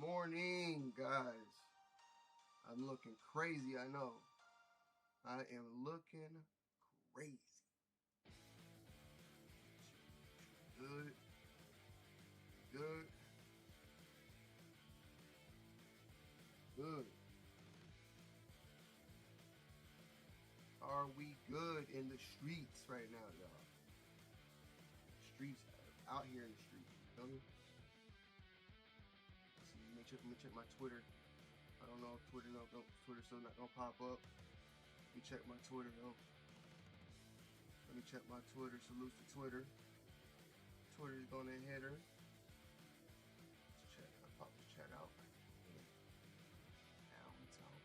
morning, guys. I'm looking crazy, I know. I am looking crazy. Good. Good. Good. Are we good in the streets right now, y'all? Streets out here in the streets. You feel me? Let's see, let me check my Twitter. I don't know if Twitter's still not gonna pop up. Let me check my Twitter though. Let me check my Twitter. Salute to Twitter. Twitter's gonna hit her. Let's check. I'll pop this chat out. Now we talk.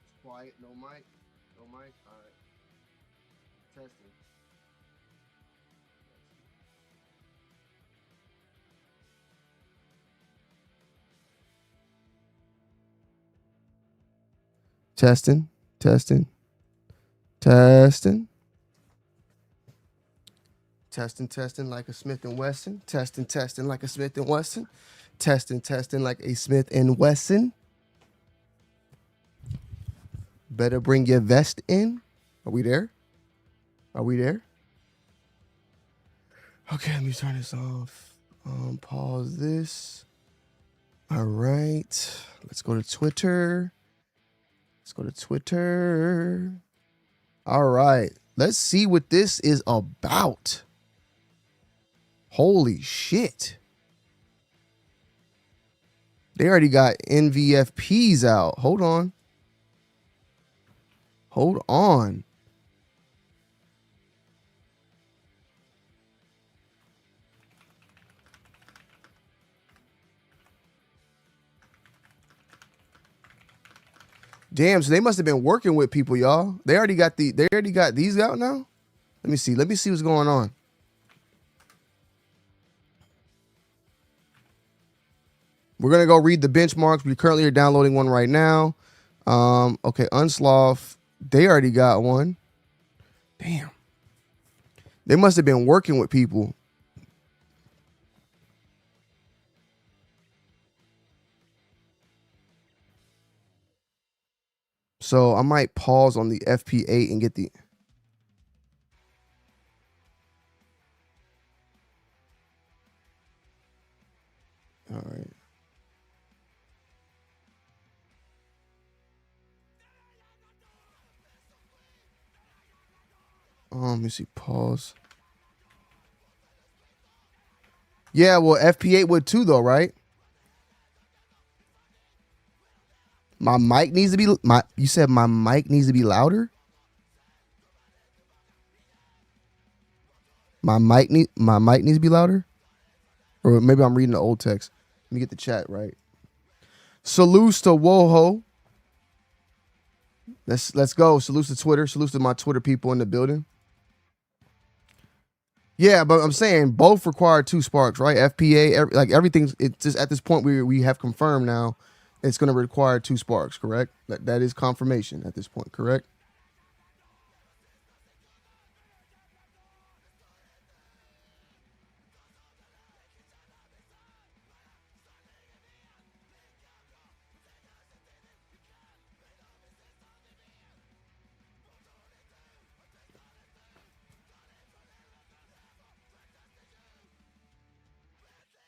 It's quiet. No mic. No mic. All right. Testing. Testing, testing, testing, testing, testing like a Smith and Wesson. Testing, testing like a Smith and Wesson. Testing, testing like a Smith and Wesson. Better bring your vest in. Are we there? Are we there? Okay, let me turn this off. Pause this. All right, let's go to Twitter. Let's go to Twitter. All right. Let's see what this is about. Holy shit. They already got NVFPs out. Hold on. Hold on. Damn, so they must have been working with people, y'all. They already got these out now. Let me see what's going on. We're gonna go read the benchmarks. We currently are downloading one right now. Okay, Unsloth, they already got one. Damn. They must have been working with people. So I might pause on the FP8 and get the. All right. Let me see. Pause. Yeah, well, FP8 would too, though, right? My mic needs to be you said my mic needs to be louder? My mic needs to be louder? Or maybe I'm reading the old text. Let me get the chat right. Salutes to Woho. Let's go. Salutes to Twitter. Salutes to my Twitter people in the building. Yeah, but I'm saying both require 2 sparks, right? FPA, like everything's, it's just at this point we have confirmed now it's going to require 2 sparks, correct? That is confirmation at this point, correct?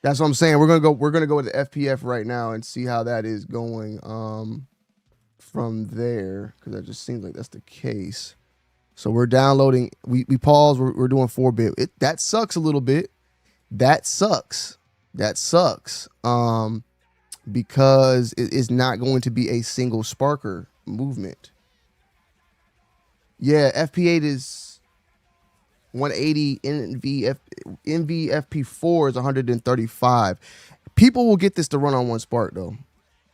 That's what I'm saying. We're gonna go with the FPF right now and see how that is going from there, because that just seems like that's the case. So we're downloading. We pause. We're doing 4-bit. That sucks a little bit. That sucks. Because it is not going to be a single sparker movement. Yeah, FP8 is 180, NVFP4 is 135. People will get this to run on 1 spark, though.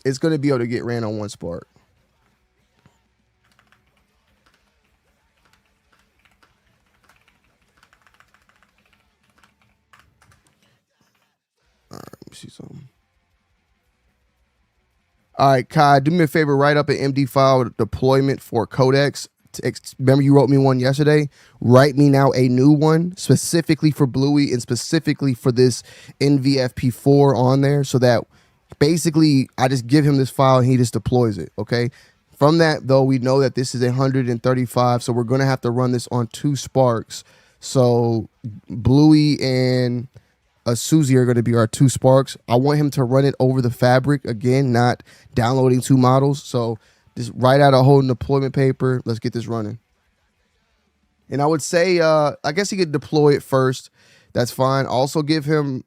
It's going to be able to get ran on 1 spark. All right, let me see something. All right, Kai, do me a favor, write up an MD file deployment for codecs Remember you wrote me one yesterday? Write me now a new one specifically for Bluey and specifically for this NVFP4 on there, so that basically I just give him this file and he just deploys it. Okay. From that though, we know that this is 135, so we're gonna have to run this on 2 Sparks. So Bluey and Susie are going to be our 2 Sparks. I want him to run it over the fabric again, not downloading 2 models. So just write out a whole deployment paper. Let's get this running. And I would say, I guess he could deploy it first. That's fine. Also give him,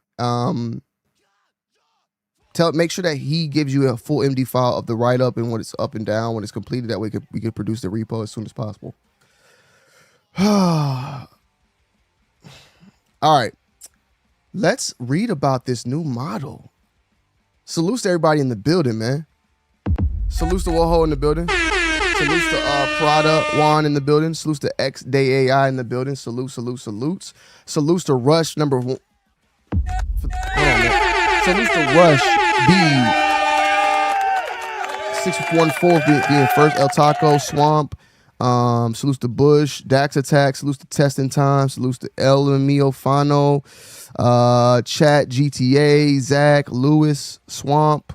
make sure that he gives you a full MD file of the write-up and when it's up and down, when it's completed. That way we could produce the repo as soon as possible. All right. Let's read about this new model. Salutes to everybody in the building, man. Salutes to Woho in the building. Salutes to Prada Juan in the building. Salutes to X Day AI in the building. Salutes. Salutes to Rush number 1. Hold on, man. Salutes to Rush B 614 being first. El Taco Swamp. Salutes to Bush. Dax Attack. Salutes to Testing Time. Salutes to El Emio Fano. Chat GTA. Zach Lewis Swamp.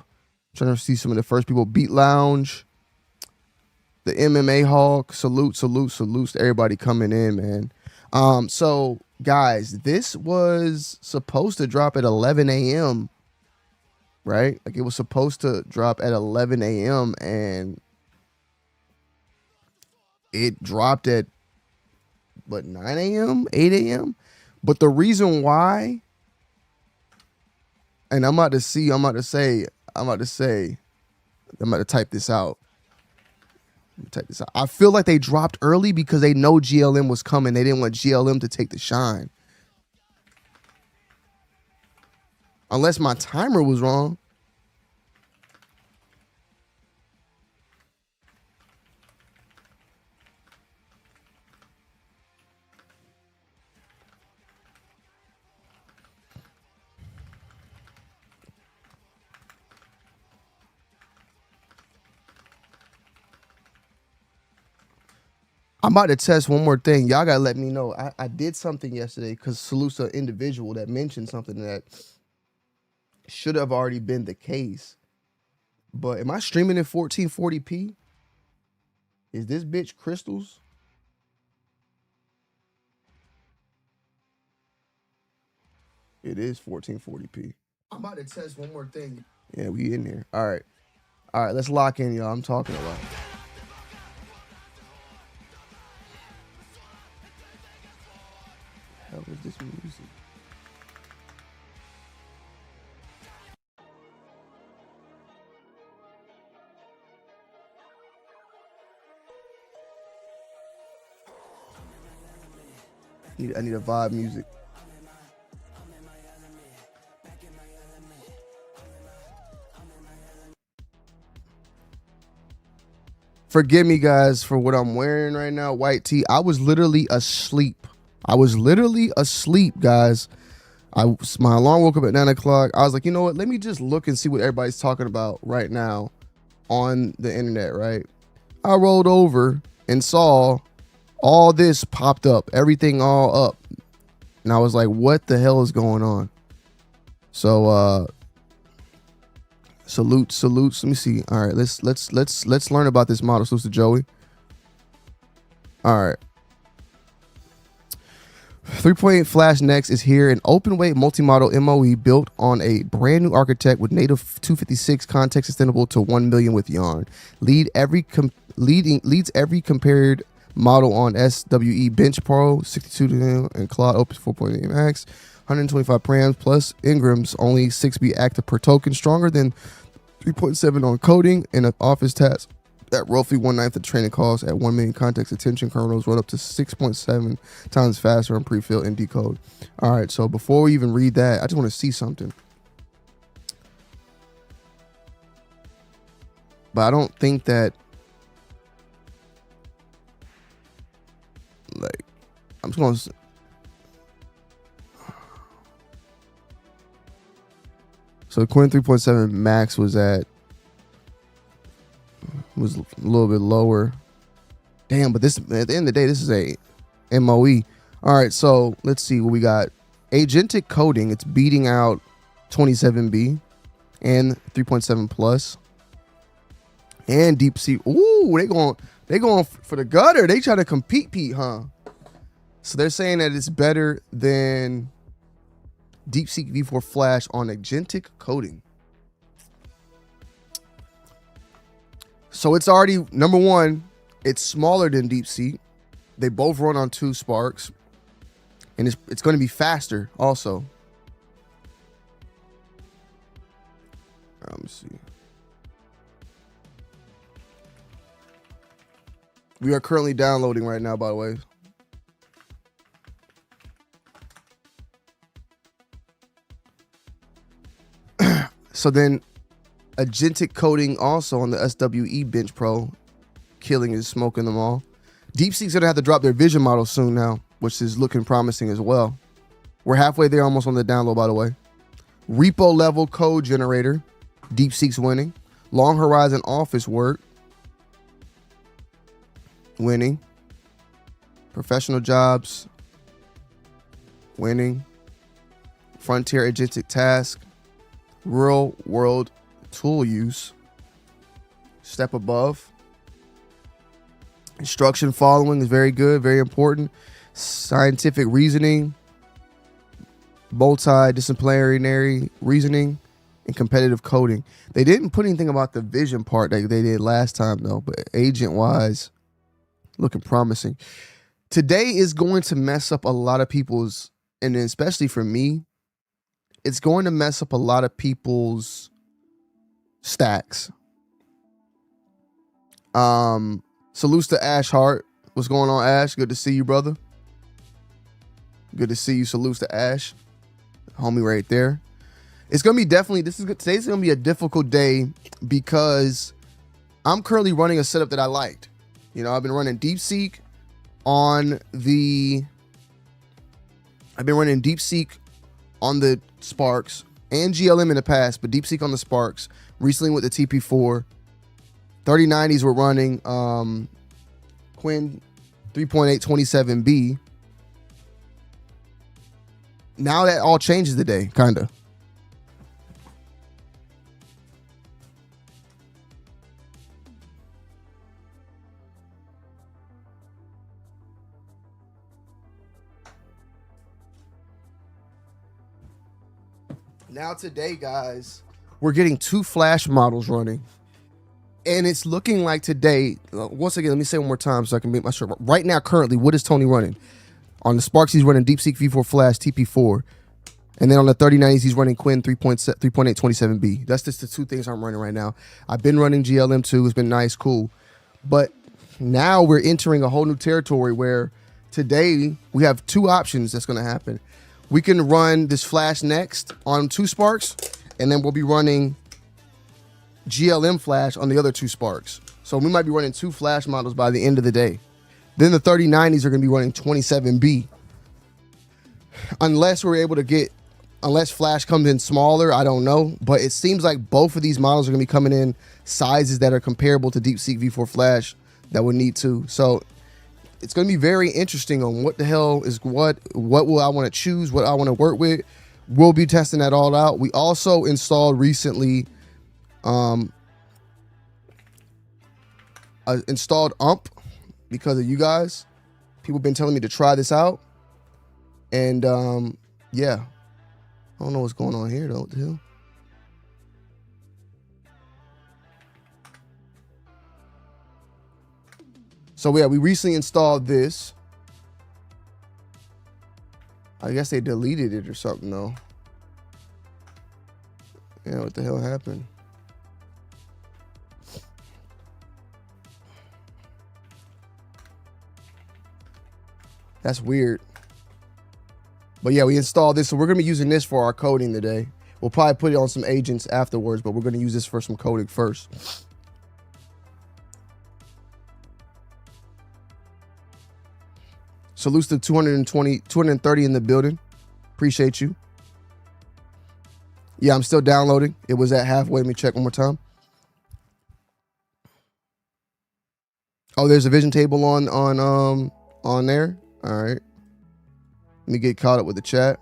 Trying to see some of the first people. Beat Lounge. The MMA Hawk. Salutes to everybody coming in, man. So guys, this was supposed to drop at 11 a.m. right? Like it was supposed to drop at 11 a.m. and it dropped at 9 a.m., 8 a.m. But the reason why, and I'm about to type this out. I feel like they dropped early because they know GLM was coming. They didn't want GLM to take the shine. Unless my timer was wrong. I'm about to test one more thing. Y'all gotta let me know. I did something yesterday because salutes an individual that mentioned something that should have already been the case. But am I streaming in 1440p? Is this bitch crystals? It is 1440p. I'm about to test one more thing. Yeah, we in here. All right. All right, let's lock in, y'all. I'm talking a lot. What the hell is this music? I need a vibe music. Forgive me, guys, for what I'm wearing right now. White tee. I was literally asleep. Guys. My alarm woke up at 9 o'clock. I was like, you know what? Let me just look and see what everybody's talking about right now on the internet, right? I rolled over and saw all this popped up, everything all up. And I was like, what the hell is going on? So salutes. Let me see. All right, let's learn about this model. Salutes to Joey. All right. 3.8 Flash Next is here, an open weight multi-model MOE built on a brand new architect with native 256 context extendable to 1 million with yarn. Leads every compared model on SWE Bench Pro 62 and Claude Opus 4.8 Max, 125 params plus Ingram's only 6B active per token, stronger than 3.7 on coding and an office task at roughly 1/9 the training cost at 1 million context attention. Kernels run up to 6.7 times faster on pre-fill and decode. All right, so before we even read that, I just want to see something. But I don't think that, like, I'm just going to, so Qwen 3.7 Max was a little bit lower. Damn, but this, at the end of the day, this is a MOE. All right, so let's see what we got. Agentic coding, it's beating out 27B and 3.7 plus. And DeepSeek. Ooh, they going for the gutter. They try to compete, Pete, huh? So they're saying that it's better than DeepSeek V4 Flash on agentic coding. So it's already, number one, it's smaller than DeepSeek. They both run on 2 Sparks. And it's going to be faster also. Let me see. We are currently downloading right now, by the way. So then agentic coding also on the SWE Bench Pro. Killing is smoking them all. DeepSeek's going to have to drop their vision model soon now, which is looking promising as well. We're halfway there, almost on the download, by the way. Repo level code generator. DeepSeek's winning. Long horizon office work. Winning. Professional jobs. Winning. Frontier agentic task. Real world tool use. Step above. Instruction following is very good, very important. Scientific reasoning. Multidisciplinary reasoning. And competitive coding. They didn't put anything about the vision part that they did last time, though. But agent-wise, looking promising. Today is going to mess up a lot of people's, and especially for me, it's going to mess up a lot of people's stacks. Salutes to Ash Hart. What's going on, Ash? Good to see you, brother. Good to see you. Salutes to Ash. Homie right there. It's going to be definitely, today's going to be a difficult day because I'm currently running a setup that I liked. You know, I've been running DeepSeek on the Sparks and GLM in the past, but DeepSeek on the Sparks. Recently with the TP4. 3090s were running Qwen 3.827B. Now that all changes today, kind of. Now today, guys, we're getting 2 flash models running. And it's looking like today, once again, let me say one more time so I can make my sure. Right now, currently, what is Tony running? On the Sparks, he's running DeepSeek V4 Flash TP4. And then on the 3090s, he's running Qwen 3.827B. That's just the 2 things I'm running right now. I've been running GLM 2. It's been nice, cool. But now we're entering a whole new territory where today we have 2 options that's going to happen. We can run this Flash next on 2 Sparks, and then we'll be running GLM Flash on the other 2 Sparks. So we might be running 2 Flash models by the end of the day. Then the 3090s are going to be running 27B. Unless we're able to get, unless Flash comes in smaller, I don't know. But it seems like both of these models are going to be coming in sizes that are comparable to DeepSeek V4 Flash that would need to. So it's going to be very interesting on what the hell is what will I want to choose, what I want to work with. We'll be testing that all out. We also installed recently installed UMP because of you guys. People have been telling me to try this out. And yeah. I don't know what's going on here though. What the hell? So yeah, we recently installed this. I guess they deleted it or something though. Yeah, what the hell happened? That's weird. But yeah, we installed this, so we're gonna be using this for our coding today. We'll probably put it on some agents afterwards, but we're gonna use this for some coding first. Salutes to 230 in the building. Appreciate you. Yeah, I'm still downloading. It was at halfway. Let me check one more time. Oh, there's a vision table on there. All right. Let me get caught up with the chat.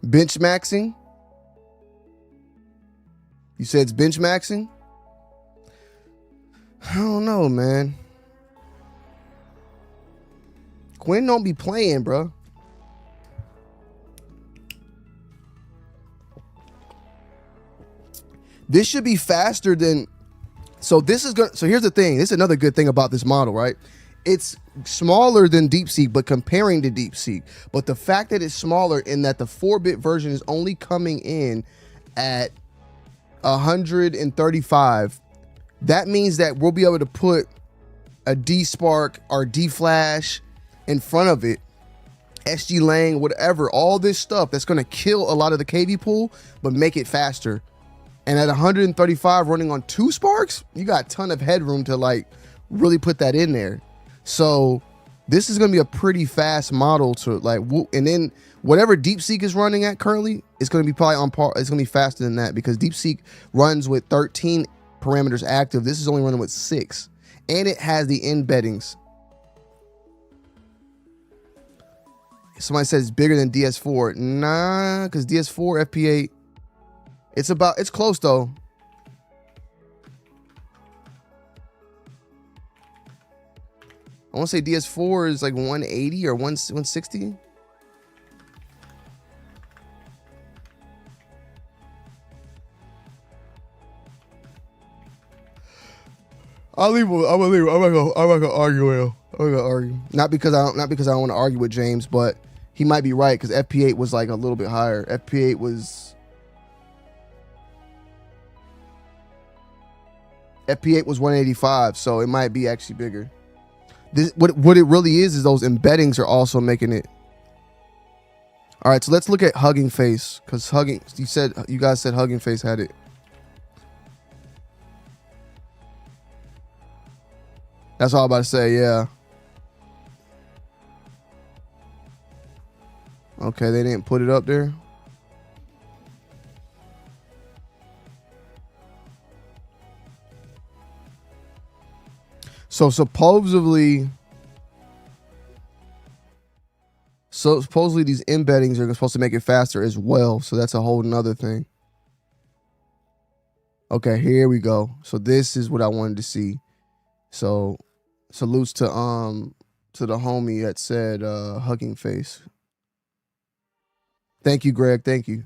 Bench maxing. You said it's bench maxing? I don't know, man. Qwen don't be playing, bro. This should be faster than. So this is good. So here's the thing. This is another good thing about this model, right? It's smaller than DeepSeek, but comparing to DeepSeek. But the fact that it's smaller in that the 4-bit version is only coming in at 135, that means that we'll be able to put a D-Spark or D-Flash in front of it, SG Lang, whatever, all this stuff that's going to kill a lot of the KV pool, but make it faster. And at 135 running on 2 Sparks, you got a ton of headroom to like really put that in there. So this is going to be a pretty fast model to like, and then whatever DeepSeek is running at currently, it's going to be probably on par. It's going to be faster than that because DeepSeek runs with 13 parameters active. This is only running with 6, and it has the embeddings. Somebody says it's bigger than DS4. Nah, because DS4 FP8, it's close though. I want to say DS4 is like 180 or 160. I'll leave. I'm gonna leave. I'm not gonna argue with him. I'm not gonna argue. Not because I don't want to argue with James, but he might be right because FP8 was like a little bit higher. FP8 was 185, so it might be actually bigger. This, what it really is those embeddings are also making it. All right, so let's look at Hugging Face because you guys said Hugging Face had it. That's all I'm about to say. Yeah. Okay, they didn't put it up there. So supposedly these embeddings are supposed to make it faster as well. So that's a whole nother thing. Okay, here we go. So this is what I wanted to see. So salutes to the homie that said Hugging Face. Thank you, Greg. Thank you.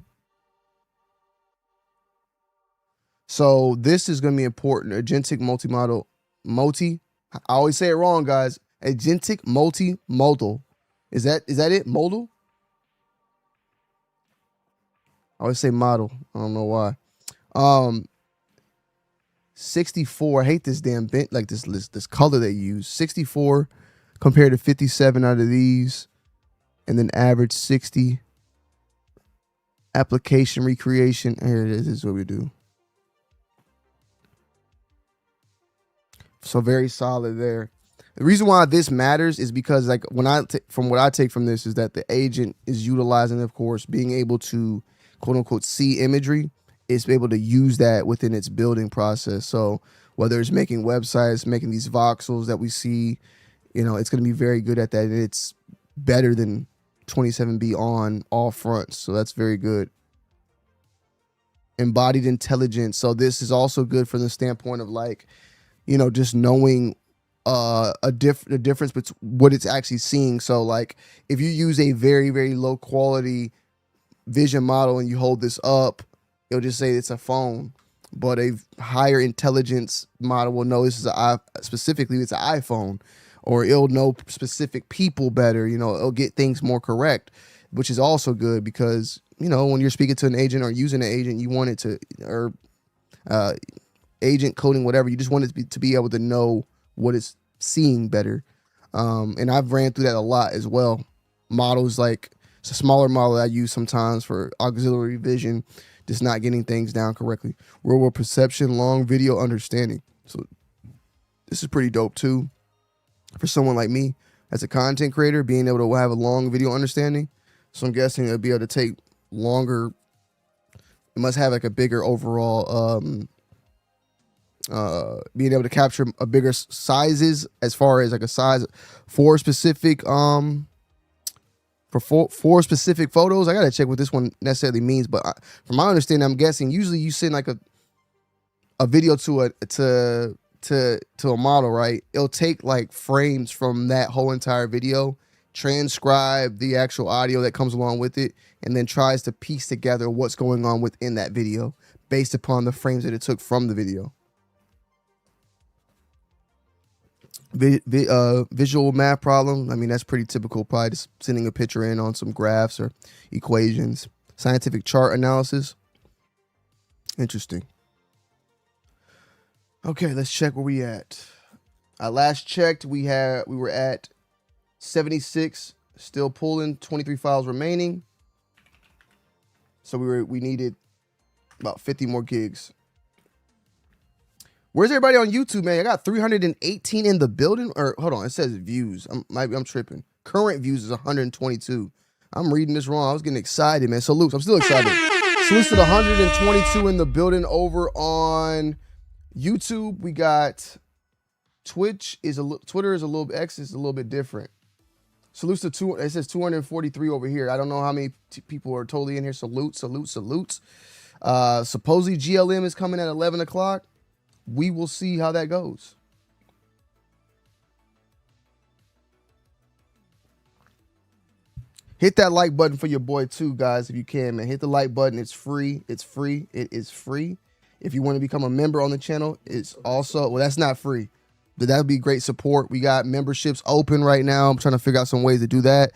So this is going to be important. Agentic multimodal I always say it wrong, guys. Agentic multimodal. Is that it? Modal? I always say model. I don't know why. 64. I hate this damn bent, like this color they use. 64 compared to 57 out of these, and then average 60. Application recreation. Here it is. This is what we do. So very solid there. The reason why this matters is because like from what I take from this is that the agent is utilizing, of course, being able to quote unquote see imagery, is able to use that within its building process. So whether it's making websites, making these voxels that we see, it's going to be very good at that. And it's better than 27B on all fronts. So that's very good. Embodied intelligence. So this is also good from the standpoint of like, just knowing the difference between what it's actually seeing. So like if you use a very, very low quality vision model and you hold this up, it'll just say it's a phone. But a higher intelligence model will know this is specifically it's an iPhone, or it'll know specific people better. It'll get things more correct, which is also good because, when you're speaking to an agent or using an agent, you want it to, or agent coding, whatever, you just want it to be able to know what it's seeing better. And I've ran through that a lot as well. Models like, it's a smaller model I use sometimes for auxiliary vision, just not getting things down correctly. Real world perception, long video understanding. So this is pretty dope too. For someone like me, as a content creator, being able to have a long video understanding. So I'm guessing it'll be able to take longer. It must have like a bigger overall being able to capture a bigger sizes as far as like a size for specific for specific photos. I gotta check what this one necessarily means, but from my understanding, I'm guessing usually you send like a video to a model, right? It'll take like frames from that whole entire video, transcribe the actual audio that comes along with it, and then tries to piece together what's going on within that video based upon the frames that it took from the video. Visual math problem. I mean, that's pretty typical. Probably just sending a picture in on some graphs or equations. Scientific chart analysis. Interesting. Okay, let's check where we at. I last checked, we were at 76, still pulling, 23 files remaining. So we needed about 50 more gigs. Where's everybody on YouTube, man? I got 318 in the building. Or hold on, it says views. I'm tripping. Current views is 122. I'm reading this wrong. I was getting excited, man. Salutes. I'm still excited. Salutes to the 122 in the building over on YouTube. We got Twitch Twitter is a little X is a little bit different. Salutes to it says 243 over here. I don't know how many people are totally in here. Salutes. Supposedly GLM is coming at 11 o'clock. We will see how that goes. Hit that like button for your boy too, guys, if you can, man. Hit the like button. It's free. It's free. It is free. If you want to become a member on the channel, it's also, well, that's not free, but that would be great support. We got memberships open right now. I'm trying to figure out some ways to do that.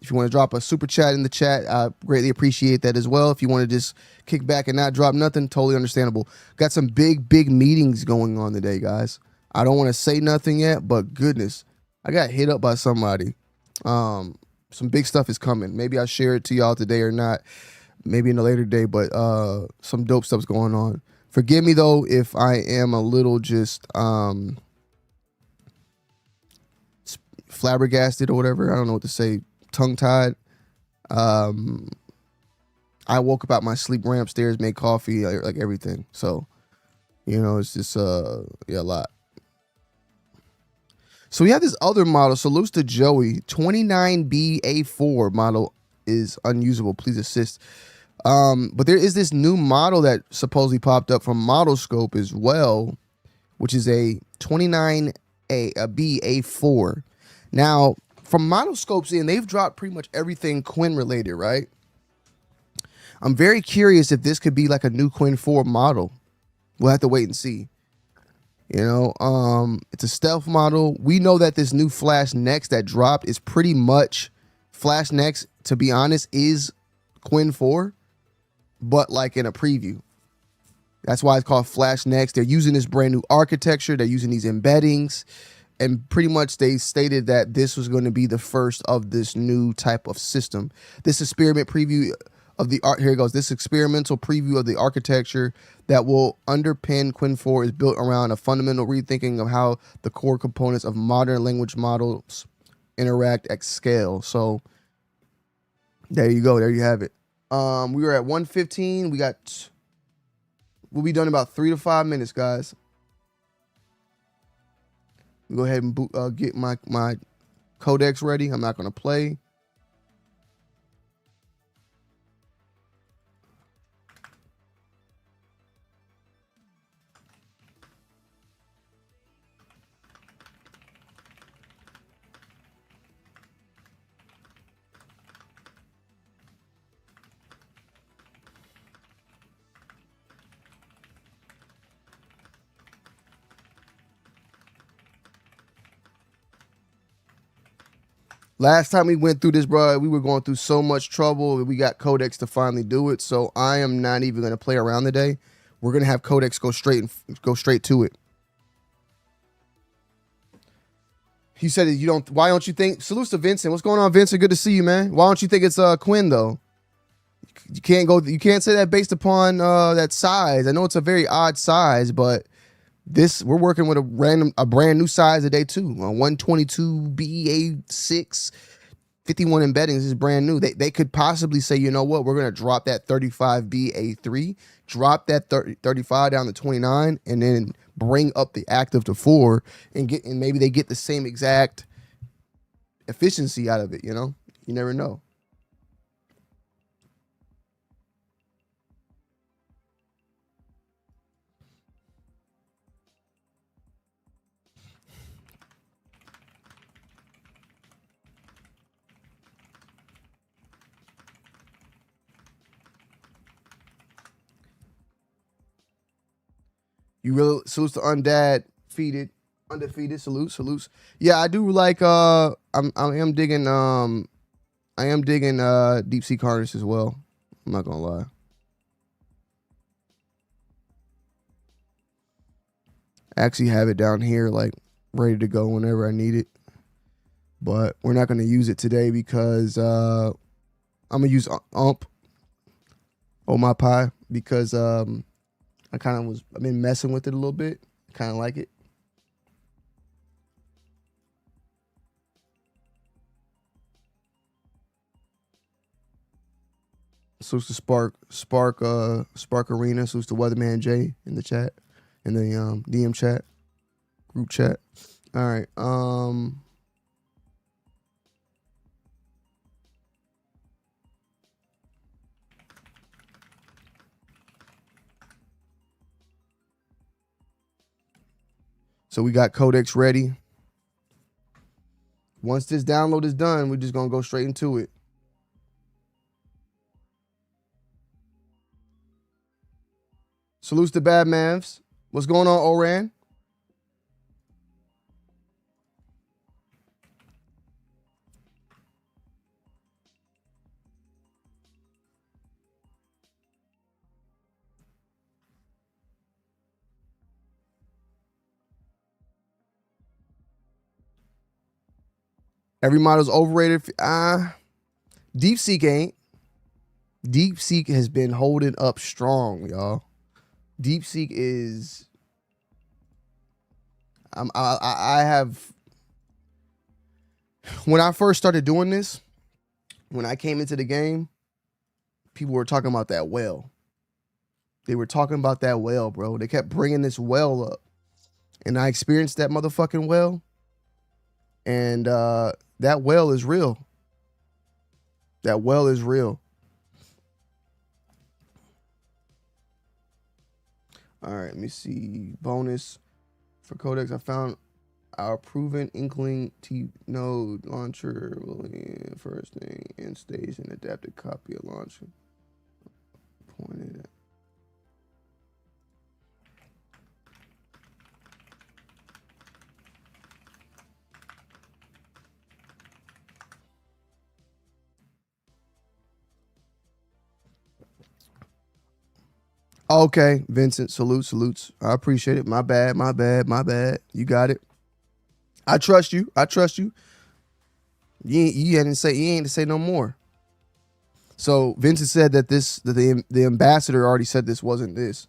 If you want to drop a super chat in the chat, I greatly appreciate that as well. If you want to just kick back and not drop nothing, totally understandable. Got some big meetings going on today, guys. I don't want to say nothing yet, but goodness, I got hit up by somebody. Some big stuff is coming. Maybe I'll share it to y'all today or not. Maybe in a later day, but some dope stuff's going on. Forgive me, though, if I am a little just flabbergasted or whatever. I don't know what to say. Tongue-tied. I woke up out my sleep, ran upstairs, made coffee, like everything. So, you know, it's just a lot. So we have this other model. Salutes to Joey. 29B-A4 model is unusable. Please assist. But there is this new model that supposedly popped up from Model Scope as well, which is a 29B-A4. Now, from Model Scope's end, they've dropped pretty much everything Qwen related, right? I'm very curious if this could be like a new Qwen 4 model. We'll have to wait and see. You know, it's a stealth model. We know that this new Flash Next that dropped is pretty much Flash Next, to be honest, is Qwen 4, but like in a preview. That's why it's called Flash Next. They're using this brand new architecture. They're using these embeddings. And pretty much they stated that this was going to be the first of this new type of system. This experiment preview of the art, here it goes. This experimental preview of the architecture that will underpin Qwen 4 is built around a fundamental rethinking of how the core components of modern language models interact at scale. So there you go. There you have it. We were at 1:15. We'll be done in about 3 to 5 minutes, guys. Go ahead and get my codecs ready. I'm not going to play. Last time we went through this, bro, we were going through so much trouble. We got codecs to finally do it. So I am not even going to play around today. We're going to have codecs go straight to it. He said, why don't you think, salutes to Vincent. What's going on, Vincent? Good to see you, man. Why don't you think it's Qwen though? You can't say that based upon that size. I know it's a very odd size, but we're working with a brand new size today too. 122BA6 51 embeddings is brand new. They could possibly say, you know what, we're going to drop that 35B-A3, drop that 35 down to 29, and then bring up the active to 4 and maybe they get the same exact efficiency out of it, you know? You never know. You really salutes to Undefeated, salutes. Yeah, I do like I am digging Deep Sea Harness as well. I'm not gonna lie. I actually have it down here like ready to go whenever I need it. But we're not gonna use it today because I'm gonna use Ump on my pie because I've been messing with it a little bit. Kind of like it. So it's the Spark Arena. So it's the Weatherman J in the chat, in the DM chat, group chat. All right. So we got codecs ready. Once this download is done, we're just gonna go straight into it. Salutes to Bad Mavs. What's going on, Oran? Every model's overrated. DeepSeek ain't. DeepSeek has been holding up strong, y'all. DeepSeek is. I have. When I first started doing this, when I came into the game, people were talking about that whale. They were talking about that whale, bro. They kept bringing this whale up, and I experienced that motherfucking whale. And that whale is real. That whale is real. All right, let me see. Bonus for codecs. I found our proven Inkling T-Node launcher will be first thing in station adapted copy of launcher. Pointed at. Okay, Vincent, salutes. I appreciate it. My bad. You got it. I trust you. You ain't to say no more. So Vincent said that the ambassador already said this wasn't this.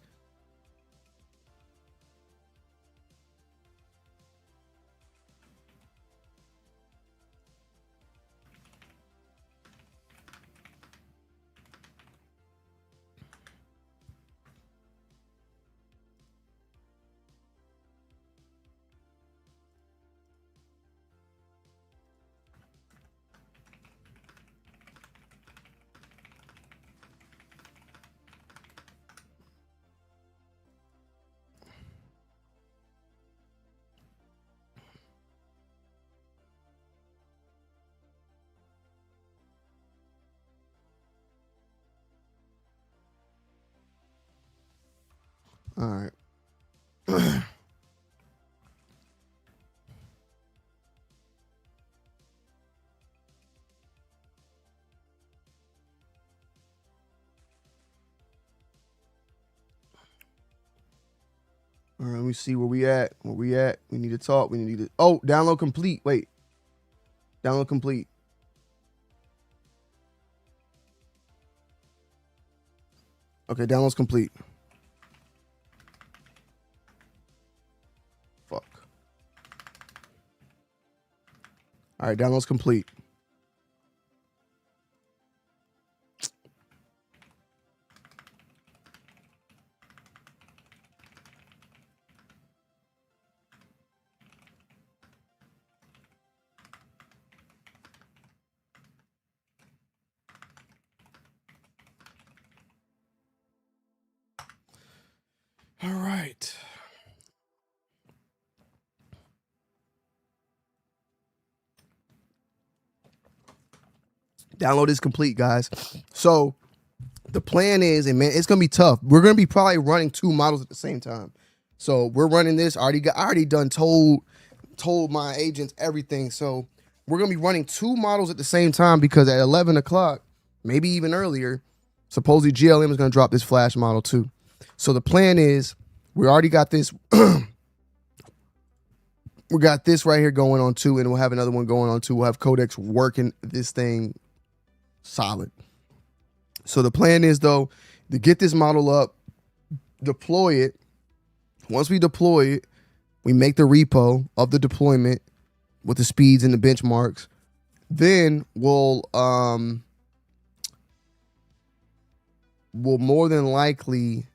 All right. All right, let me see where we at. We need to talk. Oh, download complete. Wait. Download complete. Okay, download's complete. Fuck. All right, download's complete. Download is complete, guys. So the plan is, and man, it's gonna be tough. We're gonna be probably running 2 models at the same time. So we're running this. I already done told my agents everything. So we're gonna be running 2 models at the same time because at 11 o'clock, maybe even earlier, supposedly GLM is gonna drop this flash model too. So the plan is, we already got this. We got this right here going on too, and we'll have another one going on too. We'll have Codex working this thing solid. So the plan is, though, to get this model up, deploy it. Once we deploy it, we make the repo of the deployment with the speeds and the benchmarks. Then we'll more than likely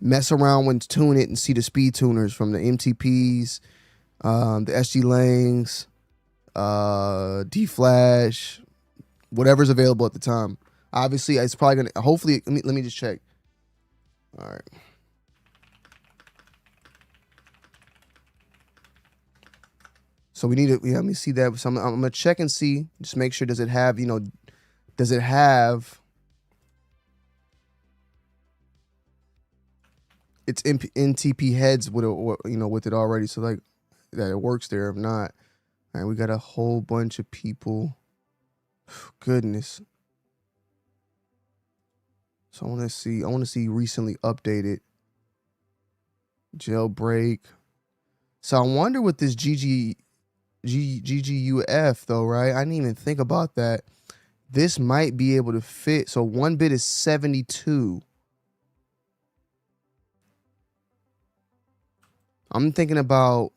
mess around and tune it and see the speed tuners from the MTPs, the SG Langs, D-Flash, whatever's available at the time. Obviously, it's probably gonna. Hopefully, let me just check. All right. So we need to. Yeah, let me see that. So I'm gonna check and see. Just make sure. Does it have? Does it have? It's NTP heads with it, with it already. So like that it works there. If not, all right, we got a whole bunch of people. Goodness. So I want to see recently updated jailbreak. So I wonder what this GGUF though, right? I didn't even think about that. This might be able to fit. So 1 bit is 72. I'm thinking about,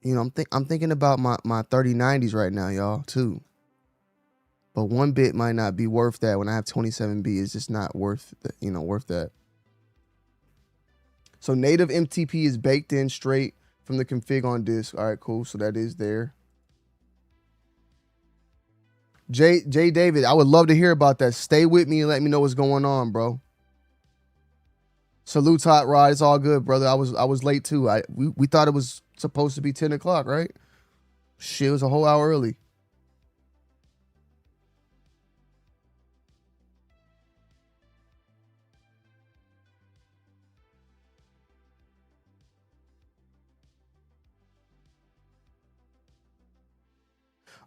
I'm thinking about my 3090s right now, y'all, too. But 1 bit might not be worth that when I have 27B. It's just not worth that. So native MTP is baked in straight from the config on disk. All right, cool. So that is there. J David, I would love to hear about that. Stay with me and let me know what's going on, bro. Salute, Hot Rod. It's all good, brother. I was late too. We thought it was supposed to be 10 o'clock, right? Shit, it was a whole hour early.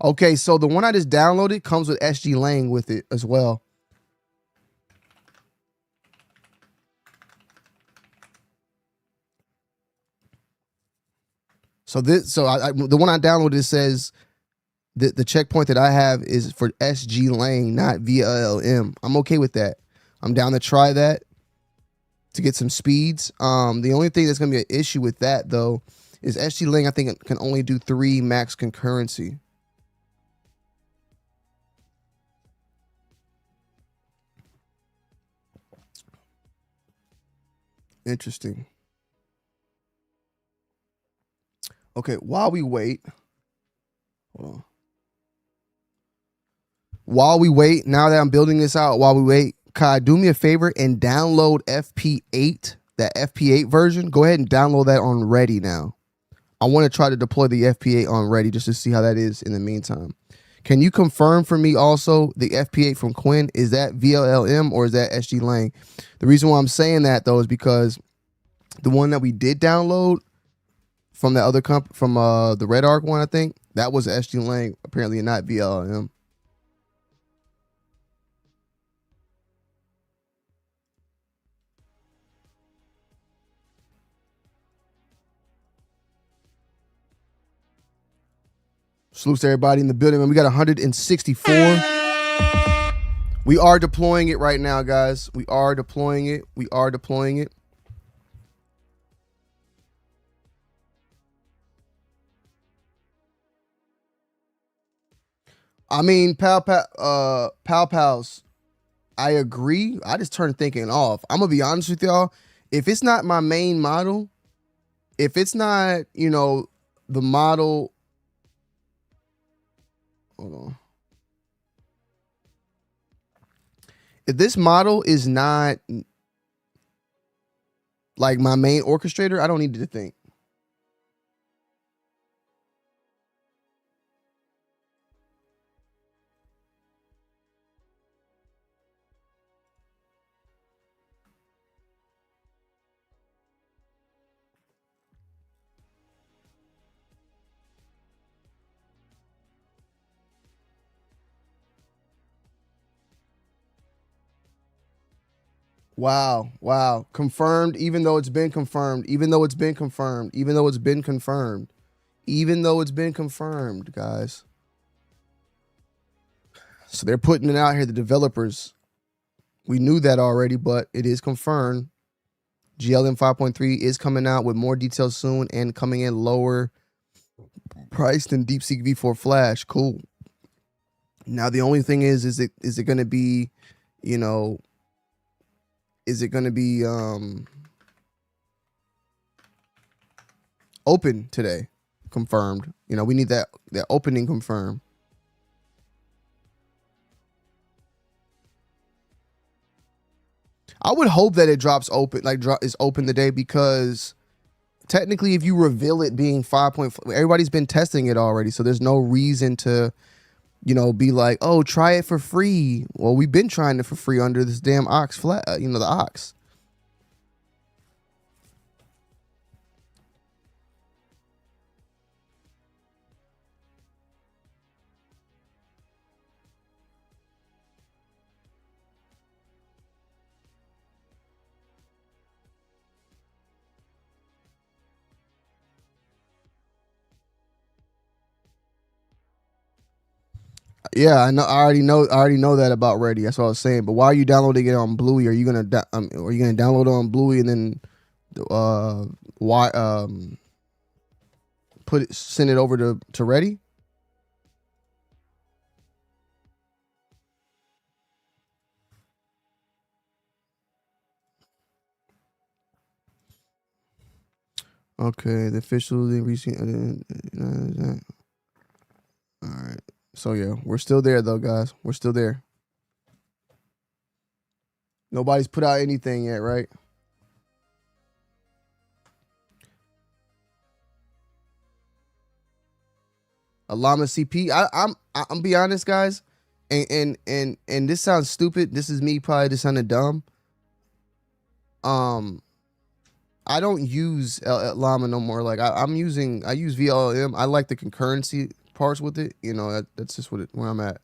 Okay, so the one I just downloaded comes with SG Lang with it as well. So the one I downloaded says the checkpoint that I have is for SG Lang, not GLM. I'm okay with that. I'm down to try that to get some speeds. The only thing that's gonna be an issue with that though is SG Lang. I think it can only do 3 max concurrency. Interesting. Okay, while we wait, hold on. While we wait, now that I'm building this out, while we wait, Kai, do me a favor and download FP8, that FP8 version. Go ahead and download that on Ready now. I want to try to deploy the FP8 on Ready just to see how that is in the meantime. Can you confirm for me also the FP8 from Qwen? Is that GLM or is that SG Lang? The reason why I'm saying that though is because the one that we did download from the other from the Red Arc one, I think that was SG Lang, apparently not GLM. Salutes to everybody in the building, man. We got 164. We are deploying it right now, guys. We are deploying it. We are deploying it. I mean, pals. I agree. I just turned thinking off. I'm gonna be honest with y'all. If it's not my main model, if it's not, the model. Hold on. If this model is not like my main orchestrator, I don't need to think. Wow. Wow. Confirmed, even though it's been confirmed, even though it's been confirmed, even though it's been confirmed, even though it's been confirmed, guys. So they're putting it out here, the developers. We knew that already, but it is confirmed. GLM 5.3 is coming out with more details soon and coming in lower priced than DeepSeek V4 Flash. Cool. Now the only thing is it going to be, you know, is it going to be open today? Confirmed. You know, we need that opening confirmed. I would hope that it drops open, is open today, because technically if you reveal it being 5.4, everybody's been testing it already, so there's no reason to, you know, be like, oh, try it for free. Well, we've been trying it for free under this damn Ox flat, the Ox. Yeah, I know. I already know that about Ready. That's what I was saying. But why are you downloading it on Bluey? Are you gonna download it on Bluey and then why send it over to Ready? Okay, the official recent. All right. So yeah, we're still there though, guys. We're still there. Nobody's put out anything yet, right? A llama CP. I'm be honest, guys, and this sounds stupid. This is me probably just sounding dumb. I don't use llama no more. Like I use VLM. I like the concurrency parts with it. You know, that's just where I'm at.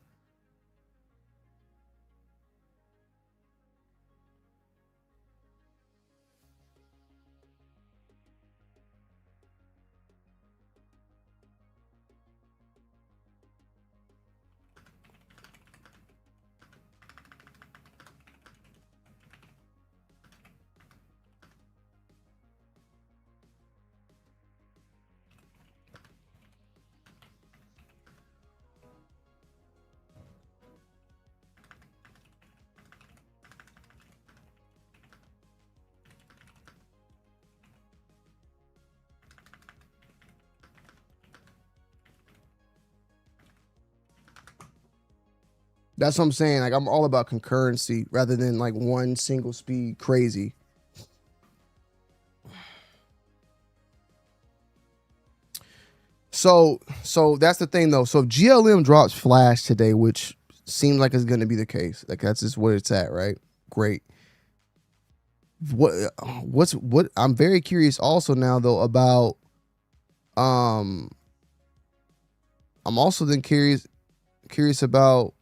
That's what I'm saying. Like I'm all about concurrency rather than like one single speed crazy. So that's the thing though. So if GLM drops Flash today, which seems like it's going to be the case, like that's just where it's at, right? Great. What I'm very curious also now though about I'm also then curious about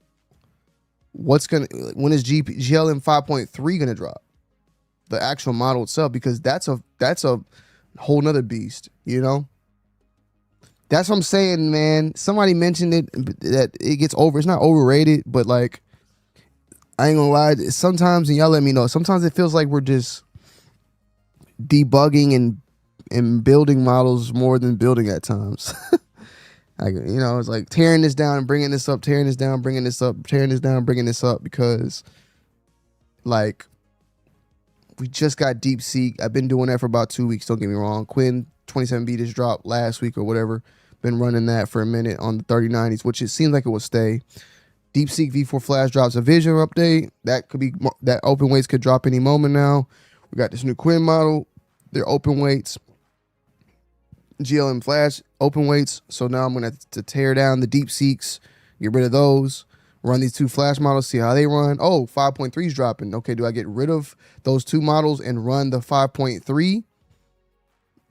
when is GLM 5.3 gonna drop, the actual model itself, because that's a whole nother beast, you know. That's what I'm saying, man. Somebody mentioned it, that it gets it's not overrated, but like I ain't gonna lie, sometimes, and y'all let me know, sometimes it feels like we're just debugging and building models more than building at times. Like, you know, it's like tearing this down and bringing this up, tearing this down, bringing this up, tearing this down, bringing this up, because like we just got DeepSeek. I've been doing that for about 2 weeks. Don't get me wrong. Qwen 27B just dropped last week or whatever. Been running that for a minute on the 3090s, which it seems like it will stay. DeepSeek V4 Flash drops a vision update. That could be, that open weights could drop any moment now. We got this new Qwen model. They're open weights. GLM Flash open weights. So now I'm gonna have to tear down the DeepSeeks, get rid of those, run these two Flash models, see how they run. Oh, 5.3 is dropping. Okay, do I get rid of those two models and run the 5.3,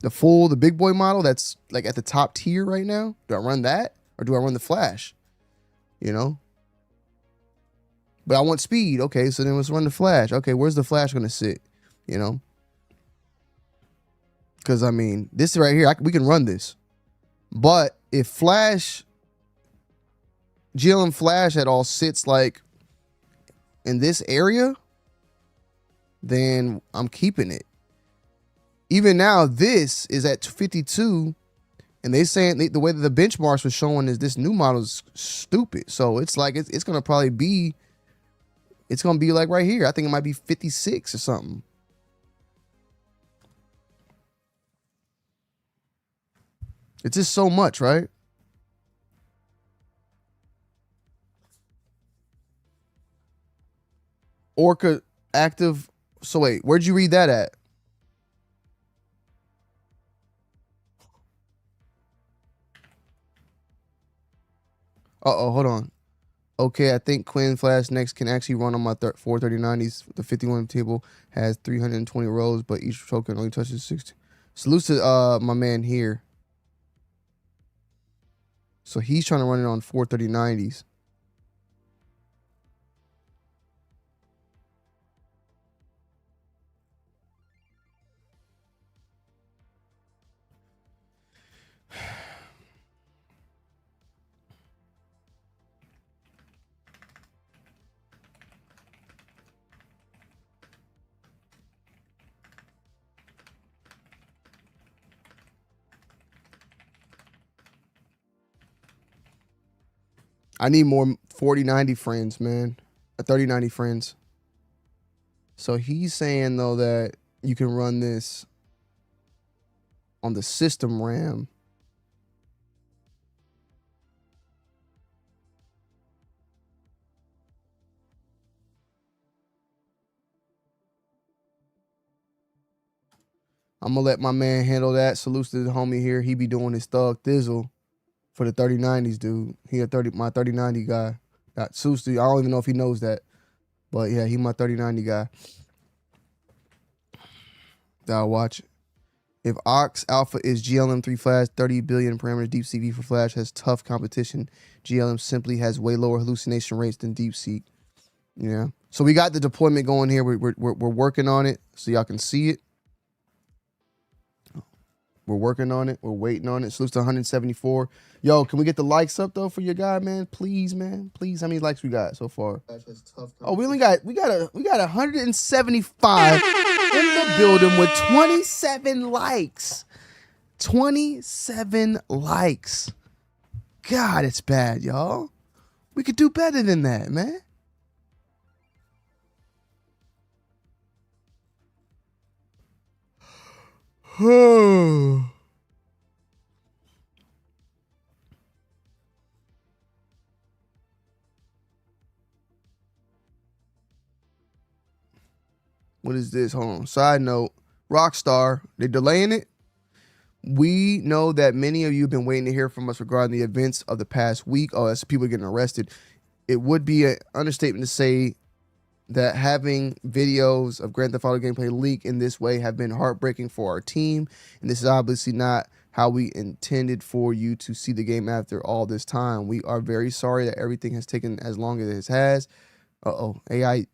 the big boy model that's like at the top tier right now? Do I run that or do I run the Flash? You know, But I want speed. Okay, so then let's run the flash. Okay, where's the flash going to sit? You know? Because, I mean, this right here, we can run this. But if flash, GLM flash at all sits like in this area, then I'm keeping it. Even now, this is at 52, and they saying the way that the benchmarks were showing is this new model is stupid. So it's like it's gonna probably be, it's gonna be like right here. I think it might be 56 or something. It's just so much, right? Orca active. So wait, where'd you read that at? Uh-oh, hold on. Okay, I think Qwen Flash Next can actually run on my 43090s. The 51 table has 320 rows, but each token only touches 60. Salute to my man here. So he's trying to run it on 43090s. I need more 4090 friends, man. 3090 friends. So he's saying, though, that you can run this on the system RAM. I'm going to let my man handle that. Salute to the homie here. He be doing his thug thizzle for the 3090s, dude. He my 3090 guy. Got Susti. I don't even know if he knows that. But yeah, he my 3090 guy. I'll watch it. If Ox Alpha is GLM 3 Flash, 30 billion parameters, DeepSeek for Flash has tough competition. GLM simply has way lower hallucination rates than DeepSeek. Yeah. So we got the deployment going here. We're working on it so y'all can see it. We're working on it. We're waiting on it. Salute to 174. Yo, can we get the likes up though for your guy, man? Please, man. Please. How many likes we got so far? Oh, we got 175 in the building with 27 likes. 27 likes. God, it's bad, y'all. We could do better than that, man. What is this? Hold on. Side note, Rockstar, they're delaying it. We know that many of you have been waiting to hear from us regarding the events of the past week. Oh, that's people getting arrested. It would be an understatement to say that having videos of Grand Theft Auto gameplay leak in this way have been heartbreaking for our team. And this is obviously not how we intended for you to see the game after all this time. We are very sorry that everything has taken as long as it has. AI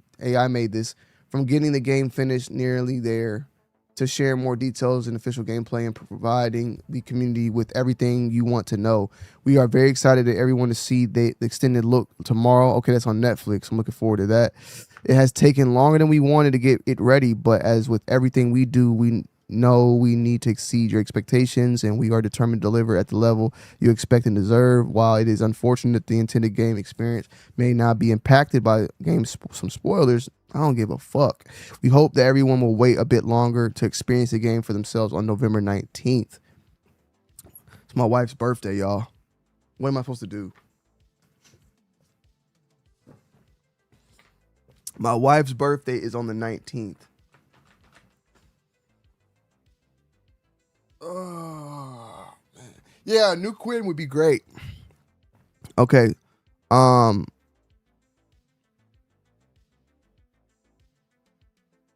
made this. From getting the game finished nearly there to share more details and official gameplay and providing the community with everything you want to know. We are very excited to everyone to see the extended look tomorrow. Okay, that's on Netflix. I'm looking forward to that. It has taken longer than we wanted to get it ready, but as with everything we do, we know we need to exceed your expectations, and we are determined to deliver at the level you expect and deserve. While it is unfortunate that the intended game experience may not be impacted by some spoilers, I don't give a fuck. We hope that everyone will wait a bit longer to experience the game for themselves on November 19th. It's my wife's birthday, y'all. What am I supposed to do? My wife's birthday is on the 19th. Oh, man. Yeah, new Qwen would be great. Okay.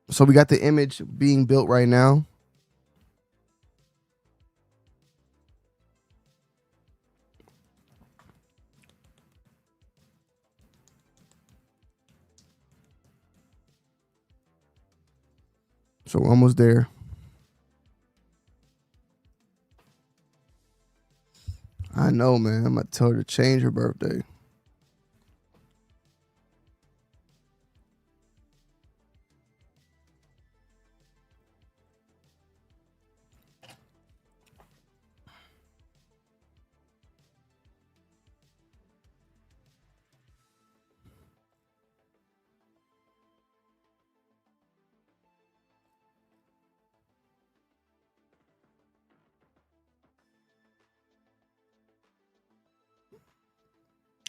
So we got the image being built right now. So we're almost there. I know, man. I'm gonna tell her to change her birthday.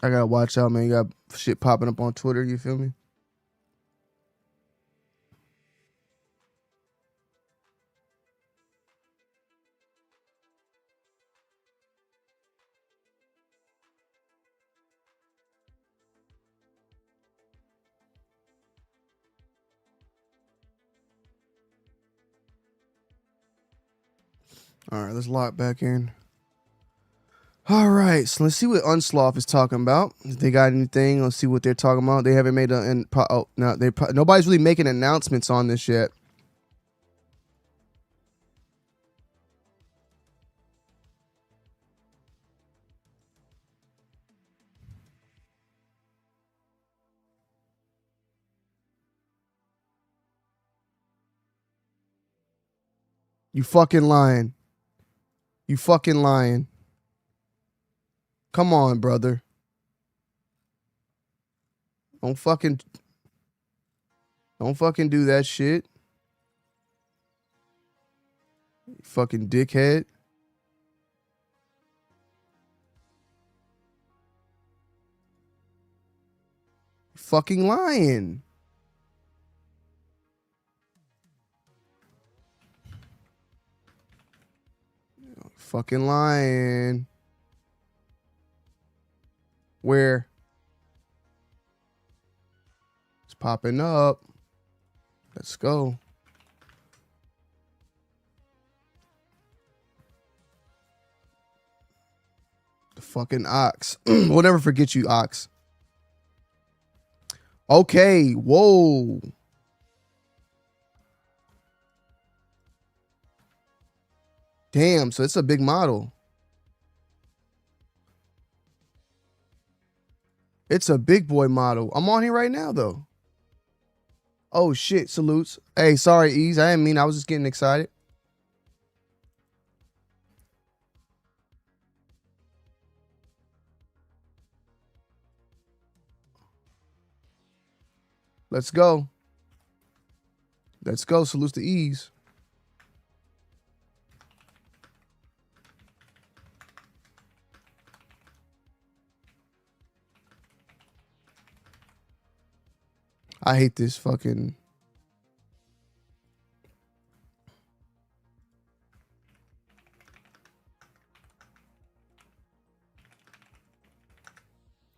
I gotta watch out, man. You got shit popping up on Twitter. You feel me? All right, let's lock back in. All right, so let's see what Unsloth is talking about. If they got anything, let's see what they're talking about. They haven't made nobody's really making announcements on this yet. You fucking lying. You fucking lying. Come on, brother. Don't fucking do that shit. You fucking dickhead. You fucking lying. You fucking lying. Where? It's popping up. Let's go. The fucking ox. We'll never forget you, ox. Okay. Whoa. Damn. So it's a big model. It's a big boy model. I'm on here right now, though. Oh, shit. Salutes. Hey, sorry, Ease. I didn't mean. I was just getting excited. Let's go. Let's go. Salutes to Ease. I hate this fucking...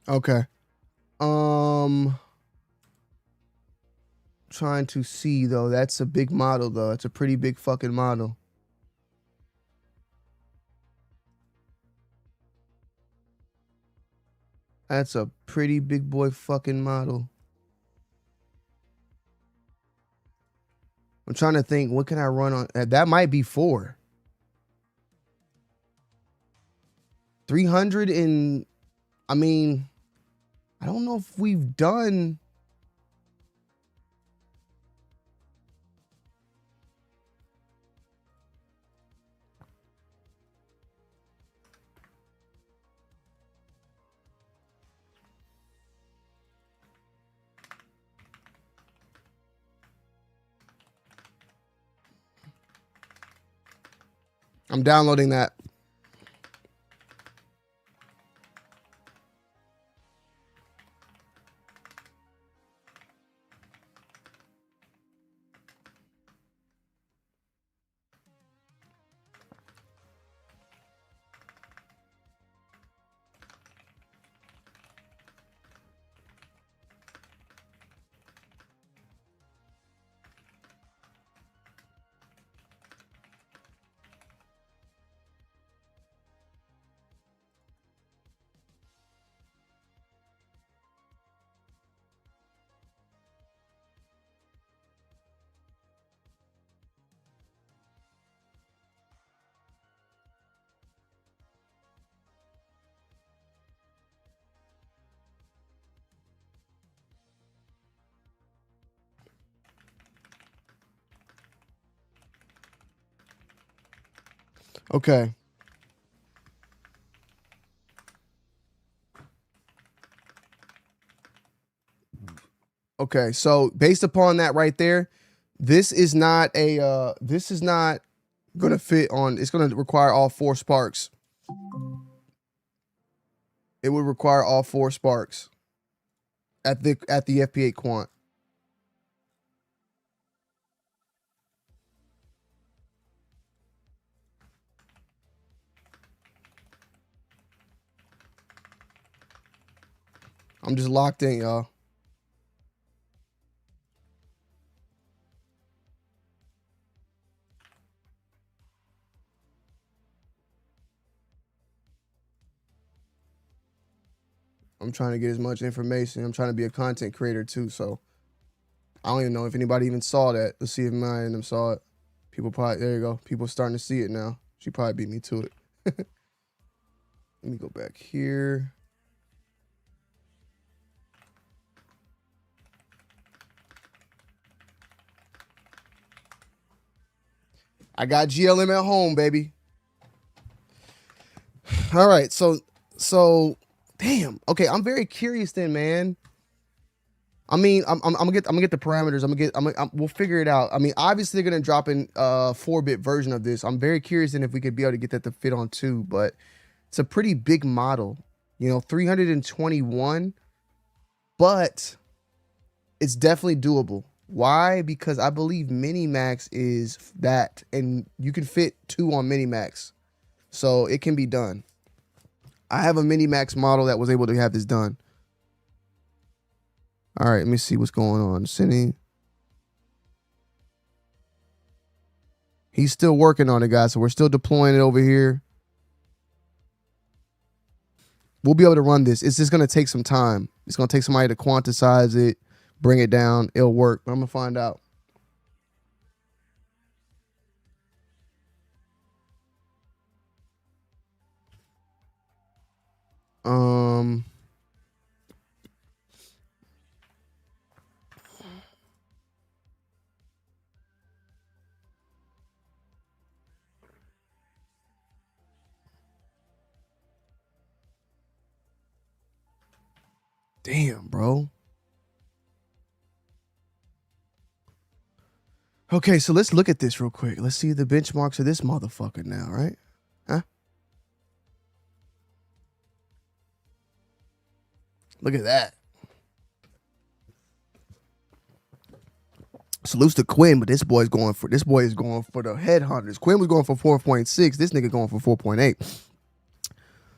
Okay. Trying to see, though. That's a big model, though. It's a pretty big fucking model. That's a pretty big boy fucking model. I'm trying to think, what can I run on? That might be 4. 300 and... I mean, I don't know if we've done... I'm downloading that. Okay. Okay, so based upon that right there, this is not gonna fit on, it's gonna require all 4 sparks. It would require all 4 sparks at the FP8 quant. I'm just locked in, y'all. I'm trying to get as much information. I'm trying to be a content creator too, so I don't even know if anybody even saw that. Let's see if mine and them saw it. People probably, there you go. People starting to see it now. She probably beat me to it. Let me go back here. I got GLM at home, baby. All right, so damn. Okay, I'm very curious then, man. I mean, I'm gonna get the parameters. We'll figure it out. I mean, obviously they're gonna drop in 4-bit version of this. I'm very curious then if we could be able to get that to fit on 2, but it's a pretty big model, you know, 321, but it's definitely doable. Why? Because I believe Minimax is that, and you can fit 2 on Minimax, so it can be done. I have a Minimax model that was able to have this done. All right, let me see what's going on. Sending. He's still working on it, guys, so we're still deploying it over here. We'll be able to run this. It's just going to take some time. It's going to take somebody to quantize it, bring it down. It'll work, but I'm going to find out. Damn, bro. Okay, so let's look at this real quick. Let's see the benchmarks of this motherfucker now, right? Huh? Look at that. Salutes to Qwen, but this boy is going for the headhunters. Qwen was going for 4.6. This nigga going for 4.8.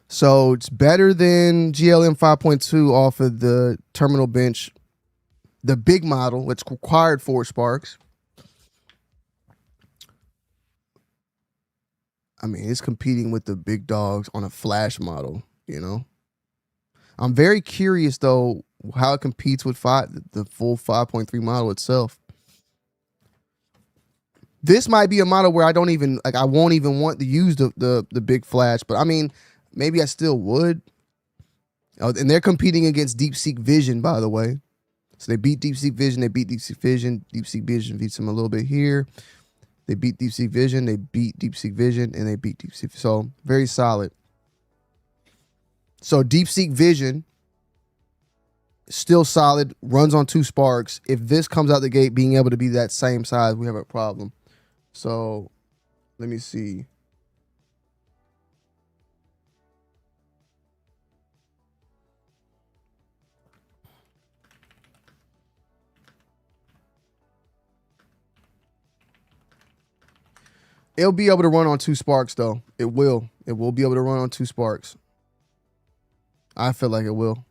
So it's better than GLM 5.2 off of the terminal bench, the big model, which required 4 sparks. I mean, it's competing with the big dogs on a flash model, you know. I'm very curious though how it competes with the full 5.3 model itself. This might be a model where I won't even want to use the big flash, but I mean, maybe I still would. And they're competing against DeepSeek Vision, by the way. So they beat DeepSeek Vision, they beat DeepSeek Vision. DeepSeek Vision beats them a little bit here. They beat DeepSeek Vision, they beat DeepSeek Vision, and they beat DeepSeek. So very solid. So DeepSeek Vision, still solid, runs on 2 sparks. If this comes out the gate being able to be that same size, we have a problem. So let me see. It'll be able to run on 2 sparks though. It will. It will be able to run on 2 sparks. I feel like it will.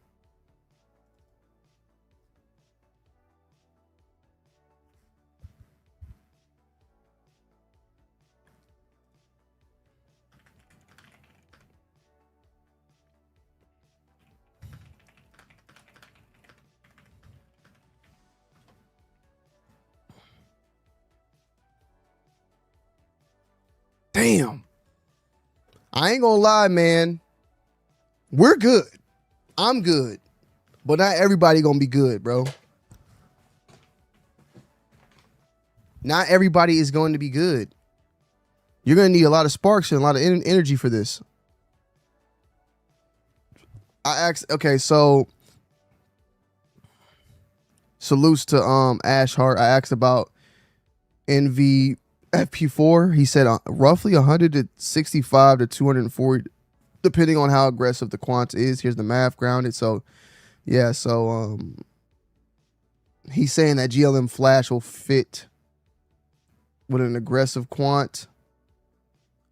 Damn. I ain't gonna lie, man. We're good. I'm good. But not everybody gonna be good, bro. Not everybody is going to be good. You're gonna need a lot of sparks and a lot of energy for this. I asked. Okay, so salutes to Ashhart. I asked about NVFP4. He said roughly 165 to 240, depending on how aggressive the quant is. Here's the math grounded. So yeah, so he's saying that GLM flash will fit with an aggressive quant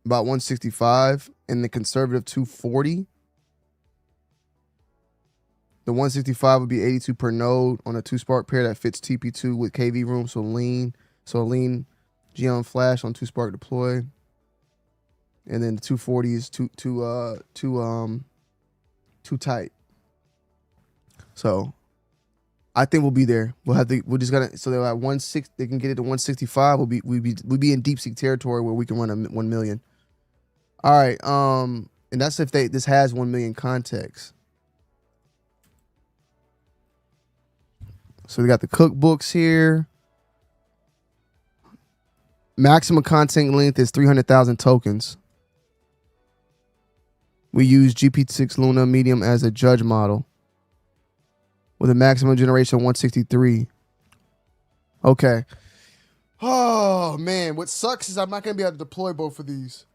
about 165 and the conservative 240. The 165 would be 82 per node on a 2-spark pair that fits TP2 with KV room. So a lean GLM flash on 2-spark deploy. And then the 240 is too tight. So I think we'll be there. We're just gonna, so they're at 160. They can get it to 165. We'll be in deep sea territory where we can run 1 million. All right. And that's if this has 1 million context. So we got the cookbooks here. Maximum content length is 300,000 tokens. We use GP6 Luna Medium as a judge model with a maximum generation of 163. Okay. Oh, man. What sucks is I'm not going to be able to deploy both of these.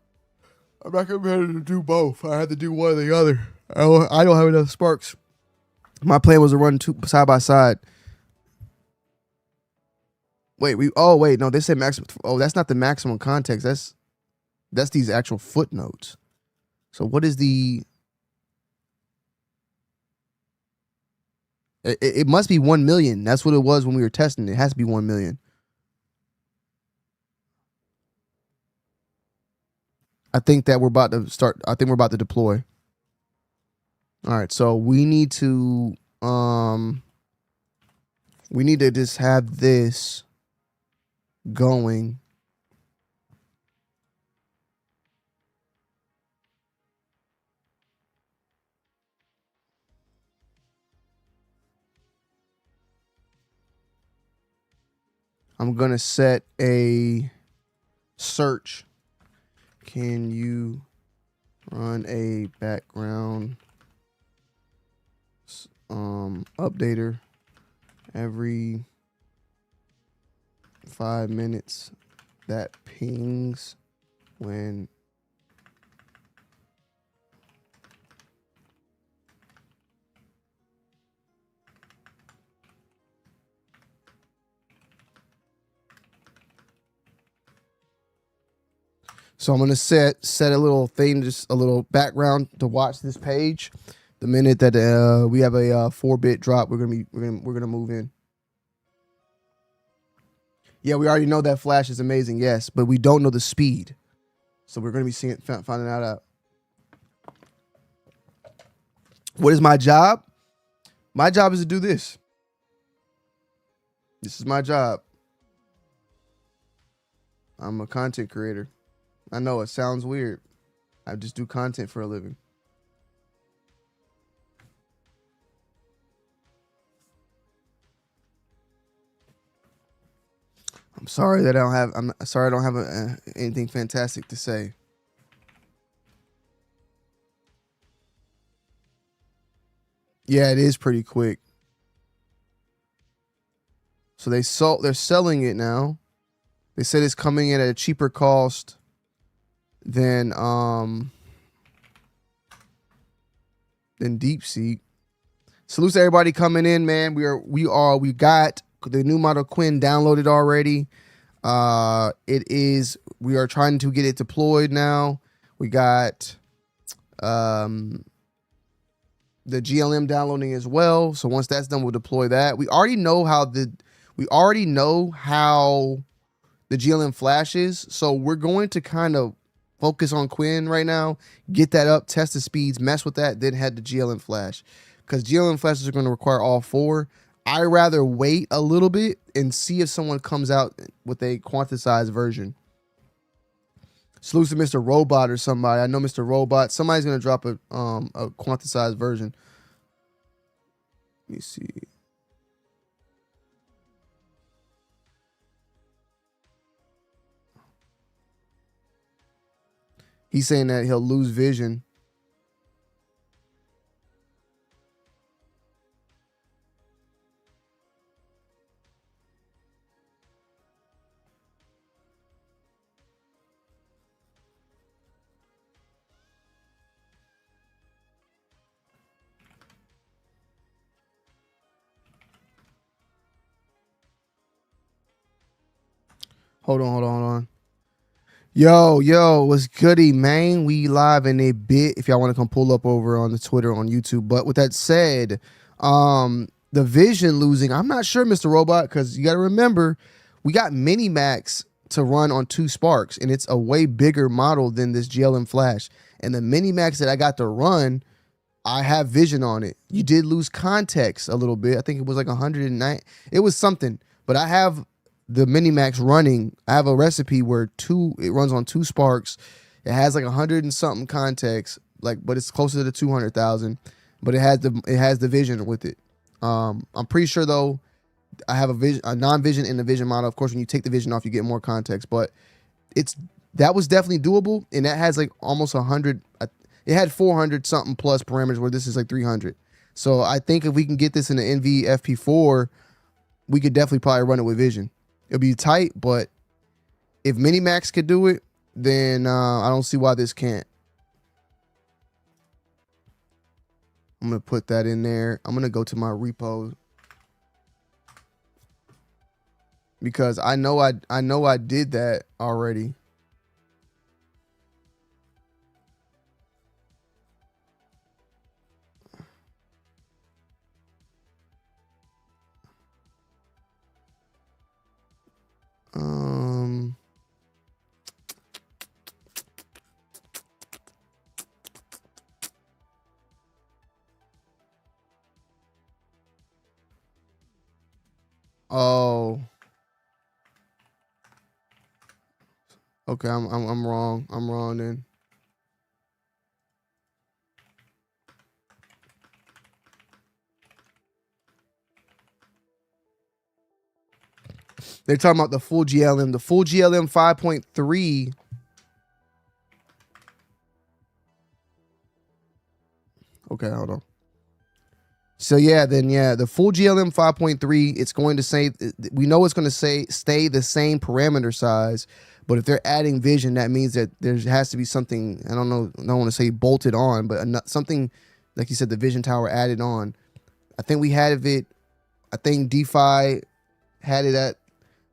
I'm not going to be able to do both. I have to do one or the other. I don't have enough sparks. My plan was to run two side by side. Wait, no, they said maximum. Oh, that's not the maximum context. That's these actual footnotes. So what is the... It must be 1 million. That's what it was when we were testing. It has to be 1 million. I think that we're about to start. I think we're about to deploy. All right, so we need to just have this going. I'm gonna set a search. Can you run a background updater every 5 minutes that pings when so I'm gonna set a little thing, just a little background to watch this page. The minute that we have a 4-bit drop, we're gonna move in. Yeah, we already know that flash is amazing, yes, but we don't know the speed, so we're gonna be finding that out. What is my job? My job is to do this. This is my job. I'm a content creator. I know it sounds weird. I just do content for a living. I'm sorry that I'm sorry I don't have anything fantastic to say. Yeah, it is pretty quick. So they're selling it now. They said it's coming in at a cheaper cost than DeepSeek. Salute to everybody coming in, man. We got the new model Qwen downloaded already. We are trying to get it deployed now. We got the GLM downloading as well. So once that's done, we'll deploy that. We already know how the GLM flashes. So we're going to kind of focus on Qwen right now, get that up, test the speeds, mess with that, then head to GLM flash. Because GLM flashes are going to require all 4. I'd rather wait a little bit and see if someone comes out with a quantized version. Salute to Mr. Robot or somebody. I know Mr. Robot. Somebody's going to drop a quantized version. Let me see. He's saying that he'll lose vision. Hold on. Yo, what's goody, man? We live in a bit. If y'all want to come pull up over on the Twitter, on YouTube. But with that said, the vision losing, I'm not sure, Mr. Robot, because you got to remember, we got Mini Max to run on 2 Sparks, and it's a way bigger model than this GLM Flash. And the Mini Max that I got to run, I have vision on it. You did lose context a little bit. I think it was like 109. It was something, but I have the Mini Max running. I have a recipe where it runs on 2 Sparks. It has like 100 and something context, but it's closer to 200,000. But it has the vision with it. I'm pretty sure though, I have a non-vision and a vision model. Of course, when you take the vision off, you get more context. But that was definitely doable, and that has like almost 100. It had 400 something plus parameters, where this is like 300. So I think if we can get this in the NVFP4, we could definitely probably run it with vision. It'll be tight, but if Minimax could do it, then I don't see why this can't. I'm going to put that in there. I'm going to go to my repo, because I know I did that already. Oh. Okay, I'm wrong. I'm wrong then. They're talking about the full GLM. The full GLM 5.3. Okay, hold on. So the full GLM 5.3, it's going to say, we know it's going to stay the same parameter size, but if they're adding vision, that means that there has to be something, I don't want to say bolted on, but something, like you said, the vision tower added on. I think DeFi had it at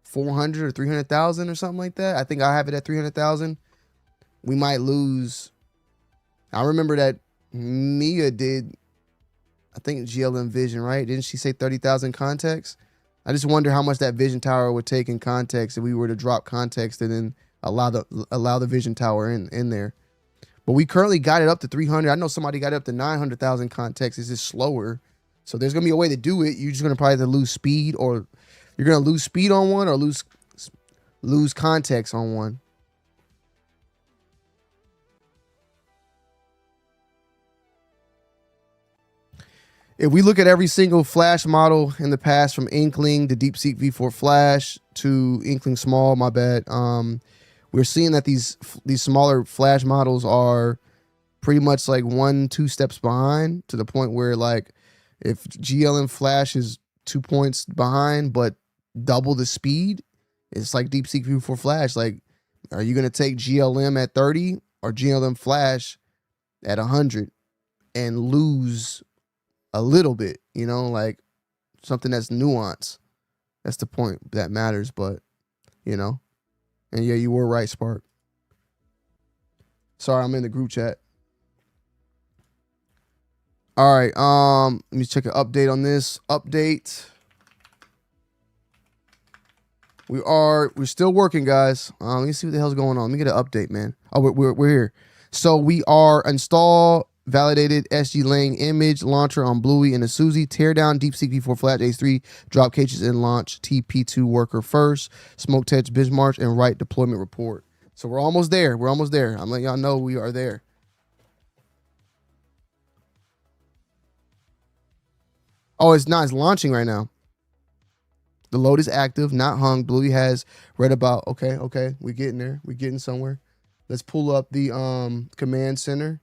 400 or 300,000 or something like that. I think I have it at 300,000. We might lose. I remember that Mia did, I think, GLM vision, right? Didn't she say 30,000 context? I just wonder how much that vision tower would take in context if we were to drop context and then allow the vision tower in there. But we currently got it up to 300. I know somebody got it up to 900,000 context. It's just slower. So there's going to be a way to do it. You're just going to probably have to lose speed, or you're going to lose speed on one, or lose context on one. If we look at every single Flash model in the past, from Inkling to DeepSeek V4 Flash to Inkling Small, my bad, we're seeing that these smaller Flash models are pretty much like 1-2 steps behind, to the point where, like, if GLM Flash is 2 points behind but double the speed, it's like DeepSeek V4 Flash. Like, are you going to take GLM at 30 or GLM Flash at 100 and lose a little bit, like something that's nuanced? That's the point that matters. But and yeah, you were right, Spark. Sorry, I'm in the group chat. All right, let me check an update on this. Update. We're still working, guys. Let me see what the hell's going on. Let me get an update, man. Oh, we're here. So we are install validated SG Lang image launcher on Bluey and a Suzy. Tear down DeepSeek V4 Flash H3. Drop caches and launch TP2 worker first. Smoke test benchmark and write deployment report. So we're almost there. I'm letting y'all know we are there. Oh, it's not. It's launching right now. The load is active, not hung. Bluey has read about. Okay. We're getting there. We're getting somewhere. Let's pull up the command center.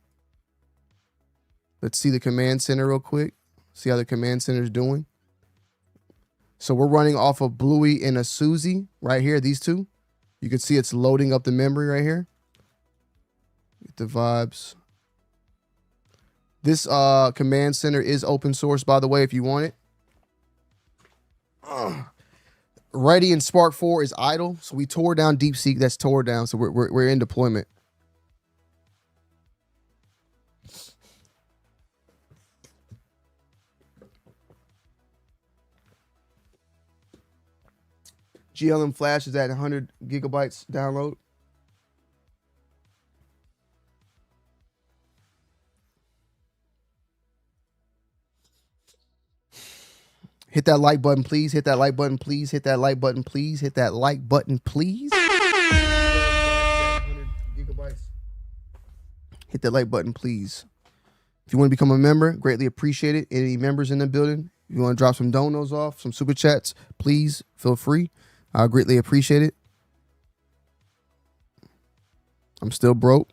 Let's see the command center real quick. See how the command center is doing. So we're running off of Bluey and a Susie right here, these two. You can see it's loading up the memory right here. Get the vibes. This command center is open source, by the way, if you want it. Ready and Spark 4 is idle. So we tore down DeepSeek. That's tore down. So we're in deployment. GLM Flash is at 100 gigabytes download. Hit that like button, please. Hit that like button, please. Hit that like button, please. Hit that like button, please. Hit that like button, please. If you want to become a member, greatly appreciate it. Any members in the building, if you want to drop some donos off, some super chats, please feel free. I greatly appreciate it. I'm still broke.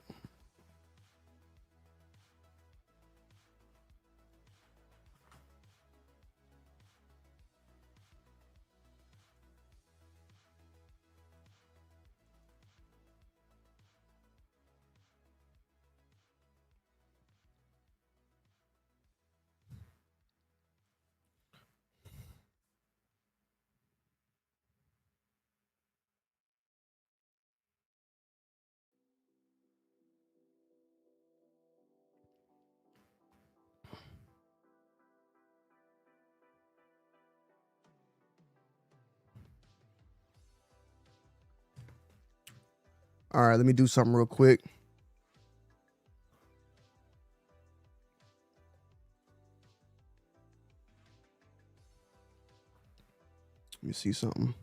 All right, let me do something real quick. Let me see something.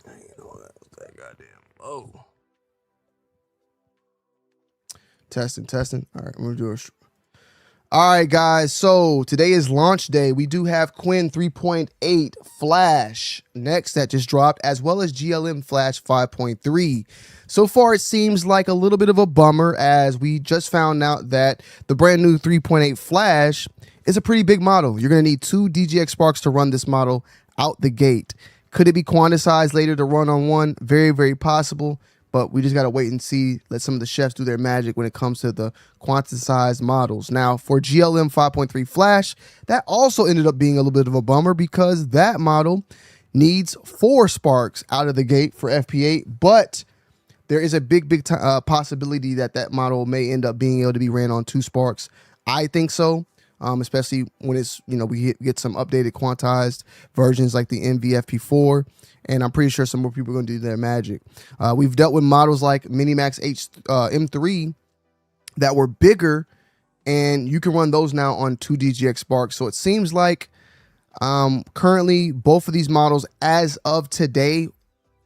I ain't know that goddamn low. Testing. All right, I'm gonna do it. All right, guys. So today is launch day. We do have Qwen 3.8 Flash next that just dropped, as well as GLM Flash 5.3. So far, it seems like a little bit of a bummer, as we just found out that the brand new 3.8 Flash is a pretty big model. You're going to need 2 DGX Sparks to run this model out the gate. Could it be quantized later to run on one? Very, very possible. But we just got to wait and see. Let some of the chefs do their magic when it comes to the quantized models. Now, for GLM 5.3 Flash, that also ended up being a little bit of a bummer, because that model needs 4 sparks out of the gate for FP8. But there is a big possibility that that model may end up being able to be ran on 2 sparks. I think so. Especially when it's, we get some updated quantized versions like the NVFP4, and I'm pretty sure some more people are going to do their magic. We've dealt with models like Minimax M3 that were bigger, and you can run those now on 2 DGX Sparks. So it seems like currently both of these models, as of today,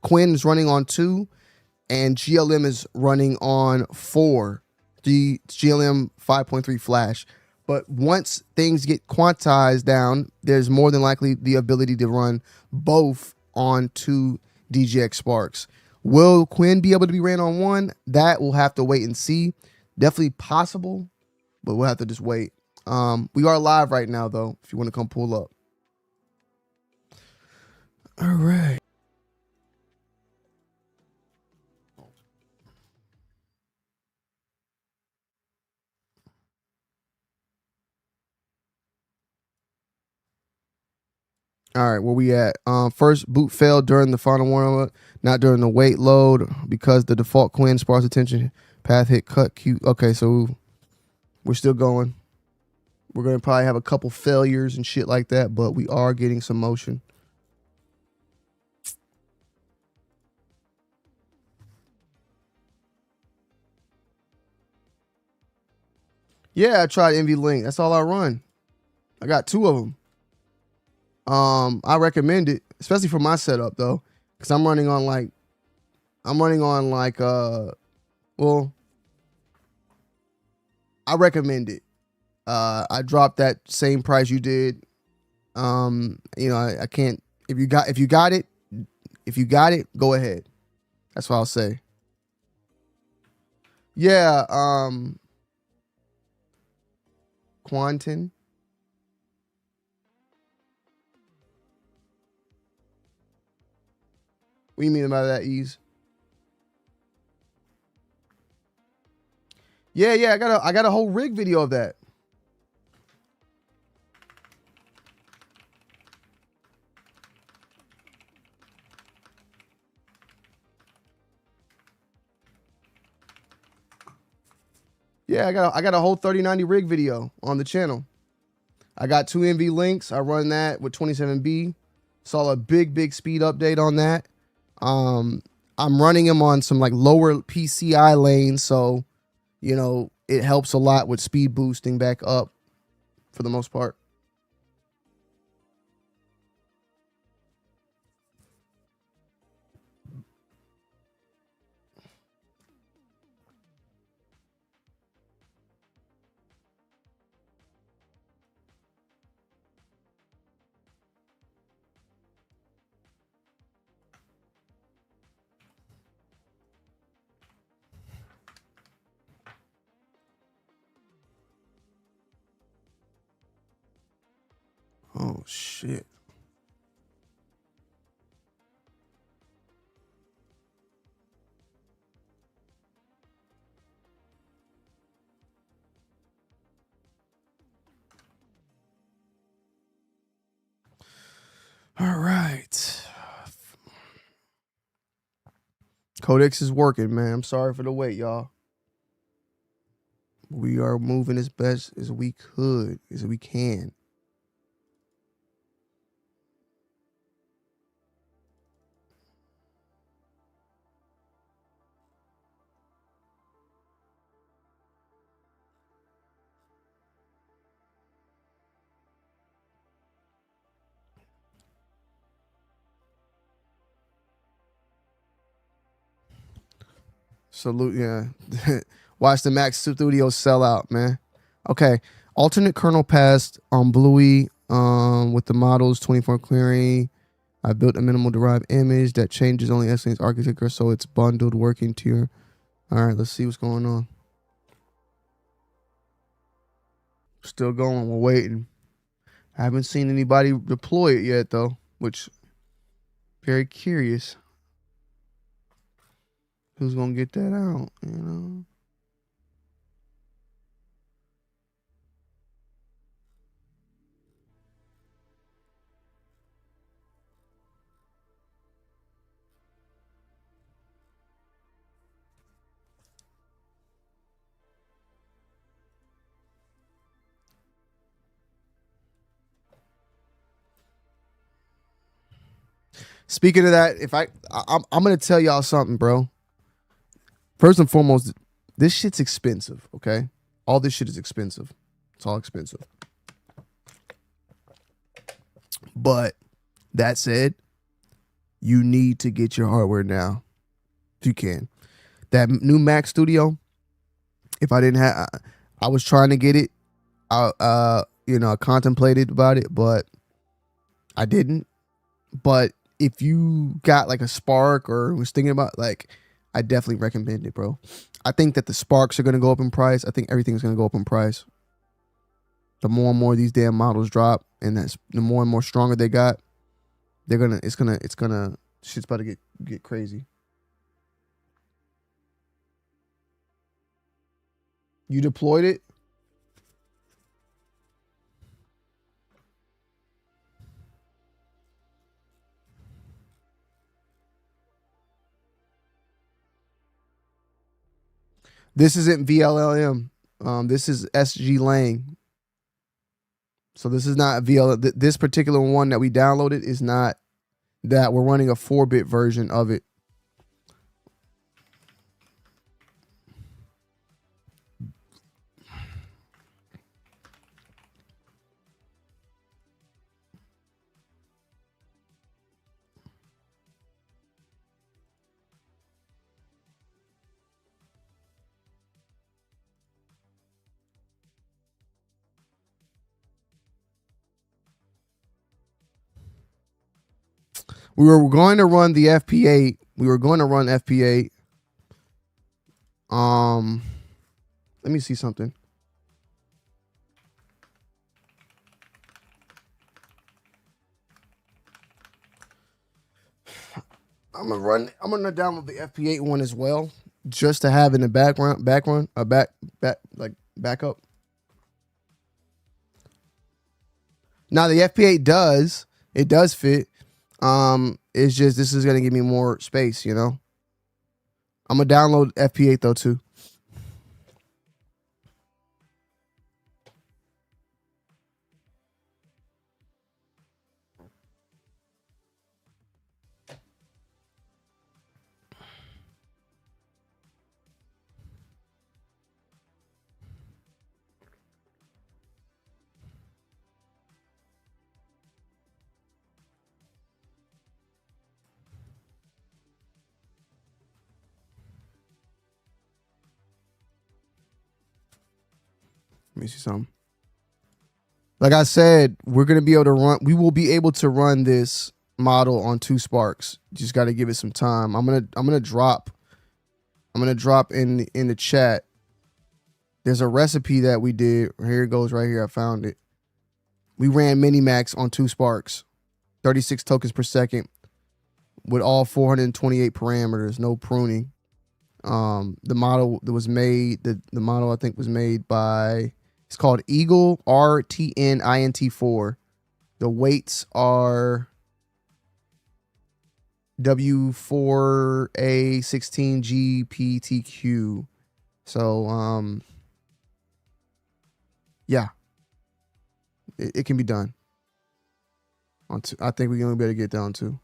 Qwen is running on 2, and GLM is running on 4, the GLM 5.3 Flash. But once things get quantized down, there's more than likely the ability to run both on 2 DGX Sparks. Will Qwen be able to be ran on 1? That we'll have to wait and see. Definitely possible, but we'll have to just wait. We are live right now, though, if you want to come pull up. All right. All right, where we at? First boot failed during the final warm-up, not during the wait load, because the default Qwen sparse attention path hit cut Q. Okay, so we're still going. We're going to probably have a couple failures and shit like that, but we are getting some motion. Yeah, I tried NV Link. That's all I run. I got 2 of them. I recommend it, especially for my setup though, because I'm running on like, well, I recommend it. I dropped that same price you did You know, I can't. If you got it, go ahead. That's what I'll say. Yeah. Quantin. What do you mean by that, Ease? Yeah, I got a whole rig video of that. Yeah, I got a whole 3090 rig video on the channel. I got 2 NV links. I run that with 27B. Saw a big speed update on that. I'm running them on some like lower PCI lanes, so you know it helps a lot with speed boosting back up for the most part. Oh shit. All right. Codex is working, man. I'm sorry for the wait, y'all. We are moving as best as we could, as we can. Salute, yeah. Watch the Max Studio sell out, man. Okay. Alternate kernel passed on Bluey with the models 24 clearing. I built a minimal derived image that changes only SNA's architecture, so it's bundled working tier. All right, let's see what's going on. Still going. We're waiting. I haven't seen anybody deploy it yet, though, which very curious. Who's gonna get that out? You know. Speaking of that, if I'm gonna tell y'all something, bro. First and foremost, this shit's expensive. Okay, all this shit is expensive. It's all expensive. But that said, you need to get your hardware now if you can. That new Mac Studio. If I didn't have, I was trying to get it. You know, I contemplated about it, but I didn't. But if you got like a Spark or was thinking about, like, I definitely recommend it, bro. I think that the Sparks are gonna go up in price. I think everything's gonna go up in price. The more and more these damn models drop, and that's the more and more stronger they got, it's gonna shit's about to get crazy. You deployed it? This isn't VLLM. This is SG Lang. So this is not VL. This particular one that we downloaded is not that. We're running a 4-bit version of it. We were going to run the FP8. We were going to run FP8. Let me see something. I'm gonna download the FP8 one as well, just to have in the backup. Now the FP8 does fit. It's just this is gonna give me more space, you know. I'm gonna download FP8 though too. Let me see something. Like I said, we're gonna be able to run. We will be able to run this model on 2 Sparks. Just got to give it some time. I'm gonna drop in the chat. There's a recipe that we did. Here it goes right here. I found it. We ran Minimax on 2 Sparks, 36 tokens per second, with all 428 parameters, no pruning. The model that was made, the model I think was made by. It's called Eagle RTNINT4. The weights are W4A16GPTQ. So, yeah, it can be done. I think we're going to be able to get down to.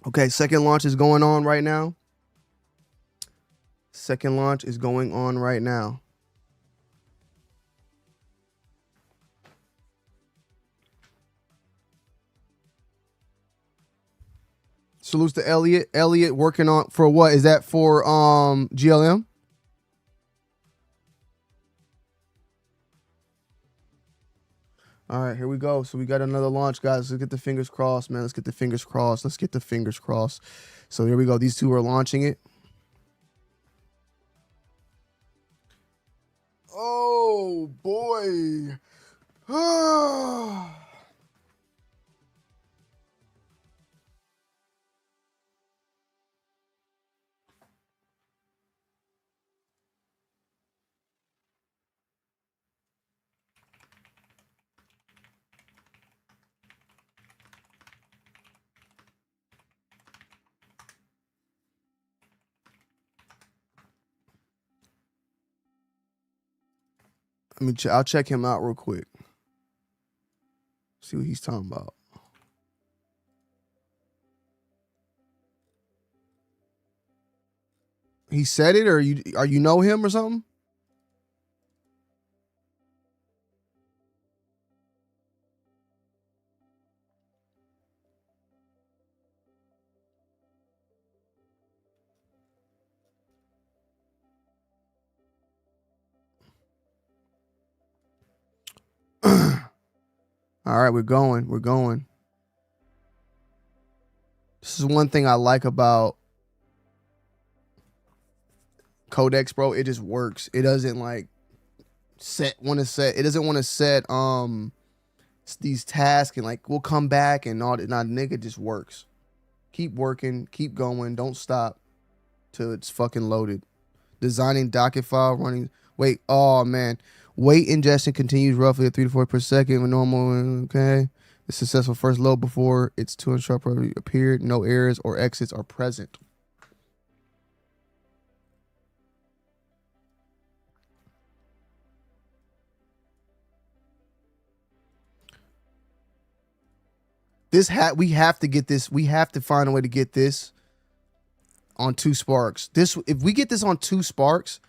Okay, second launch is going on right now. Second launch is going on right now. Salutes to Elliot. Elliot working on for what? Is that for GLM? All right, here we go. So we got another launch, guys. Let's get the fingers crossed, man. Let's get the fingers crossed. Let's get the fingers crossed. So here we go. These two are launching it. Oh, boy. I'll check him out real quick. See what he's talking about. He said it, or you know him or something? All right, we're going. We're going. This is one thing I like about Codex, bro. It just works. It doesn't like it doesn't want to set these tasks and like we'll come back and all that. Nah, nigga, just works. Keep working, keep going, don't stop till it's fucking loaded. Designing docket file running. Wait, oh man. Weight ingestion continues roughly at 3 to 4 per second with normal. Okay. The successful first load before its 200 sharp appeared. No errors or exits are present. We have to get this. We have to find a way to get this on 2 Sparks. This, if we get this on 2 Sparks,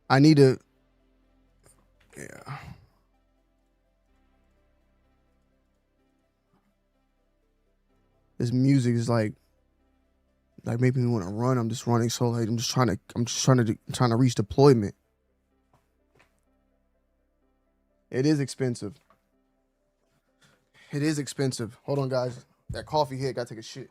I need to, yeah. This music is like making me want to run. I'm just running so late. I'm just trying to reach deployment. It is expensive. It is expensive. Hold on, guys. That coffee hit. Gotta take a shit.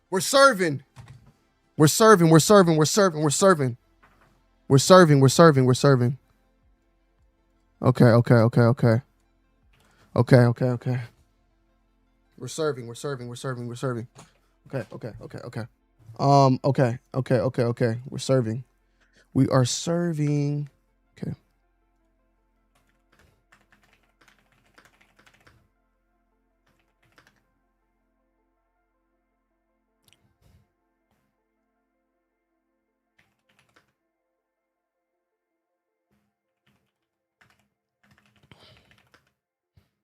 We're serving. We're serving. We're serving. We're serving. We're serving. We're serving. We're serving. We're serving. Okay. Okay. Okay. Okay. Okay. Okay. Okay. We're serving. We're serving. We're serving. We're serving. Okay. Okay. Okay. Okay. Okay. Okay. Okay. Okay. We're serving. We are serving. Okay.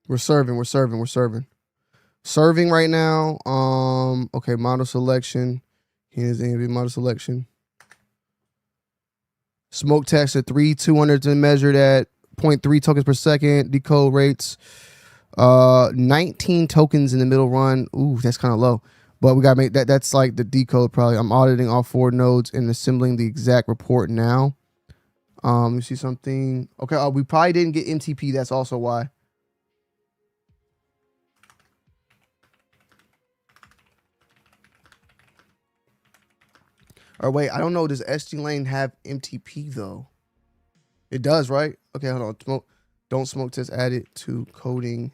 We're serving. We're serving. We're serving. Serving right now. Okay, model selection. Here's the model selection. Smoke test at 200 and measured at 0.3 tokens per second. Decode rates. 19 tokens in the middle run. Ooh, that's kind of low. But we gotta make that. That's like the decode probably. I'm auditing all 4 nodes and assembling the exact report now. You see something? Okay, we probably didn't get MTP. That's also why. Or wait, I don't know. Does SG Lane have MTP though? It does, right? Okay, hold on. Don't smoke test added to coding.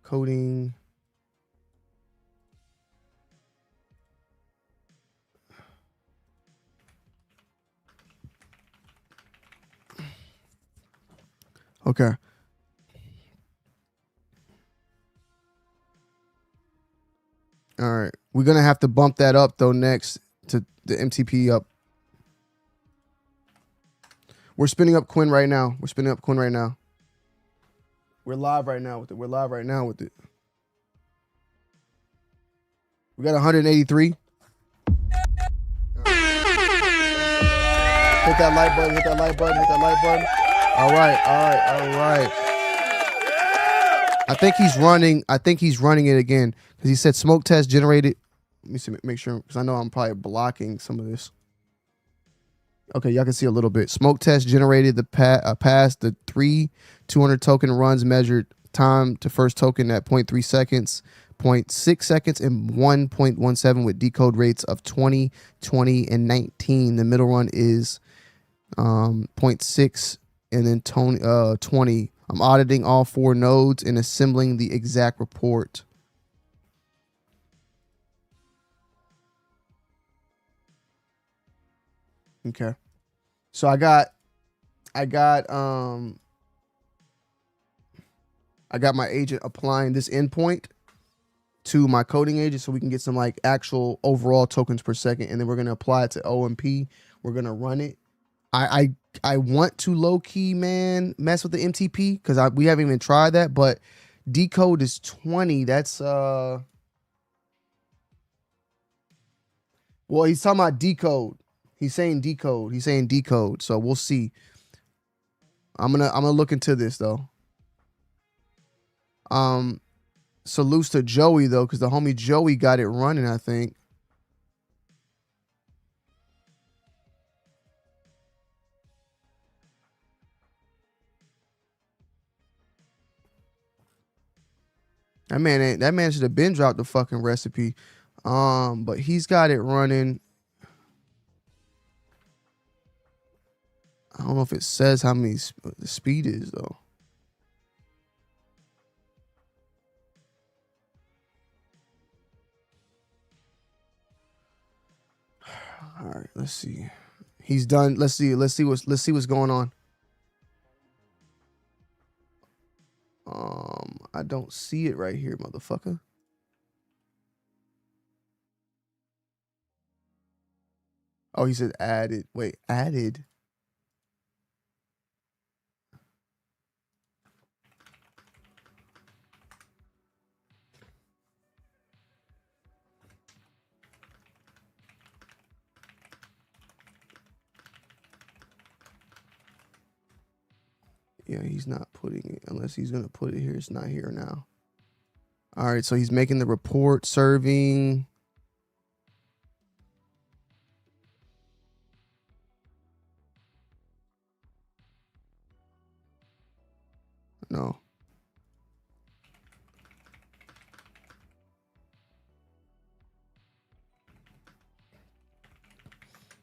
Coding. Okay. We're gonna have to bump that up though next to the MTP up. We're spinning up Qwen right now. We're spinning up Qwen right now. We're live right now with it. We're live right now with it. We got 183. Hit that like button. Hit that like button. Hit that like button. All right. All right. All right. I think he's running. I think he's running it again because he said smoke test generated. Let me see, make sure, because I know I'm probably blocking some of this. Okay, y'all can see a little bit. Smoke test generated the past the 200 token runs measured time to first token at 0.3 seconds, 0.6 seconds, and 1.17 with decode rates of 20, 20, and 19. The middle run is 0.6 and then 20. I'm auditing all 4 nodes and assembling the exact report. Okay. So I got my agent applying this endpoint to my coding agent so we can get some like actual overall tokens per second, and then we're gonna apply it to OMP. We're gonna run it. I want to low key, man, mess with the MTP because we haven't even tried that, but decode is 20. That's well, he's talking about decode. He's saying decode. He's saying decode. So we'll see. I'm gonna look into this though. Salutes to Joey though, because the homie Joey got it running, I think. That man should have been dropped the fucking recipe. But he's got it running. I don't know if it says how many the speed is though. All right, let's see. He's done. Let's see what's going on. I don't see it right here, motherfucker. Oh, he said added. Wait, added. Yeah, he's not putting it unless he's going to put it here. It's not here now. All right, so he's making the report serving. No.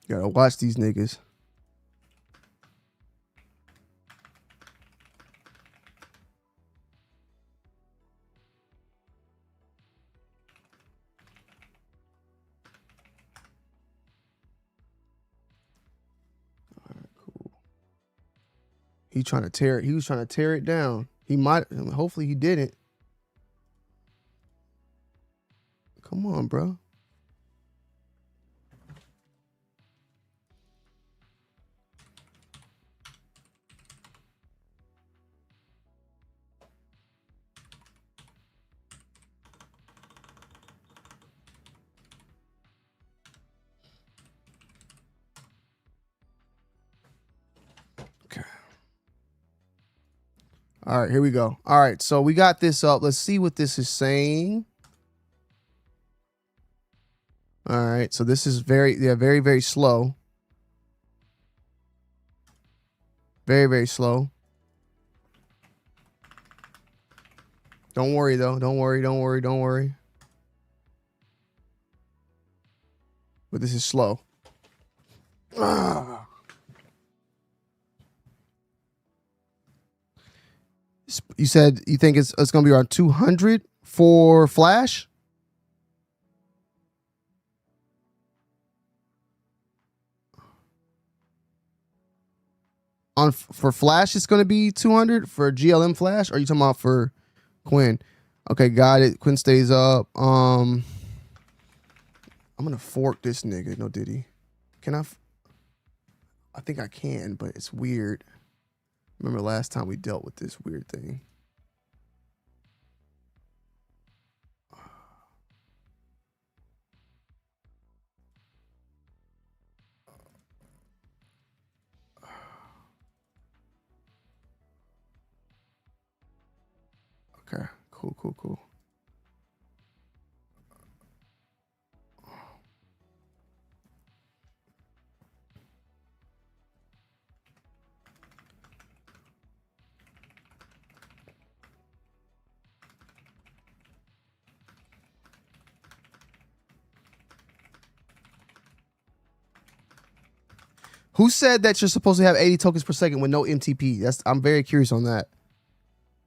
You gotta watch these niggas. He trying to tear it. He was trying to tear it down. He might. Hopefully he didn't. Come on, bro. All right, here we go. All right, so we got this up. Let's see what this is saying. All right, so this is very, very slow. Very, very slow. Don't worry, though. Don't worry. But this is slow. You said you think it's going to be around 200 for Flash? For Flash, it's going to be 200 for GLM Flash. Or are you talking about for Qwen? Okay, got it. Qwen stays up. I'm gonna fork this nigga. No Diddy. Can I? I think I can, but it's weird. Remember last time we dealt with this weird thing. Okay, cool. Who said that you're supposed to have 80 tokens per second with no MTP? I'm very curious on that.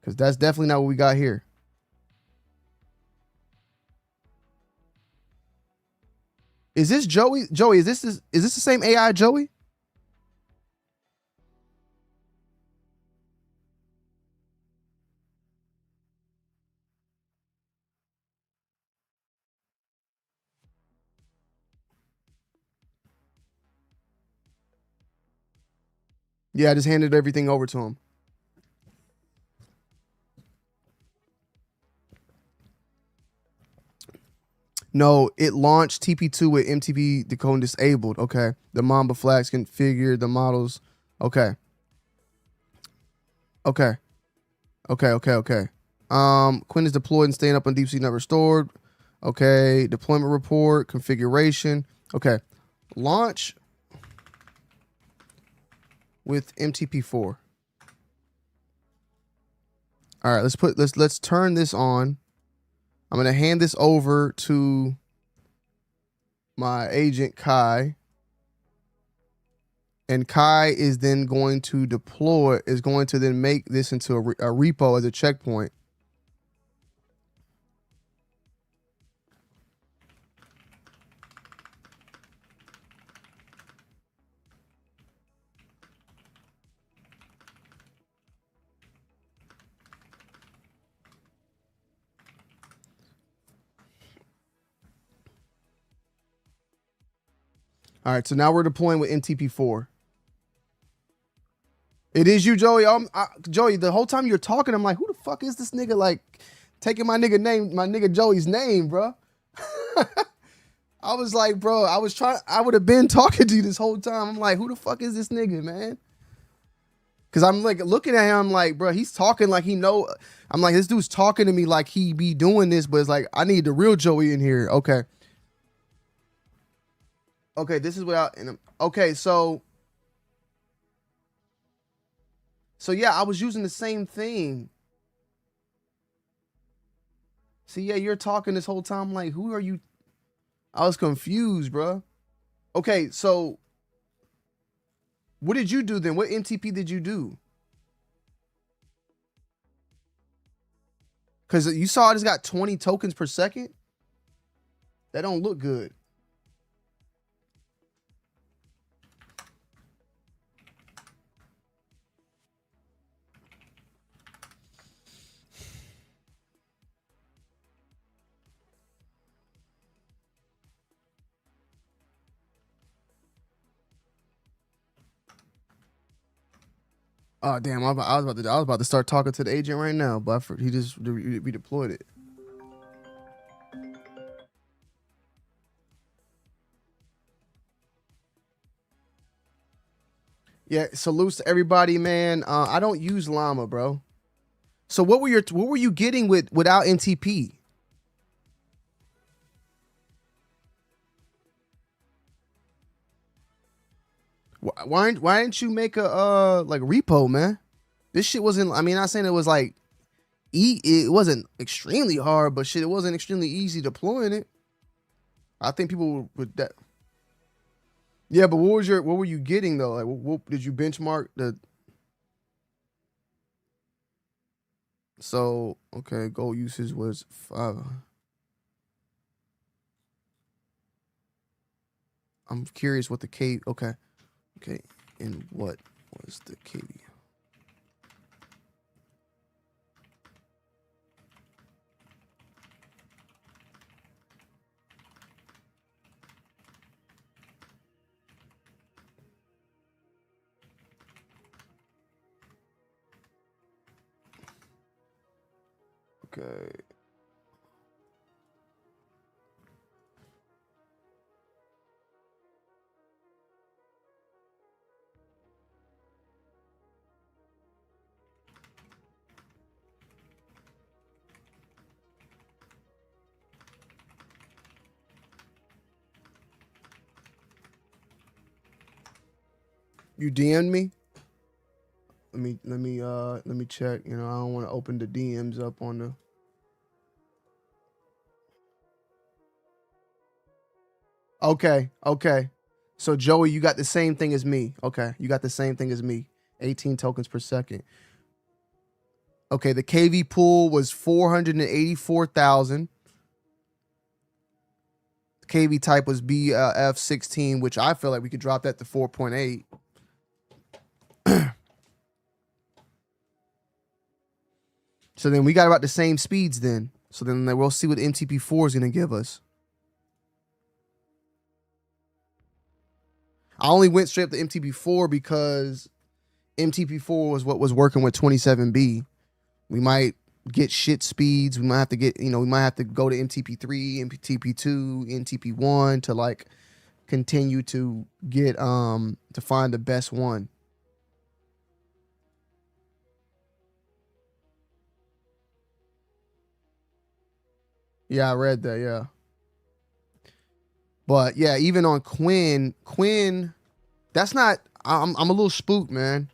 Because that's definitely not what we got here. Is this Joey? Joey, is this the same AI Joey? Yeah, I just handed everything over to him. No, it launched TP2 with MTP decoding disabled. Okay. The Mamba flags configure the models. Okay. Okay. Qwen is deployed and staying up on deep sea not restored. Okay. Deployment report, configuration. Okay. Launch with MTP4. All right, let's turn this on. I'm gonna hand this over to my agent Kai. And Kai is then going to then make this into a repo as a checkpoint. All right, so now we're deploying with MTP4. It is you, Joey. Joey, the whole time you're talking, I'm like, who the fuck is this nigga? Like, taking my nigga Joey's name, bro. I was like, bro, I would have been talking to you this whole time. I'm like, who the fuck is this nigga, man? Because I'm like looking at him, I'm like, bro, he's talking like he know. I'm like, this dude's talking to me like he be doing this, but it's like, I need the real Joey in here. Okay. Okay, this is without. Okay, so yeah, I was using the same thing. See, yeah, you're talking this whole time. Like, who are you? I was confused, bro. Okay, so what did you do then? What MTP did you do? Because you saw I just got 20 tokens per second. That don't look good. Oh damn! I was about to start talking to the agent right now, but he just redeployed it. Yeah, salutes to everybody, man. I don't use Llama, bro. So what were you getting without NTP? Why didn't you make a like repo, man? This shit wasn't. I mean, not saying it was like it wasn't extremely hard, but shit, it wasn't extremely easy deploying it. I think people would that. Yeah, but what were you getting though? Like, what did you benchmark the? So okay, goal usage was 5. I'm curious what the K. Okay, and what was the KB? Okay. You DM'd me? Let me check. You know, I don't want to open the DMs up on the. Okay, okay. So Joey, you got the same thing as me. Okay, you got the same thing as me. 18 tokens per second. Okay, the KV pool was 484,000. KV type was BF16, which I feel like we could drop that to 4.8. So then we got about the same speeds then. So then we'll see what MTP4 is going to give us. I only went straight up to MTP4 because MTP4 was what was working with 27B. We might get shit speeds. We might have to get, we might have to go to MTP3, MTP2, MTP1 to like continue to get, to find the best one. Yeah, I read that. Yeah. But yeah, even on Qwen, that's not, I'm a little spooked, man.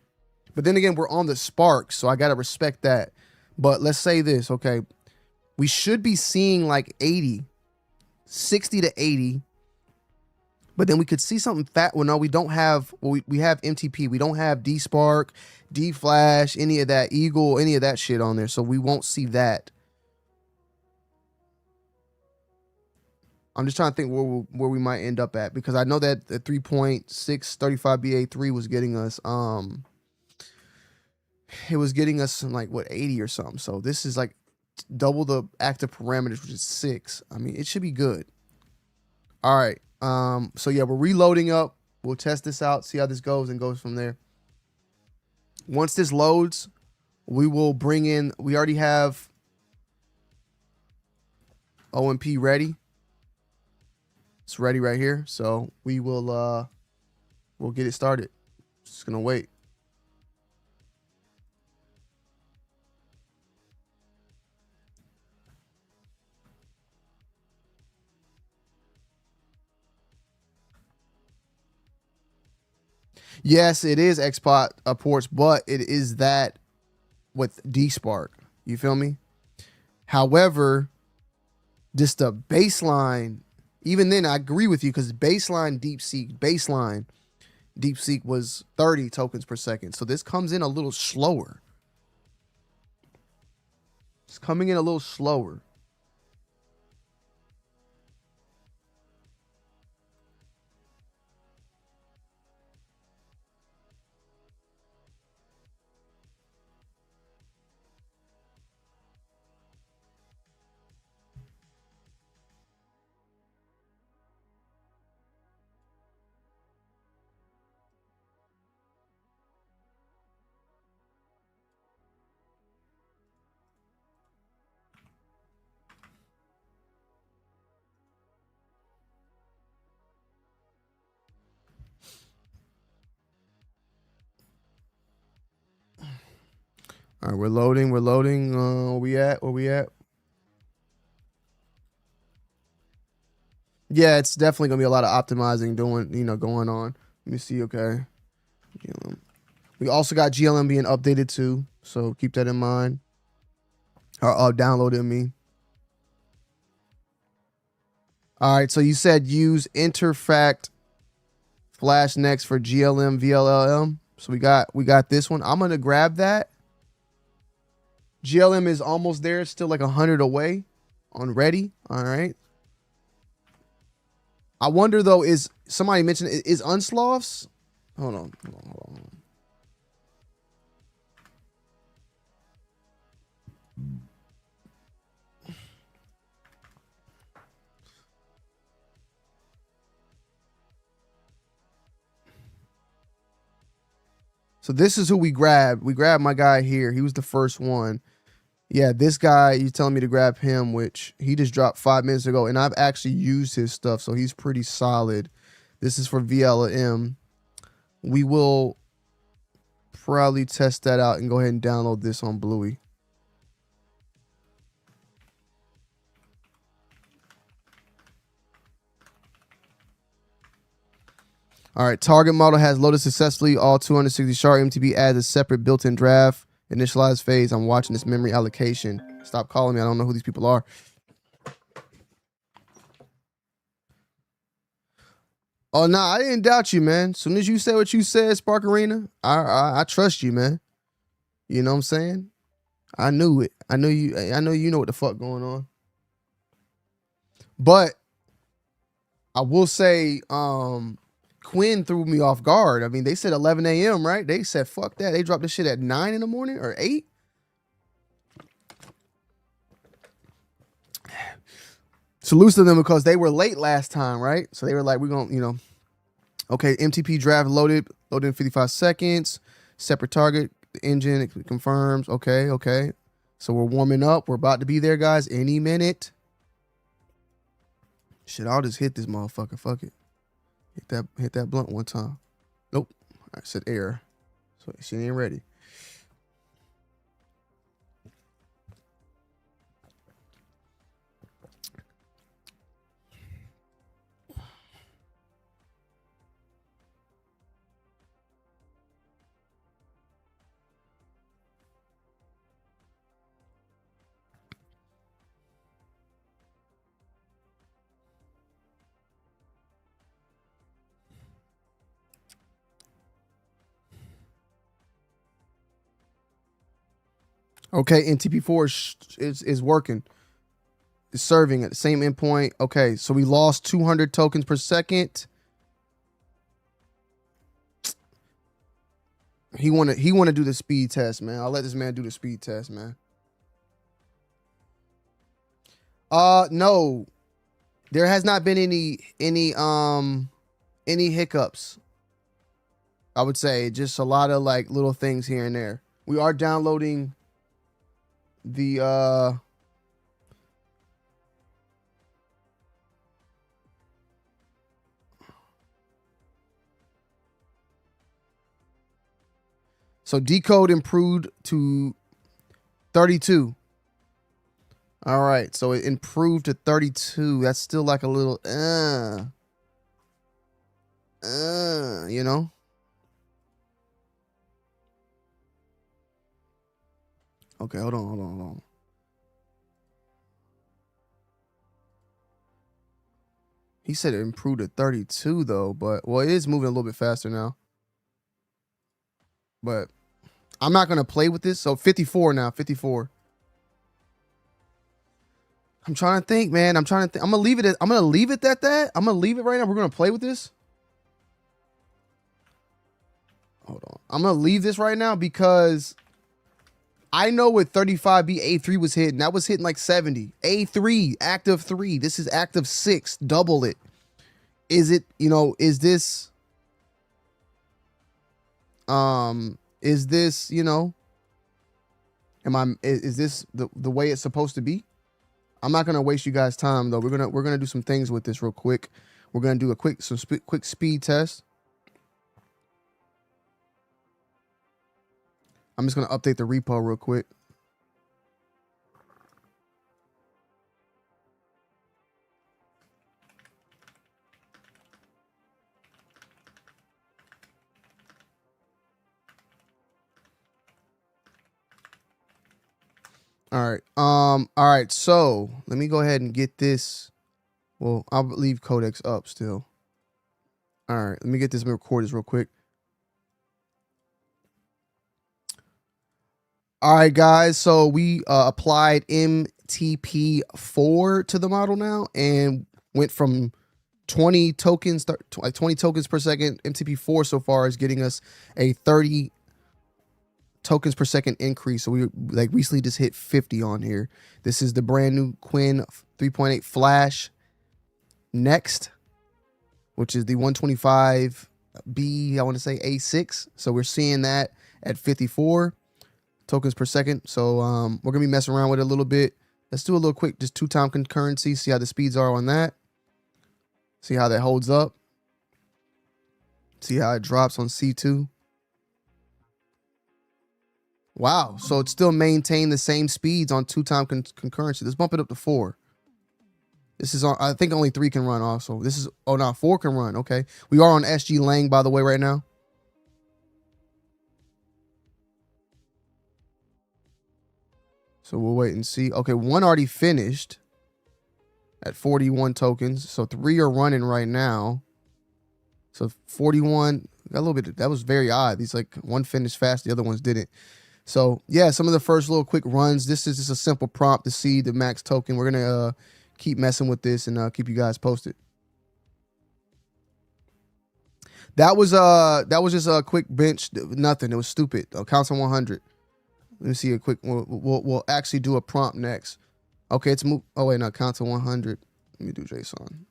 But then again, we're on the Spark, so I got to respect that. But let's say this, okay. We should be seeing like 80, 60 to 80. But then we could see something fat. Well, no, we don't have, well, we have MTP. We don't have D-Spark, D-Flash, any of that, Eagle, any of that shit on there. So we won't see that. I'm just trying to think where we might end up at, because I know that the 3.635BA3 was getting us it was getting us some like what 80 or something. So this is like double the active parameters, which is 6. I mean, it should be good. All right. So yeah, we're reloading up. We'll test this out, see how this goes, and goes from there. Once this loads, we will bring in, we already have OMP ready. It's ready right here. So we will we'll get it started. Just gonna wait. Yes, it is XPOT ports, but it is that with D-Spark. You feel me? However, just the baseline, even then I agree with you, because baseline DeepSeek was 30 tokens per second. So this comes in a little slower. It's coming in a little slower. All right, we're loading. Where we at? Yeah, it's definitely gonna be a lot of optimizing going on. Let me see. Okay, GLM. We also got GLM being updated too, so keep that in mind. Or download it, me. All right, so you said use interfact flash next for GLM VLLM. So we got this one. I'm gonna grab that. GLM is almost there. It's still like 100 away on ready. All right. I wonder though, is somebody mentioned, is Unsloths? Hold on. So this is who we grabbed. We grabbed my guy here. He was the first one. Yeah, this guy, you telling me to grab him, which he just dropped 5 minutes ago, and I've actually used his stuff, so he's pretty solid. This is for VLM. We will probably test that out and go ahead and download this on Bluey. All right, target model has loaded successfully. All 260 char MTB adds a separate built-in draft. Initialize phase. I'm watching this memory allocation. Stop calling me. I don't know who these people are. Oh, nah, I didn't doubt you, man. As soon as you said what you said, Spark Arena, I trust you, man. You know what I'm saying? I knew it. I know you know what the fuck going on. But I will say, Qwen threw me off guard. I mean, they said 11 a.m., right? They said, fuck that. They dropped this shit at 9 in the morning or 8. Salute to them because they were late last time, right? So they were like, we're going to, you know. Okay, MTP draft loaded in 55 seconds. Separate target, engine, it confirms. Okay, okay. So we're warming up. We're about to be there, guys, any minute. Shit, I'll just hit this motherfucker. Fuck it. Hit that blunt one time. Nope. I said air. So she ain't ready. Okay, NTP4 is working. It's serving at the same endpoint. Okay, so we lost 200 tokens per second. He wanna do the speed test, man. I'll let this man do the speed test, man. No. There has not been any hiccups. I would say just a lot of like little things here and there. We are downloading the so decode improved to 32. All right, so it improved to 32. That's still like a little you know. Okay, hold on. He said it improved to 32 though, but well, it is moving a little bit faster now. But I'm not gonna play with this. So 54 now, 54. I'm trying to think, man. I'm gonna leave it at that. I'm gonna leave it right now. We're gonna play with this. Hold on. I'm gonna leave this right now because I know with 35B A3 was hitting. That was hitting like 70. A3, active 3. This is active 6. Double it. Is it, you know, is this, you know, is this the way it's supposed to be? I'm not gonna waste you guys' time though. We're gonna do some things with this real quick. We're gonna do a quick speed test. I'm just gonna update the repo real quick. All right, so let me go ahead and get this. Well, I'll leave codecs up still. All right, let me get this. Let me record this real quick. All right, guys. So we applied MTP4 to the model now and went from 20 tokens, like 20 tokens per second. MTP4 so far is getting us a 30 tokens per second increase. So we like recently just hit 50 on here. This is the brand new Qwen 3.8 Flash Next, which is the 125B, I want to say A6. So we're seeing that at 54. tokens per second. So we're gonna be messing around with it a little bit. Let's do a little quick, just 2-time concurrency. See how the speeds are on that. See how that holds up. See how it drops on C2. Wow, so it still maintained the same speeds on 2-time concurrency. Let's bump it up to 4. This is on, I think only 3 can run also. This is, oh no, 4 can run, okay. We are on SG Lang, by the way, right now. So we'll wait and see. Okay, 1 already finished at 41 tokens. So 3 are running right now. So 41, got a little bit, that was very odd. These like, 1 finished fast, the other ones didn't. So yeah, some of the first little quick runs. This is just a simple prompt to see the max token. We're gonna keep messing with this and keep you guys posted. That was just a quick bench. Nothing. It was stupid. Counts on 100. Let me see a quick. We'll actually do a prompt next. Okay, it's move. Oh wait, no, counts on 100. Let me do JSON.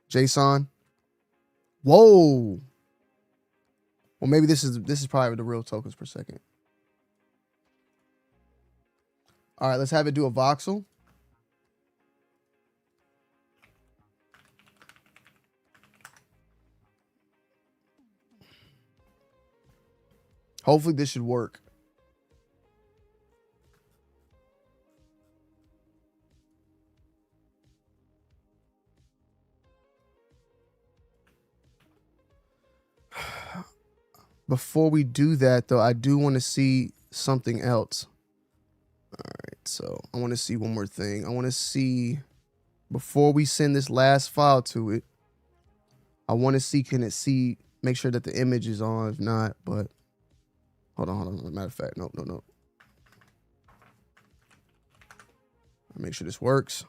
JSON. Whoa. Well, maybe this is probably the real tokens per second. All right, let's have it do a voxel. Hopefully this should work. Before we do that, though, I do want to see something else. All right, so I want to see one more thing. I want to see, before we send this last file to it, I want to see, can it see, make sure that the image is on. If not, but hold on. Matter of fact, no. Make sure this works.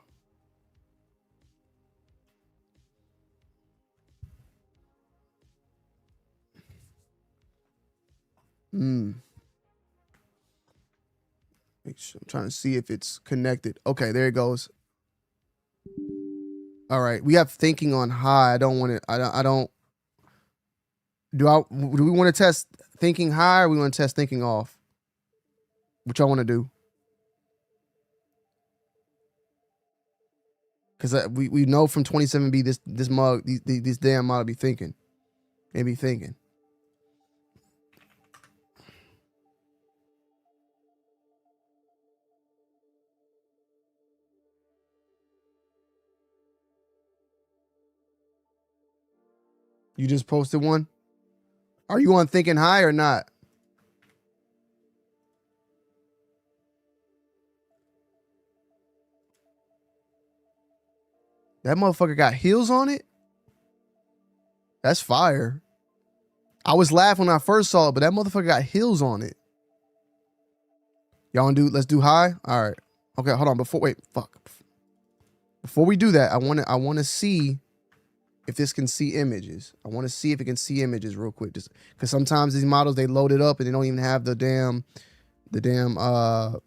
Make sure, I'm trying to see if it's connected. Okay, there it goes. All right, we have thinking on high. I don't want it. I don't. Do we want to test thinking high, or we want to test thinking off? Which I want to do. Because we know from 27B this mug, these damn model be thinking. They be thinking. You just posted one? Are you on thinking high or not? That motherfucker got heels on it? That's fire. I was laughing when I first saw it, but that motherfucker got heels on it. Y'all want to do, let's do high? All right. Okay, hold on. Before we do that, I want to see if this can see images. I want to see if it can see images real quick. Just because sometimes these models, they load it up and they don't even have the damn bruh,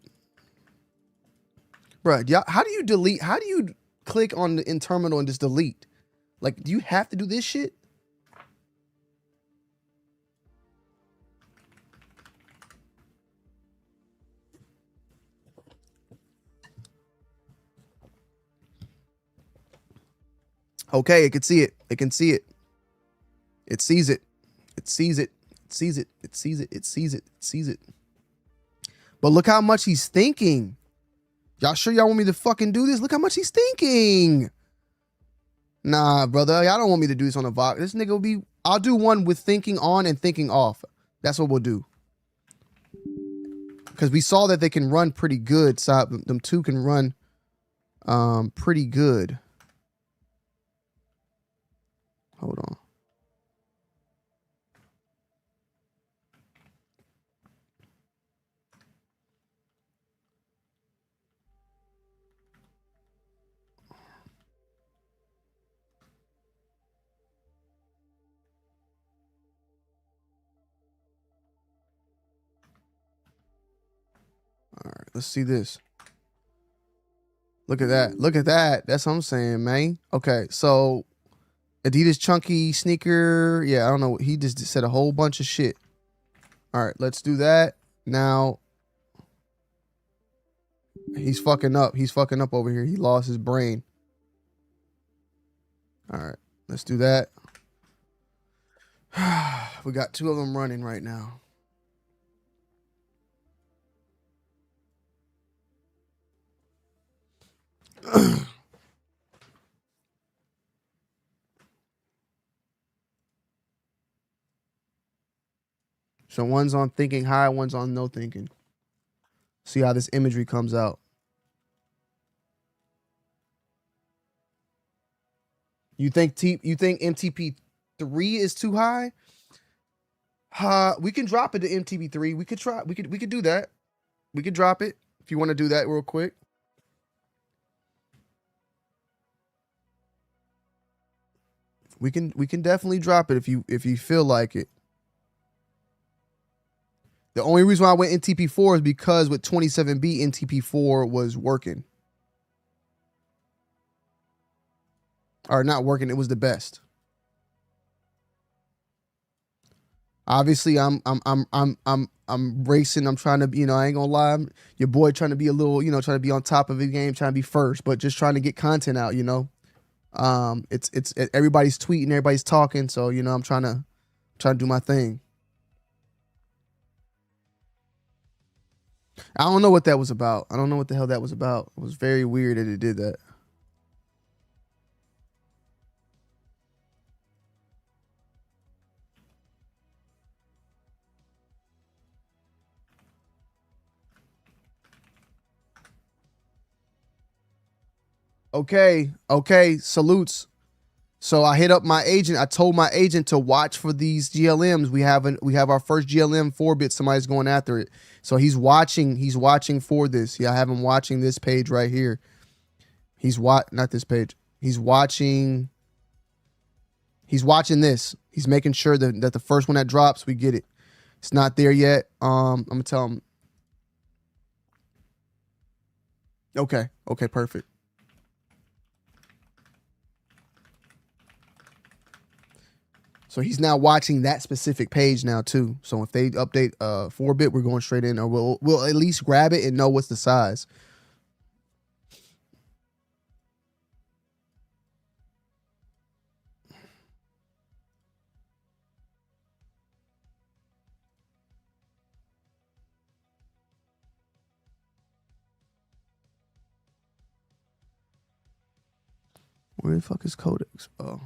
how do you delete? How do you click on the in terminal and just delete? Like, do you have to do this shit? Okay, it can see it. It can see it. It sees it. It sees it. It sees it. It sees it. It sees it. It sees it. But look how much he's thinking. Y'all sure y'all want me to fucking do this? Look how much he's thinking. Nah, brother. Y'all don't want me to do this on a Vox. This nigga will be... I'll do one with thinking on and thinking off. That's what we'll do. Because we saw that they can run pretty good. So them two can run pretty good. Hold on. All right, let's see this. Look at that. Look at that. That's what I'm saying, man. Okay, so Adidas chunky sneaker. Yeah, I don't know. He just said a whole bunch of shit. All right, let's do that. Now he's fucking up. He's fucking up over here. He lost his brain. All right, let's do that. We got 2 of them running right now. So one's on thinking high, one's on no thinking. See how this imagery comes out. You think MTP3 is too high? We can drop it to MTP3. We could try. We could do that. We could drop it if you want to do that real quick. We can definitely drop it if you feel like it. The only reason why I went NTP4 is because with 27B, NTP4 was working. Or not working, it was the best. Obviously, I'm racing. I'm trying to, I ain't gonna lie. Your boy trying to be a little, trying to be on top of the game, trying to be first, but just trying to get content out, It's everybody's tweeting, everybody's talking, so I'm trying to do my thing. I don't know what that was about. I don't know what the hell that was about. It was very weird that it did that. Okay, salutes. So I hit up my agent. I told my agent to watch for these GLMs. We have our first GLM 4-bit. Somebody's going after it. So he's watching for this. Yeah, I have him watching this page right here. Not this page. He's watching this. He's making sure that the first one that drops, we get it. It's not there yet. I'm gonna tell him. Okay, perfect. So he's now watching that specific page now too. So if they update 4-bit, we're going straight in, or we'll at least grab it and know what's the size. Where the fuck is Codex? Oh.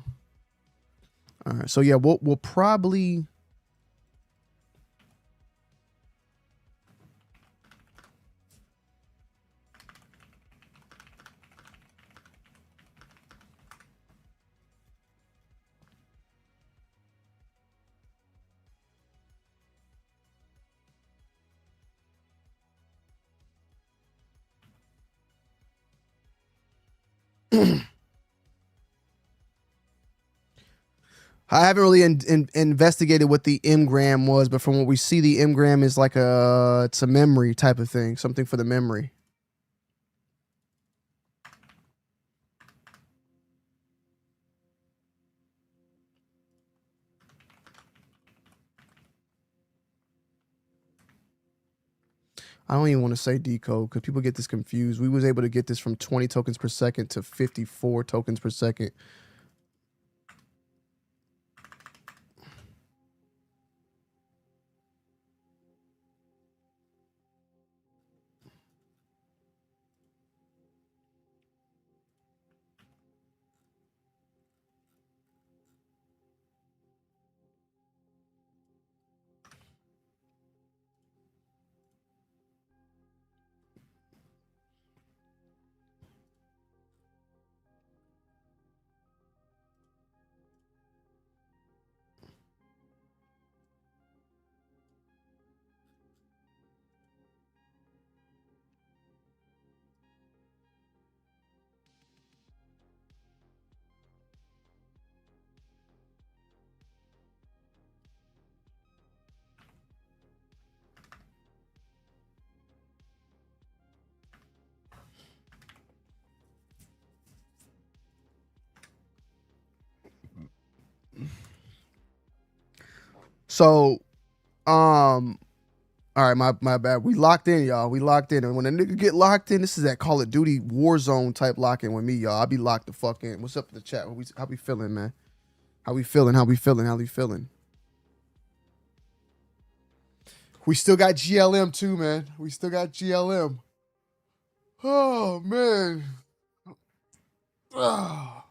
All right. So yeah, we'll probably I haven't really investigated what the M-gram was, but from what we see, the M-gram is like it's a memory type of thing, something for the memory. I don't even want to say decode because people get this confused. We was able to get this from 20 tokens per second to 54 tokens per second. So, All right, my bad. We locked in, y'all. We locked in. And when a nigga get locked in, this is that Call of Duty Warzone type lock in with me, y'all. I be locked the fuck in. What's up in the chat? How we feeling, man? How we feeling? How we feeling? How we feeling? We still got GLM too, man. We still got GLM. Oh, man. Oh.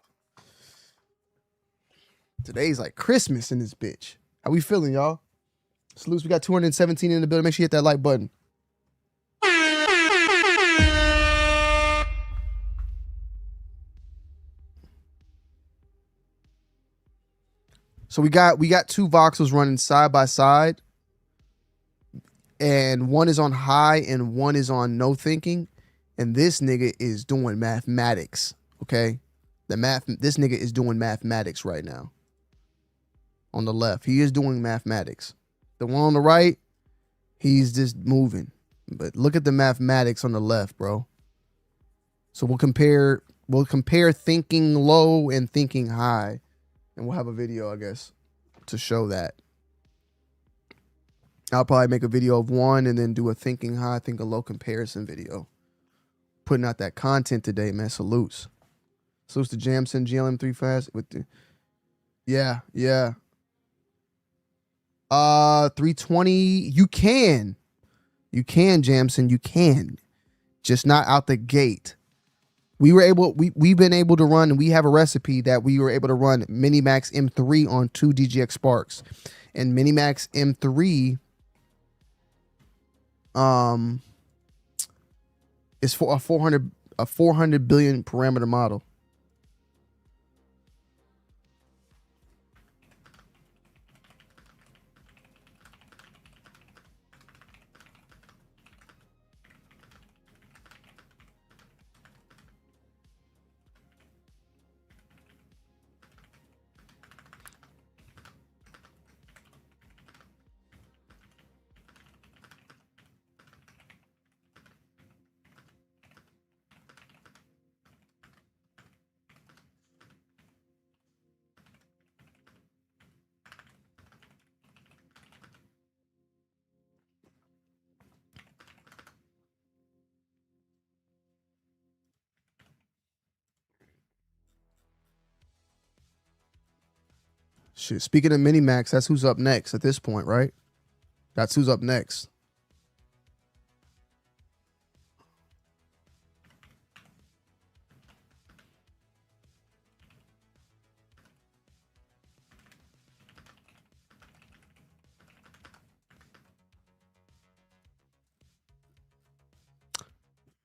Today's like Christmas in this bitch. How we feeling, y'all? Salutes, we got 217 in the building. Make sure you hit that like button. So we got two voxels running side by side, and one is on high and one is on no thinking, and this nigga is doing mathematics. Okay, this nigga is doing mathematics right now. On the left, he is doing mathematics. The one on the right, he's just moving. But look at the mathematics on the left, bro. So we'll compare thinking low and thinking high. And we'll have a video, I guess, to show that. I'll probably make a video of one and then do a thinking high, thinking low comparison video. Putting out that content today, man. Salutes. Salutes to Jamson, GLM 3 Fast with the yeah. 320. You can, Jamson. You can, just not out the gate. We've been able to run, and we have a recipe that we were able to run Minimax M3 on 2 DGX Sparks, and Minimax M3 is for a 400 billion parameter model. Shit, speaking of Minimax, that's who's up next at this point, right? That's who's up next.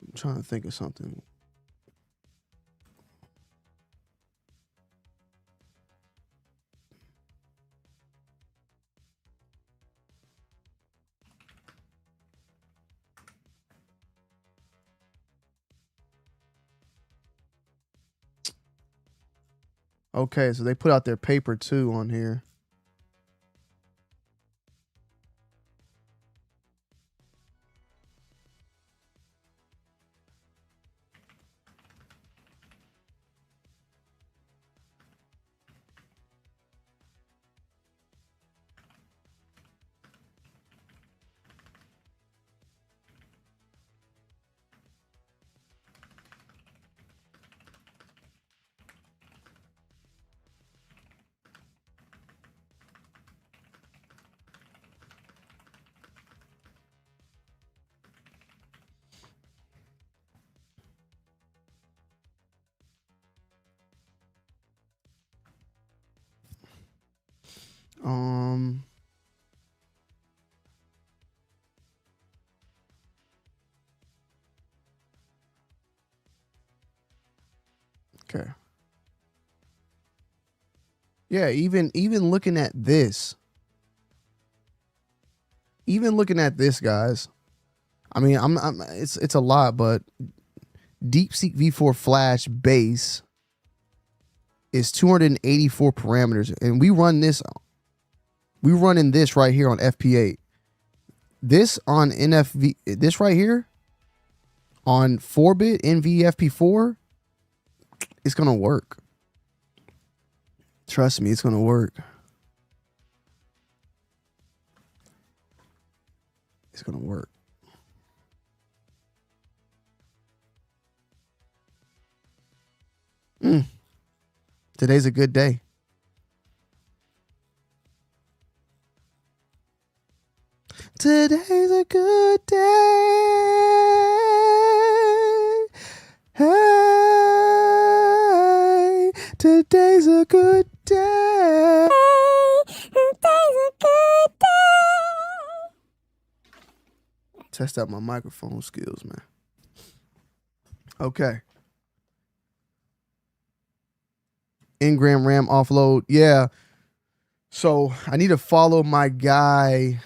I'm trying to think of something. Okay, so they put out their paper too on here. Okay. Yeah, even looking at this. Even looking at this, guys. I mean, it's a lot, but DeepSeek V4 Flash base is 284 parameters, and we run this. We running this right here on FP8. This on NFV. This right here on 4-bit NVFP4. It's gonna work. Trust me, it's gonna work. gonna work. Today's a good day. Today's a good day. Hey, today's a good day. Today's a good day. Test out my microphone skills, man. Okay. Ingram RAM offload. Yeah. So I need to follow my guy.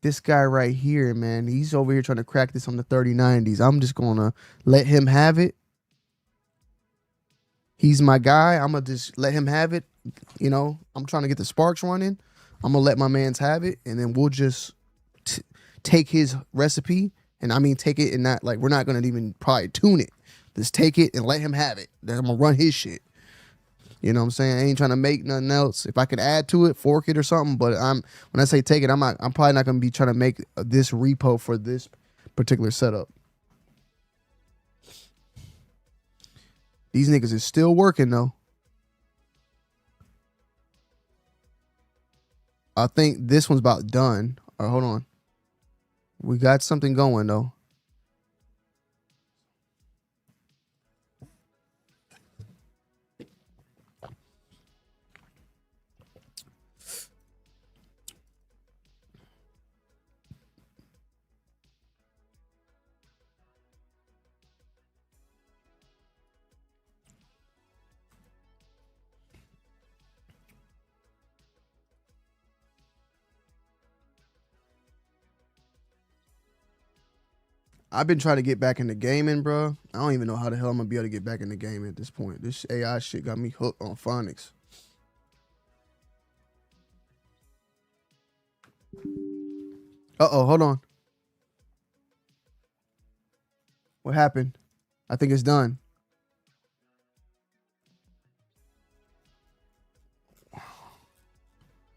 This guy right here, man. He's over here trying to crack this on the 3090s. I'm just going to let him have it. He's my guy. I'm going to just let him have it. You know, I'm trying to get the sparks running. I'm going to let my mans have it. And then we'll just take his recipe. And I mean, take it and not like, we're not going to even probably tune it. Just take it and let him have it. Then I'm going to run his shit. You know what I'm saying? I ain't trying to make nothing else. If I could add to it, fork it or something. But when I say take it, I'm probably not going to be trying to make this repo for this particular setup. These niggas is still working though. I think this one's about done. All right, hold on. We got something going though. I've been trying to get back into gaming, bro. I don't even know how the hell I'm gonna be able to get back into gaming at this point. This AI shit got me hooked on phonics. Uh-oh, hold on. What happened? I think it's done.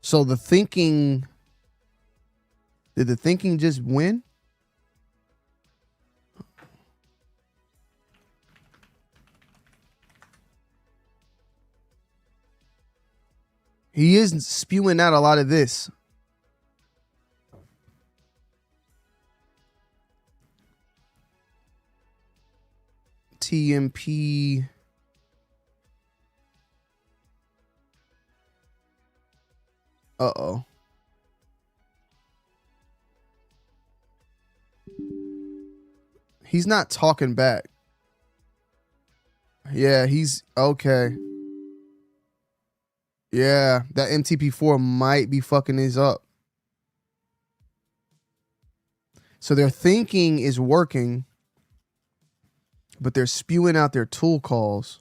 So the thinking, did the thinking just win? He is spewing out a lot of this. TMP. Uh-oh. He's not talking back. Yeah, he's okay. Yeah, that MTP4 might be fucking his up. So their thinking is working, but they're spewing out their tool calls.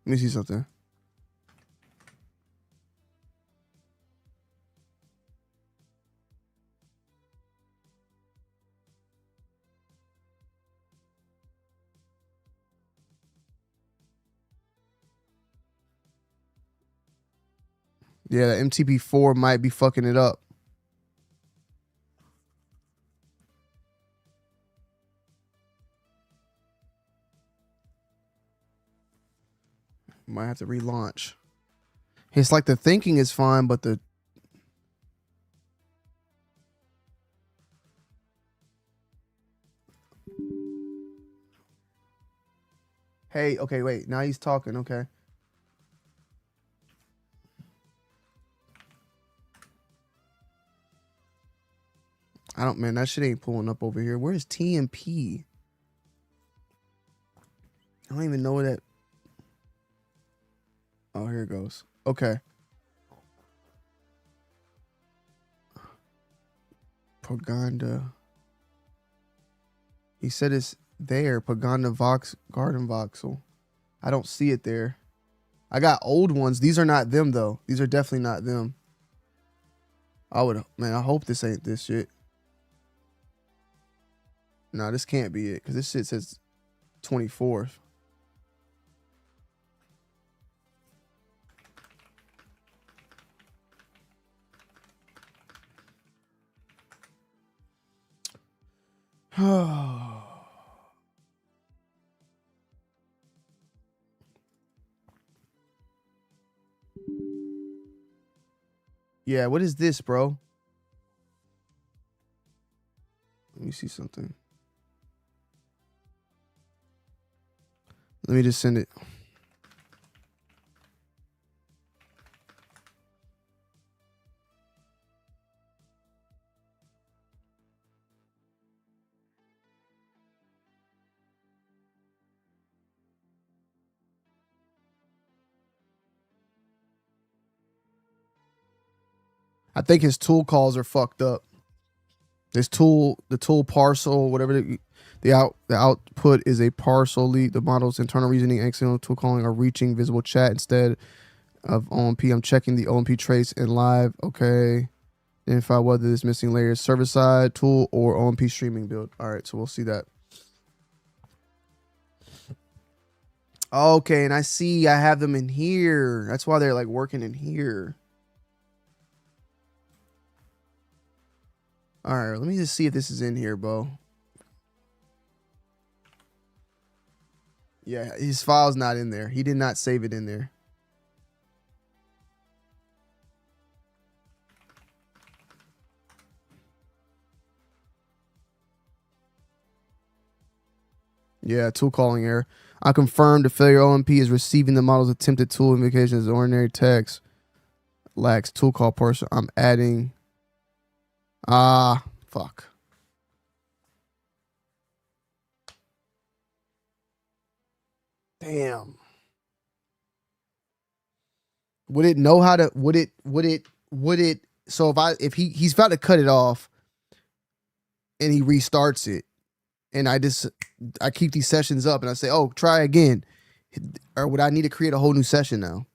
Let me see something. Yeah, the MTP4 might be fucking it up. Might have to relaunch. It's like the thinking is fine, but the... Hey, okay, wait. Now he's talking, okay. Man, that shit ain't pulling up over here. Where's TMP? I don't even know where that... Oh, here it goes. Okay. Paganda. He said it's there. Paganda Garden Voxel. I don't see it there. I got old ones. These are not them, though. These are definitely not them. Man, I hope this ain't this shit. Nah, this can't be it, because this shit says 24th. Yeah, what is this, bro? Let me see something. Let me just send it. I think his tool calls are fucked up. This tool, the tool parcel, whatever the output is a parcel lead. The model's internal reasoning, external tool calling are reaching visible chat instead of OMP. I'm checking the OMP trace in live. Okay. Identify whether this missing layer is server side tool or OMP streaming build. All right, so we'll see that. Okay, and I see I have them in here. That's why they're like working in here. All right, let me just see if this is in here, bro. Yeah, his file's not in there. He did not save it in there. Yeah, tool calling error. I confirmed the failure OMP is receiving the model's attempted tool invocation as ordinary text. Lacks tool call person. I'm adding. Fuck. Damn. Would it know how to, would it, so if he's about to cut it off and he restarts it and I keep these sessions up and I say, oh, try again. Or would I need to create a whole new session now?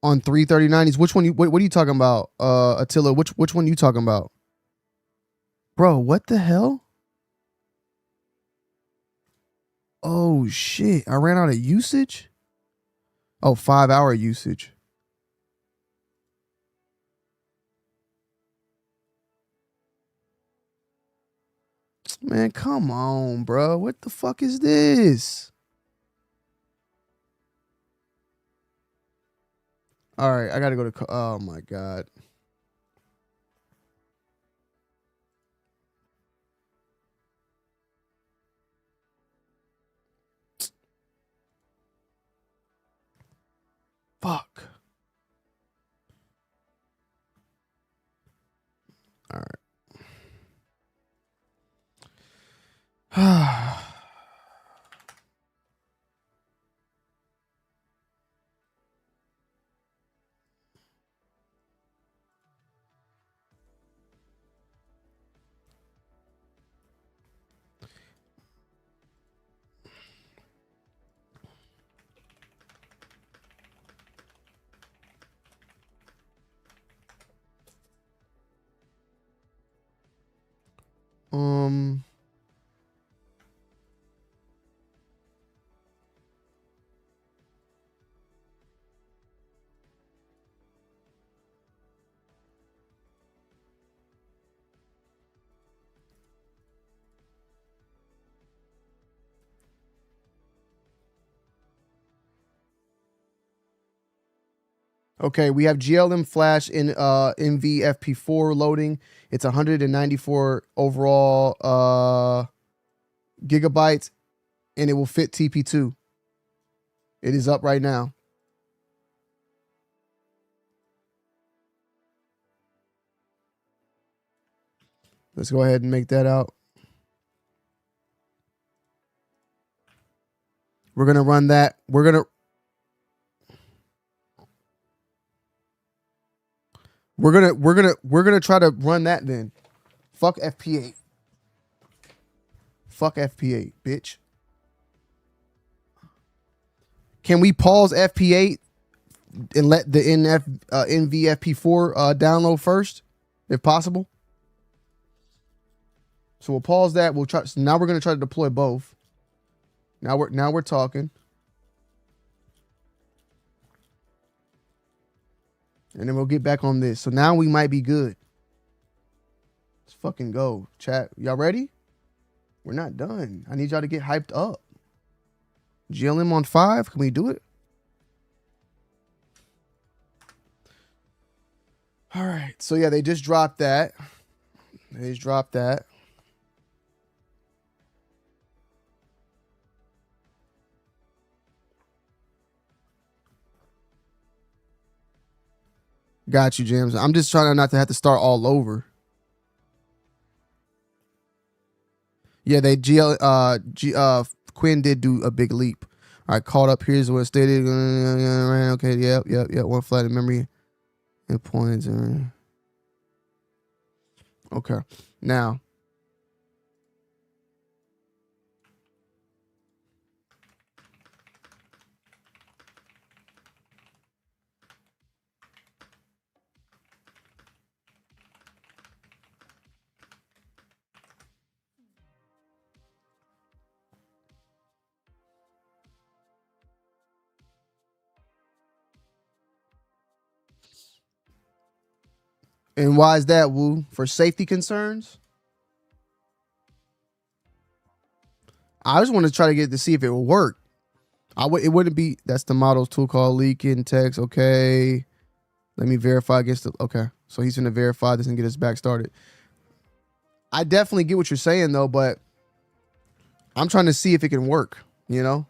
On 33090s, which one what are you talking about? Attila, which one you talking about? Bro, what the hell? Oh shit, I ran out of usage? Oh, 5-hour usage. Man, come on, bro. What the fuck is this? All right, I gotta go to. Oh my god. Fuck. All right. Okay, we have GLM Flash in NVFP4 loading. It's 194 overall gigabytes, and it will fit TP2. It is up right now. Let's go ahead and make that out. We're gonna run that. We're gonna try to run that then. Fuck FP8. Fuck FP8, bitch. Can we pause FP8 and let the NVFP4 download first, if possible? So we'll pause that. We'll try. So now we're gonna try to deploy both. Now we're talking. And then we'll get back on this. So now we might be good. Let's fucking go. Chat. Y'all ready? We're not done. I need y'all to get hyped up. GLM on 5. Can we do it? All right. So yeah, they just dropped that. They just dropped that. Got you, James. I'm just trying not to have to start all over. Yeah, Qwen did do a big leap. All right, caught up. Here's what stated. Okay, yep. One flat in memory. It points. Okay, now. And why is that, Woo? For safety concerns? I just want to try to get to see if it will work. It wouldn't be. That's the model's tool called leaking text. Okay. Let me verify against the. Okay. So he's going to verify this and get us back started. I definitely get what you're saying, though, but I'm trying to see if it can work, you know?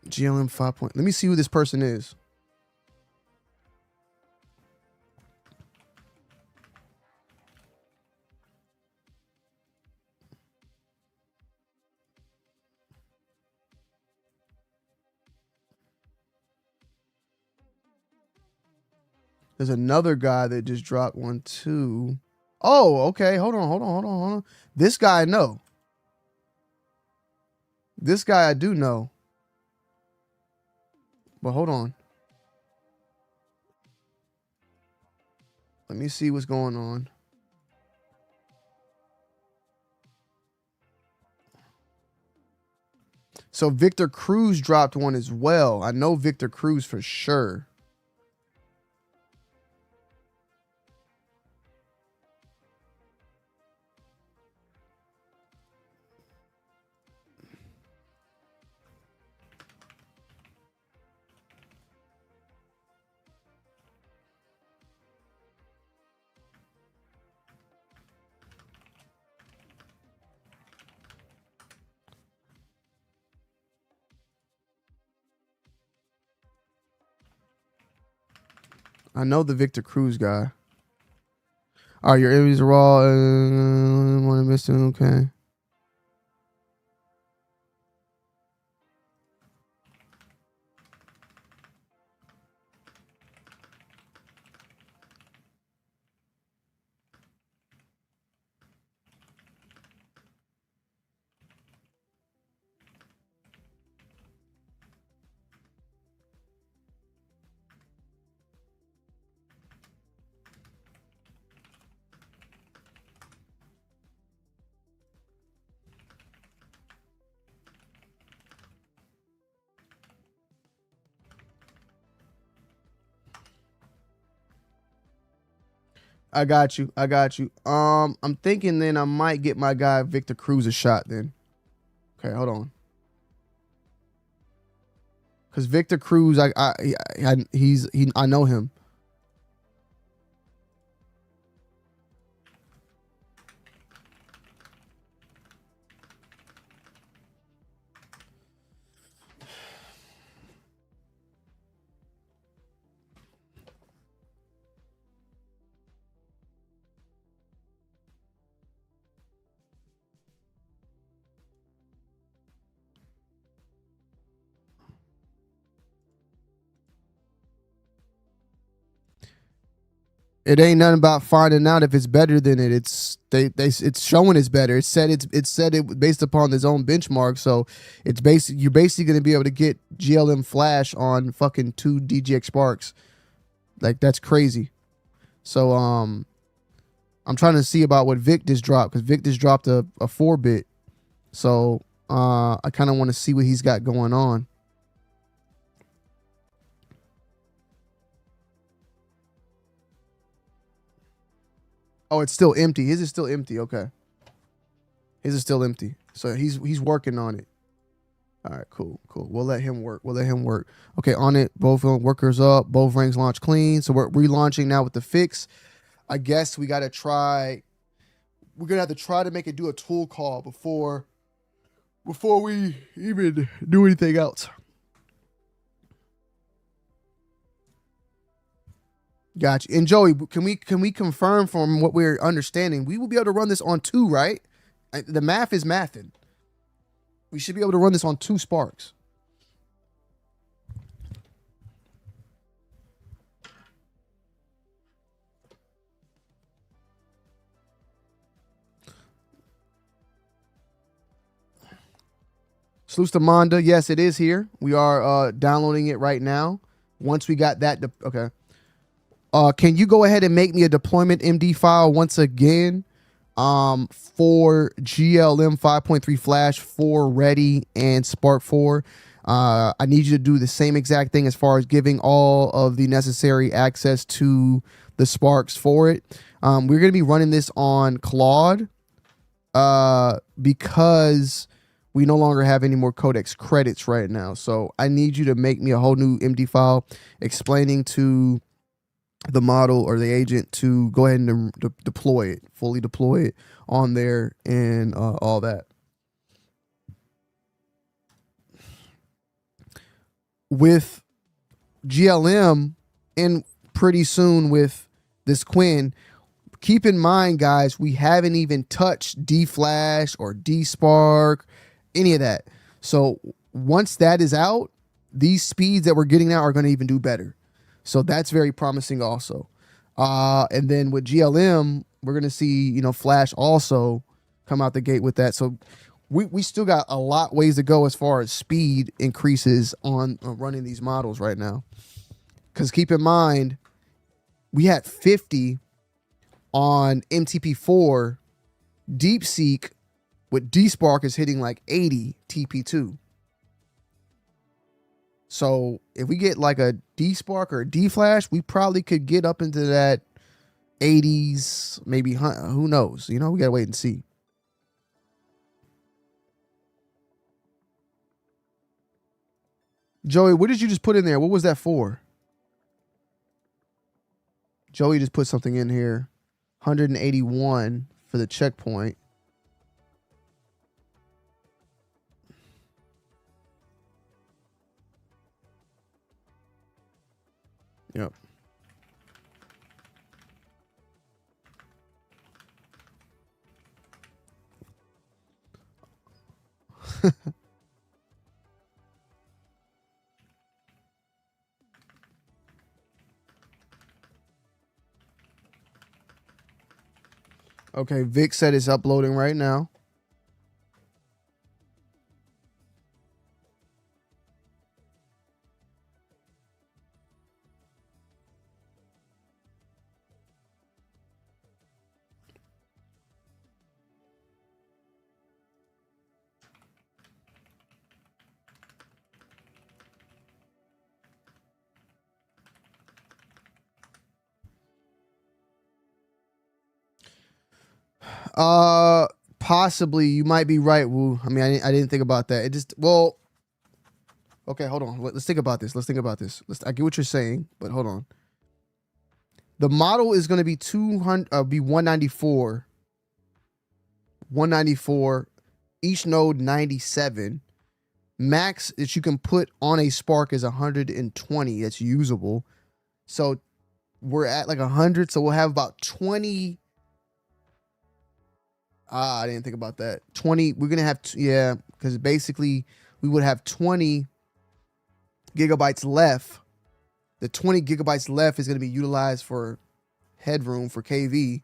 GLM 5 point. Let me see who this person is. There's another guy that just dropped one too. Oh, okay. Hold on. This guy I know. This guy I do know. But hold on. Let me see what's going on. So Victor Cruz dropped one as well. I know Victor Cruz for sure. I know the Victor Cruz guy. All right, your enemies are all want to miss him. Okay. I got you. I'm thinking then I might get my guy Victor Cruz a shot then. Okay, hold on. Cause Victor Cruz, I know him. It ain't nothing about finding out if it's better than it. It's showing it's better. It said it based upon its own benchmark. So you're basically gonna be able to get GLM Flash on fucking 2 DGX Sparks. Like that's crazy. So I'm trying to see about what Vic just dropped, because Vic just dropped a 4-bit. So I kind of want to see what he's got going on. Oh, it's still empty. His is still empty. Okay. His is still empty. So he's working on it. All right, cool. We'll let him work. Okay, on it. Both workers up. Both ranks launch clean. So we're relaunching now with the fix. I guess we got to try. We're going to have to try to make it do a tool call before we even do anything else. Gotcha. And Joey, can we confirm from what we're understanding, we will be able to run this on 2, right? The math is mathing. We should be able to run this on 2 Sparks. Salute to Monda. Yes, it is here. We are downloading it right now. Once we got that, okay. Can you go ahead and make me a deployment MD file once again for GLM 5.3 Flash 4 Ready and Spark 4? I need you to do the same exact thing as far as giving all of the necessary access to the Sparks for it. We're going to be running this on Claude because we no longer have any more Codex credits right now. So I need you to make me a whole new MD file explaining to the model or the agent to go ahead and deploy it, fully deploy it on there and all that. With GLM and pretty soon with this Qwen, keep in mind, guys, we haven't even touched D-Flash or D-Spark, any of that. So once that is out, these speeds that we're getting now are going to even do better. So that's very promising also. And then with GLM, we're going to see, Flash also come out the gate with that. So we still got a lot ways to go as far as speed increases on running these models right now. Because keep in mind, we had 50 on MTP4. DeepSeek with D-Spark is hitting like 80 TP2. So if we get like a D-Spark or a D-Flash, we probably could get up into that 80s, maybe, who knows? We got to wait and see. Joey, what did you just put in there? What was that for? Joey just put something in here. 181 for the checkpoint. Yep. Okay, Vic said it's uploading right now. Possibly. You might be right, Woo. I mean, I didn't think about that. It just, well, okay, hold on. Let's think about this. I get what you're saying, but hold on. The model is going to be 194. 194. Each node 97. Max that you can put on a Spark is 120. That's usable. So we're at like 100. So we'll have about 20. I didn't think about that. 20. We're going to have, yeah, because basically we would have 20 gigabytes left. The 20 gigabytes left is going to be utilized for headroom for KV.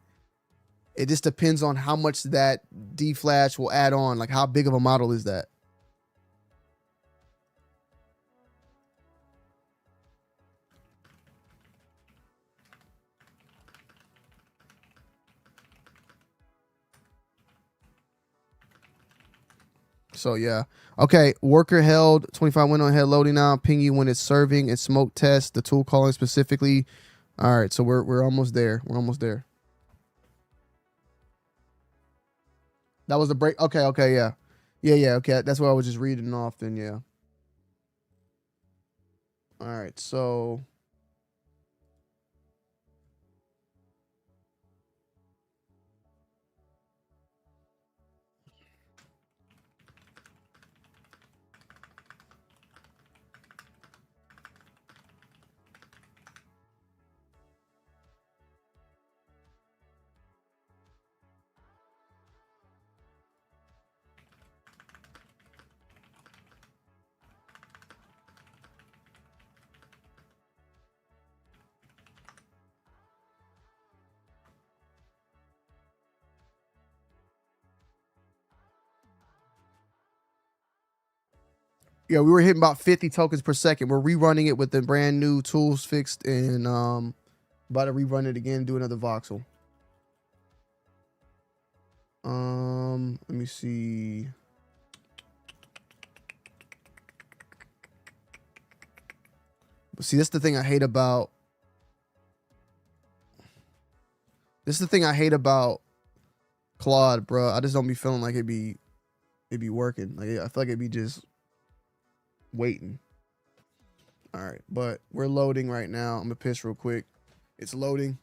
It just depends on how much that D-Flash will add on. Like, how big of a model is that? So yeah. Okay. Worker held 25 window head loading now. Ping you when it's serving and smoke test. The tool calling specifically. All right. So we're almost there. We're almost there. That was the break. Okay. Okay. Yeah. Yeah. Okay. That's what I was just reading off. Then yeah. All right. So. Yeah, we were hitting about 50 tokens per second. We're rerunning it with the brand new tools fixed and about to rerun it again, do another voxel. Let me see. But see, that's the thing I hate about. This is the thing I hate about Claude, bro. I just don't be feeling like it'd be working. Like I feel like it'd be just waiting. All right, but we're loading right now. I'm gonna piss real quick. It's loading.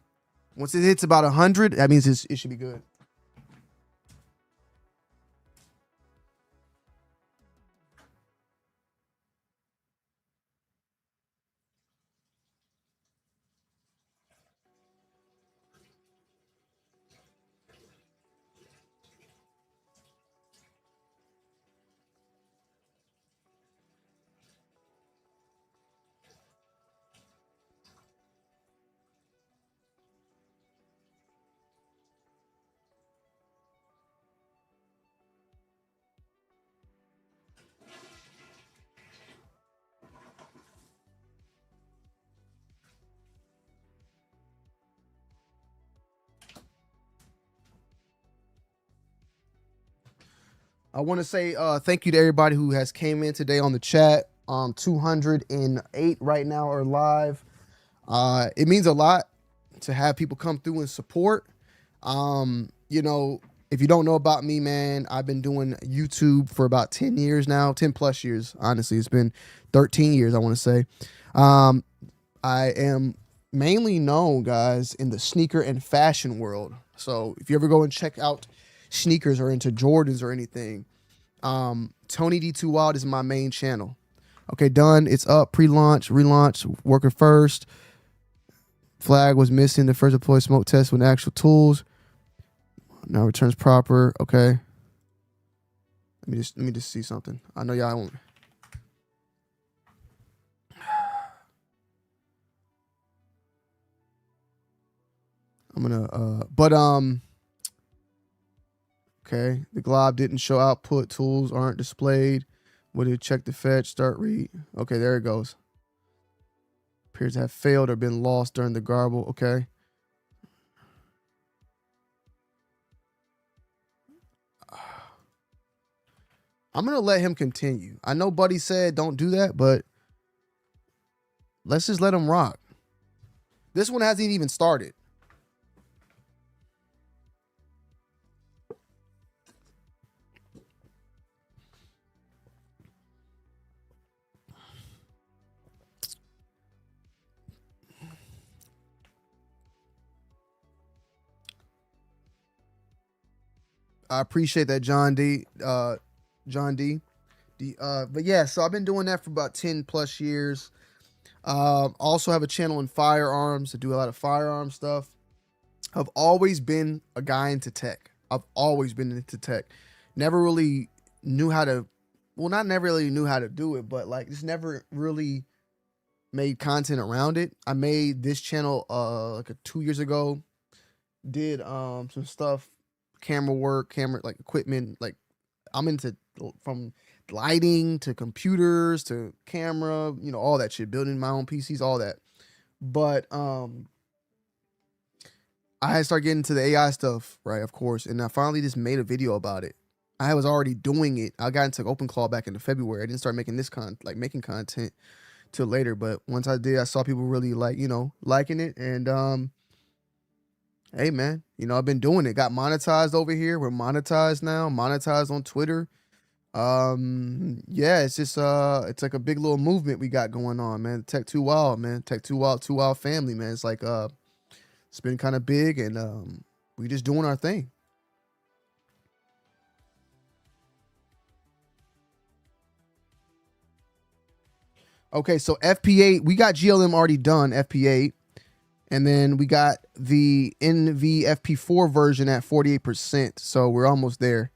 Once it hits about 100, that means it should be good. I want to say thank you to everybody who has came in today on the chat. 208 right now are live. It means a lot to have people come through and support. You know, if you don't know about me, man, I've been doing YouTube for about 10 years now, 10 plus years. Honestly, it's been 13 years, I want to say. I am mainly known, guys, in the sneaker and fashion world. So if you ever go and check out sneakers or into Jordans or anything, Tonyd2wild is my main channel. Okay, done. It's up. Pre-launch, relaunch, working first. Flag was missing. The first deploy smoke test with actual tools. Now returns proper. Okay. Let me just see something. I know y'all won't. I'm gonna okay. The glob didn't show output. Tools aren't displayed. Would it check the fetch? Start read. Okay, there it goes. Appears to have failed or been lost during the garble. Okay. I'm gonna let him continue. I know Buddy said don't do that, but let's just let him rock. This one hasn't even started. I appreciate that, John D. John D. But yeah, so I've been doing that for about 10 plus years. Also have a channel in firearms to do a lot of firearm stuff. I've always been a guy into tech. I've always been into tech. Never really knew how to, well, not never really knew how to do it, but like just never really made content around it. I made this channel like 2 years ago. Did some stuff, camera work, camera like equipment. Like I'm into from lighting to computers to camera, you know, all that shit, building my own PCs, all that. But I had started getting into the AI stuff, right? Of course. And I finally just made a video about it. I was already doing it. I got into OpenClaw back into February. I didn't start making this making content till later. But once I did, I saw people really liking it. And hey man, I've been doing it. Got monetized over here. We're monetized now. Monetized on Twitter. Yeah, it's just it's like a big little movement we got going on, man. Tech2wild, man. Tech2wild family, man. It's like it's been kind of big, and we just doing our thing. Okay, so FP8, we got GLM already done, FP8. And then we got the NVFP4 version at 48%. So we're almost there.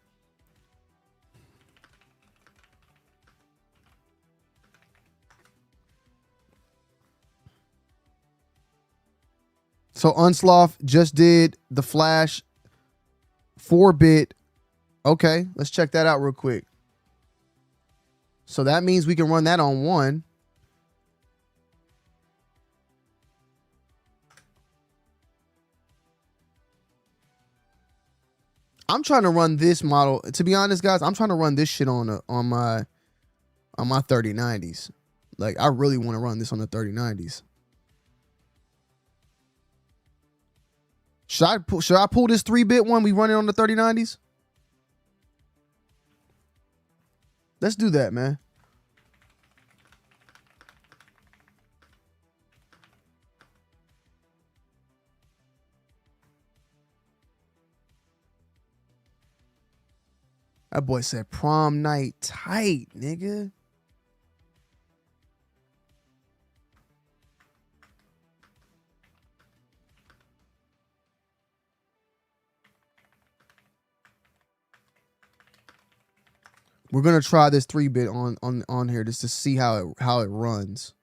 So Unsloth just did the Flash 4-bit. Okay, let's check that out real quick. So that means we can run that on 1. I'm trying to run this model. To be honest, guys, I'm trying to run this shit on my 3090s. Like, I really want to run this on the 3090s. Should I pull this 3-bit one? We run it on the 3090s? Let's do that, man. That boy said prom night tight, nigga. We're gonna try this 3-bit on here just to see how it runs.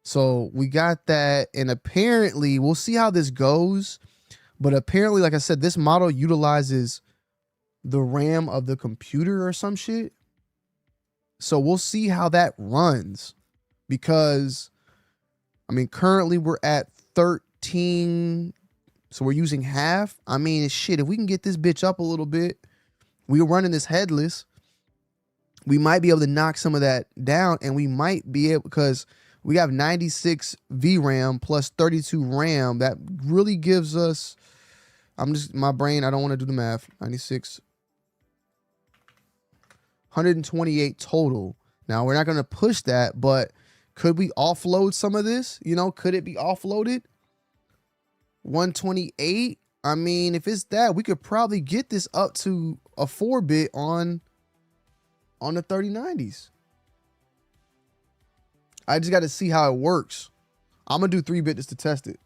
So we got that, and apparently we'll see how this goes. But apparently, like I said, this model utilizes the RAM of the computer or some shit. So we'll see how that runs, because I mean, currently we're at 13, so we're using half. I mean, shit, if we can get this bitch up a little bit, we're running this headless, we might be able to knock some of that down, and we might be able, because we have 96 VRAM plus 32 RAM. That really gives us, my brain, I don't want to do the math. 96, 128 total. Now, we're not going to push that, but could we offload some of this? Could it be offloaded? 128. I mean, if it's that, we could probably get this up to a 4-bit on the 3090s. I just got to see how it works. I'm going to do 3-bit just to test it.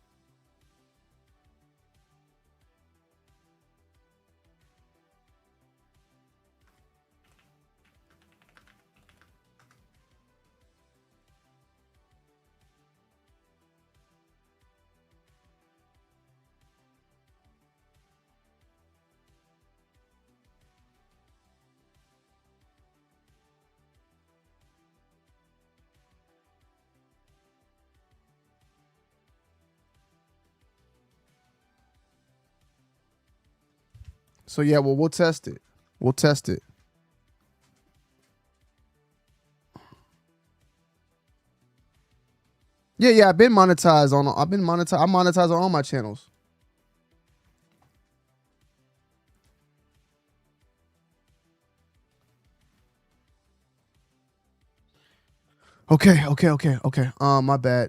So yeah, well, we'll test it. We'll test it. Yeah, I've been monetized on. I'm monetized on all my channels. Okay. My bad.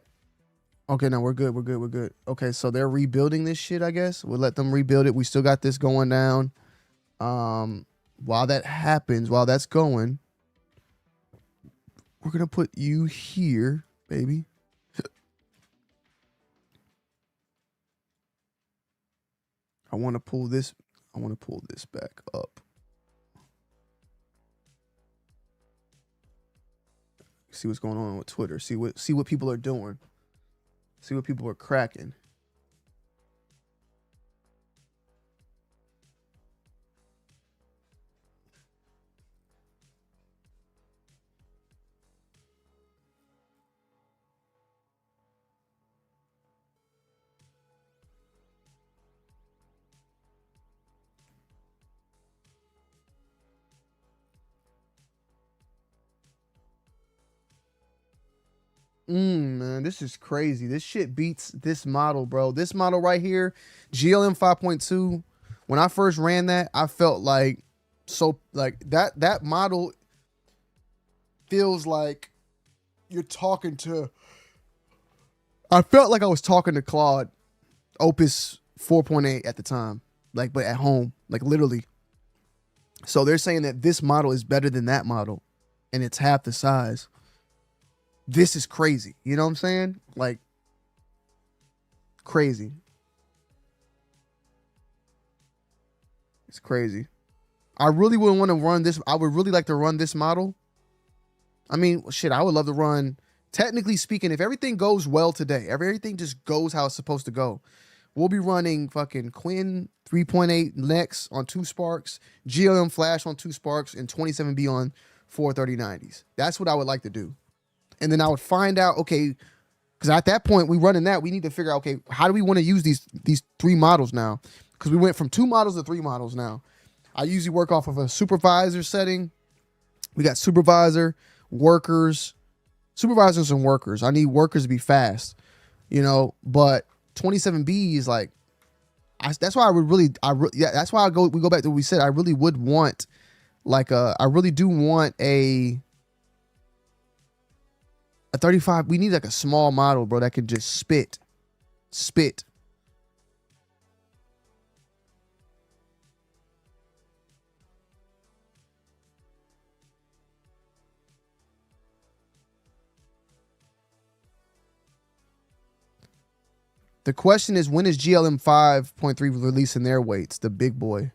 Okay, no, we're good. Okay, so they're rebuilding this shit, I guess. We'll let them rebuild it. We still got this going down. While that happens, while that's going, we're gonna put you here, baby. I want to pull this back up. See what's going on with Twitter. See what people are doing. See what people are cracking. Man, this is crazy. This shit beats this model, bro. This model right here, GLM 5.2. When I first ran that, I felt like that model feels like you're talking to. I felt like I was talking to Claude Opus 4.8 at the time, like, but at home, like literally. So they're saying that this model is better than that model, and it's half the size. This is crazy. You know what I'm saying? Like, crazy. It's crazy. I really wouldn't want to run this. I would really like to run this model. I mean, shit, I would love to run. Technically speaking, if everything goes well today, everything just goes how it's supposed to go, we'll be running fucking Qwen 3.8 next on 2 sparks, GLM flash on 2 sparks, and 27B on 43090s. That's what I would like to do. And then I would find out, okay, because at that point we running that, we need to figure out, okay, how do we want to use these 3 models now? Because we went from 2 models to 3 models now. I usually work off of a supervisor setting. We got supervisor, workers, supervisors and workers. I need workers to be fast, you know, but 27B is like, that's why that's why we go back to what we said. I really would want I really do want a 35. We need like a small model, bro, that can just spit. The question is, when is GLM 5.3 releasing their weights? The big boy.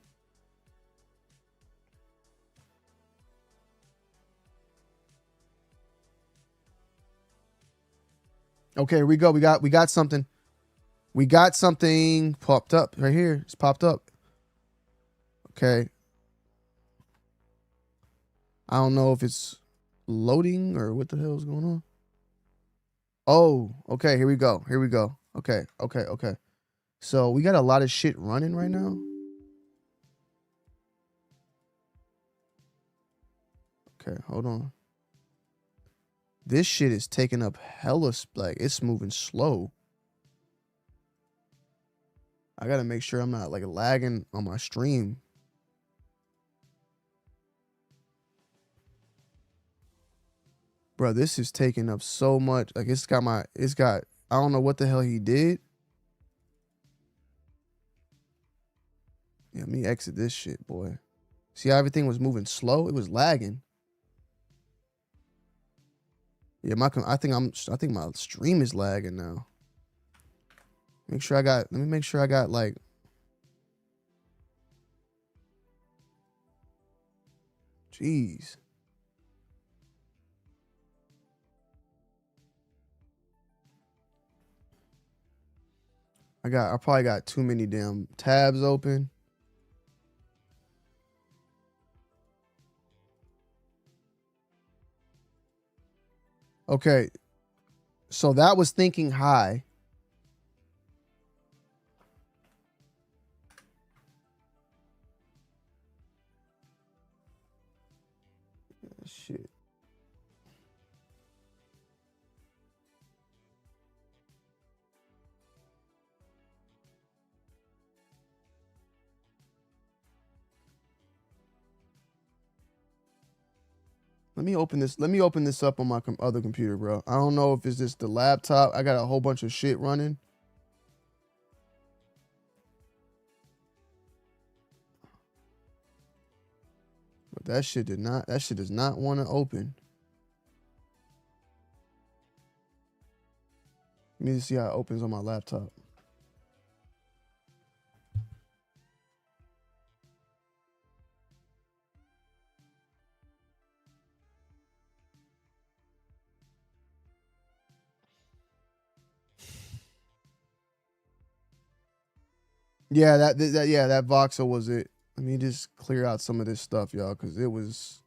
Okay, here we go. We got something. We got something popped up right here. It's popped up. Okay. I don't know if it's loading or what the hell is going on. Oh, okay. Here we go. Okay. So we got a lot of shit running right now. Okay, hold on. This shit is taking up hella, like, it's moving slow. I gotta make sure I'm not like lagging on my stream. Bro, this is taking up so much. Like, I don't know what the hell he did. Yeah, let me exit this shit, boy. See how everything was moving slow? It was lagging. Yeah, I think my stream is lagging now. Let me make sure I got like. Jeez. I probably got too many damn tabs open. Okay. So that was thinking high. Shit. Let me open this up on my other computer, bro. I don't know if it's just the laptop. I got a whole bunch of shit running. But that shit does not want to open. Let me just see how it opens on my laptop. Yeah, that voxel was it. Let me just clear out some of this stuff, y'all, because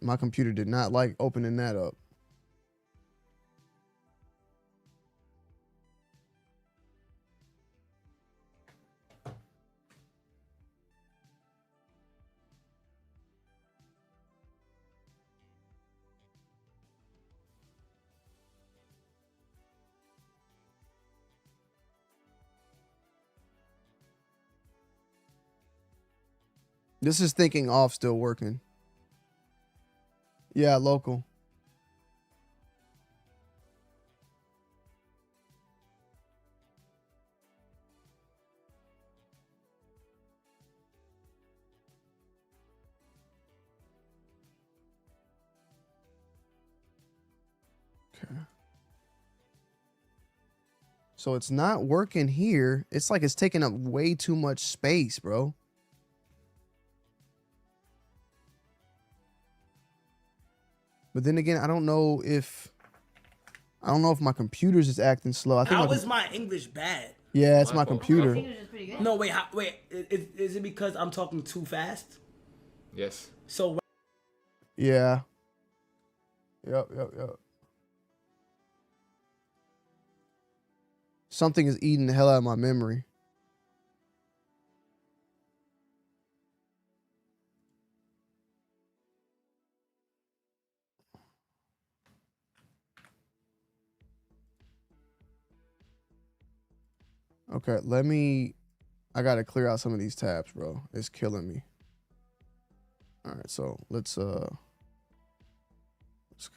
my computer did not like opening that up. This is thinking off still working. Yeah, local. Okay. So it's not working here. It's like it's taking up way too much space, bro. But then again, I don't know if my computer's just acting slow. I think How is my English bad? Yeah, it's my computer. No, wait, wait. Is it because I'm talking too fast? Yes. So. Yeah. Yep. Something is eating the hell out of my memory. Okay, I gotta clear out some of these tabs, bro. It's killing me. All right, so let's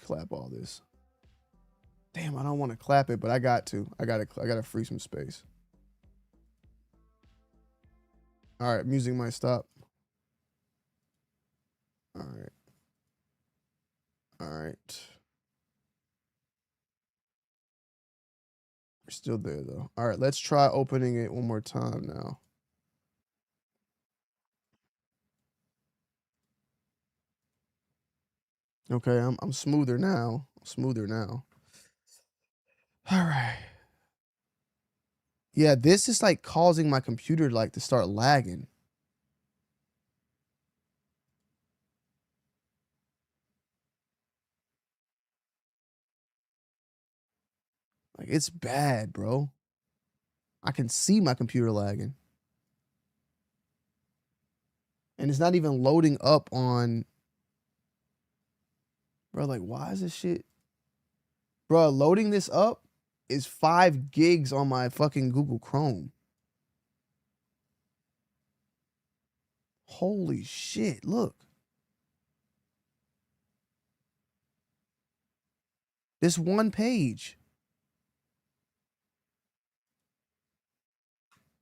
clap all this. Damn, I don't want to clap it, but I got to. I gotta free some space. All right, music might stop. All right. We're still there though. All right, let's try opening it one more time now. Okay, I'm smoother now. All right. Yeah, this is like causing my computer like to start lagging. Like it's bad, bro. I can see my computer lagging. And it's not even loading up on. Bro, like why is this shit? Bro, loading this up is 5 gigs on my fucking Google Chrome. Holy shit, look. This one page.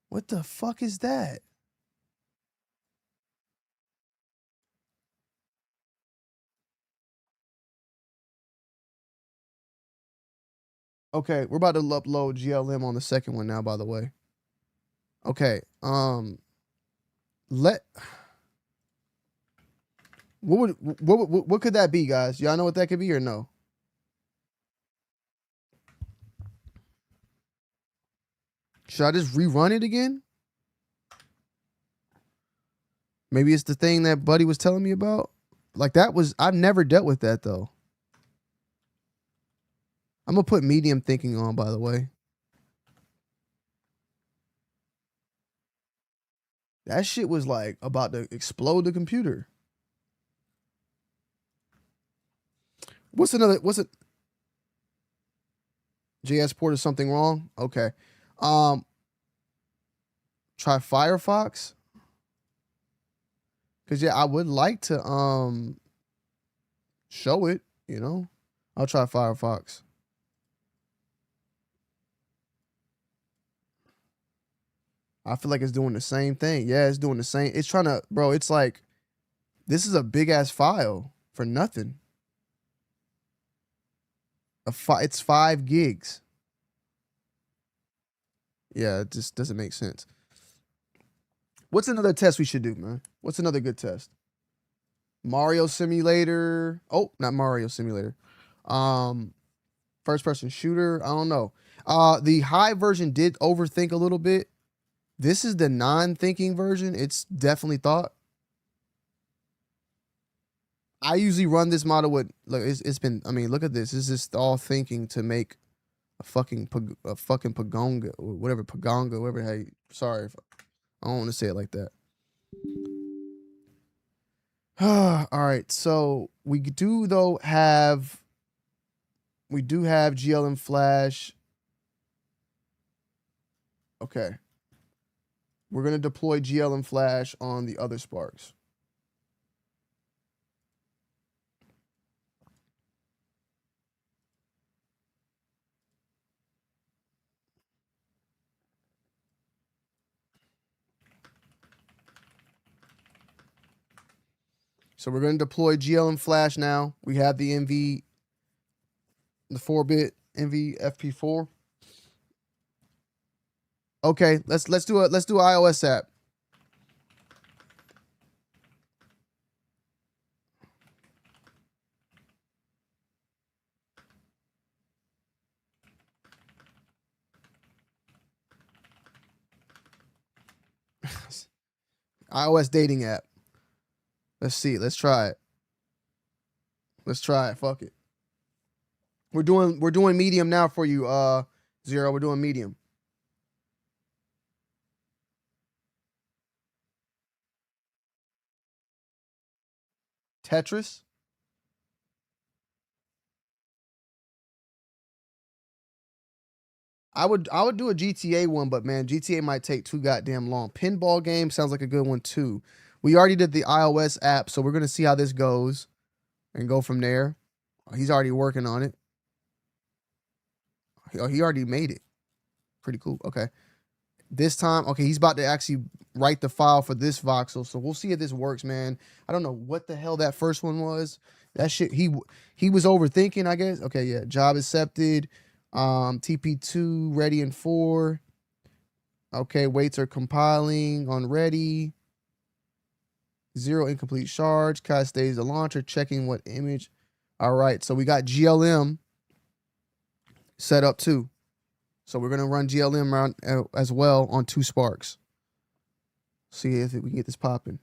What the fuck is that? Okay, we're about to upload GLM on the second one now, by the way. Okay, what could that be, guys? Y'all know what that could be or no? Should I just rerun it again? Maybe it's the thing that Buddy was telling me about. Like I've never dealt with that though. I'm gonna put medium thinking on, by the way. That shit was like about to explode the computer. What's it? JS port is something wrong? Okay. Try Firefox. Cause yeah, I would like to show it, you know. I'll try Firefox. I feel like it's doing the same thing. Yeah, it's doing the same. It's trying to, bro, it's like, this is a big ass file for nothing. It's 5 gigs. Yeah, it just doesn't make sense. What's another test we should do, man? What's another good test? Mario Simulator. Oh, not Mario Simulator. First person shooter. I don't know. The high version did overthink a little bit. This is the non-thinking version. It's definitely thought. I usually run this model with, look, it's been, I mean, look at this. It's just all thinking to make a fucking pagonga, or whatever, sorry, if, I don't want to say it like that. All right, so we do have GLM Flash. Okay. We're going to deploy GLM Flash on the other Sparks. So we're going to deploy GLM Flash now. We have the the 4-bit NVFP4. Okay, let's do iOS app. iOS dating app. Let's see. Let's try it. Let's try it. Fuck it. We're doing medium now for you, Zero. We're doing medium. Tetris. I would do a GTA one, but man, GTA might take too goddamn long. Pinball game sounds like a good one too. We already did the iOS app, so we're gonna see how this goes and go from there. He's already working on it. Oh, he already made it. Pretty cool. Okay. This time, okay, he's about to actually write the file for this voxel, so we'll see if this works, man. I don't know what the hell that first one was. That shit, he was overthinking, I guess. Okay, yeah. Job accepted. TP2 ready in 4. Okay, weights are compiling on ready. 0 incomplete charge. Cast stays the launcher, checking what image. All right, so we got GLM set up too. So we're gonna run GLM around as well on 2 Sparks. See if we can get this popping.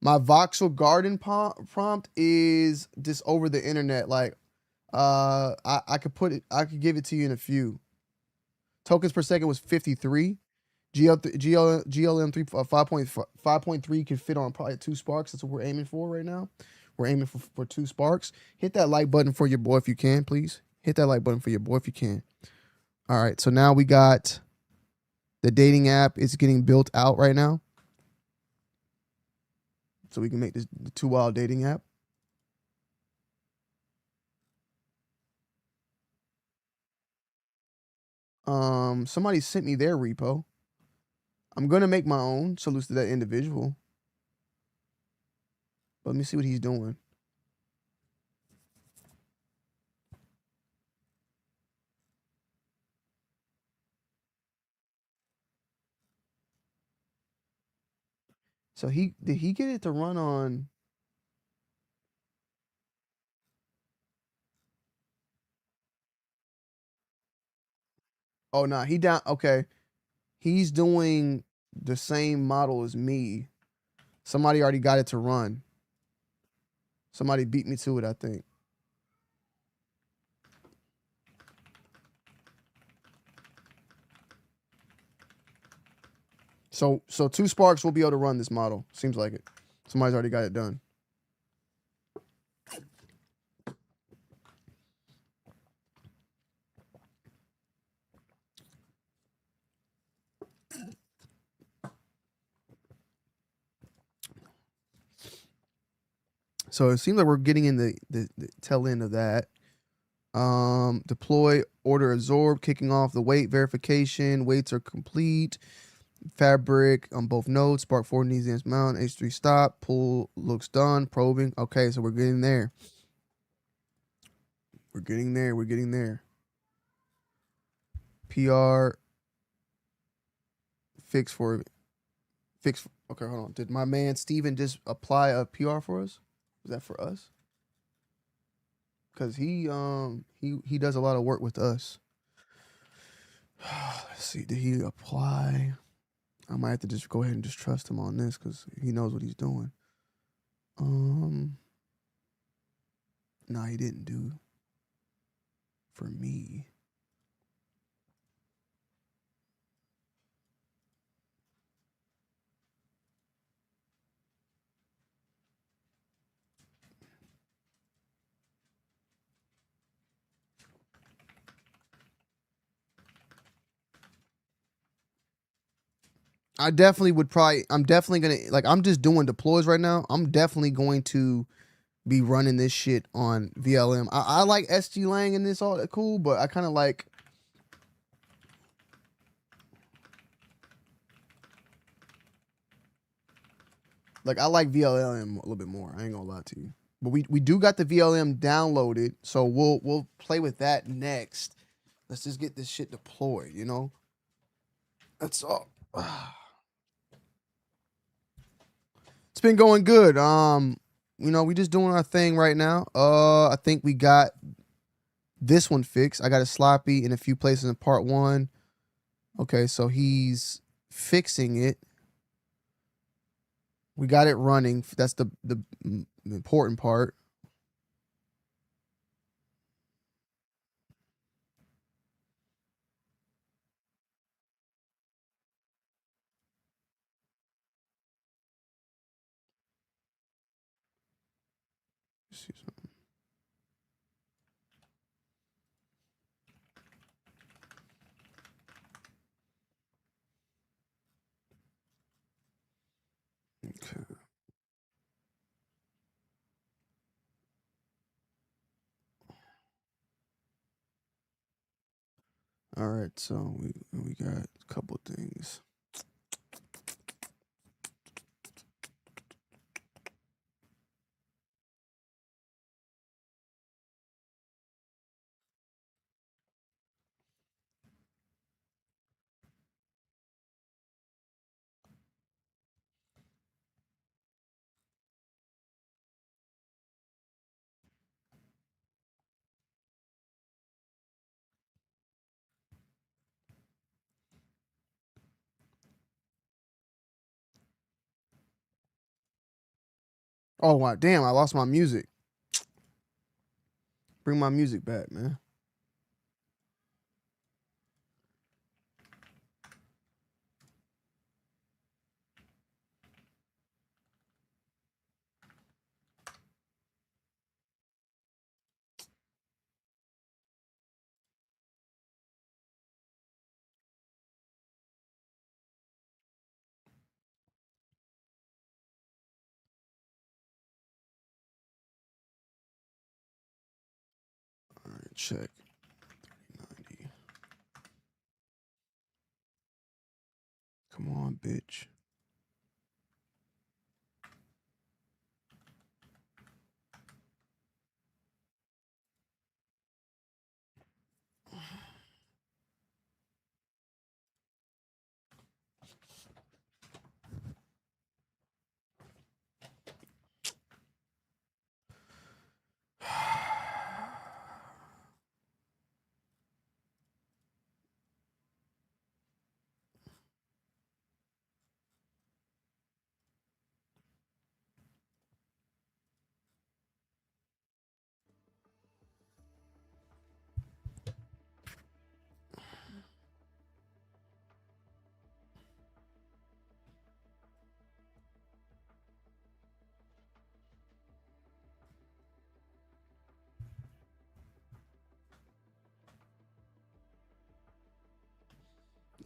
My voxel garden prompt is just over the internet. Like, I could give it to you in a few. Tokens per second was 53. GLM 5.3 can fit on probably 2 Sparks. That's what we're aiming for right now. We're aiming for 2 Sparks. Hit that like button for your boy if you can, please. Hit that like button for your boy if you can. All right, so now we got the dating app. It's getting built out right now. So we can make this the Tonyd2wild dating app. Somebody sent me their repo. I'm gonna make my own. Salutes to that individual. But let me see what he's doing. So did he get it to run on? Oh no, he down. Okay, he's doing the same model as me. Somebody already got it to run. Somebody beat me to it, I think. So 2 Sparks will be able to run this model. Seems like it. Somebody's already got it done. So it seems like we're getting in the tail end of that. Deploy, order absorb, kicking off the weight verification. Weights are complete. Fabric on both nodes. Spark 4 needs the mount. H3 stop. Pull looks done. Probing. Okay, so we're getting there. We're getting there. We're getting there. PR. Fix. Okay, hold on. Did my man Steven just apply a PR for us? Was that for us? Because he does a lot of work with us. Let's see. Did he apply? I might have to just go ahead and just trust him on this because he knows what he's doing. No, he didn't do for me. I definitely would I'm definitely going to, like, I'm just doing deploys right now. I'm definitely going to be running this shit on VLM. I like SG Lang and this, all that cool, but I kind of like, Like, I like VLM a little bit more. I ain't gonna lie to you. But we do got the VLM downloaded, so we'll play with that next. Let's just get this shit deployed, you know? That's all. It's been going good. You know, we just doing our thing right now. I think we got this one fixed. I got a sloppy in a few places in part 1. Okay, so he's fixing it. We got it running. That's the important part. See something. Okay. All right, so we got a couple things. Oh wow, damn! I lost my music. Bring my music back, man. All right, check. 90. Come on, bitch.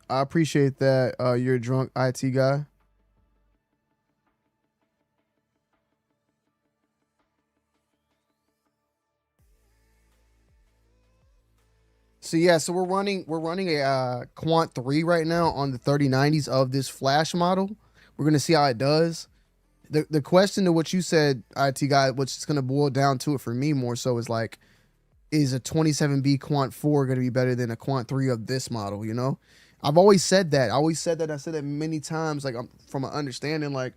I appreciate that. You're a drunk IT guy. So yeah, so we're running a Quant 3 right now on the 3090s of this flash model. We're gonna see how it does. The question to what you said, IT guy, what's it's gonna boil down to it for me more so is like, is a 27B Quant 4 gonna be better than a Quant 3 of this model? You know, I've always said that. I said that many times. Like, I'm from an understanding like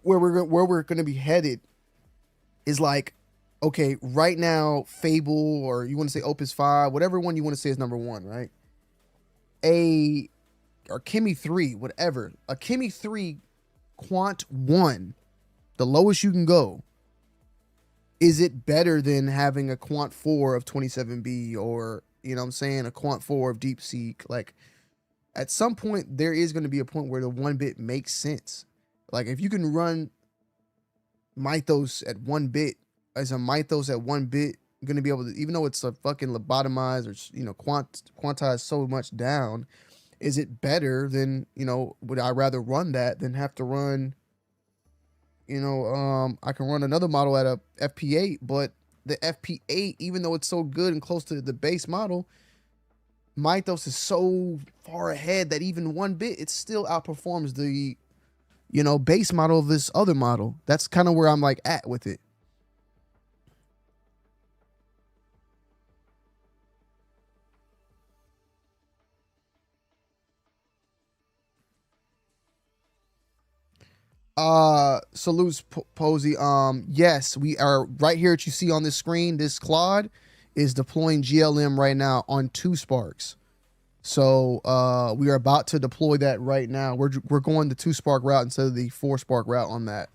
where we're gonna be headed is like, okay, right now, Fable, or you want to say Opus 5, whatever one you want to say is number 1, right? Or Kimi 3, whatever. A Kimi 3 Quant 1, the lowest you can go. Is it better than having a Quant 4 of 27B, or, you know what I'm saying, a Quant 4 of DeepSeek? Like, at some point, there is going to be a point where the 1-bit makes sense. Like, if you can run Mythos at 1-bit, as a Mythos at 1-bit, going to be able to, even though it's a fucking lobotomized or, you know, quantized so much down, is it better than, you know, would I rather run that than have to run, you know, I can run another model at a FP8, but the FP8, even though it's so good and close to the base model, Mythos is so far ahead that even 1-bit, it still outperforms the, base model of this other model. That's kind of where I'm like at with it. Salutes Posey. Yes, we are right here that you see on this screen. This Claude is deploying GLM right now on 2 sparks. So we are about to deploy that right now. We're going the 2 spark route instead of the 4 spark route on that.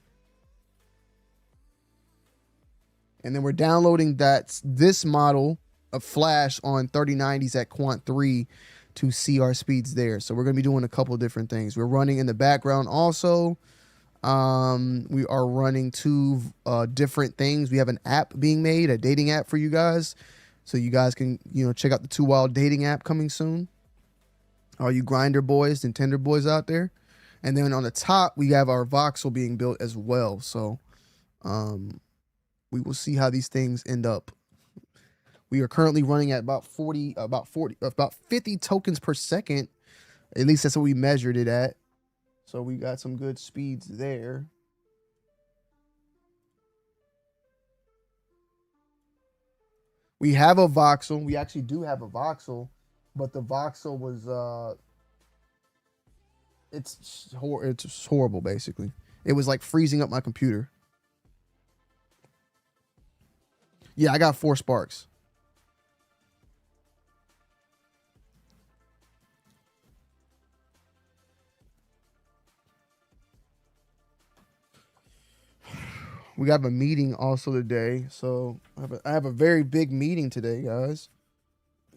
And then we're downloading this model of Flash on 3090s at Quant 3 to see our speeds there. So we're going to be doing a couple of different things. We're running in the background also. We are running 2 different things. We have an app being made, a dating app for you guys. So you guys can, check out the Tonyd2wild dating app coming soon. All you grinder boys and Tinder boys out there. And then on the top, we have our voxel being built as well. So we will see how these things end up. We are currently running at about 50 tokens per second. At least that's what we measured it at. So we got some good speeds there. We have a voxel. We actually do have a voxel, but the voxel was it's horrible basically. It was like freezing up my computer. Yeah, I got 4 sparks. We have a meeting also today, so I have a very big meeting today, guys,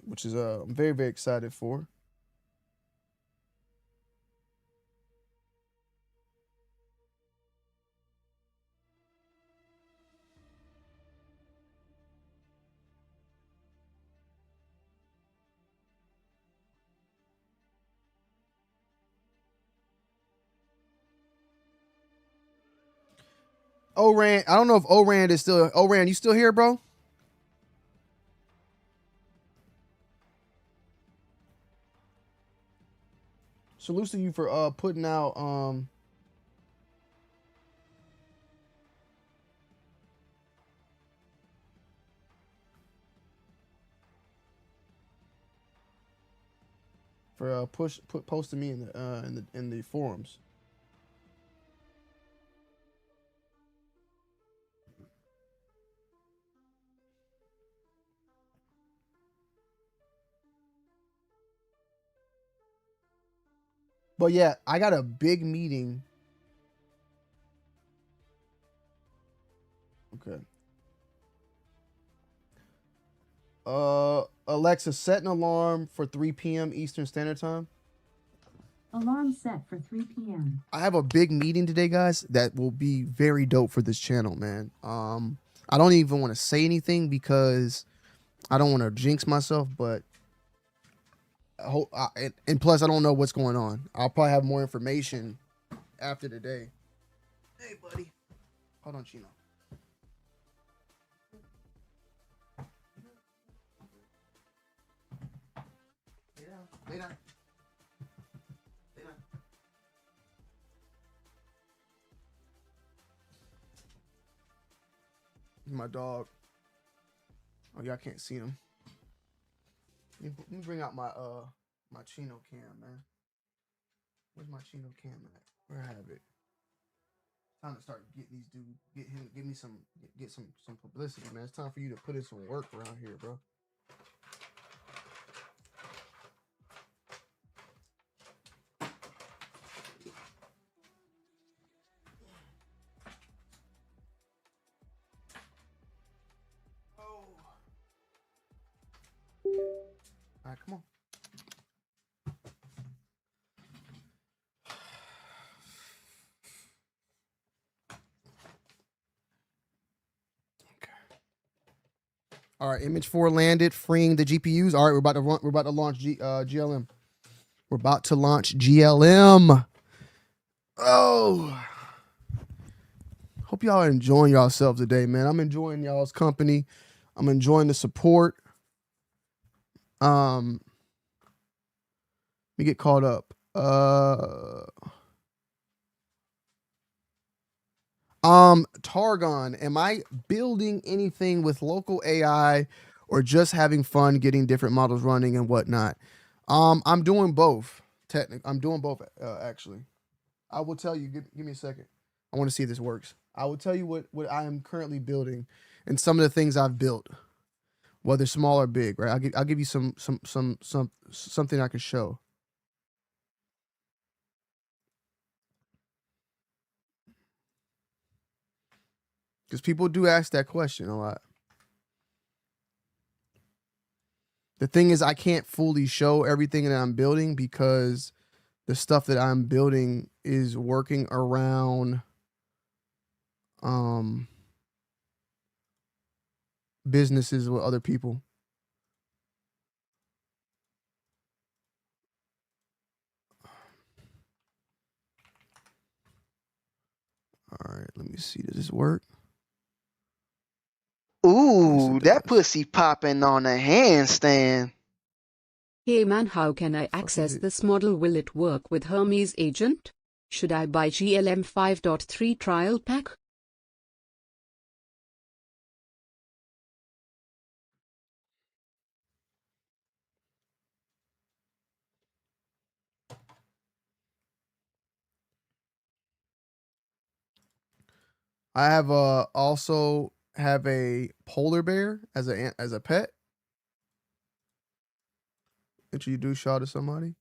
which is I'm very, very excited for. Oran, I don't know if Oran is still. Oran, you still here, bro? Salute to you for putting out for posting me in the forums. But yeah, I got a big meeting. Okay. Alexa, set an alarm for 3 p.m. Eastern Standard Time. Alarm set for 3 p.m. I have a big meeting today, guys, that will be very dope for this channel, man. I don't even want to say anything because I don't want to jinx myself, but and plus I don't know what's going on. I'll probably have more information after today. Hey, buddy. Hold on, Chino. Lay down. Lay down. Lay down. My dog. Oh, y'all can't see him. Let me bring out my my Chino cam, man. Where's my Chino cam at? Where I have it? Time to start getting these dudes. Get some publicity, man. It's time for you to put in some work around here, bro. All right, come on. All right, image 4 landed, freeing the GPUs. All right, we're about to launch GLM. We're about to launch GLM. Oh, hope y'all are enjoying yourselves today, man. I'm enjoying y'all's company. I'm enjoying the support. Let me get caught up. Targon, am I building anything with local AI or just having fun getting different models running and whatnot? I'm doing both. I'm doing both actually. I will tell you, give me a second. I want to see if this works. I will tell you what I am currently building and some of the things I've built, whether small or big, right? I'll give you something I can show. Because people do ask that question a lot. The thing is, I can't fully show everything that I'm building because the stuff that I'm building is working around businesses with other people. All right, let me see. Does this work? Ooh, Yes, it that does. pussy popping on a handstand. Hey man, how can I access this model? Will it work with Hermes Agent? Should I buy GLM 5.3 trial pack? I have also have a polar bear as a pet. Introduce y'all to somebody.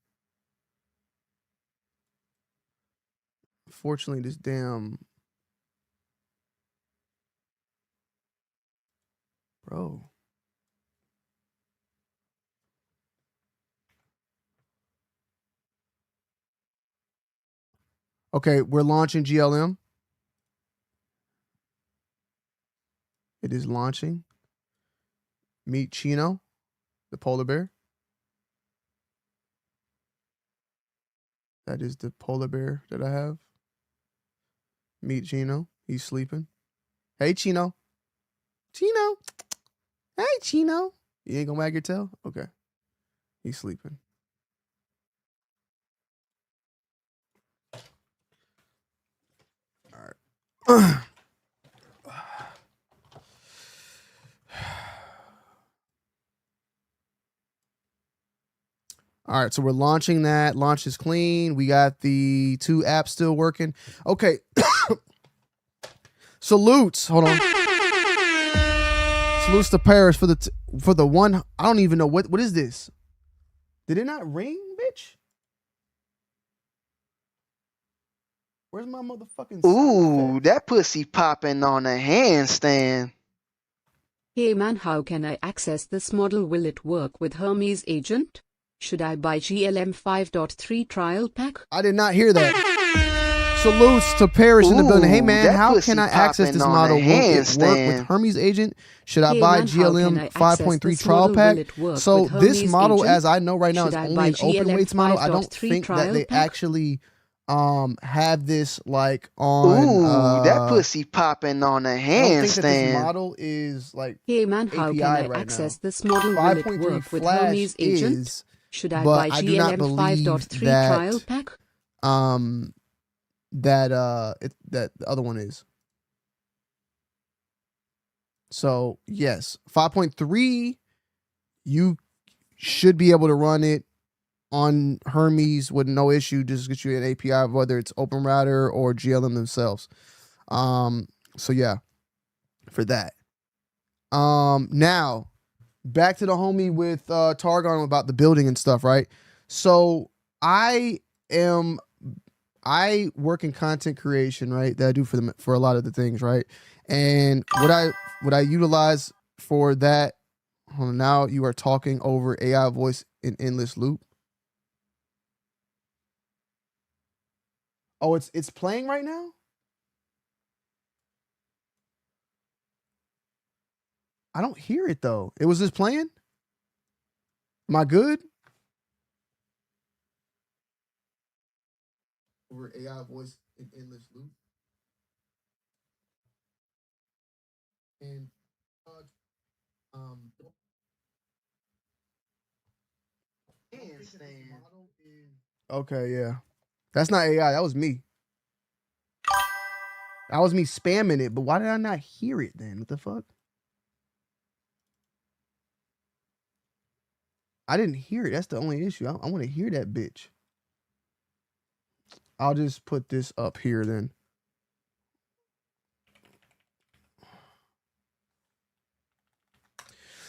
Fortunately, this damn bro. Okay, we're launching GLM. It is launching. Meet Chino, the polar bear. That is the polar bear that I have. Meet Chino. He's sleeping. Hey, Chino. Chino. Hey, Chino. You ain't gonna wag your tail? Okay. He's sleeping. All right. All right, so we're launching that. Launch is clean. We got the 2 apps still working. Okay. Salutes. Hold on. Salutes to Paris for the one. I don't even know what is this. Did it not ring, bitch? Where's my motherfucking Ooh, effect? that pussy popping on a handstand. Hey man, how can I access this model? Will it work with Hermes Agent? Should I buy GLM 5.3 trial pack? I did not hear that. Salutes to Paris in the building. Hey man, that how pussy can I access popping this on a model? Will it work with handstand. Hermes Agent? Should I Hey buy man, how can GLM I access 5.3 this trial model? pack? Will it work So with this Hermes model, Agent? as I know right now, Should is I only buy an open GLM weights model. I don't 5.3 think that trial they pack? actually have this like on Ooh, that pussy popping on a I don't think that this handstand. model is like Hey man, how can I API'd right access now. this model? Will it 5.3 work with Flash Hermes Agent? is, Should I but buy I do not GLM believe 5.3 trial that pack? that that the other one is. So yes, 5.3, you should be able to run it on Hermes with no issue. Just get you an API, whether it's Open Router or GLM themselves. So yeah, for that. Now back to the homie with Targon about the building and stuff, right? So I work in content creation, right? That I do for a lot of the things, right? And what I utilize for that. Hold on, now you are talking over AI voice in endless loop. Oh, it's playing right now? I don't hear it though. It was just playing? Am I good? Over AI voice in endless loop. And Handstand. Okay, yeah. That's not AI. That was me. That was me spamming it, but why did I not hear it then? What the fuck? I didn't hear it. That's the only issue. I want to hear that bitch. I'll just put this up here then.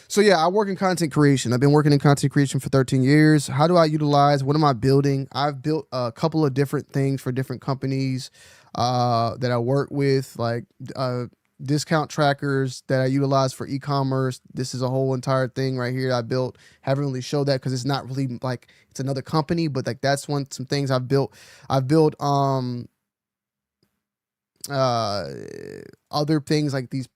So yeah, I work in content creation. I've been working in content creation for 13 years. How do I utilize? What am I building? I've built a couple of different things for different companies that I work with, like discount trackers that I utilize for e-commerce. This is a whole entire thing right here I built. Haven't really showed that because it's not really like it's another company, but like that's some things I've built. I've built other things like these.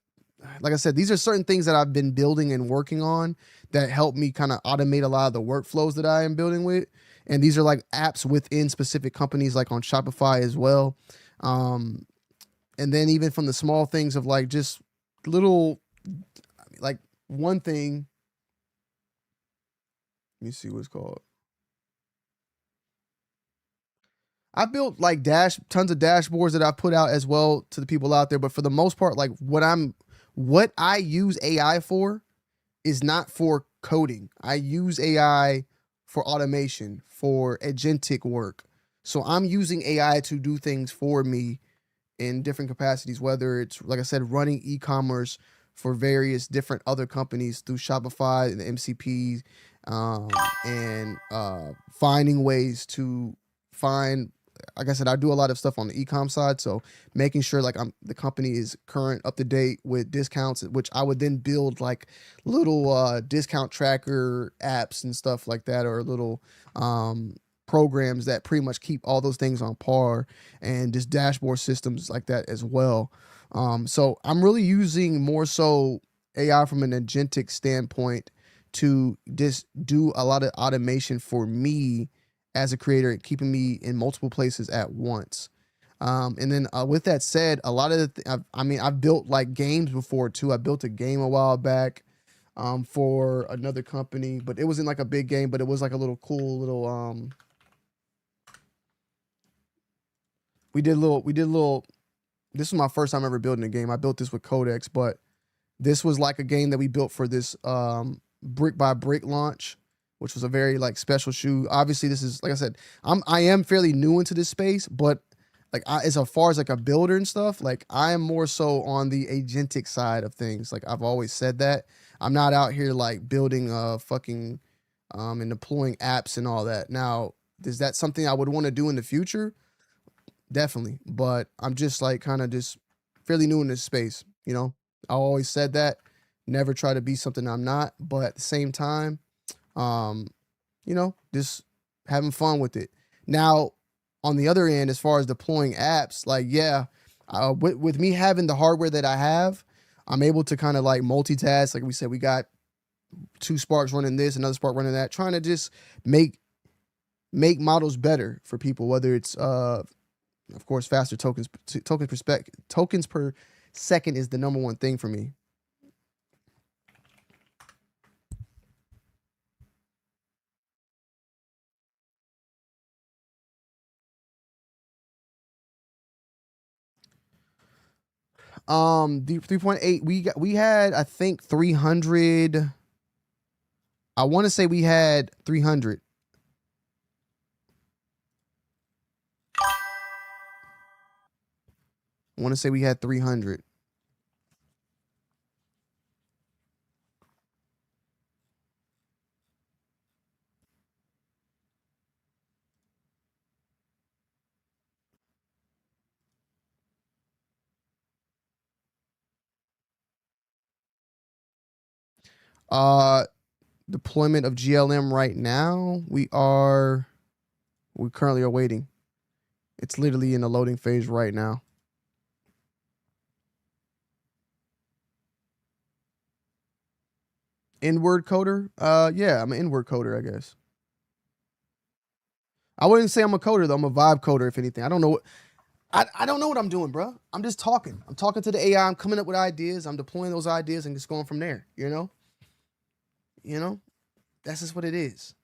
Like I said, these are certain things that I've been building and working on that help me kind of automate a lot of the workflows that I am building with. And these are like apps within specific companies, like on Shopify as well. And then even from the small things of like just little, like one thing. Let me see what it's called. I built like tons of dashboards that I put out as well to the people out there. But for the most part, like what I use AI for is not for coding. I use AI for automation, for agentic work. So I'm using AI to do things for me in different capacities, whether it's, like I said, running e-commerce for various different other companies through Shopify and the MCP, and finding ways to find, like I said, I do a lot of stuff on the e-com side. So making sure like the company is current, up to date with discounts, which I would then build like little discount tracker apps and stuff like that, or little programs that pretty much keep all those things on par, and just dashboard systems like that as well. So I'm really using more so AI from an agentic standpoint to just do a lot of automation for me as a creator, keeping me in multiple places at once. And then with that said, a lot of I've built like games before too. I built a game a while back for another company, but it wasn't like a big game, but it was like a little cool little we did little this was my first time ever building a game. I built this with Codex, but this was like a game that we built for this brick by brick launch, which was a very like special shoe. Obviously, this is, like I said, I am fairly new into this space, but like as far as like a builder and stuff, like I am more so on the agentic side of things. Like I've always said that I'm not out here like building fucking and deploying apps and all that. Now, is that something I would want to do in the future? Definitely, but I'm just like kind of just fairly new in this space. You know, I always said that. Never try to be something I'm not, but at the same time, you know, just having fun with it. Now, on the other end, as far as deploying apps, like, yeah, with me having the hardware that I have, I'm able to kind of like multitask. Like we said, we got 2 Sparks running this, another Spark running that, trying to just make models better for people, whether it's, of course, faster tokens per second is the number one thing for me. The 3.8, we had, I think 300. I want to say we had 300. I want to say we had 300. Deployment of GLM right now, we currently are waiting. It's literally in the loading phase right now. Inward coder? Yeah, I'm an inward coder, I guess. I wouldn't say I'm a coder though. I'm a vibe coder, if anything. I don't know what I don't know what I'm doing, bro. I'm just talking. I'm talking to the AI. I'm coming up with ideas. I'm deploying those ideas and just going from there. You know? You know? That's just what it is.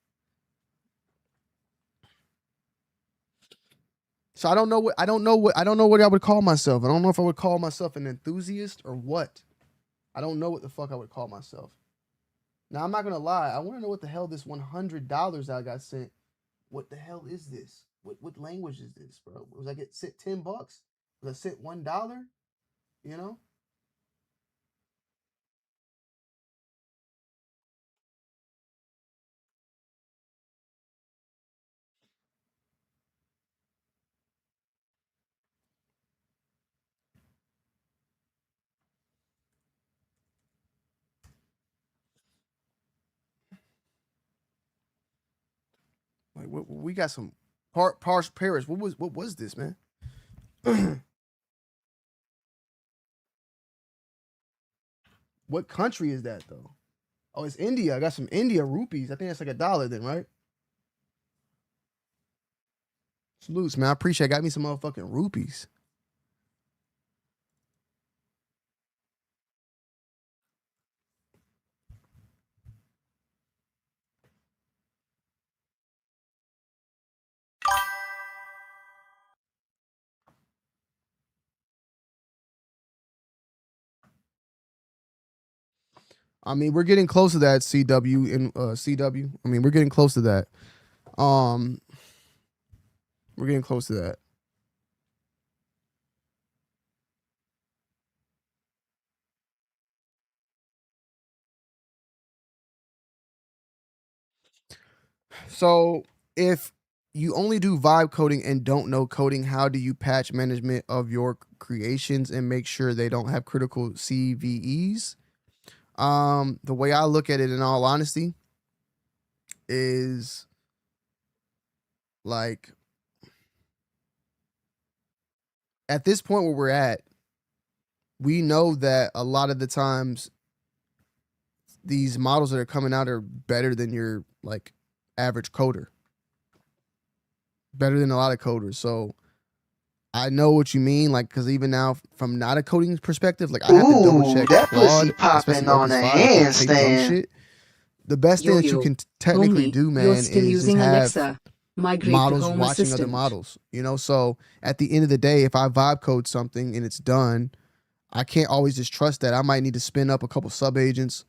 So I don't know what I would call myself. I don't know if I would call myself an enthusiast or what. I don't know what the fuck I would call myself. Now I'm not gonna lie. I want to know what the hell this $100 I got sent. What the hell is this? What language is this, bro? Was I get sent $10? Was I sent $1? You know? Like we got some Paris. What was this, man? What country is that though? Oh, it's India. I got some India rupees. I think that's like $1 then, right? Salutes, man. I appreciate it. Got me some motherfucking rupees. I mean, we're getting close to that, CW and CW. I mean, we're getting close to that. We're getting close to that. So, if you only do vibe coding and don't know coding, how do you patch management of your creations and make sure they don't have critical CVEs? The way I look at it, in all honesty, is like at this point where we're at, we know that a lot of the times these models that are coming out are better than your like average coder, better than a lot of coders. So I know what you mean, like, because even now, from not a coding perspective, like I have to double check that Claude, pussy popping on a handstand. The best thing that you can technically Homie, do, man, you're is still using have Alexa. Migrate to models Home watching Assistant. other models. You know, so at the end of the day, if I vibe code something and it's done, I can't always just trust that. I might need to spin up a couple sub agents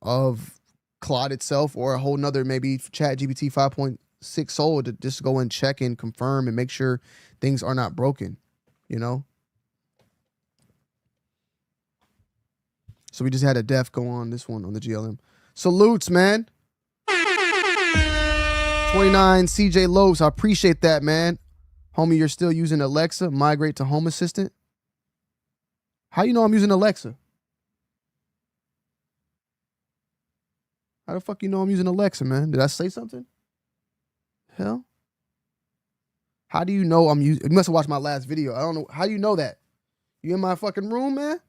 of Claude itself or a whole nother maybe ChatGPT 5.6 Soul to just go and check and confirm and make sure things are not broken, you know? So we just had a def go on this one on the GLM. Salutes, man. 29 CJ Lowe's. I appreciate that, man. Homie, you're still using Alexa. Migrate to Home Assistant. How you know I'm using Alexa? How the fuck you know I'm using Alexa, man? Did I say something? Hell? How do you know I'm using? You must have watched my last video. I don't know. How do you know that? You in my fucking room, man?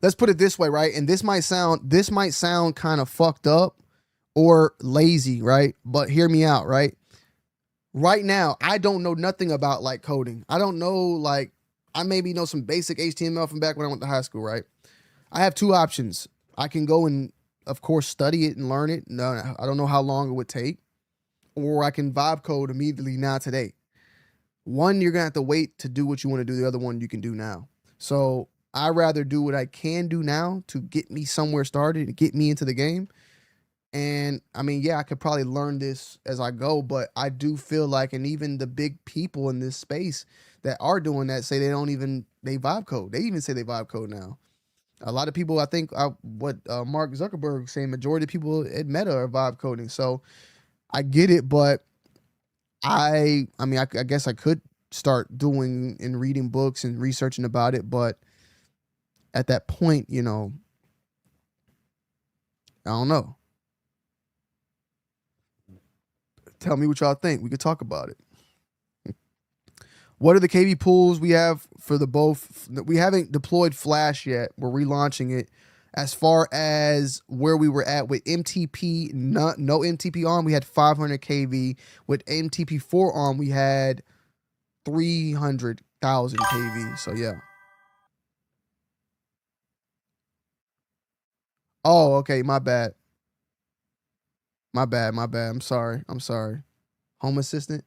Let's put it this way, right? And this might sound kind of fucked up or lazy, right? But hear me out, right? Right now, I don't know nothing about like coding. I don't know, like, I maybe know some basic HTML from back when I went to high school, right? I have two options. I can go and, of course, study it and learn it. No, I don't know how long it would take. Or I can vibe code immediately now today. One, you're going to have to wait to do what you want to do. The other one, you can do now. So I'd rather do what I can do now to get me somewhere started and get me into the game. And I mean, yeah, I could probably learn this as I go, but I do feel like, and even the big people in this space that are doing that say they vibe code. They even say they vibe code now. A lot of people, I think, what Mark Zuckerberg was saying, majority of people at Meta are vibe coding. So I get it, but I guess I could start doing and reading books and researching about it, but at that point, you know, I don't know. Tell me what y'all think. We could talk about it. What are the KV pools we have for the both? We haven't deployed Flash yet. We're relaunching it. As far as where we were at with MTP, no MTP on, we had 500 kV. With MTP4 on, we had 300,000 kV. So yeah. Oh, okay. My bad. My bad. My bad. I'm sorry. I'm sorry. Home assistant.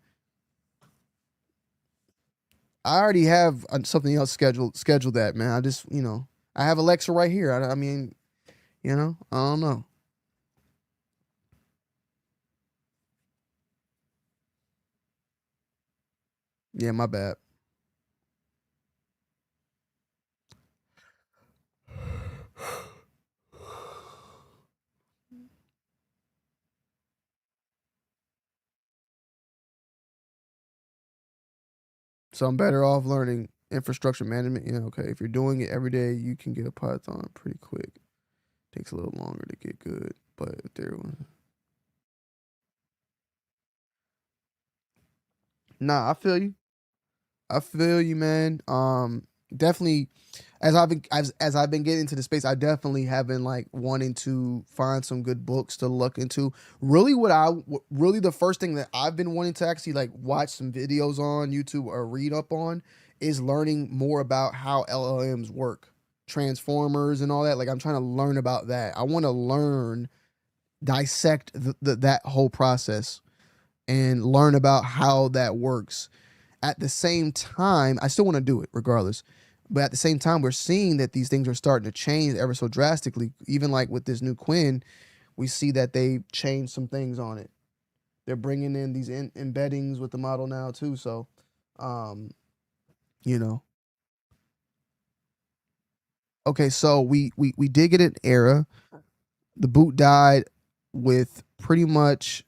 I already have something else scheduled that, man. I just, I have Alexa right here. I mean, I don't know. Yeah, my bad. So I'm better off learning infrastructure management. Yeah, okay. If you're doing it every day, you can get a Python pretty quick. Takes a little longer to get good, but if there was... Nah, I feel you. I feel you, man. Definitely, as I've been getting into the space, I definitely have been like wanting to find some good books to look into. Really, really the first thing that I've been wanting to actually like watch some videos on YouTube or read up on is learning more about how LLMs work, transformers and all that. Like I'm trying to learn about that. I want to learn, dissect that whole process and learn about how that works. At the same time, I still want to do it regardless. But at the same time, we're seeing that these things are starting to change ever so drastically. Even like with this new Qwen, we see that they changed some things on it. They're bringing in these embeddings with the model now too. So, you know. Okay, so we did get an error. The boot died with pretty much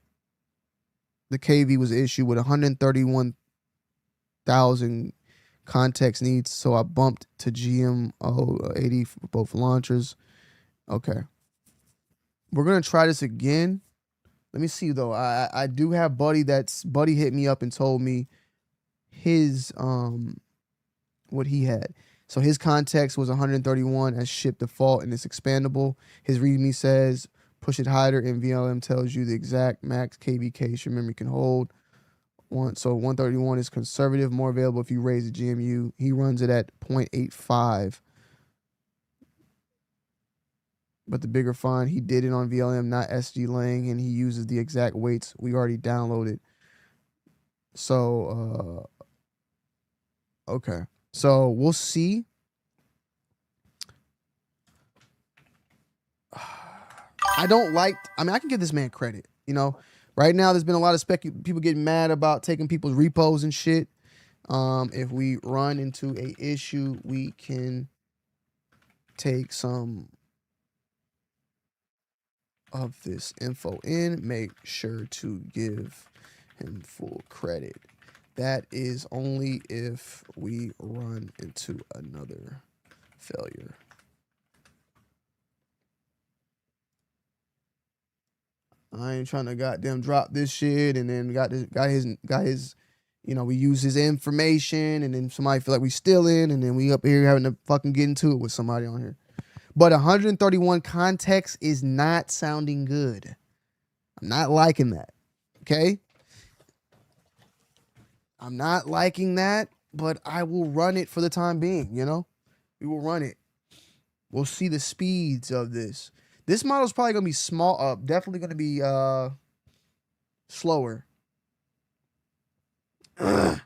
the KV was issued with 131,000 context needs, so I bumped to GMO 80 for both launchers. Okay, we're gonna try this again. Let me see though. I do have Buddy hit me up and told me his what he had. So his context was 131 as ship default and it's expandable. His README says push it higher and VLM tells you the exact max KV case your memory can hold. So 131 is conservative, more available if you raise the GMU. He runs it at 0.85. But the bigger fine, he did it on VLM, not SG Lang, and he uses the exact weights we already downloaded. So, okay. So we'll see. I can give this man credit, Right now, there's been a lot of people getting mad about taking people's repos and shit. If we run into a issue, we can take some of this info in. Make sure to give him full credit. That is only if we run into another failure. I ain't trying to goddamn drop this shit and then got his we use his information and then somebody feel like we stealing and then we up here having to fucking get into it with somebody on here. But 131 context is not sounding good. I'm not liking that. Okay? I'm not liking that, but I will run it for the time being, We will run it. We'll see the speeds of this. This model is probably going to be small, definitely going to be slower. I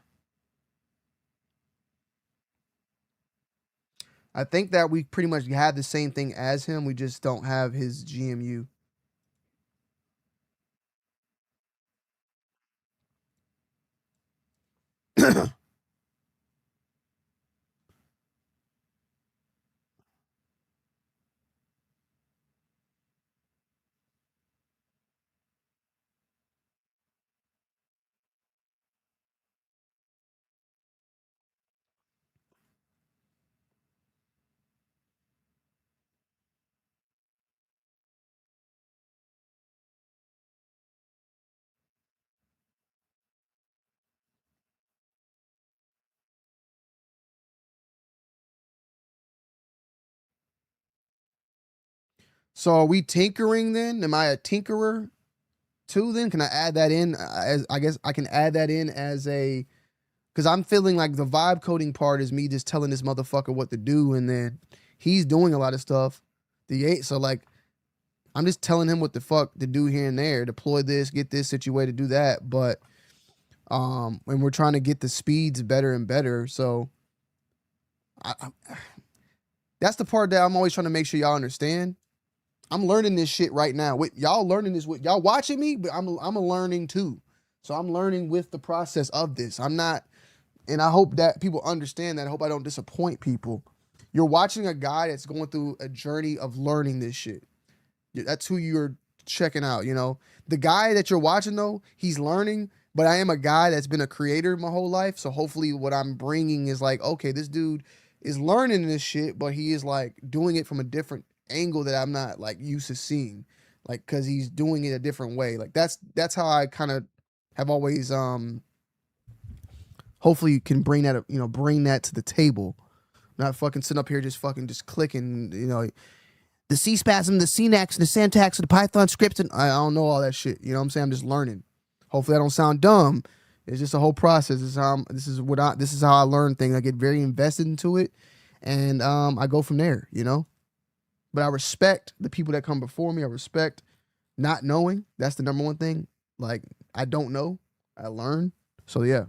think that we pretty much have the same thing as him. We just don't have his GMU. So are we tinkering then? Am I a tinkerer too then? Can I add that in as, I guess I can add that in as a, because I'm feeling like the vibe coding part is me just telling this motherfucker what to do, and then he's doing a lot of stuff. So like I'm just telling him what the fuck to do here and there, deploy this, get this situated, do that. But and we're trying to get the speeds better and better. So that's the part that I'm always trying to make sure y'all understand. I'm learning this shit right now. Y'all learning this with y'all watching me, but I'm learning too. So I'm learning with the process of this. I'm not, and I hope that people understand that. I hope I don't disappoint people. You're watching a guy that's going through a journey of learning this shit. That's who you're checking out, you know. The guy that you're watching though, he's learning, but I am a guy that's been a creator my whole life. So hopefully what I'm bringing is like, okay, this dude is learning this shit, but he is like doing it from a different angle that I'm not like used to seeing, like, cause he's doing it a different way. Like that's how I kind of have always hopefully you can bring that, you know, bring that to the table, not fucking sitting up here just clicking, you know, the C spasm, the CNAX, the syntax, the Python script, and I don't know all that shit. You know what I'm saying? I'm just learning. Hopefully I don't sound dumb. It's just a whole process. This is how I learn things. I get very invested into it, and I go from there, you know. But I respect the people that come before me. I respect not knowing. That's the number one thing. Like, I don't know. I learn. So yeah.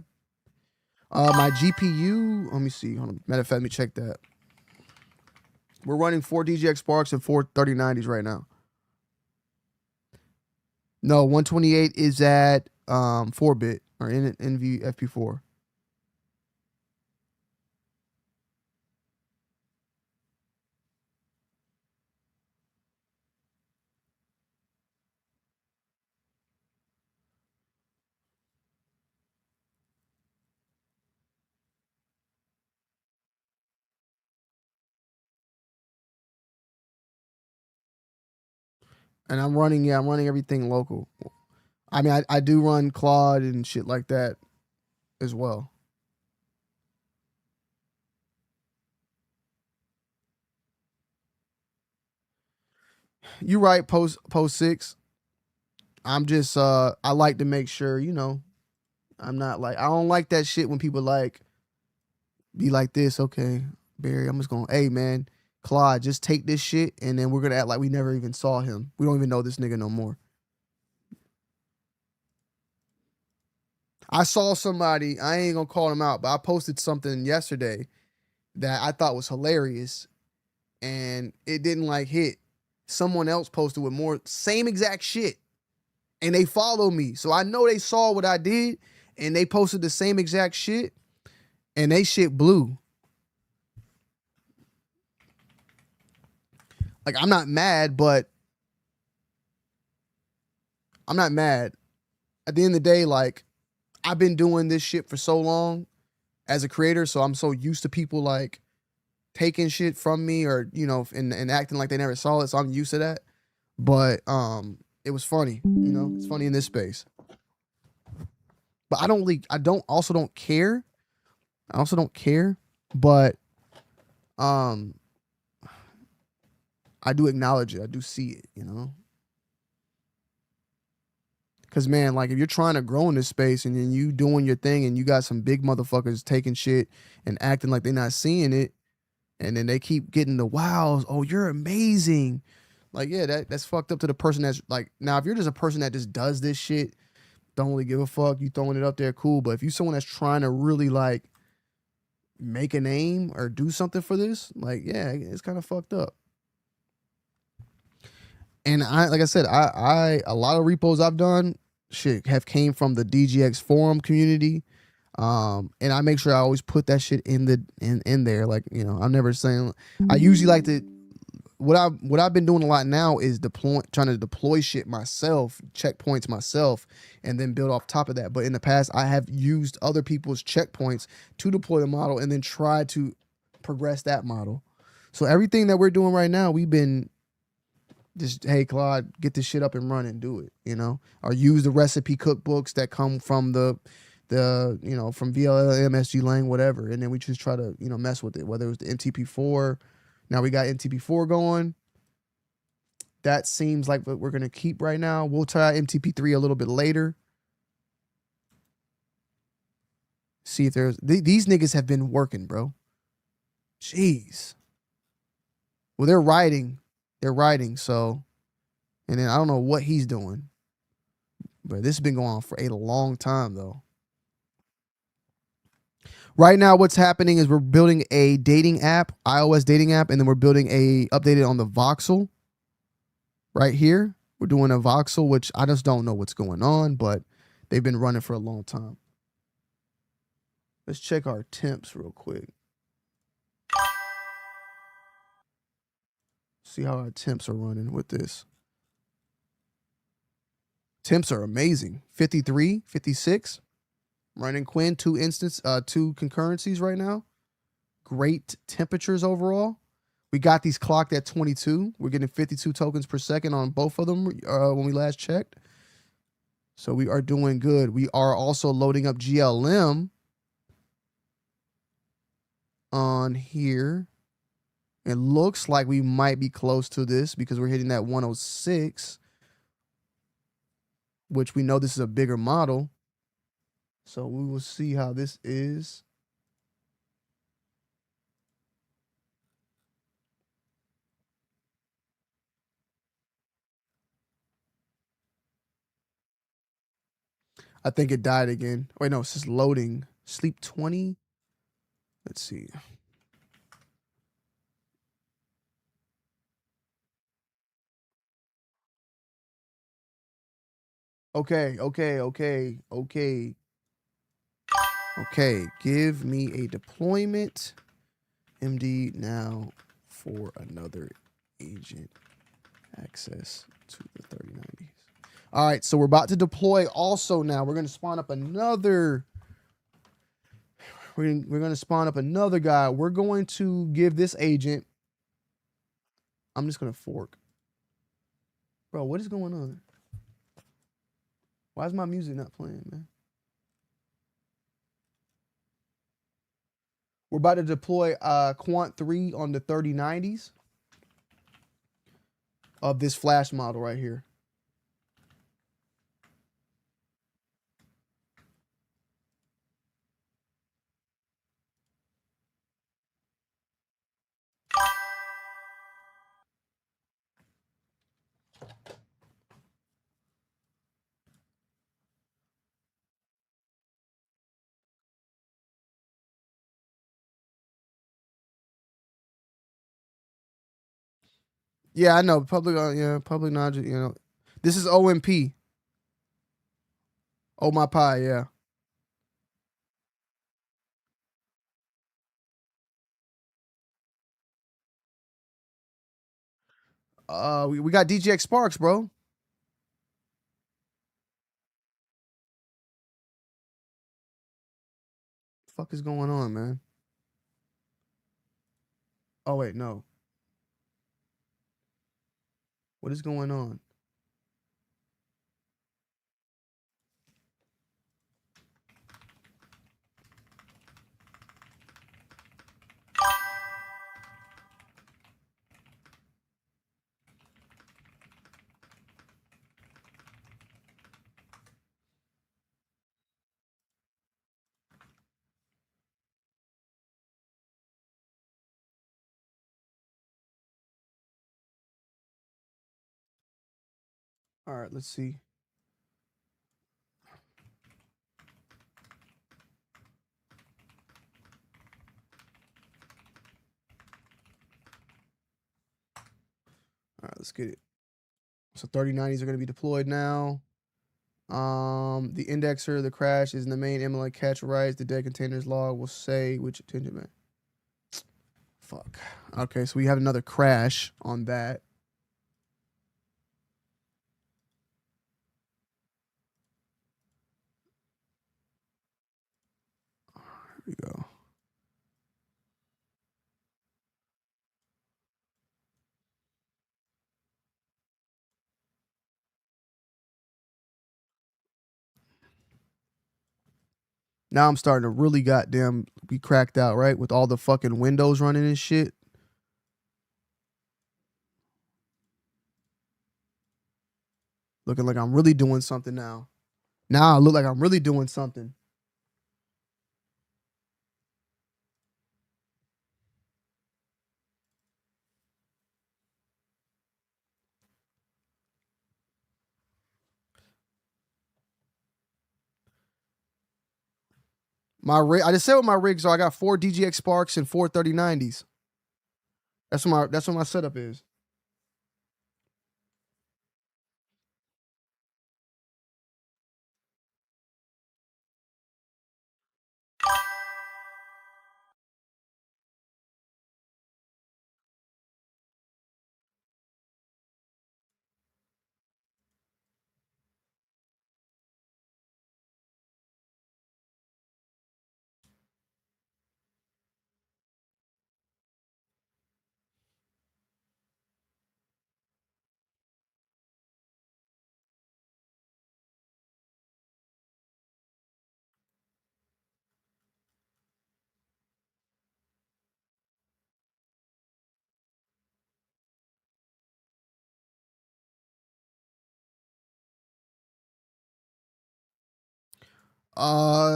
My GPU, let me see. Hold on. Matter of fact, let me check that. We're running 4 DGX Sparks and 4 3090s right now. No, 128 is at 4-bit or in NVFP4. And I'm running everything local. I mean, I do run Claude and shit like that as well. You right, post 6. I'm just I like to make sure, you know, I'm not like, I don't like that shit when people like be like this, okay, Barry, I'm just going, hey man, Claude, just take this shit and then we're gonna act like we never even saw him. We don't even know this nigga no more. I saw somebody, I ain't gonna call him out, but I posted something yesterday that I thought was hilarious and it didn't like hit. Someone else posted with more, same exact shit. And they follow me. So I know they saw what I did and they posted the same exact shit and they shit blew. Like, I'm not mad, but I'm not mad. At the end of the day, like, I've been doing this shit for so long as a creator, so I'm so used to people like taking shit from me or, you know, and acting like they never saw it, so I'm used to that. But it was funny, you know, it's funny in this space. But I also don't care. But I do acknowledge it. I do see it, you know. Cause man, like if you're trying to grow in this space and then you doing your thing and you got some big motherfuckers taking shit and acting like they're not seeing it, and then they keep getting the wows, oh, you're amazing. Like, yeah, that's fucked up to the person that's like, now if you're just a person that just does this shit, don't really give a fuck, you throwing it up there, cool. But if you're someone that's trying to really like make a name or do something for this, like, yeah, it's kind of fucked up. And like I said, a lot of repos I've done shit have came from the DGX forum community. And I make sure I always put that shit in there. Like, you know, I'm never saying, I usually like to, what I've been doing a lot now is trying to deploy shit myself, checkpoints myself, and then build off top of that. But in the past, I have used other people's checkpoints to deploy the model and then try to progress that model. So everything that we're doing right now, we've been just, hey, Claude, get this shit up and running, do it, you know, or use the recipe cookbooks that come from the you know, from VLM, SG Lang, whatever. And then we just try to, you know, mess with it, whether it was the NTP4. Now we got NTP4 going. that seems like what we're going to keep right now. We'll try MTP3 a little bit later. See if there's... These niggas have been working, bro. Jeez. Well, they're riding. They're riding, so... And then I don't know what he's doing. But this has been going on for a long time, though. Right now, what's happening is we're building a dating app, iOS dating app, and then we're building a updated on the voxel. Right here, we're doing a voxel, which I just don't know what's going on, but they've been running for a long time. Let's check our temps real quick. See how our temps are running with this. Temps are amazing. 53, 56. Running Qwen, 2 concurrencies right now. Great temperatures overall. We got these clocked at 22. We're getting 52 tokens per second on both of them when we last checked. So we are doing good. We are also loading up GLM on here. It looks like we might be close to this because we're hitting that 106, which we know this is a bigger model. So we will see how this is. I think it died again. Wait, no, it's just loading. Sleep 20. Let's see. Okay. Give me a deployment. MD now for another agent. Access to the 3090s. All right, so we're about to deploy also now. We're going to spawn up another. We're going to spawn up another guy. We're going to give this agent. I'm just going to fork. Bro, what is going on? Why is my music not playing, man? We're about to deploy Quant 3 on the 3090s of this flash model right here. Yeah, I know. Public knowledge, you know. This is OMP. Oh my pie, yeah. We got DJX Sparks, bro. Fuck is going on, man? Oh wait, no. What is going on? All right, let's see. All right, let's get it. So 3090s are going to be deployed now. The indexer, the crash is in the main MLA catch writes. The dead containers log will say which attention, man. Fuck. Okay, so we have another crash on that. Here we go. Now I'm starting to really goddamn be cracked out, right? With all the fucking windows running and shit. Looking like I'm really doing something now. Now I look like I'm really doing something. My rig, I just said what my rigs are. I got 4 DGX Sparks and 4 3090s. That's what my setup is.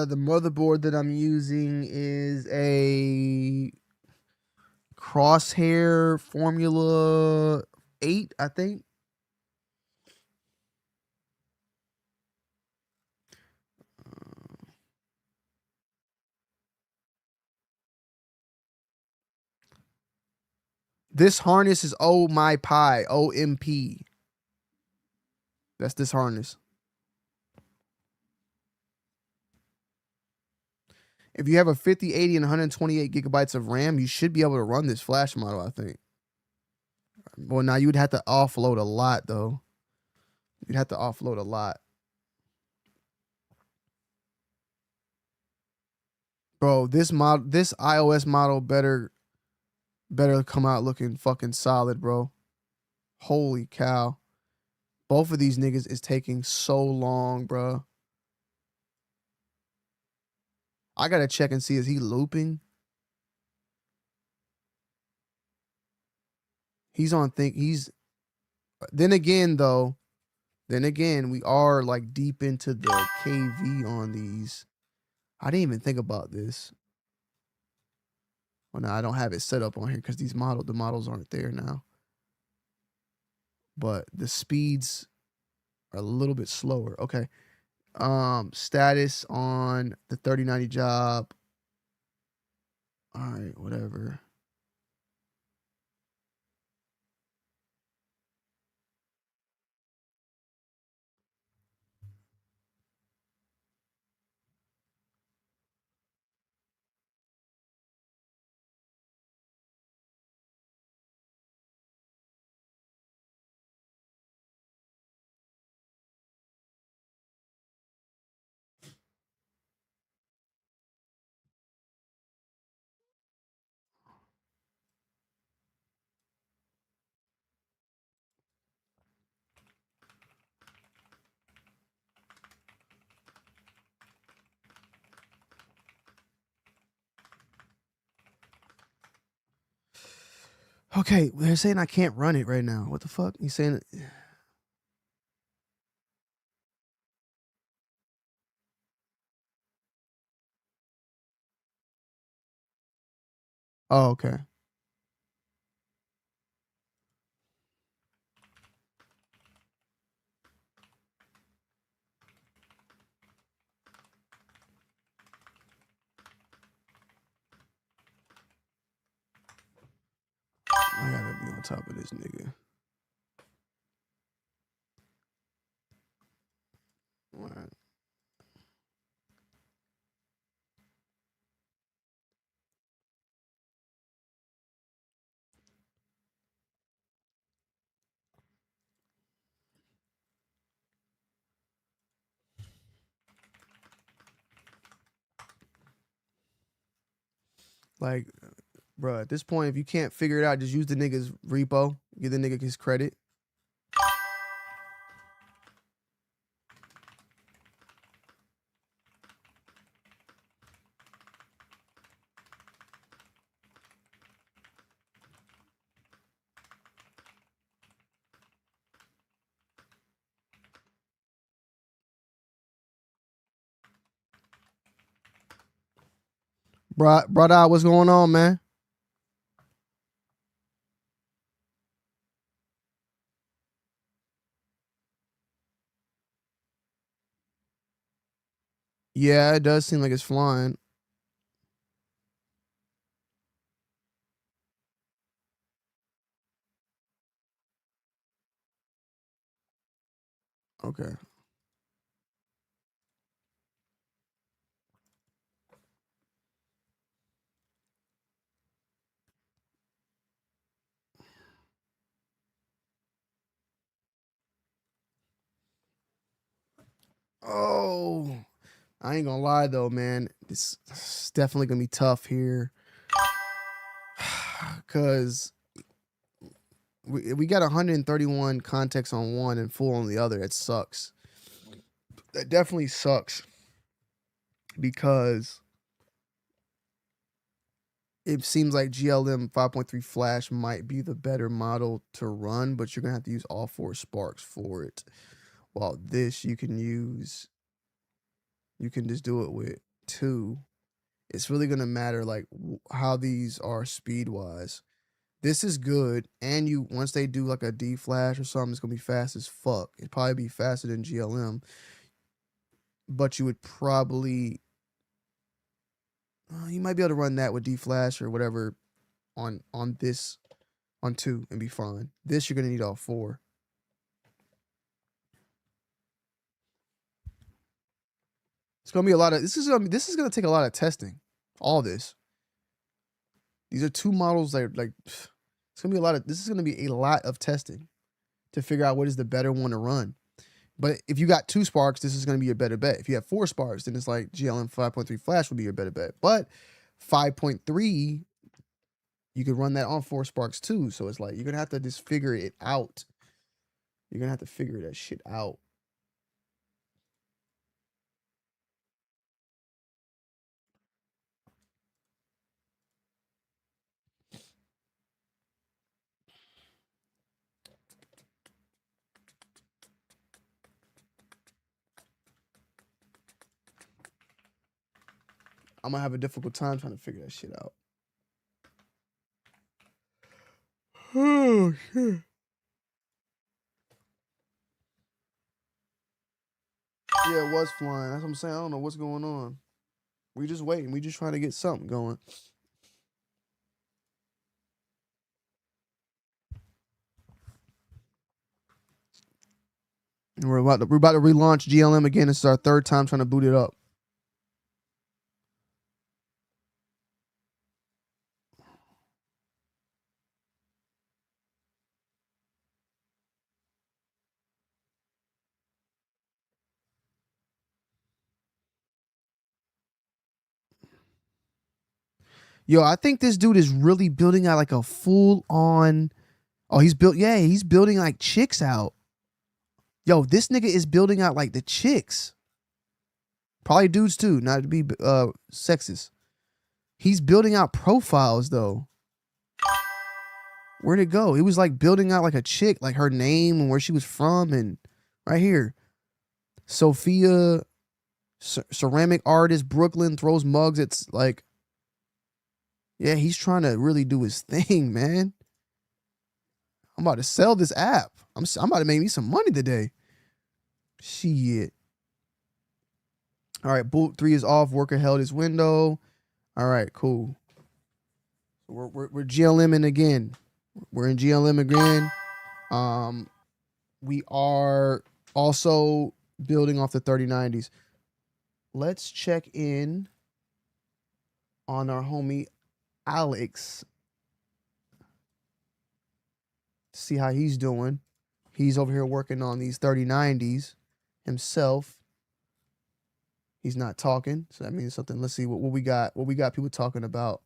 The motherboard that I'm using is a Crosshair Formula 8, I think. This harness is Oh My Pi, OMP. That's this harness. If you have a 50, 80, and 128 gigabytes of RAM, you should be able to run this flash model, I think. Well, now you would have to offload a lot, though. You'd have to offload a lot. Bro, this iOS model better come out looking fucking solid, bro. Holy cow. Both of these niggas is taking so long, bro. I gotta check and see, is he looping? Then again, we are like deep into the KV on these. I didn't even think about this. Well, no, I don't have it set up on here because the models aren't there now. But the speeds are a little bit slower. Okay. Status on the 3090 job. All right, whatever. Okay, they're saying I can't run it right now. What the fuck? He's saying it. Oh, okay. I gotta be on top of this nigga. All right. Like, bro, at this point, if you can't figure it out, just use the nigga's repo. Give the nigga his credit. Brother, what's going on, man? Yeah, it does seem like it's flying. Okay. Oh, I ain't gonna lie though, man. It's definitely gonna be tough here. Cause we got 131 context on one and full on the other. It sucks. That definitely sucks. Because it seems like GLM 5.3 Flash might be the better model to run, but you're gonna have to use all 4 sparks for it. While this you can just do it with 2. It's really gonna matter like how these are speed wise. This is good, and once they do like a D flash or something, it's gonna be fast as fuck. It'd probably be faster than GLM, but you would probably you might be able to run that with D flash or whatever on 2 and be fine. This you're gonna need all 4. It's gonna be a lot of this is gonna take a lot of testing. All this. These are 2 models that are like it's gonna be this is gonna be a lot of testing to figure out what is the better one to run. But if you got 2 sparks, this is gonna be your better bet. If you have 4 sparks, then it's like GLM 5.3 Flash will be your better bet. But 5.3, you could run that on 4 sparks too. So it's like you're gonna have to just figure it out. You're gonna have to figure that shit out. I'm gonna have a difficult time trying to figure that shit out. Oh shit. Yeah, it was flying. That's what I'm saying. I don't know what's going on. We just waiting. We just trying to get something going. And we're about to relaunch GLM again. This is our 3rd time trying to boot it up. Yo, I think this dude is really building out like a full on. Oh, he's building like chicks out. Yo, this nigga is building out like the chicks. Probably dudes too, not to be sexist. He's building out profiles though. Where'd it go? He was like building out like a chick, like her name and where she was from, and right here. Sophia, ceramic artist, Brooklyn, throws mugs. It's like, yeah, he's trying to really do his thing, man. I'm about to sell this app. I'm about to make me some money today. Shit. All right, boot 3 is off. Worker held his window. All right, cool. We're GLMing again. We're in GLM again. We are also building off the 3090s. Let's check in on our homie Alex. See how he's doing. He's over here working on these 3090s himself. He's not talking, so that means something. Let's see what we got. What we got people talking about.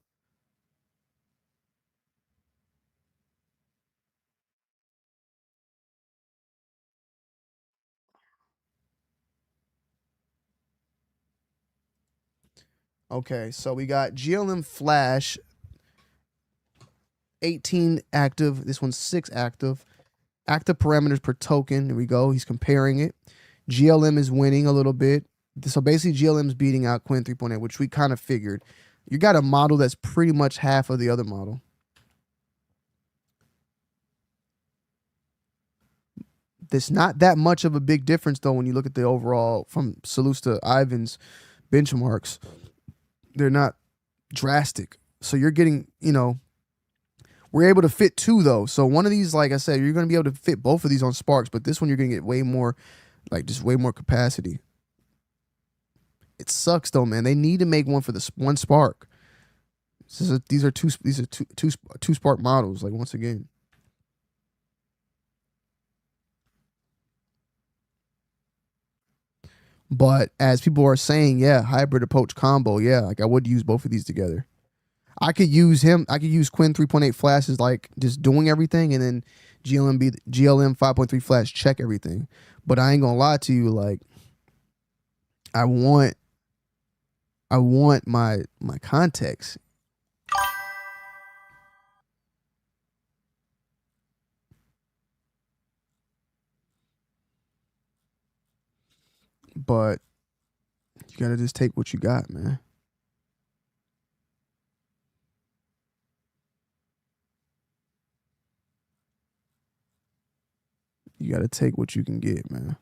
Okay, so we got GLM Flash 18 active. This one's 6 active. Active parameters per token. There we go. He's comparing it. GLM is winning a little bit. So basically GLM is beating out Qwen 3.8, which we kind of figured. You got a model that's pretty much half of the other model. There's not that much of a big difference, though, when you look at the overall from Salutes to Ivan's benchmarks. They're not drastic. So you're getting, you know, we're able to fit 2, though. So one of these, like I said, you're going to be able to fit both of these on Sparks, but this one you're going to get way more, like just way more capacity. It sucks, though, man. They need to make one for the one Spark. These are two Spark models, like, once again. But as people are saying, yeah, hybrid approach combo, yeah, like I would use both of these together. I could use Qwen 3.8 flashes, like just doing everything, and then GLM 5.3 flash check everything. But I ain't gonna lie to you, like I want my context. But you gotta just take what you got, man. You gotta take what you can get, man.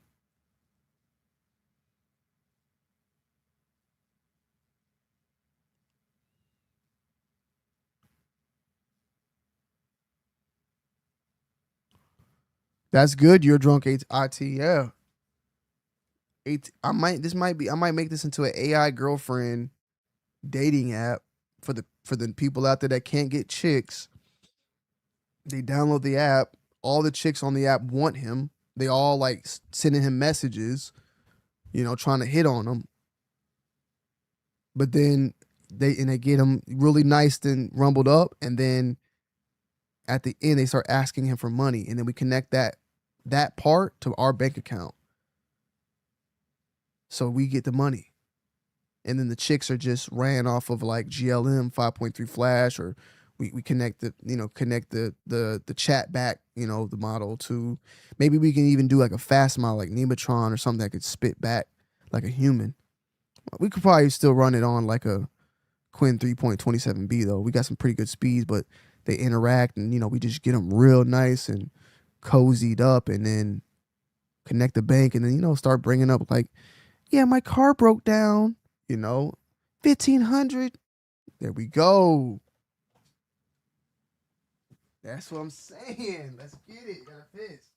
That's good. You're drunk, IT. Yeah. I might make this into an AI girlfriend dating app for the people out there that can't get chicks. They download the app. All the chicks on the app want him. They all like sending him messages, you know, trying to hit on him. But then they get him really nice and rumbled up, and then at the end they start asking him for money, and then we connect that part to our bank account. So we get the money. And then the chicks are just ran off of like GLM 5.3 flash, or we connect the chat back, you know, the model to, maybe we can even do like a fast model like Nematron or something that could spit back like a human. We could probably still run it on like a Qwen 3.27B though. We got some pretty good speeds, but they interact, and you know, we just get them real nice and cozied up, and then connect the bank, and then, you know, start bringing up like, yeah, my car broke down, you know, 1,500. There we go. That's what I'm saying. Let's get it. Got a fist.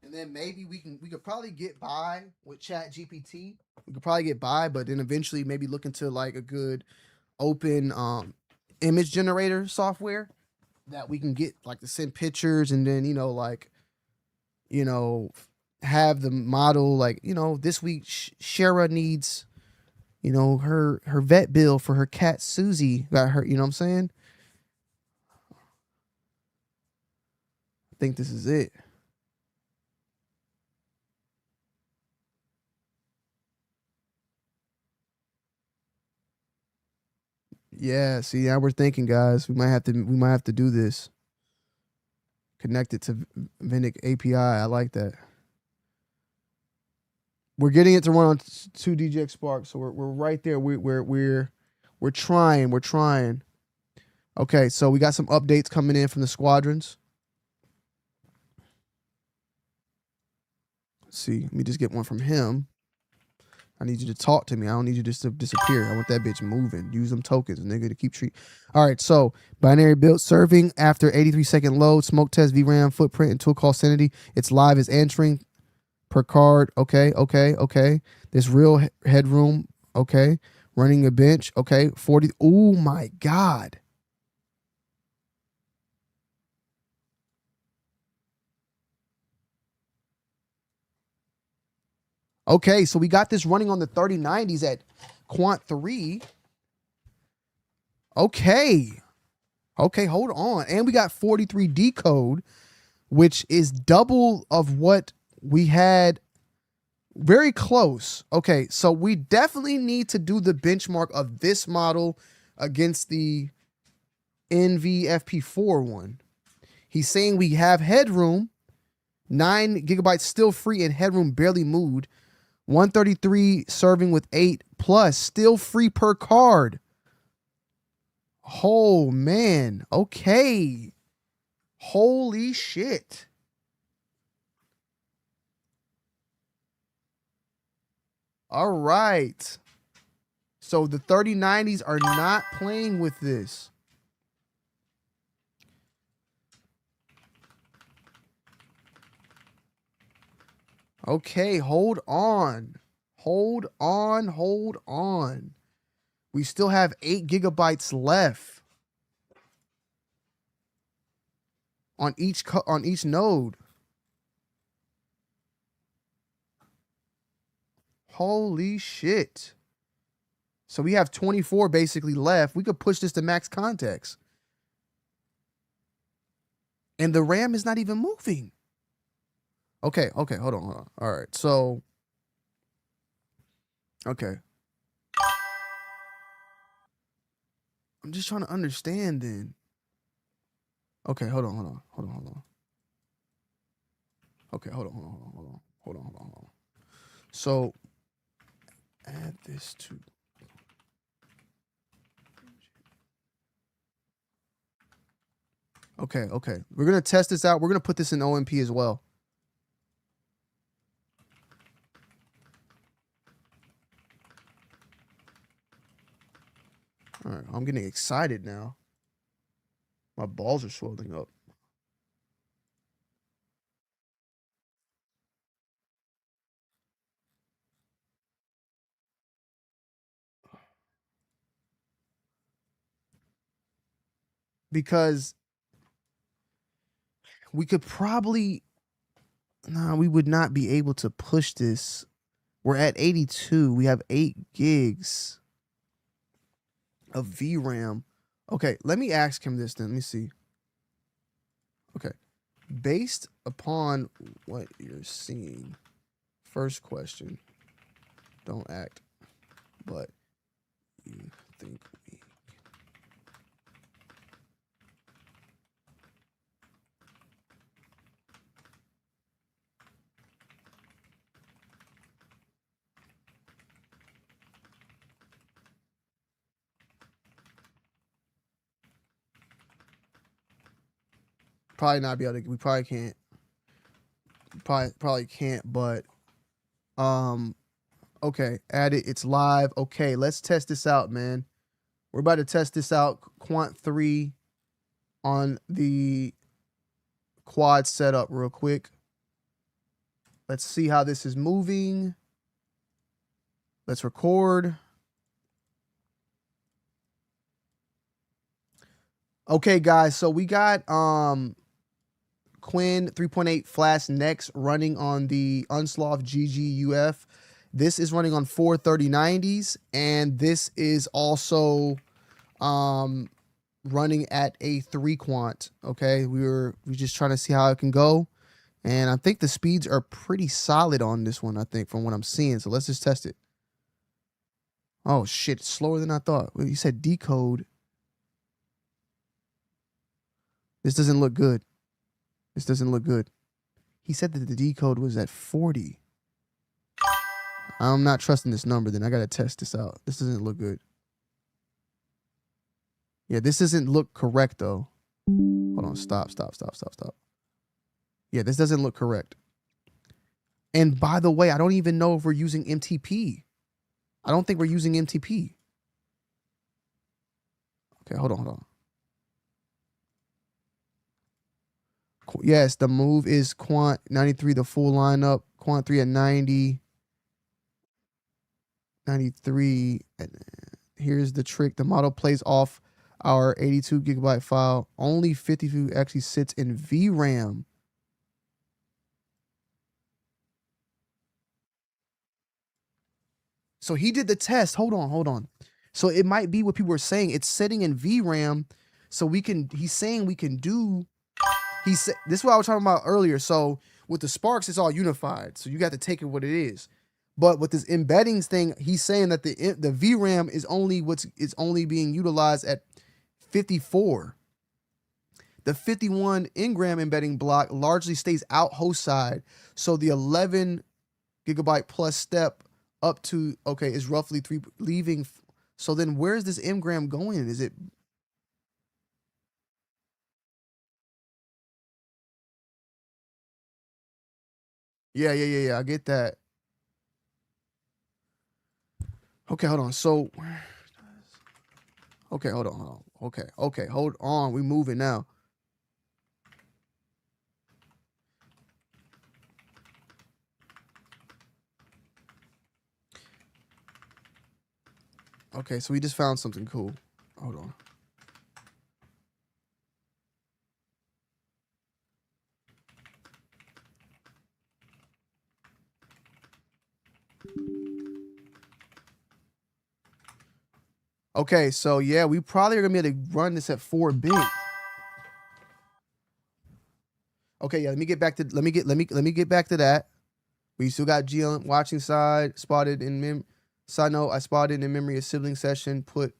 And then maybe we could probably get by with Chat GPT. We could probably get by, but then eventually maybe look into like a good open image generator software that we can get, like, to send pictures, and then, you know, like, you know, have the model like, you know, this week Shara needs, you know, her vet bill for her cat Susie got hurt, you know what I'm saying? I think this is it. Yeah, see, now we're thinking, guys. We might have to do this. Connect it to Vinic API. I like that. We're getting it to run on 2 DJX Spark, so we're right there. We're trying. We're trying. Okay, so we got some updates coming in from the squadrons. Let's see. Let me just get one from him. I need you to talk to me. I don't need you just to disappear. I want that bitch moving. Use them tokens, nigga, to keep treat. All right, so binary build serving after 83-second load. Smoke test VRAM footprint and tool call sanity. It's live as entering per card. Okay. There's real headroom. Okay. Running a bench. Okay. 40. Oh my God. Okay, so we got this running on the 3090s at Quant 3. Okay. Okay, hold on. And we got 43 decode, which is double of what we had. Very close. Okay, so we definitely need to do the benchmark of this model against the NVFP4 one. He's saying we have headroom, 9 gigabytes still free and headroom barely moved. 133 serving with 8 plus still free per card. Oh man. Okay. Holy shit. All right. So the 3090s are not playing with this. Okay, hold on. Hold on, hold on. We still have 8 gigabytes left on each node. Holy shit. So we have 24 basically left. We could push this to max context. And the RAM is not even moving. Okay, hold on. All right, so. Okay. I'm just trying to understand then. Okay, hold on. Okay, hold on. So, add this to. Okay. We're going to test this out. We're going to put this in OMP as well. All right, I'm getting excited now. My balls are swelling up. Because we could probably, we would not be able to push this. We're at 82. We have 8 gigs of VRAM. Okay, let me ask him this then. Let me see. Okay. Based upon what you're seeing, first question. Don't act, but you think we... Probably not be able to. We probably can't. Probably can't. But okay, add it. It's live. Okay, let's test this out, man. We're about to test this out. Quant 3 on the quad setup real quick. Let's see how this is moving. Let's record. Okay, guys. So we got Qwen 3.8 Flash Next running on the Unsloth GGUF. This is running on 4 3090s, and this is also running at a 3 quant. Okay, we're just trying to see how it can go, and I think the speeds are pretty solid on this one, I think, from what I'm seeing. So let's just test it. Oh shit, it's slower than I thought. You said decode. This doesn't look good. This doesn't look good. He said that the decode was at 40. I'm not trusting this number then. I got to test this out. This doesn't look good. Yeah, this doesn't look correct though. Hold on. Stop. Yeah, this doesn't look correct. And by the way, I don't even know if we're using MTP. I don't think we're using MTP. Okay, hold on. Yes, the move is Quant 93, the full lineup. Quant 3 at 90. 93. Here's the trick. The model plays off our 82 gigabyte file. Only 52 actually sits in VRAM. So he did the test. Hold on. So it might be what people are saying. It's sitting in VRAM, so he's saying we can do. This is what I was talking about earlier. So with the Sparks, it's all unified. So you got to take it what it is. But with this embeddings thing, he's saying that the VRAM is only being utilized at 54. The 51 engram embedding block largely stays out host side. So the 11 gigabyte plus step up to, okay, is roughly 3 leaving. So then where's this engram going? Is it? Yeah. I get that. Okay, hold on. So, okay, hold on. Okay, hold on. We moving now. Okay, so we just found something cool. Hold on. Okay, so yeah, we probably are gonna be able to run this at 4-bit. Okay, yeah, let me get back to that. We still got GLM watching side spotted in side note. I spotted in memory a sibling session. Put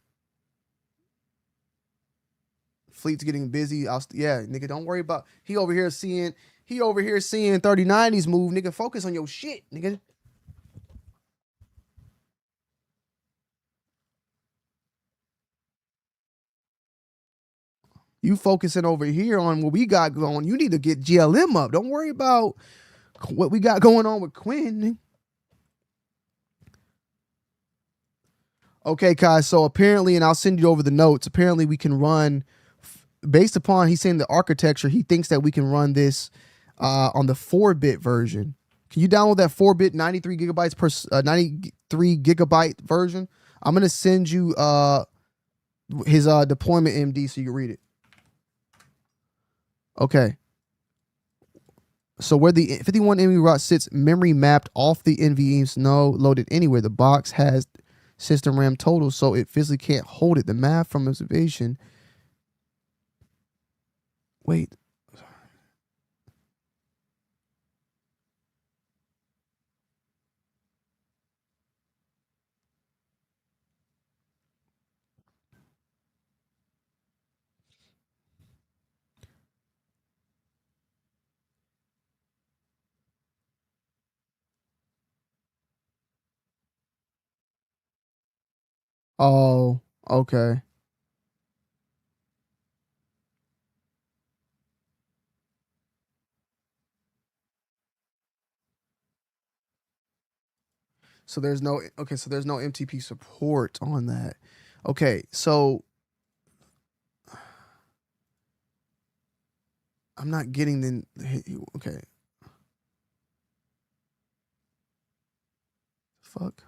fleet's getting busy. Yeah, nigga, don't worry about. He over here seeing 3090s move. Nigga, focus on your shit, nigga. You focusing over here on what we got going. You need to get GLM up. Don't worry about what we got going on with Qwen. Okay, Kai. So apparently, and I'll send you over the notes. Apparently, we can run based upon he's saying the architecture. He thinks that we can run this on the 4-bit version. Can you download that 4-bit 93 gigabytes per 93 gigabyte version? I'm gonna send you his deployment MD so you can read it. Okay. So where the 51 NVMe ROT sits, memory mapped off the NVMe's no loaded anywhere. The box has system RAM total, so it physically can't hold it. The math from observation. Wait. Oh, okay. So there's no MTP support on that. Okay, so I'm not getting the okay. Fuck.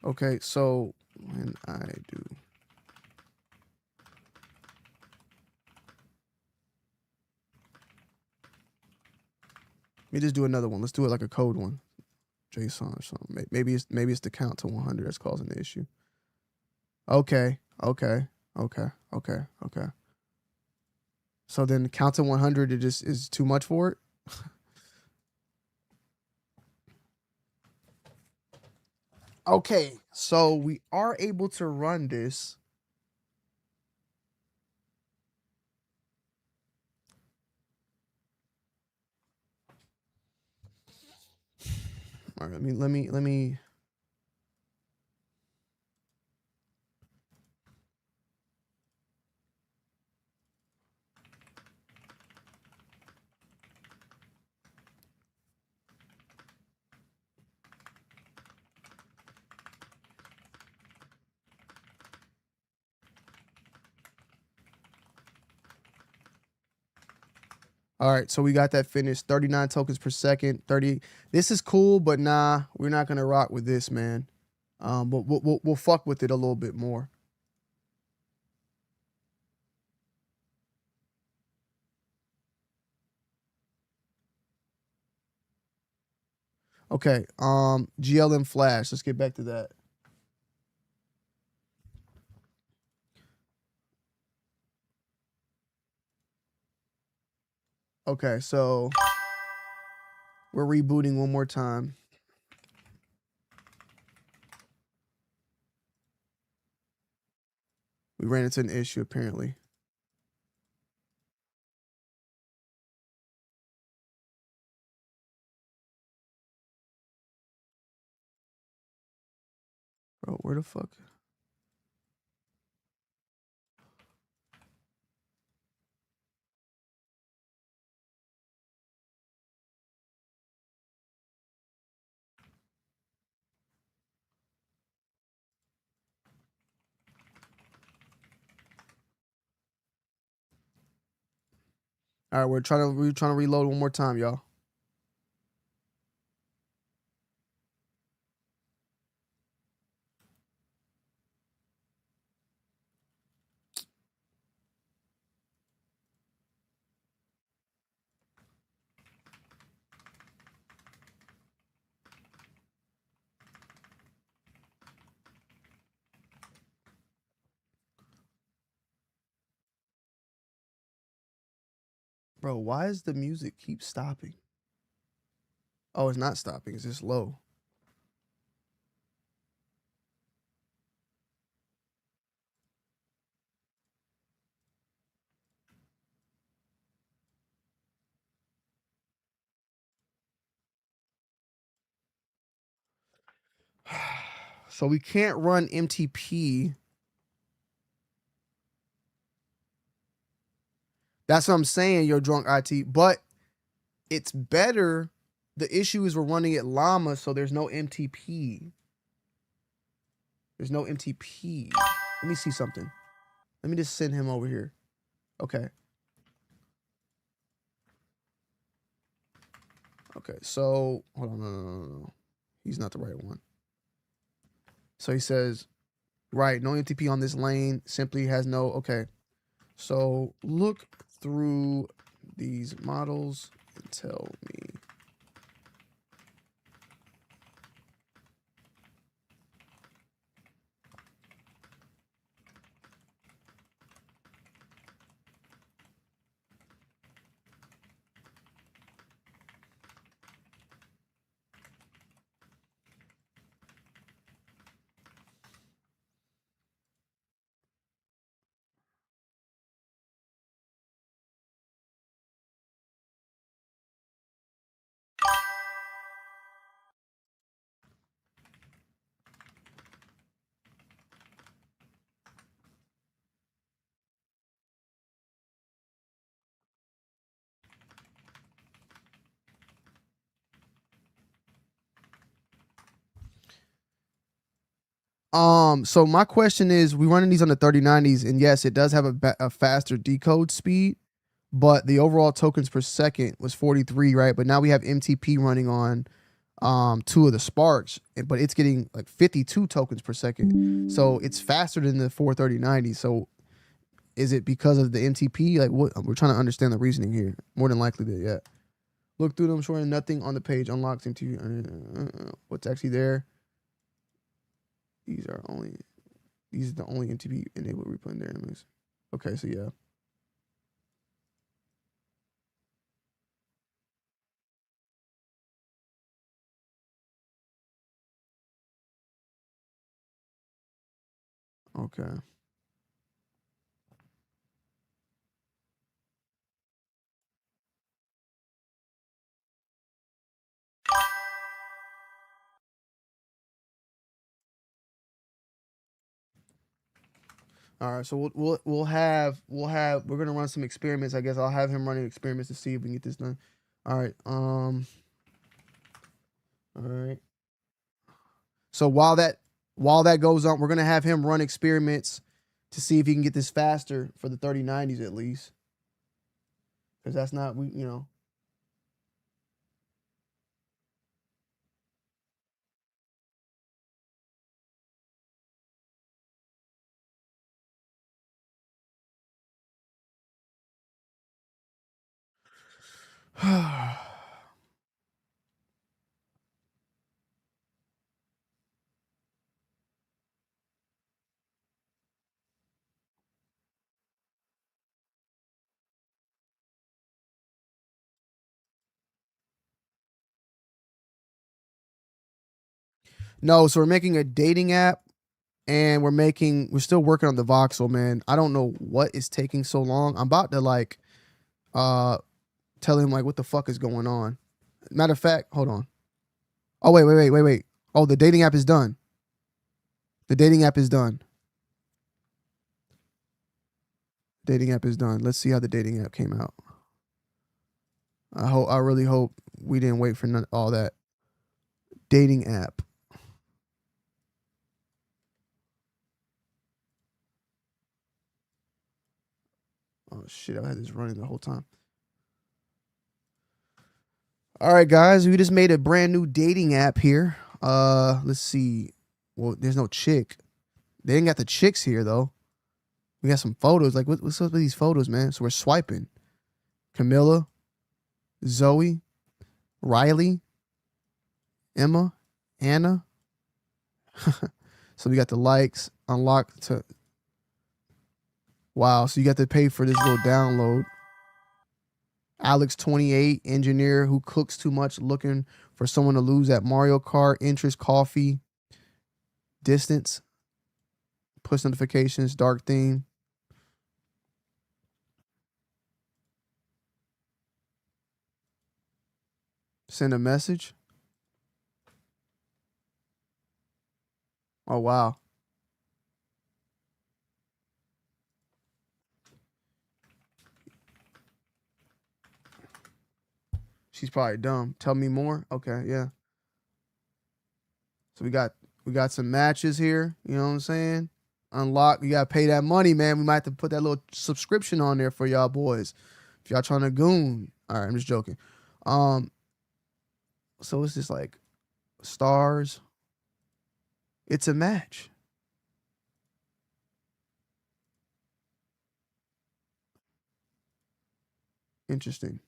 Okay, so when I do let me just do another one. Let's do it like a code one. JSON or something. Maybe it's the count to 100 that's causing the issue. Okay. So then count to 100 it just is too much for it. Okay, so we are able to run this. All right, let me. All right, so we got that finished. 39 tokens per second. 30. This is cool, but nah, we're not gonna rock with this, man. But we'll fuck with it a little bit more. Okay. GLM flash. Let's get back to that. Okay, so we're rebooting one more time. We ran into an issue apparently. Bro, where the fuck? All right, we're trying to reload one more time, y'all. Bro, why is the music keep stopping? Oh, it's not stopping. It's just low. So we can't run MTP. That's what I'm saying, you're drunk IT. But it's better. The issue is we're running it llama, so there's no MTP. There's no MTP. Let me see something. Let me just send him over here. Okay. Okay, so hold on, no. He's not the right one. So he says, right, no MTP on this lane, simply has no, okay. So look through these models and tell me. So my question is, we running these on the 3090s, and yes, it does have a faster decode speed, but the overall tokens per second was 43, right? But now we have MTP running on 2 of the Sparks, but it's getting like 52 tokens per second. So it's faster than the 43090. So is it because of the MTP? Like, what? We're trying to understand the reasoning here. More than likely that, yeah. Look through them, showing nothing on the page unlocks MTP. What's actually there? These are the only MTP enabled replay in their enemies. Okay, so yeah. Okay. All right, so we're gonna run some experiments. I guess I'll have him running experiments to see if we can get this done. All right. All right. So while that goes on, we're gonna have him run experiments to see if he can get this faster for the 3090s at least. Because that's not No, so we're making a dating app, and we're still working on the voxel, man. I don't know what is taking so long. I'm about to like tell him like what the fuck is going on. Matter of fact, hold on. Oh wait. Oh, the dating app is done. The dating app is done. Dating app is done. Let's see how the dating app came out. I really hope we didn't wait for all that. Dating app. Oh shit, I had this running the whole time. All right, guys, we just made a brand new dating app here. Let's see. Well, there's no chick. They ain't got the chicks here though. We got some photos. Like, what's up with these photos, man? So we're swiping. Camilla, Zoe, Riley, Emma, Anna. So we got the likes unlocked to. Wow. So you got to pay for this little download. Alex 28, engineer who cooks too much, looking for someone to lose at Mario Kart. Interest, coffee, distance, push notifications, dark theme. Send a message. Oh, wow. She's probably dumb. Tell me more. Okay, yeah. So we got some matches here. You know what I'm saying? Unlock. You gotta pay that money, man. We might have to put that little subscription on there for y'all boys. If y'all trying to goon. All right, I'm just joking. So it's just like stars. It's a match. Interesting.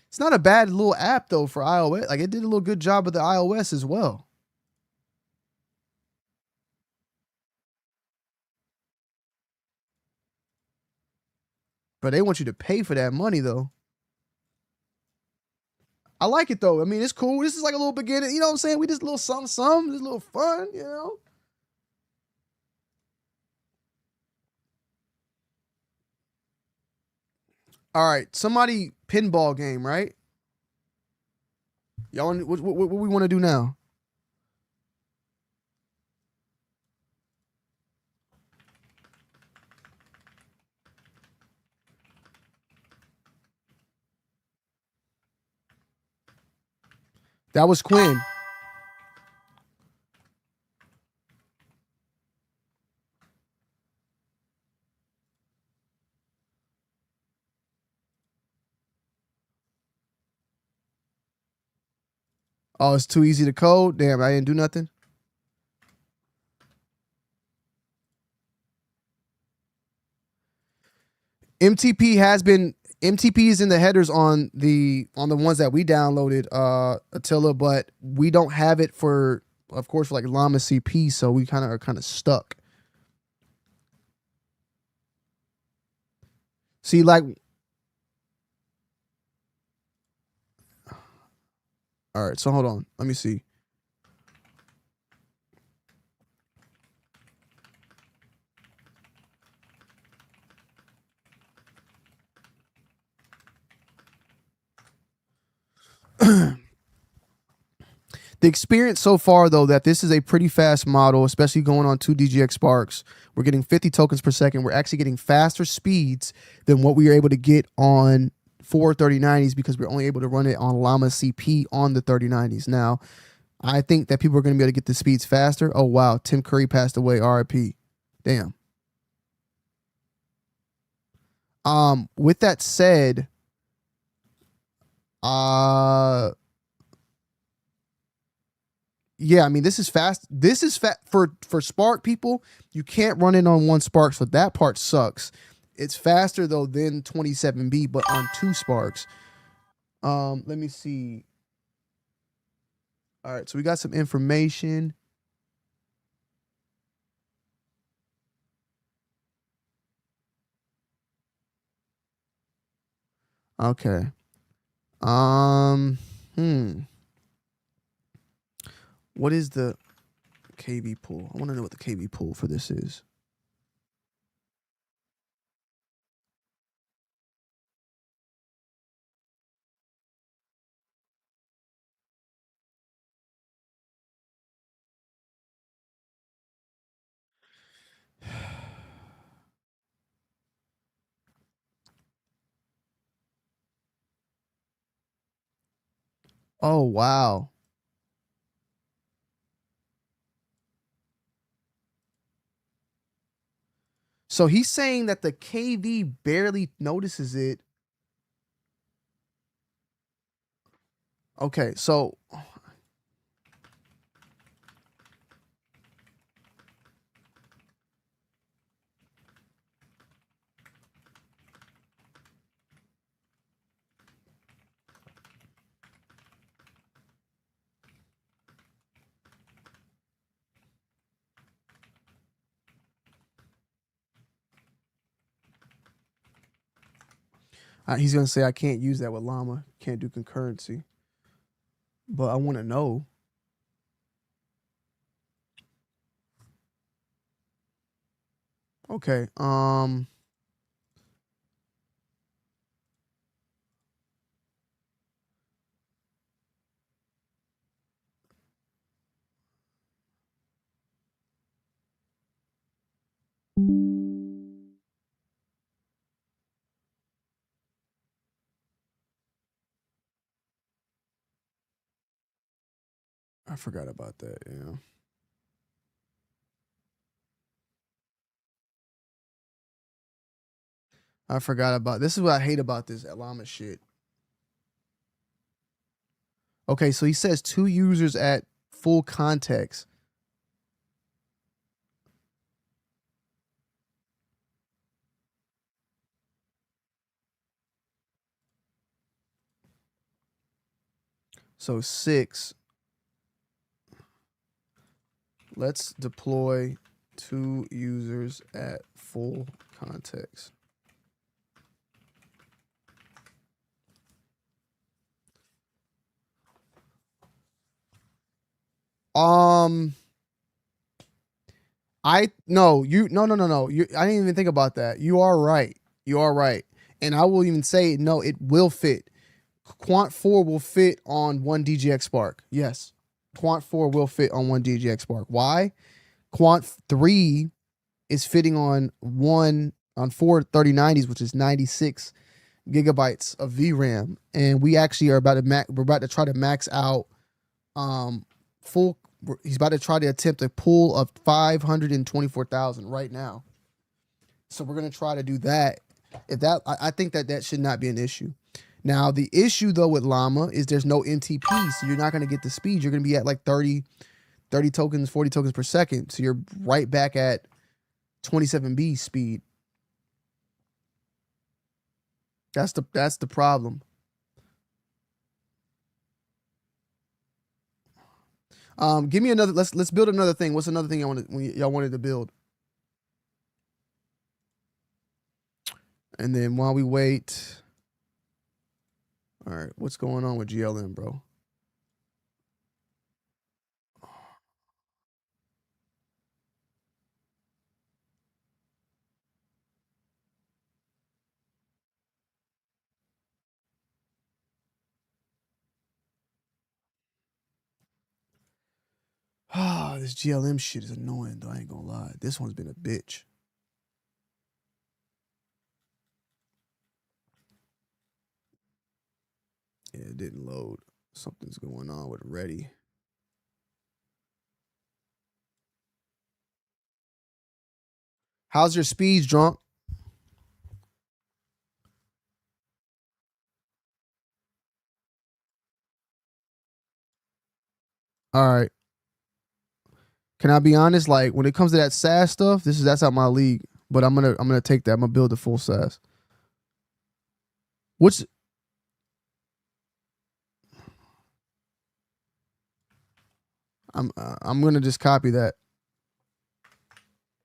It's not a bad little app though for iOS. Like it did a little good job with the iOS as well. But they want you to pay for that money though. I like it though. I mean, it's cool. This is like a little beginning. You know what I'm saying? We just a little something, just a little fun, you know? All right. Somebody pinball game, right? Y'all want, what we want to do now? That was Qwen. Oh, it's too easy to code. Damn, I didn't do nothing. MTP is in the headers on the ones that we downloaded, Attila, but we don't have it for, of course, for like Llama CP, so we are kind of stuck. See, like, all right, so hold on, let me see. The experience so far, though, that this is a pretty fast model, especially going on 2 DGX Sparks. We're getting 50 tokens per second. We're actually getting faster speeds than what we were able to get on 4 3090s because we're only able to run it on Llama CP on the 3090s. Now, I think that people are going to be able to get the speeds faster. Oh, wow. Tim Curry passed away. RIP. Damn. With that said, yeah, I mean, this is fast. This is for Spark people. You can't run it on 1 Spark, so that part sucks. It's faster though than 27B, but on 2 Sparks. Let me see. All right, so we got some information. Okay. What is the KV pool? I want to know what the KV pool for this is. Oh, wow. So he's saying that the KV barely notices it. Okay, so he's going to say I can't use that with llama. Can't do concurrency. But I want to know. Okay. I forgot about that. Yeah. I forgot about this. Is what I hate about this llama shit. Okay, so he says 2 users at full context. So 6. Let's deploy 2 users at full context. No. I didn't even think about that. You are right. You are right. And I will even say no, it will fit. Quant 4 will fit on 1 DGX Spark. Yes. Quant 4 will fit on 1 DGX Spark. Why? Quant 3 is fitting on 4 3090s, which is 96 gigabytes of VRAM. And we actually are about to try to max out full. He's about to try to attempt a pool of 524,000 right now. So we're going to try to do that. I think that should not be an issue. Now, the issue though with llama is there's no NTP, so you're not going to get the speed. You're going to be at like 30 tokens, 40 tokens per second. So you're right back at 27B speed. That's the problem. Give me another. Let's build another thing. What's another thing y'all wanted to build? And then while we wait, all right, what's going on with GLM, bro? Ah, this GLM shit is annoying though. I ain't gonna lie. This one's been a bitch. Yeah, it didn't load. Something's going on with ready. How's your speeds, drunk? All right. Can I be honest? Like when it comes to that SAS stuff, that's out my league. But I'm gonna take that. I'm gonna build the full SAS. Which I'm gonna just copy that.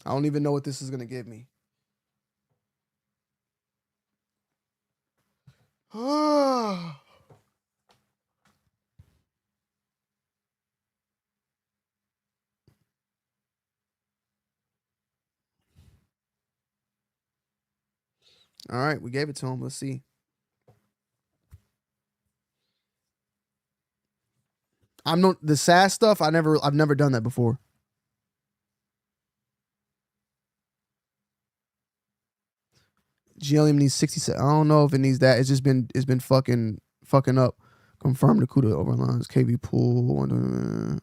I don't even know what this is gonna give me. All right, we gave it to him. Let's see. The SAS stuff. I've never done that before. GLM needs 67. I don't know if it needs that. It's been fucking up. Confirm the CUDA overlines. KV pool.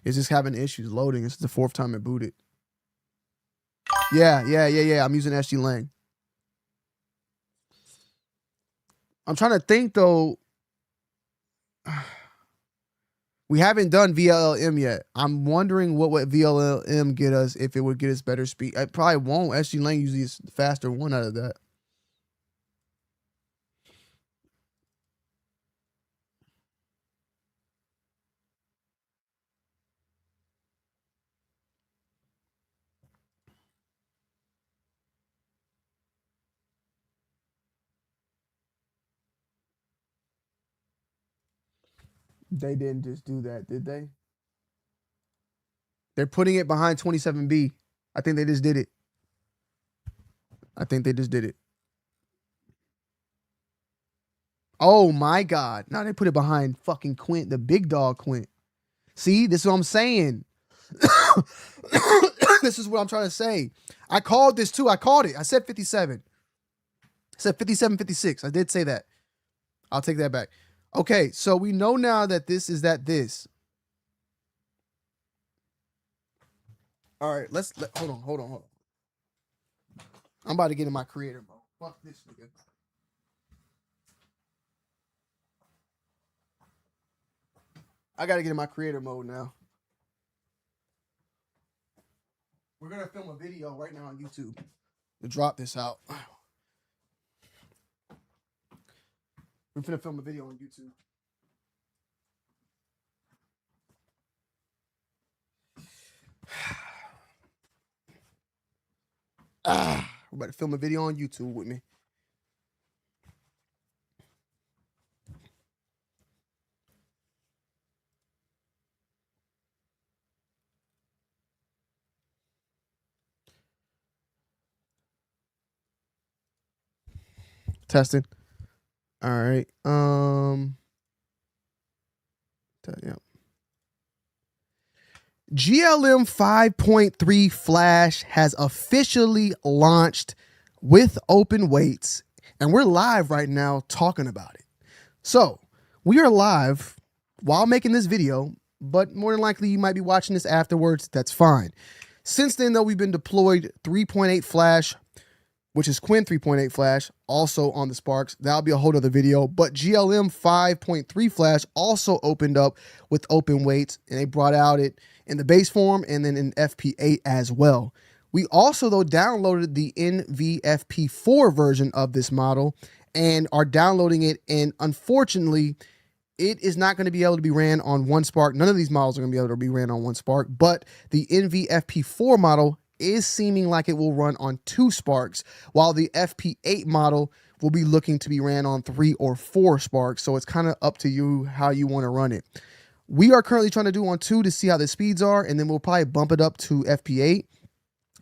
It's just having issues loading. It's the 4th time it booted. Yeah. I'm using SG Lang. I'm trying to think though. We haven't done VLLM yet. I'm wondering what would VLLM get us if it would get us better speed. It probably won't. SG Lang usually is the faster one out of that. They didn't just do that, did they? They're putting it behind 27B. I think they just did it. Oh my God. Now they put it behind fucking Qwen, the big dog Qwen. See, this is what I'm saying. This is what I'm trying to say. I called this too. I called it. I said 57. I said 57, 56. I did say that. I'll take that back. Okay, so we know now that this. All right, hold on. I'm about to get in my creator mode. Fuck this nigga. I gotta get in my creator mode now. We're gonna film a video right now on YouTube to drop this out. We're gonna film a video on YouTube. We're about to film a video on YouTube with me. Testing. All right. Yeah. GLM 5.3 Flash has officially launched with open weights, and we're live right now talking about it. So we are live while making this video, but more than likely you might be watching this afterwards. That's fine. Since then, though, we've been deployed 3.8 Flash, which is Qwen 3.8 Flash, also on the Sparks. That'll be a whole other video. But GLM 5.3 Flash also opened up with open weights, and they brought out it in the base form and then in FP8 as well. We also, though, downloaded the NVFP4 version of this model and are downloading it, and unfortunately, it is not going to be able to be ran on one Spark. None of these models are going to be able to be ran on one Spark, but the NVFP4 model is seeming like it will run on 2 Sparks, while the FP8 model will be looking to be ran on 3 or 4 Sparks. So it's kind of up to you how you want to run it. We are currently trying to do on 2 to see how the speeds are, and then we'll probably bump it up to FP8.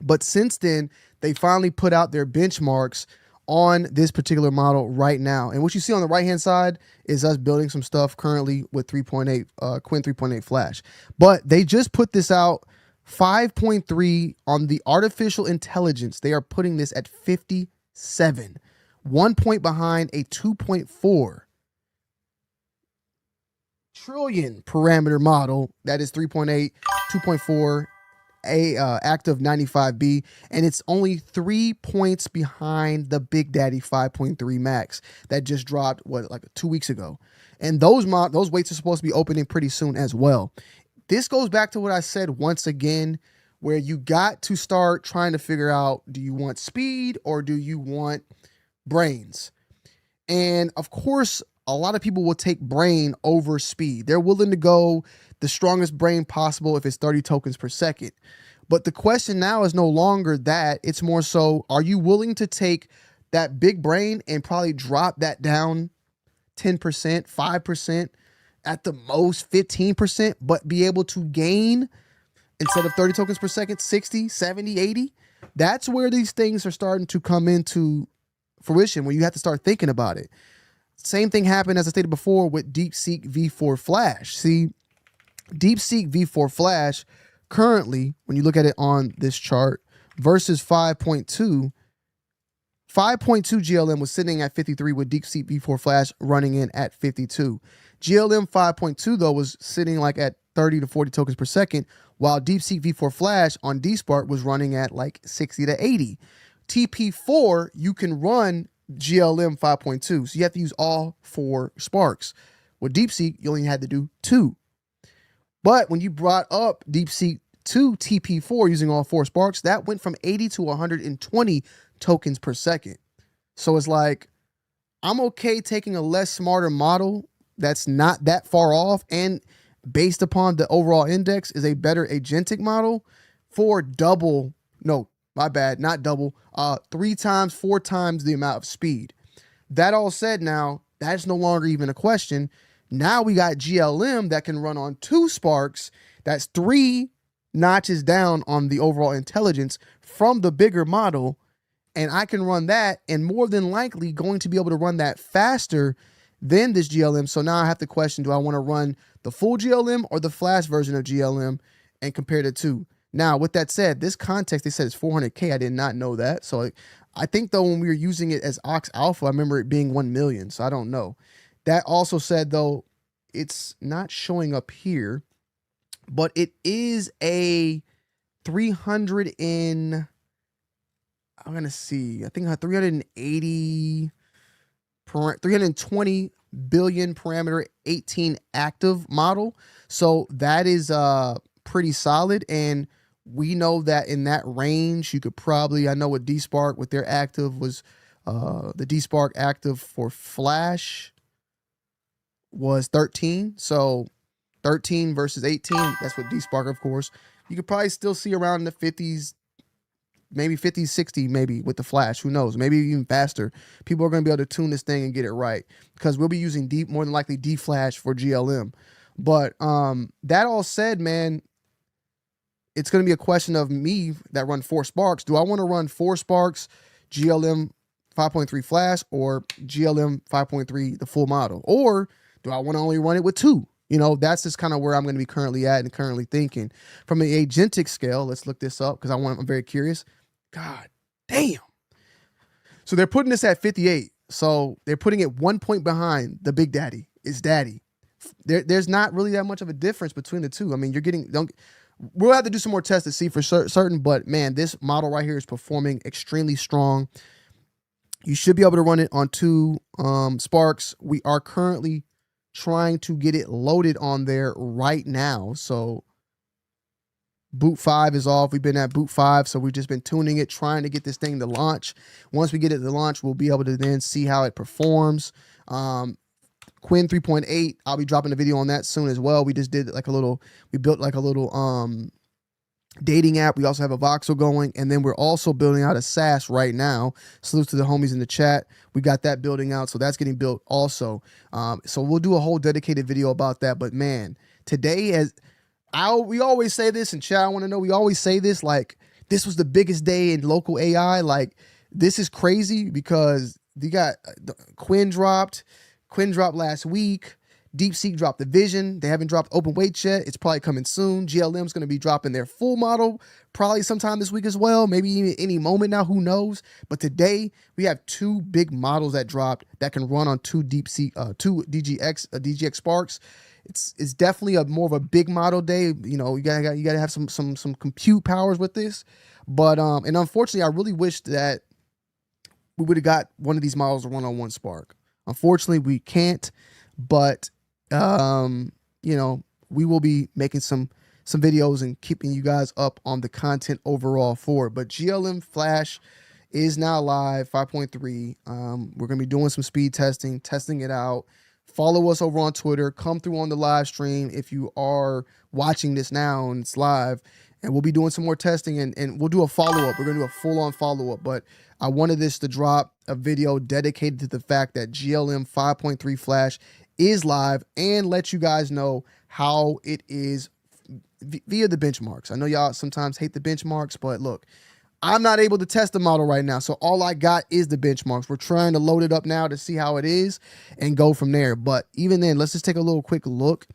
But since then, they finally put out their benchmarks on this particular model right now. And what you see on the right-hand side is us building some stuff currently with 3.8, Qwen 3.8 Flash. But they just put this out 5.3 on the artificial intelligence. They are putting this at 57, 1 point behind a 2.4 trillion parameter model that is 3.8, 2.4, active 95B, and it's only 3 points behind the Big Daddy 5.3 Max that just dropped like 2 weeks ago. And those weights are supposed to be opening pretty soon as well. This goes back to what I said once again, where you got to start trying to figure out, do you want speed or do you want brains? And of course, a lot of people will take brain over speed. They're willing to go the strongest brain possible if it's 30 tokens per second. But the question now is no longer that. It's more so, are you willing to take that big brain and probably drop that down 10%, 5%, at the most 15%, but be able to gain, instead of 30 tokens per second, 60, 70, 80? That's where these things are starting to come into fruition when you have to start thinking about it. Same thing happened, as I stated before, with DeepSeek V4 Flash. See, DeepSeek V4 Flash currently, when you look at it on this chart, versus 5.2 GLM was sitting at 53 with DeepSeek V4 Flash running in at 52. GLM 5.2 though was sitting like at 30 to 40 tokens per second, while DeepSeek V4 Flash on DSpark was running at like 60 to 80. TP4, you can run GLM 5.2, so you have to use all 4 sparks. With DeepSeek, you only had to do 2. But when you brought up DeepSeek to TP4 using all 4 sparks, that went from 80 to 120 tokens per second. So it's like, I'm okay taking a less smarter model that's not that far off and based upon the overall index is a better agentic model for double, no, my bad, not double, 3 times, 4 times the amount of speed. That all said, now that's no longer even a question. Now we got GLM that can run on 2 sparks. That's 3 notches down on the overall intelligence from the bigger model. And I can run that, and more than likely going to be able to run that faster than this GLM. So now I have to question, do I want to run the full GLM or the flash version of GLM and compare the two? Now, with that said, this context, they said it's 400K. I did not know that. So I think, though, when we were using it as Ox Alpha, I remember it being 1 million. So I don't know. That also said, though, it's not showing up here, but it is a 300 in, I'm going to see, I think 320 billion parameter 18 active model. So that is pretty solid. And we know that in that range, you could probably, I know with DSpark, with their active was the DSpark active for Flash was 13. So 13 versus 18, that's what DSpark, of course. You could probably still see around the 50s, maybe 50, 60, maybe with the Flash. Who knows? Maybe even faster. People are going to be able to tune this thing and get it right because we'll be using more than likely D-Flash for GLM. But that all said, man, it's going to be a question of me that run 4 sparks. Do I want to run 4 sparks, GLM 5.3 Flash, or GLM 5.3 the full model? Or do I want to only run it with 2? You know, that's just kind of where I'm going to be currently at and currently thinking. From an agentic scale, let's look this up because I'm very curious. God damn. So they're putting this at 58. So they're putting it 1 point behind the Big Daddy. It's Daddy. There's not really that much of a difference between the two. I mean, we'll have to do some more tests to see for certain, but man, this model right here is performing extremely strong. You should be able to run it on 2 sparks. We are currently trying to get it loaded on there right now. So boot 5 is off. We've been at boot 5, so we've just been tuning it, trying to get this thing to launch. Once we get it to launch, we'll be able to then see how it performs. Qwen 3.8, I'll be dropping a video on that soon as well. We just did like we built like a little dating app. We also have a voxel going, and then we're also building out a SaaS right now. Salute to the homies in the chat. We got that building out, so that's getting built also. So we'll do a whole dedicated video about that. But man, today, we always say this in chat, I want to know, we always say this, like, this was the biggest day in local AI. Like, this is crazy because you got Qwen dropped last week. DeepSeek dropped the Vision. They haven't dropped open weight yet. It's probably coming soon. GLM's going to be dropping their full model probably sometime this week as well. Maybe even any moment now. Who knows? But today we have 2 big models that dropped that can run on 2 DeepSeek, 2 DGX Sparks. It's definitely more of a big model day. You know, you gotta have some compute powers with this. But and unfortunately, I really wish that we would have got one of these models to run on 1 Spark. Unfortunately, we can't. But you know, we will be making some videos and keeping you guys up on the content overall for it. But GLM Flash is now live 5.3. We're gonna be doing some speed testing it out. Follow us over on Twitter. Come through on the live stream if you are watching this now and it's live. And we'll be doing some more testing and we'll do a follow-up. We're going to do a full-on follow-up. But I wanted this to drop a video dedicated to the fact that GLM 5.3 Flash is live and let you guys know how it is via the benchmarks. I know y'all sometimes hate the benchmarks, but look, I'm not able to test the model right now. So all I got is the benchmarks. We're trying to load it up now to see how it is and go from there. But even then, let's just take a little quick look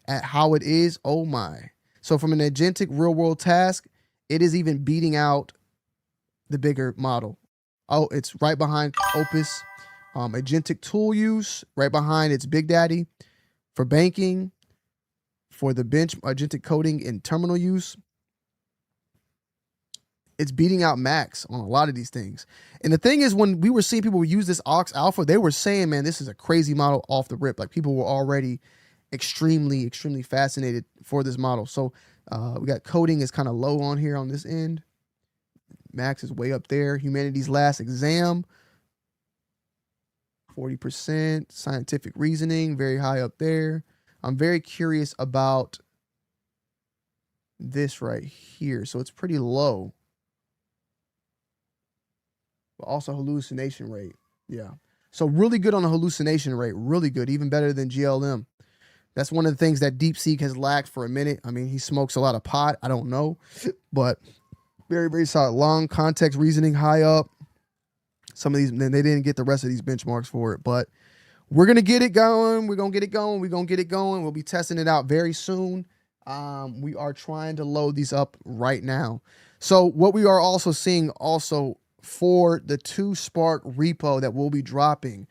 at how it is. Oh my. So from an agentic real world task, it is even beating out the bigger model. Oh, it's right behind Opus. Agentic tool use, right behind its Big Daddy. For banking, for the bench agentic coding and terminal use, it's beating out Max on a lot of these things. And the thing is, when we were seeing people use this Ox Alpha, they were saying, man, this is a crazy model off the rip. Like, people were already extremely, extremely fascinated for this model. So we got coding is kind of low on here on this end. Max is way up there. Humanity's last exam, 40%. Scientific reasoning, very high up there. I'm very curious about this right here. So it's pretty low. But also hallucination rate. Yeah. So really good on the hallucination rate. Really good. Even better than GLM. That's one of the things that DeepSeek has lacked for a minute. I mean, he smokes a lot of pot. I don't know. But very, very solid. Long context reasoning high up. Some of these, then they didn't get the rest of these benchmarks for it. But we're going to get it going. We're going to get it going. We're going to get it going. We'll be testing it out very soon. We are trying to load these up right now. So what we are also seeing also for the 2Spark repo that we'll be dropping,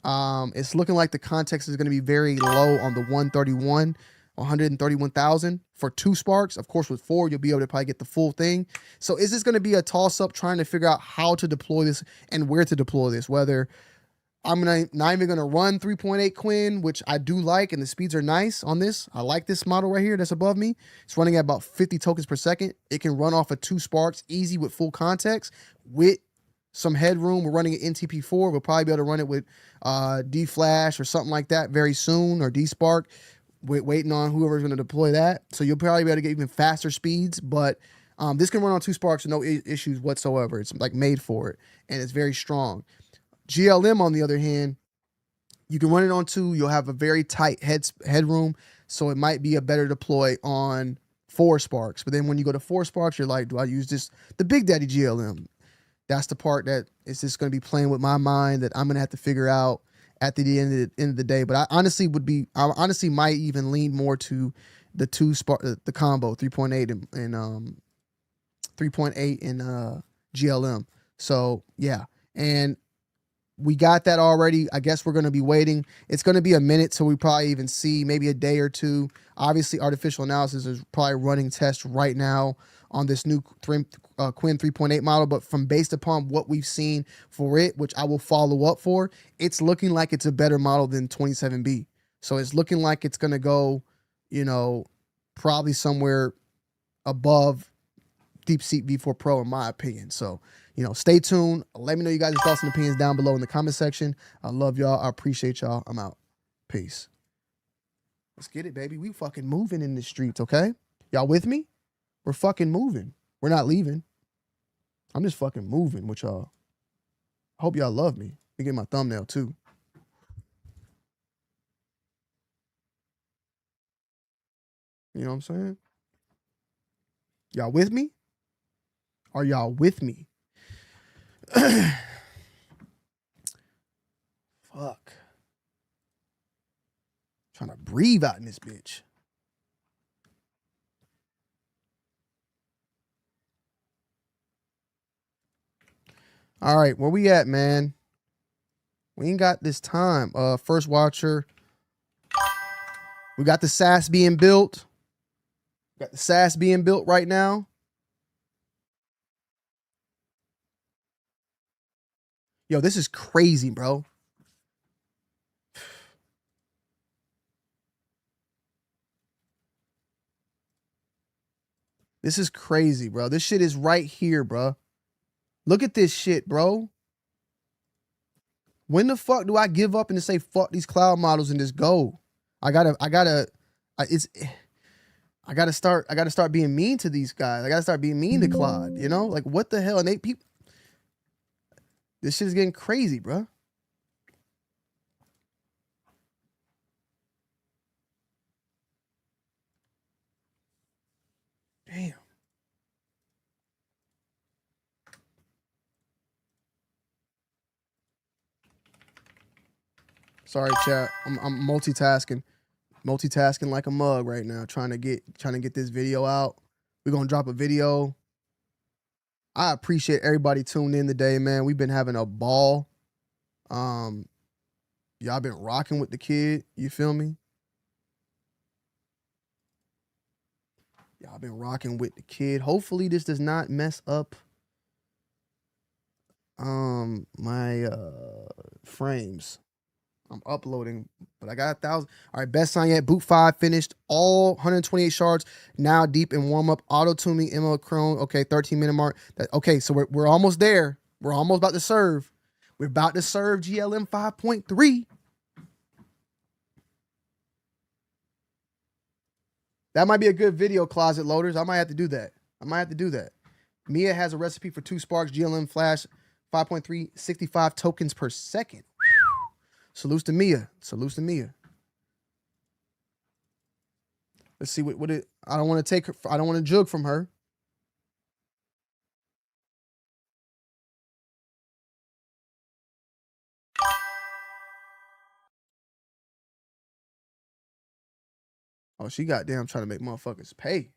it's looking like the context is going to be very low on the 131,000 for 2Sparks. Of course, with 4, you'll be able to probably get the full thing. So is this going to be a toss-up trying to figure out how to deploy this and where to deploy this? Whether I'm not even going to run 3.8 Qwen, which I do like, and the speeds are nice on this. I like this model right here that's above me. It's running at about 50 tokens per second. It can run off of 2Sparks easy with full context. With some headroom, we're running it NTP4. We'll probably be able to run it with D-Flash or something like that very soon, or D-Spark. Waiting on whoever's going to deploy that. So you'll probably be able to get even faster speeds, but this can run on 2Sparks with no issues whatsoever. It's like made for it, and it's very strong. GLM, on the other hand, you can run it on 2. You'll have a very tight headroom, so it might be a better deploy on 4Sparks. But then when you go to 4Sparks, you're like, do I use the Big Daddy GLM? That's the part that is just going to be playing with my mind that I'm going to have to figure out at the end of the day. But I honestly might even lean more to the 2Spark, the combo 3.8 and 3.8 and GLM. So yeah, and we got that already. I guess we're going to be waiting. It's going to be a minute till we probably even see, maybe a day or two. Obviously, artificial analysis is probably running tests right now on this new Qwen 3.8 model, but from based upon what we've seen for it, which I will follow up for, it's looking like it's a better model than 27B. So it's looking like it's going to go, probably somewhere above DeepSeek V4 Pro, in my opinion. So, stay tuned. Let me know you guys' thoughts and opinions down below in the comment section. I love y'all. I appreciate y'all. I'm out. Peace. Let's get it, baby. We fucking moving in the streets, okay? Y'all with me? We're fucking moving. We're not leaving. I'm just fucking moving with y'all. I hope y'all love me. Let me get my thumbnail too. You know what I'm saying? Y'all with me? Are y'all with me? Fuck. Trying to breathe out in this bitch. All right, where we at, man? We ain't got this time. First watcher. We got the SAS being built. Got the SAS being built right now. Yo, this is crazy, bro. This is crazy, bro. This shit is right here, bro. Look at this shit, bro. When the fuck do I give up and just say fuck these cloud models and just go? I gotta start being mean to these guys. I gotta start being mean to Claude, Like, what the hell? And this shit is getting crazy, bro. Damn. Sorry, chat. I'm multitasking like a mug right now, trying to get this video out. We're gonna drop a video. I appreciate everybody tuned in today, man. We've been having a ball. Y'all been rocking with the kid. You feel me? Y'all been rocking with the kid. Hopefully this does not mess up my frames. I'm uploading, but I got 1,000. All right, best sign yet. Boot 5 finished. All 128 shards. Now deep in warm up. Auto tuning ML Chrome. Okay, 13-minute mark. Okay, so we're almost there. We're almost about to serve. We're about to serve GLM 5.3. That might be a good video, closet loaders. I might have to do that. Mia has a recipe for 2 sparks GLM flash 5.3, 65 tokens per second. Salutes to Mia. Let's see what it. I don't want to jug from her. Oh, she goddamn trying to make motherfuckers pay.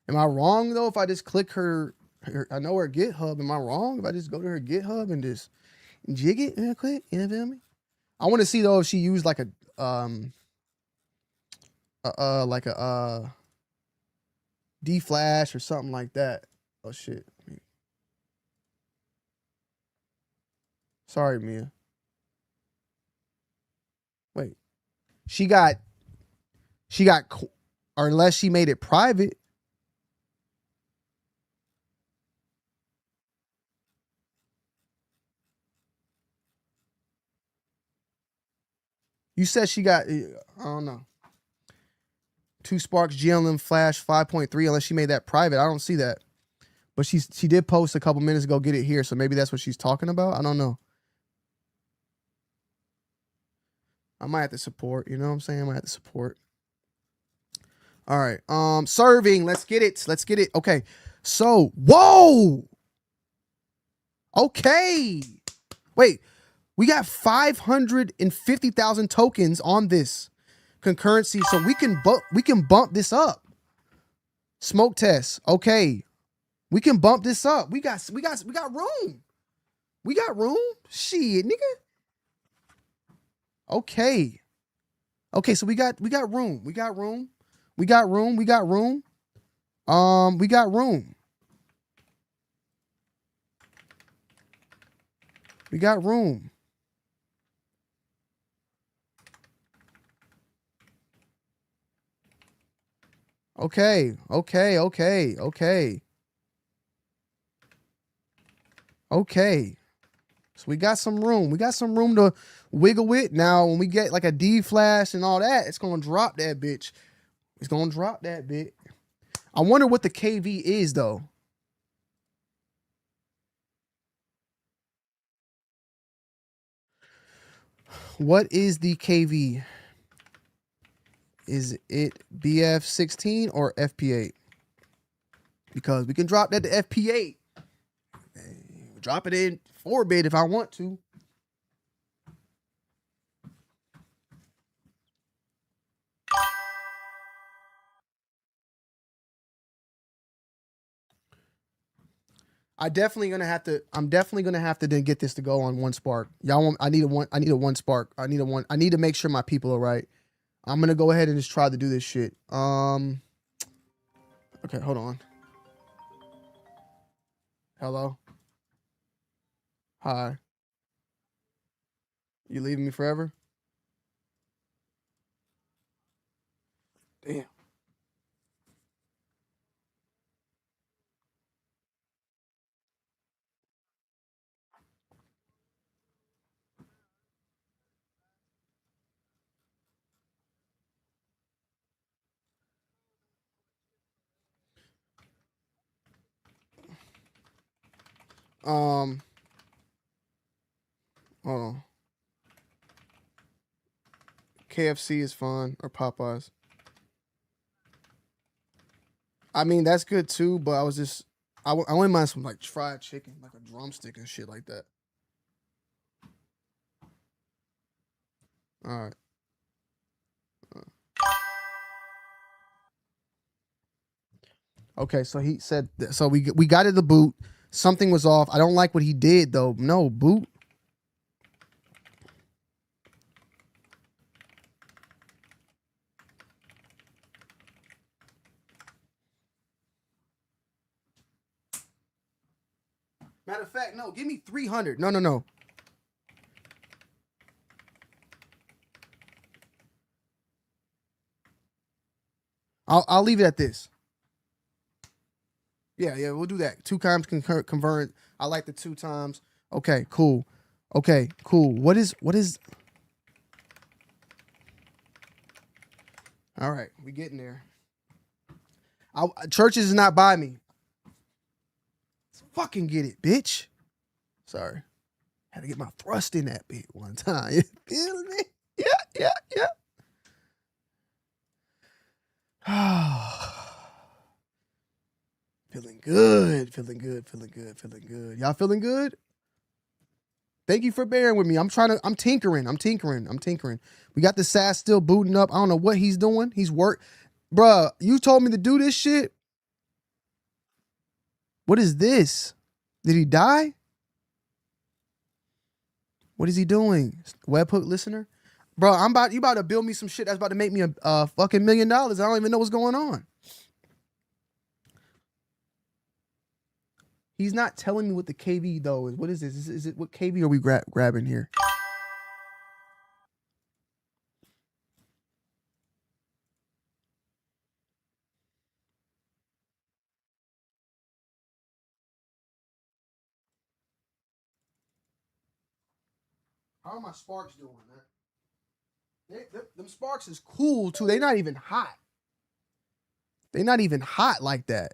Am I wrong though if I just click her I know her GitHub. Am I wrong if I just go to her GitHub and just jig it real quick? You know what I mean? I want to see though if she used like a D flash or something like that. Oh shit. Sorry, Mia. Wait. She got or unless she made it private. You said she got, I don't know. 2 sparks GLM flash 5.3 unless she made that private. I don't see that. But she did post a couple minutes ago, get it here. So maybe that's what she's talking about. I don't know. I might have to support, you know what I'm saying? I might have to support. All right. Serving. Let's get it. Okay. So, whoa. Okay. Wait. We got 550,000 tokens on this concurrency, so we can bump this up. Smoke test. Okay. We can bump this up. We got room. We got room. Shit, nigga. Okay. Okay, so we got room. We got room. We got room. We got room. We got room. We got room. Okay. Okay. Okay. Okay. Okay. So we got some room. We got some room to wiggle with. Now, when we get like a D flash and all that, it's going to drop that bitch. It's going to drop that bit. I wonder what the KV is, though. What is the KV? Is it BF16 or FP8? Because we can drop that to FP8. Drop it in 4-bit if I want to. I'm definitely gonna have to then get this to go on 1 spark. Y'all want, I need a 1 spark. I need to make sure my people are right. I'm gonna go ahead and just try to do this shit. Okay, hold on. Hello. Hi. You leaving me forever? Damn. Hold on. KFC is fun, or Popeyes. I mean, that's good too, but I wouldn't mind some like fried chicken, like a drumstick and shit like that. All right. Okay, so he said so we got it the boot. Something was off. I don't like what he did though. No, boot. Matter of fact, no, give me 300. No. I'll leave it at this. Yeah, we'll do that. 2 times convert. I like the 2 times. Okay, cool. Okay, cool. What is All right, we getting there. Churches is not by me. Let's fucking get it, bitch. Sorry. Had to get my thrust in that bit one time. You feel me? Yeah. Feeling good. Y'all feeling good? Thank you for bearing with me. I'm tinkering. We got the SAS still booting up. I don't know what he's doing. Bruh, you told me to do this shit. What is this? Did he die? What is he doing? Webhook listener? Bro, you about to build me some shit that's about to make me a fucking $1 million. I don't even know what's going on. He's not telling me what the KV though is. What is this? Is it what KV are we grabbing here? How are my sparks doing, man? Them sparks is cool too. They're not even hot. They're not even hot like that.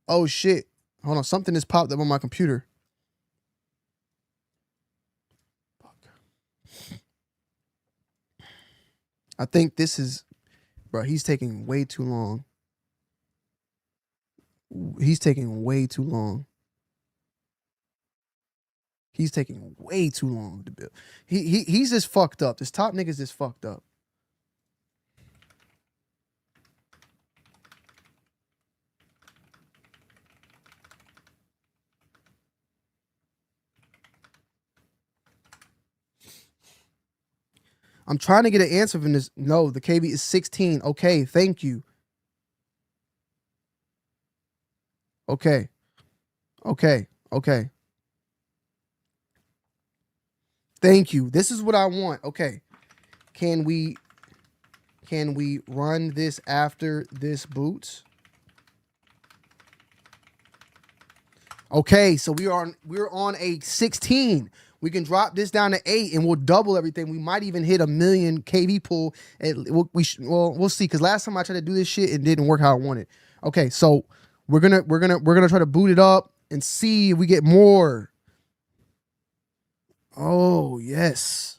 Oh shit. Hold on. Something has popped up on my computer. Fuck. I think this is, bro, he's taking way too long. He's taking way too long. He's taking way too long to build. He's just fucked up. This top nigga's just fucked up. I'm trying to get an answer from this. No, the KB is 16. Okay, thank you. Okay. Thank you. This is what I want. Okay. Can we run this after this boots? Okay, so we're on a 16. We can drop this down to 8 and we'll double everything. We might even hit 1 million KV pool. We'll see. Cause last time I tried to do this shit, it didn't work how I wanted. Okay, so we're gonna try to boot it up and see if we get more. Oh yes.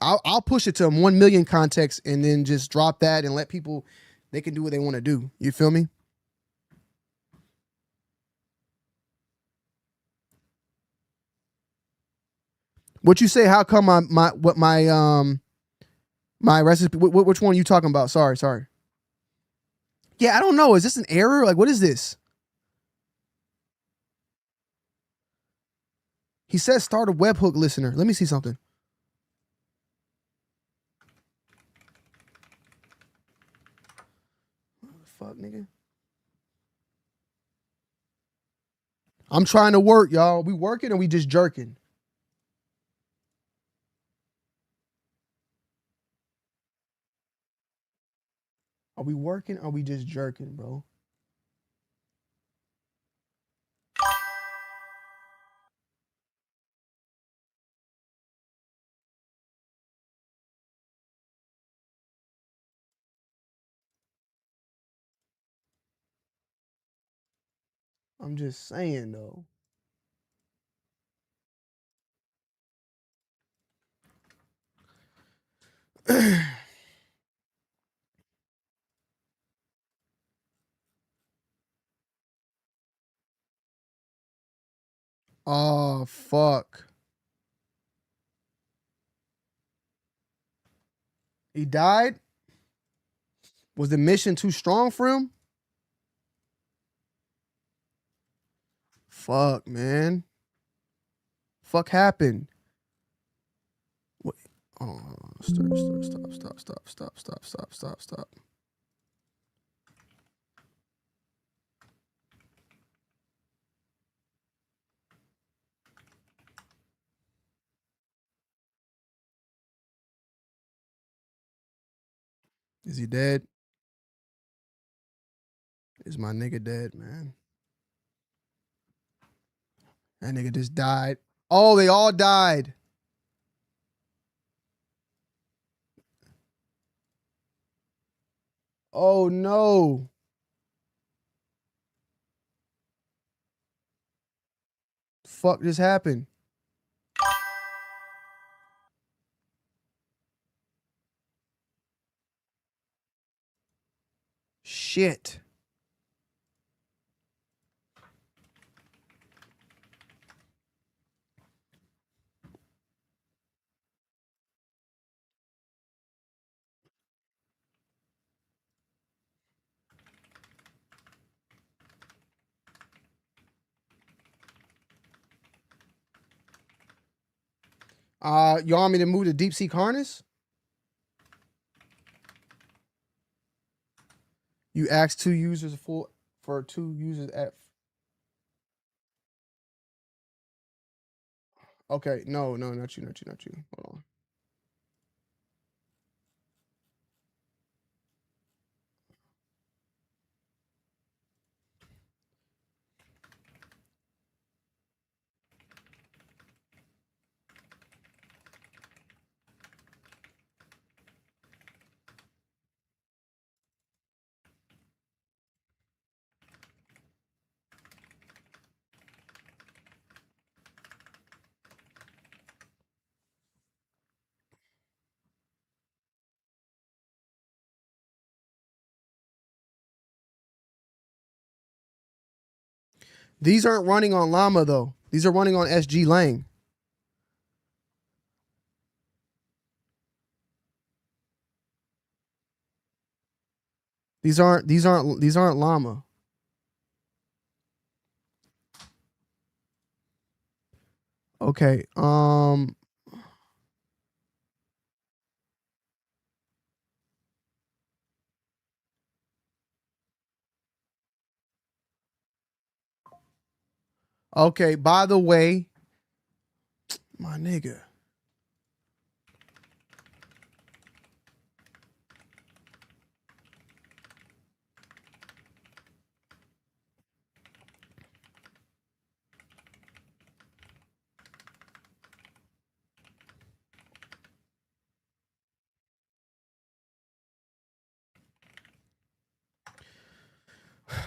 I'll push it to 1 million context and then just drop that and let people, they can do what they want to do. You feel me? What you say? How come my recipe? Which one are you talking about? Sorry. Yeah, I don't know. Is this an error? Like, what is this? He says start a webhook listener. Let me see something. What the fuck, nigga? I'm trying to work, y'all. We working or we just jerking? Are we working or are we just jerking, bro? I'm just saying, though. Oh, fuck. He died? Was the mission too strong for him? Fuck, man. Fuck happened? Wait. Oh, stop. Is he dead? Is my nigga dead, man? That nigga just died. Oh, they all died. Oh, no. Fuck just happened? Shit. You want me to move to deep sea harness? You asked 2 users for 2 users at. Okay, no, not you. Hold on. These aren't running on Llama though. These are running on SG Lang. These aren't Llama. Okay. Okay, by the way, my nigga.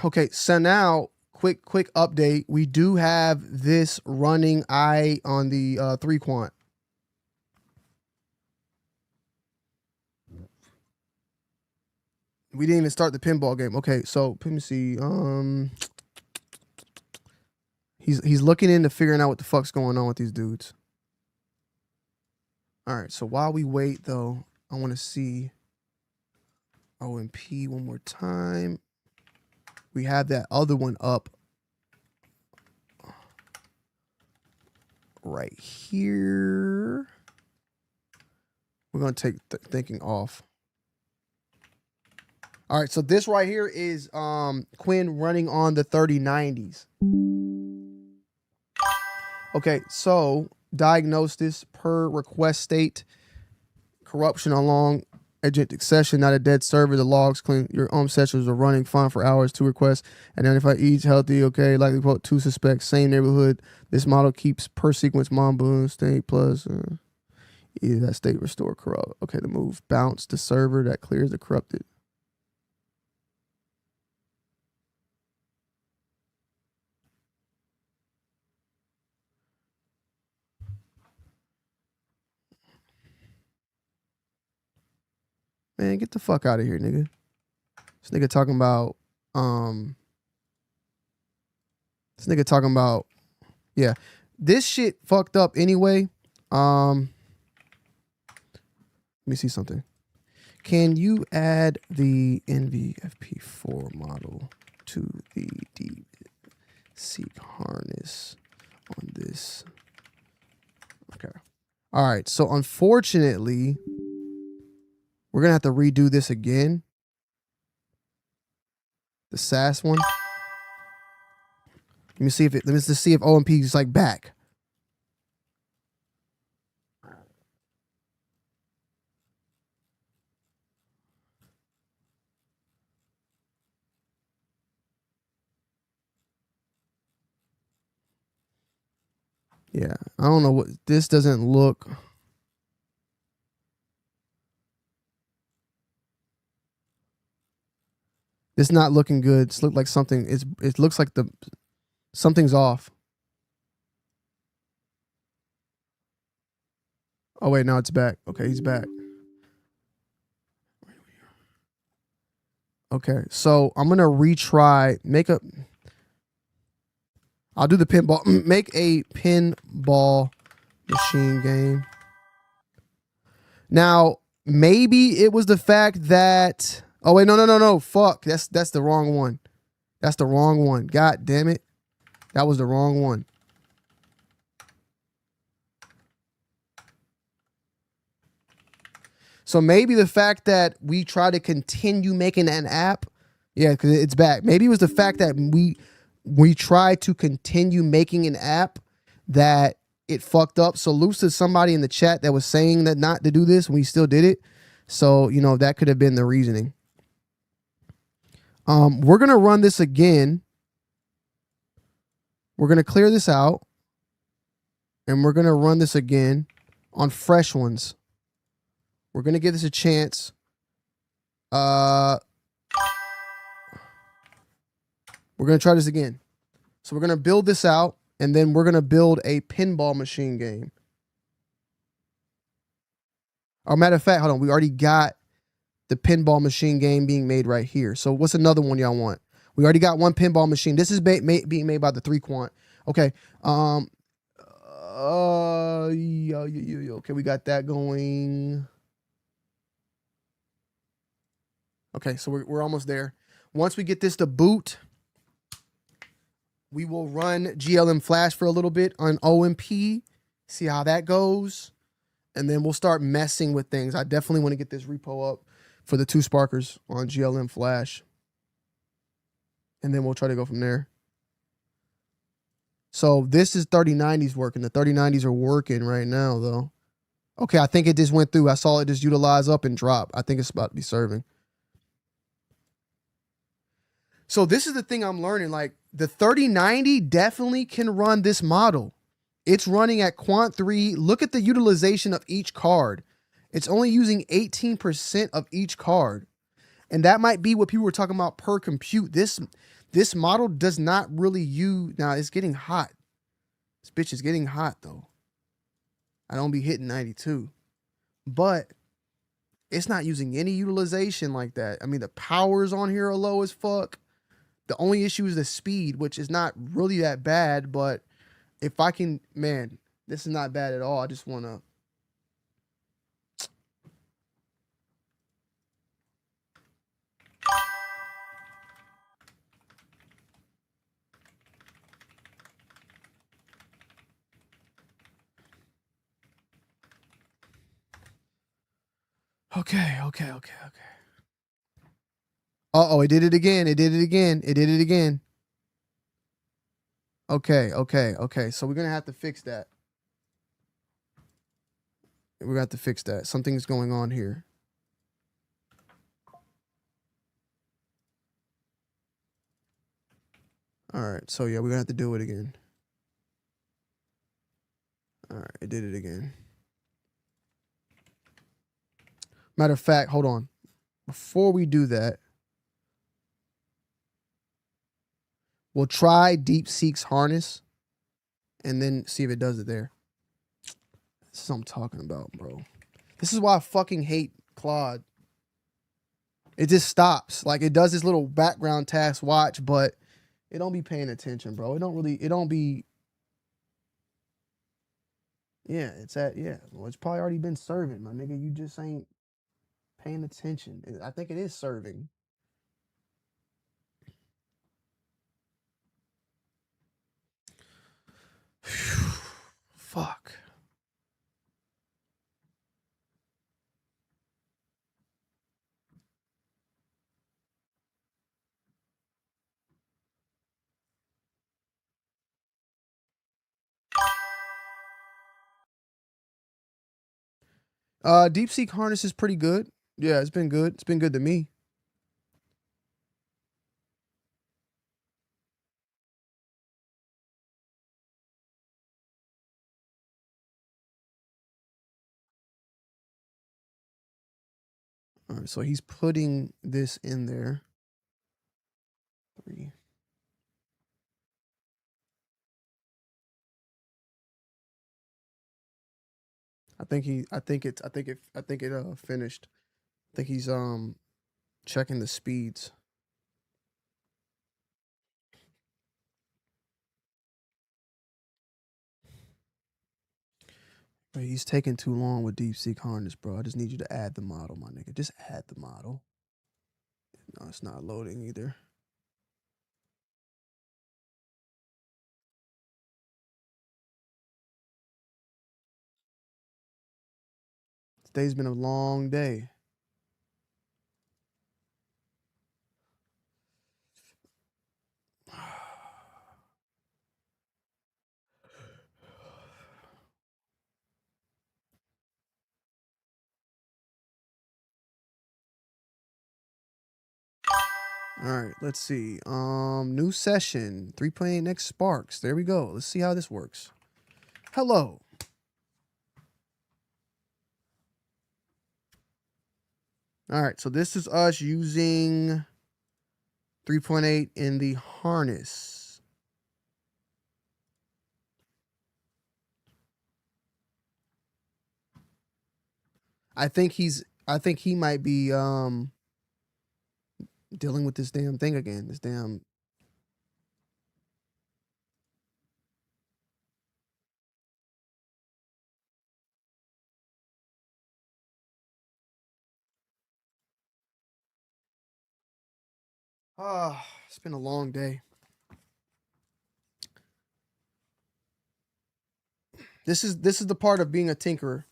Okay, so now quick update. We do have this running eye on the 3 quant. We didn't even start the pinball game. Okay, so let me see. He's looking into figuring out what the fuck's going on with these dudes. All right, so while we wait though, I want to see OMP one more time. We have that other one up right here. We're going to take thinking off. All right, so this right here is Qwen running on the 3090s. Okay, so diagnosis per request state, corruption along agentic session, not a dead server. The logs clean. Your sessions are running fine for hours. 2 requests. Identify each healthy. Okay, likely quote 2 suspects. Same neighborhood. This model keeps per sequence Mamboon state plus. Either that state restore corrupt. Okay, the move bounce the server that clears the corrupted. Man, get the fuck out of here, nigga. This nigga talking about, yeah. This shit fucked up anyway. Let me see something. can you add the NVFP4 model to the DeepSeek harness on this? Okay. All right. So unfortunately, we're going to have to redo this again. The SAS one. Let me see if OMP is like back. Yeah, I don't know what this doesn't look. It's not looking good. It's looked like something. It looks like something's off. Oh wait, now it's back. Okay, he's back. Okay, so I'm gonna retry. I'll do the pinball. Make a pinball machine game. Now, maybe it was the fact that. Oh wait, no. Fuck, that's the wrong one. That's the wrong one. God damn it, that was the wrong one. So maybe the fact that we try to continue making an app, yeah, because it's back. Maybe it was the fact that we tried to continue making an app that it fucked up. So Luce is somebody in the chat that was saying that not to do this, and we still did it. So, you know, that could have been the reasoning. We're going to run this again. We're going to clear this out. And we're going to run this again on fresh ones. We're going to give this a chance. We're going to try this again. So we're going to build this out, and then we're going to build a pinball machine game. Or matter of fact, hold on. We already got the pinball machine game being made right here. So what's another one y'all want? We already got one pinball machine. This is being made by the 3Quant. Okay. Okay, we got that going. Okay, so we're almost there. Once we get this to boot, we will run GLM Flash for a little bit on OMP, see how that goes, and then we'll start messing with things. I definitely want to get this repo up for the 2 sparkers on GLM Flash, and then we'll try to go from there. So this is 3090s working. The 3090s are working right now, though. Okay, I think it just went through. I saw it just utilize up and drop. I think it's about to be serving. So this is the thing I'm learning. Like, the 3090 definitely can run this model. It's running at Quant 3. Look at the utilization of each card. It's only using 18% of each card. And that might be what people were talking about per compute. This model does not really use... Now, it's getting hot. This bitch is getting hot, though. I don't be hitting 92. But it's not using any utilization like that. I mean, the powers on here are low as fuck. The only issue is the speed, which is not really that bad. But if I can... Man, this is not bad at all. I just want to... Okay. Uh-oh, it did it again. It did it again. Okay. So we're going to have to fix that. We're going to have to fix that. Something's going on here. All right. So, yeah, we're going to have to do it again. All right. It did it again. Matter of fact, hold on. Before we do that, we'll try DeepSeek's harness and then see if it does it there. This is what I'm talking about, bro. This is why I fucking hate Claude. It just stops. Like, it does this little background task watch, but it don't be paying attention, bro. It don't be. Yeah, well, it's probably already been serving, my nigga. You just ain't paying attention. I think it is serving. Fuck. Deep Seek harness is pretty good. Yeah, it's been good. It's been good to me. All right, so he's putting this in there. 3. I think it finished. I think he's checking the speeds. But he's taking too long with Deep Seek harness, bro. I just need you to add the model, my nigga. Just add the model. No, it's not loading either. Today's been a long day. All right, let's see. New session, 3.8 next Sparks. There we go. Let's see how this works. Hello. All right, so this is us using 3.8 in the harness. I think he might be dealing with this damn thing again. This damn. It's been a long day. This is the part of being a tinkerer.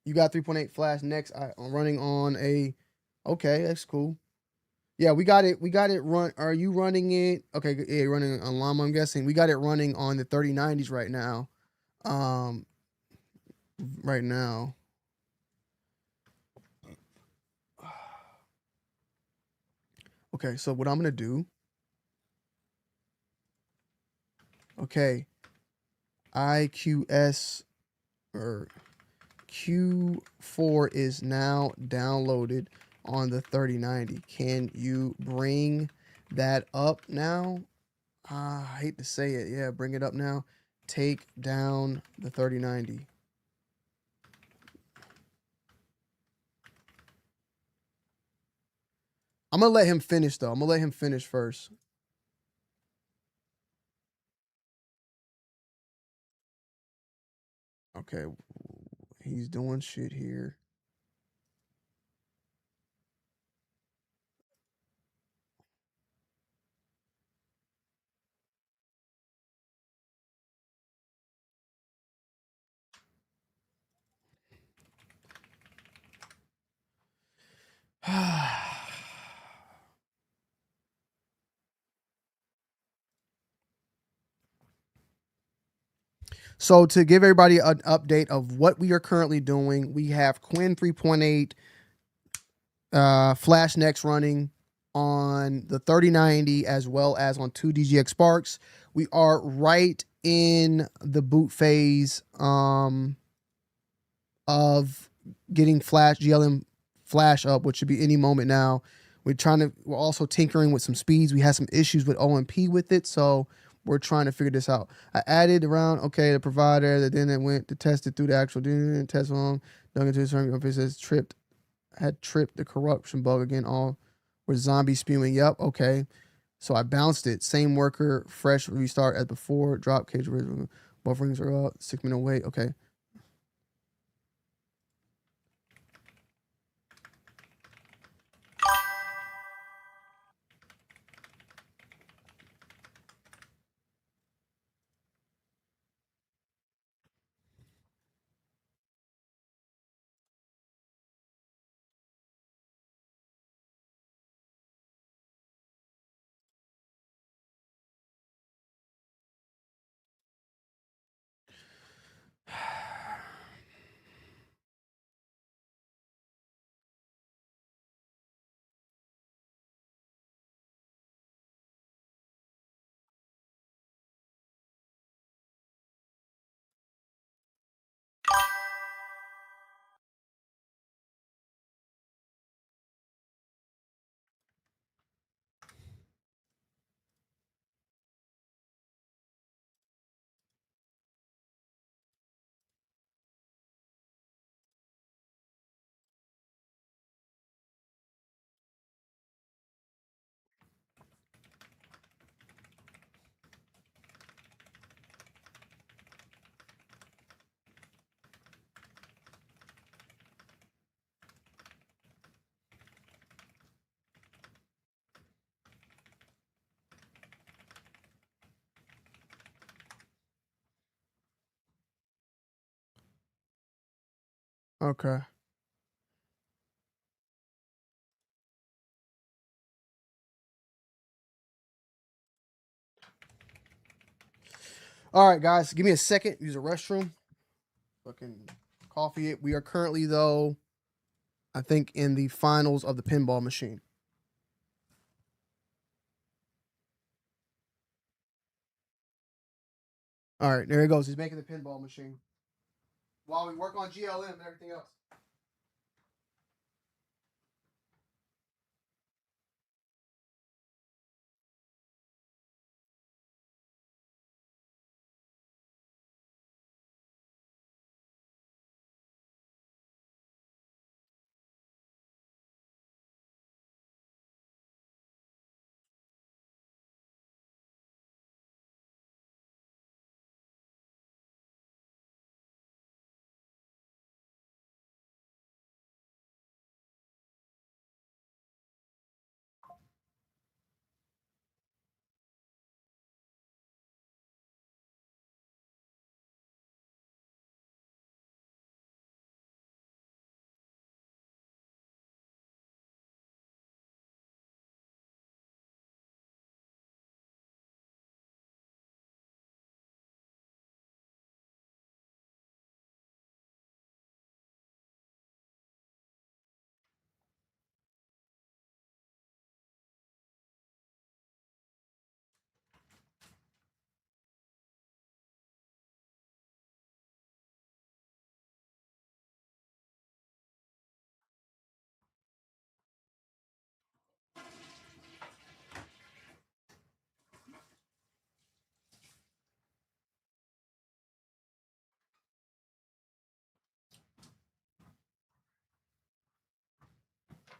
You got 3.8 flash next. I'm running on a. Okay, that's cool. Yeah, we got it. We got it run. Are you running it? Okay, yeah, you're running on Llama, I'm guessing. We got it running on the 3090s right now. Right now. Okay, so what I'm gonna do. Okay. IQS or Q4 is now downloaded on the 3090. Can you bring that up now? I hate to say it. Yeah, bring it up now. Take down the 3090. I'm going to let him finish, though. I'm going to let him finish first. Okay. He's doing shit here. So to give everybody an update of what we are currently doing, we have Qwen 3.8 Flash Next running on the 3090 as well as on 2 DGX Sparks. We are right in the boot phase of getting Flash GLM Flash up, which should be any moment now. We're also tinkering with some speeds. We had some issues with OMP with it, so we're trying to figure this out. I added around, okay, the provider, that then it went to test it through the actual test long, dug into the server, it says had tripped the corruption bug again, all with zombie spewing. Yep, okay. So I bounced it. Same worker, fresh restart as before, drop cage, bufferings are up, 6 minute wait, okay. Okay. All right, guys, give me a second. Use a restroom. Fucking coffee it. We are currently, though, I think, in the finals of the pinball machine. All right, there he goes. He's making the pinball machine. While we work on GLM and everything else.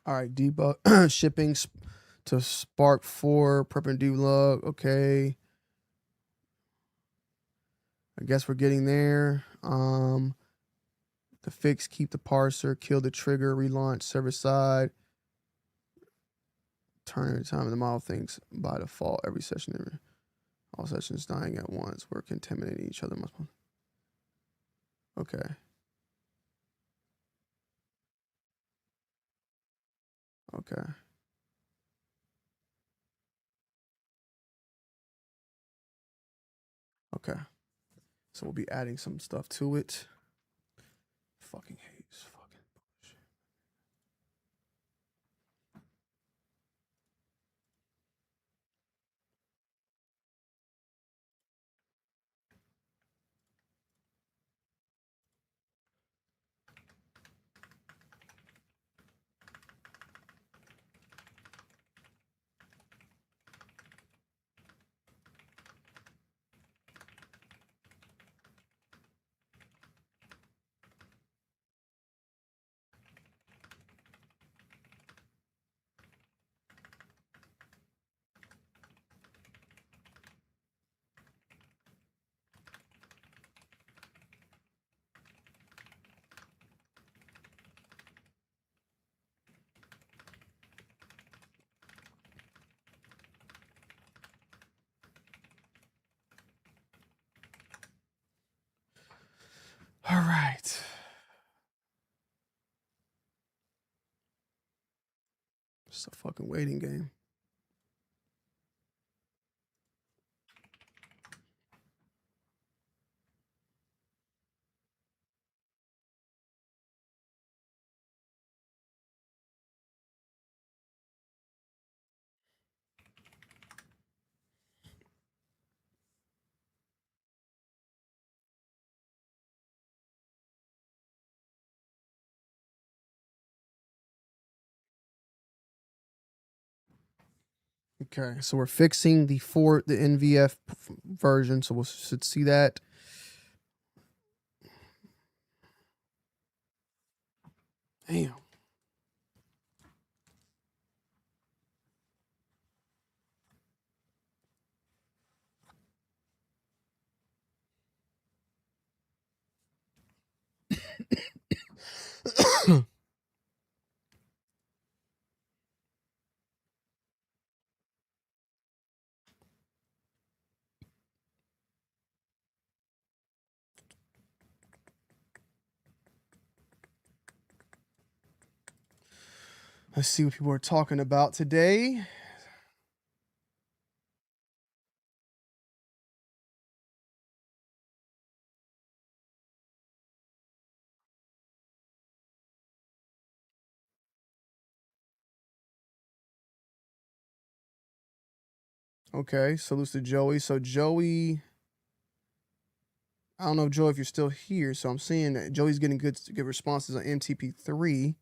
All right, debug shipping to Spark 4 perpendicular. Okay. I guess we're getting there. The fix, keep the parser, kill the trigger, relaunch server side. Turn every time the model thinks by default every session. All sessions dying at once. We're contaminating each other. Okay. Okay. Okay. So we'll be adding some stuff to it. Fucking hate this fucking bullshit. All right. It's a fucking waiting game. Okay, so we're fixing the NVF version, so we should see that. Damn. Let's see what people are talking about today. Okay, salutes to Joey. So Joey, I don't know, Joey, if you're still here. So I'm seeing that Joey's getting good responses on MTP3.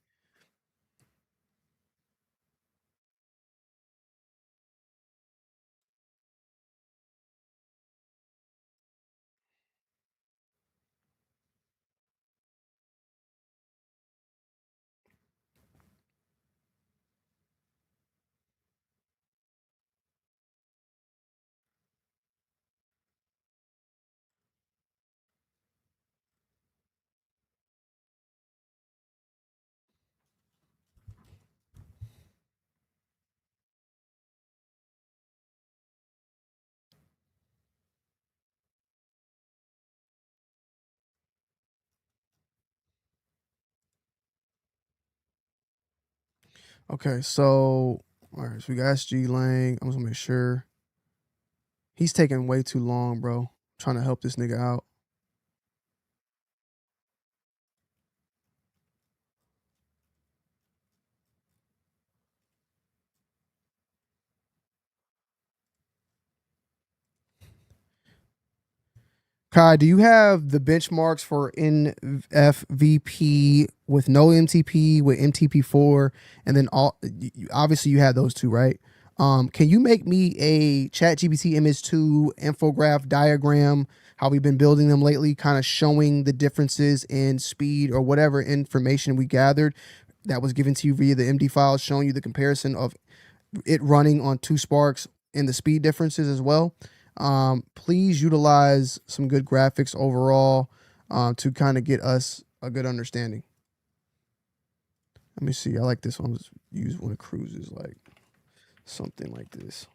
Okay, so all right, so we got SG Lang. I'm just gonna make sure. He's taking way too long, bro. Trying to help this nigga out. Kai, do you have the benchmarks for NFVP with no MTP, with MTP4, and then obviously you had those two, right? Can you make me a ChatGPT image 2 infograph diagram, how we've been building them lately, kind of showing the differences in speed or whatever information we gathered that was given to you via the MD files, showing you the comparison of it running on 2 Sparks and the speed differences as well? Please utilize some good graphics overall to kind of get us a good understanding. Let me see. I like this one. Let's use one of Cruises, like something like this.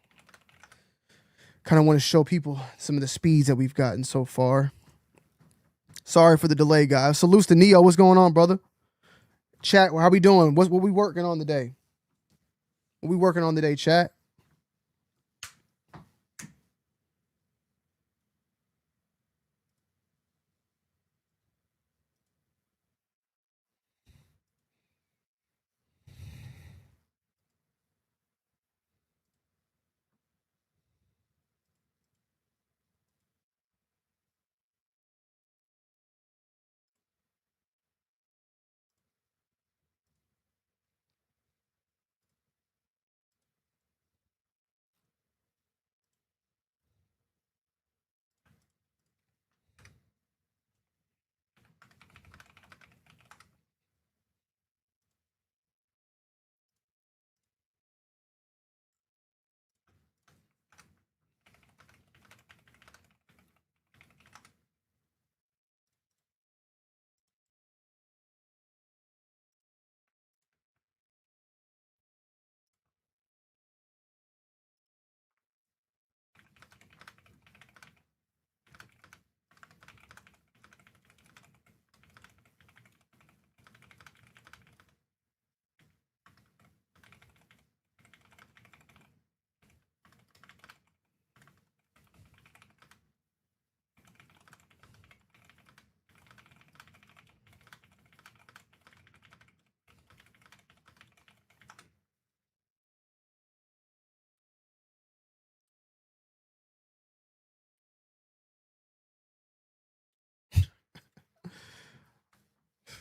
Kind of want to show people some of the speeds that we've gotten so far. Sorry for the delay, guys. Salutes to Neo. What's going on, brother? Chat, how we doing? What we working on today? What we working on today, chat?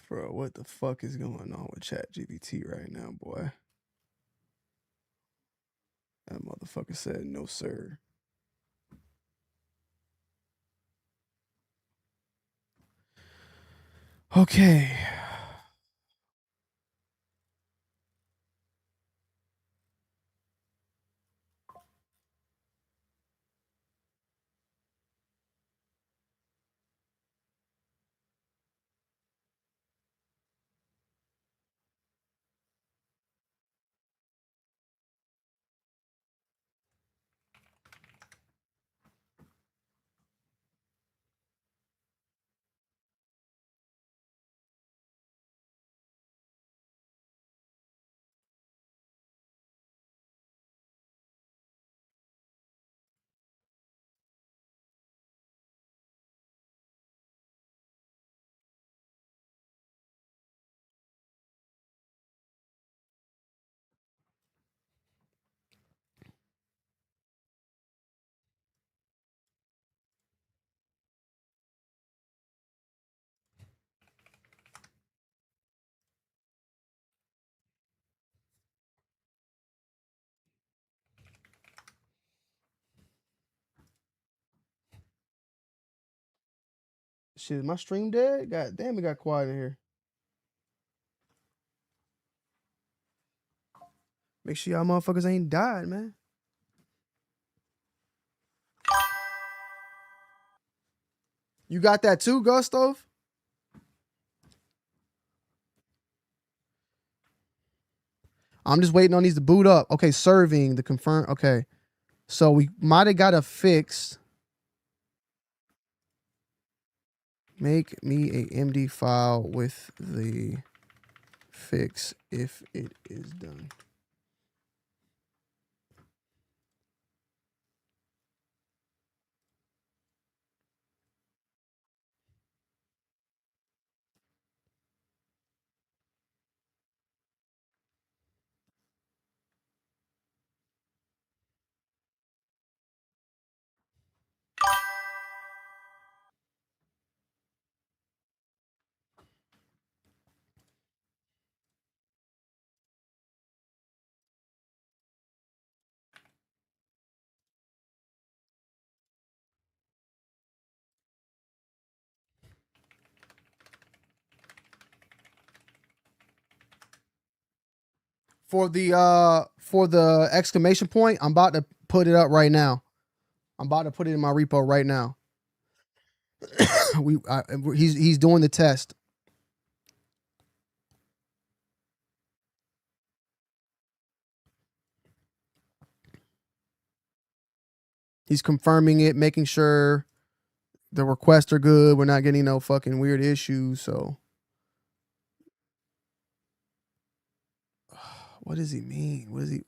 Bro, what the fuck is going on with ChatGPT right now, boy? That motherfucker said no, sir. Okay. Shit, is my stream dead? God damn, it got quiet in here. Make sure y'all motherfuckers ain't died, man. You got that too, Gustav? I'm just waiting on these to boot up. Okay, serving the confirm. Okay. So we might have got a fix. Make me a MD file with the fix if it is done. For the exclamation point, I'm about to put it up right now. I'm about to put it in my repo right now. He's doing the test. He's confirming it, making sure the requests are good. We're not getting no fucking weird issues. So, what does he mean? What is he?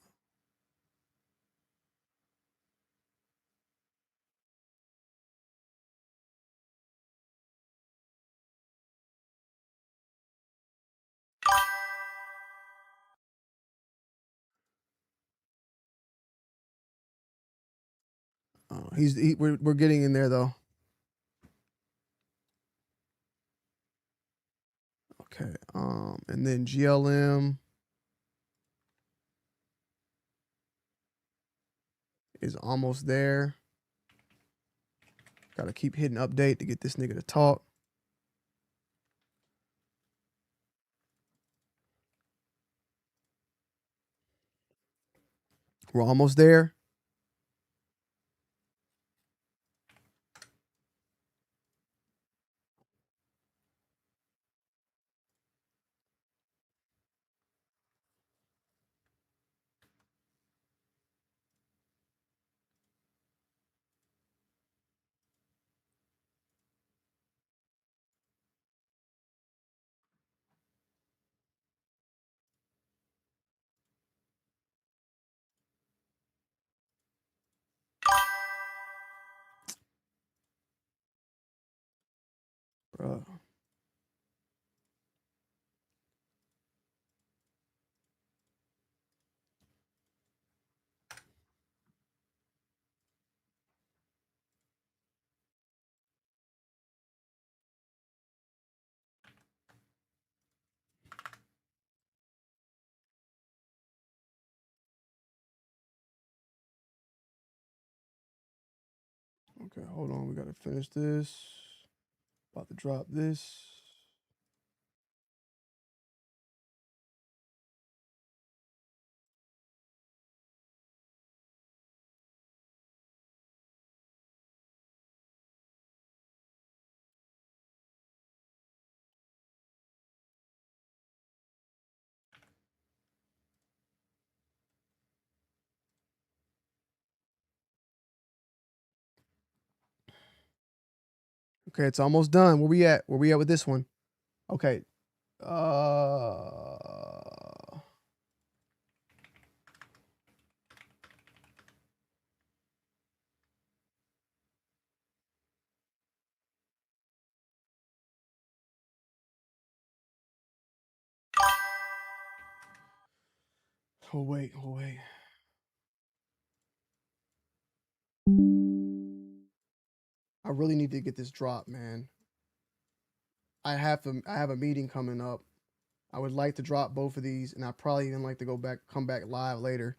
We're getting in there though. Okay. And then GLM is almost there. Gotta keep hitting update to get this nigga to talk. We're almost there. Bruh. Okay, hold on. We gotta finish this. About to drop this. Okay, it's almost done. Where we at? Where we at with this one? Okay. Oh wait. I really need to get this drop, man. I have a meeting coming up. I would like to drop both of these, and I probably even like to come back live later.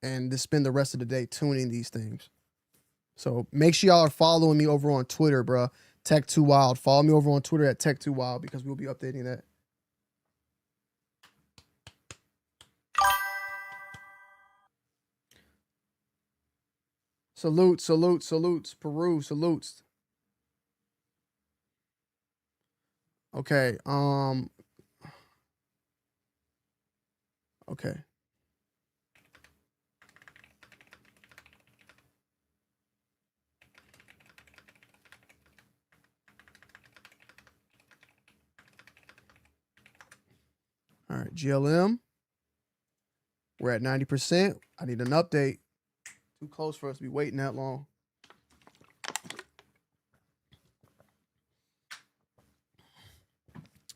and to spend the rest of the day tuning these things. So make sure y'all are following me over on Twitter, bro. Tech2wild. Follow me over on Twitter at Tech2wild because we'll be updating that. Salute, salute, salutes. Peru, salutes. Okay. Okay. All right, GLM. We're at 90%. I need an update. Too close for us to be waiting that long.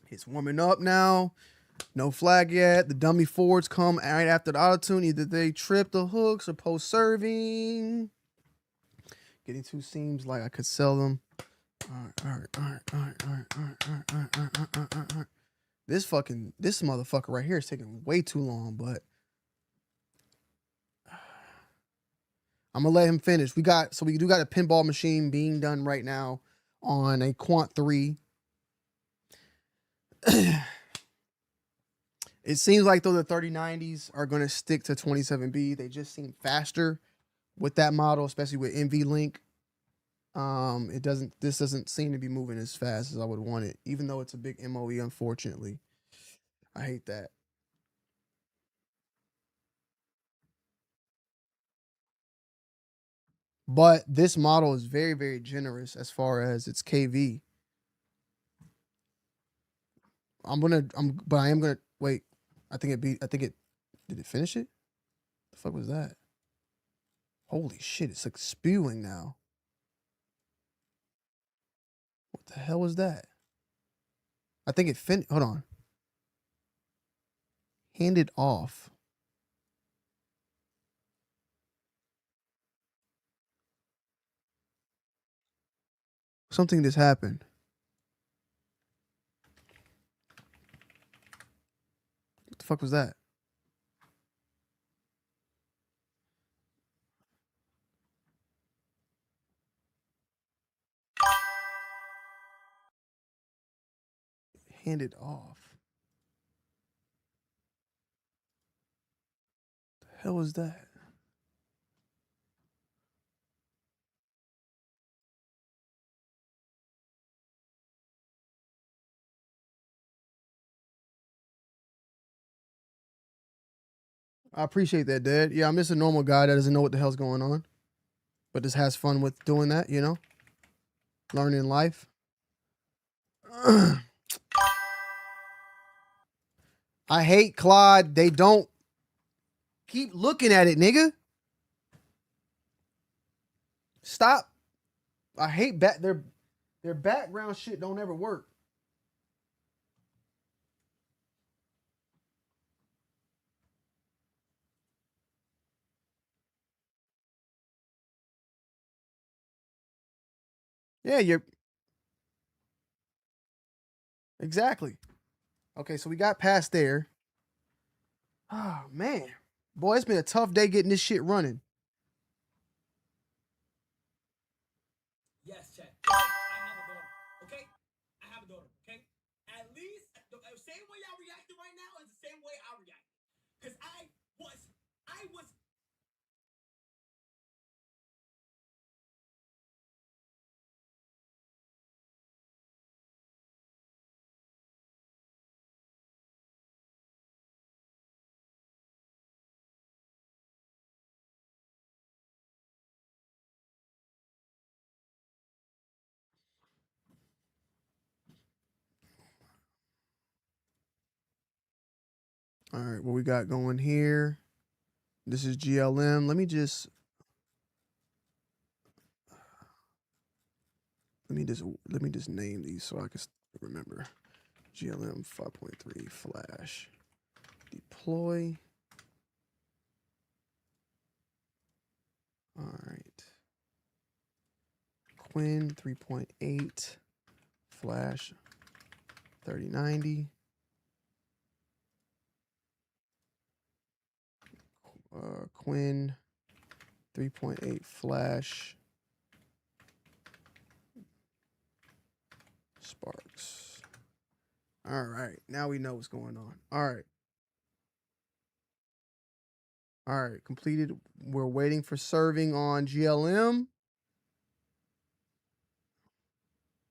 It's warming up now. No flag yet. The dummy forwards come right after the auto-tune. Either they trip the hooks or post-serving. Getting two seams like I could sell them. All right. This motherfucker right here is taking way too long, but I'm gonna let him finish. We do got a pinball machine being done right now on a Quant 3. It seems like though the 3090s are gonna stick to 27B. They just seem faster with that model, especially with NVLink. This doesn't seem to be moving as fast as I would want it, even though it's a big MOE, unfortunately. I hate that. But this model is very, very generous as far as its KV. I am gonna wait. Did it finish it? The fuck was that? Holy shit, it's like spewing now. What the hell was that? I think it finished. Hold on. Handed off. Something just happened. What the fuck was that? Handed off. What the hell was that? I appreciate that, Dad. Yeah, I'm just a normal guy that doesn't know what the hell's going on, but just has fun with doing that, you know? Learning life. I hate Claude. They don't keep looking at it, nigga. Stop. I hate their background shit don't ever work. Yeah, you're exactly. Okay, so we got past there. Oh man. Boy, it's been a tough day getting this shit running. Yes, Chad. I have a daughter. Okay? I have a daughter. Okay? At least the same way y'all reacting right now is the same way I reacted. Because I was. All right, what we got going here? This is GLM. Let me just name these so I can remember. GLM 5.3 flash deploy. All right. Qwen 3.8 flash 3090. Qwen 3.8 flash sparks. All right, now we know what's going on. All right, completed. We're waiting for serving on GLM.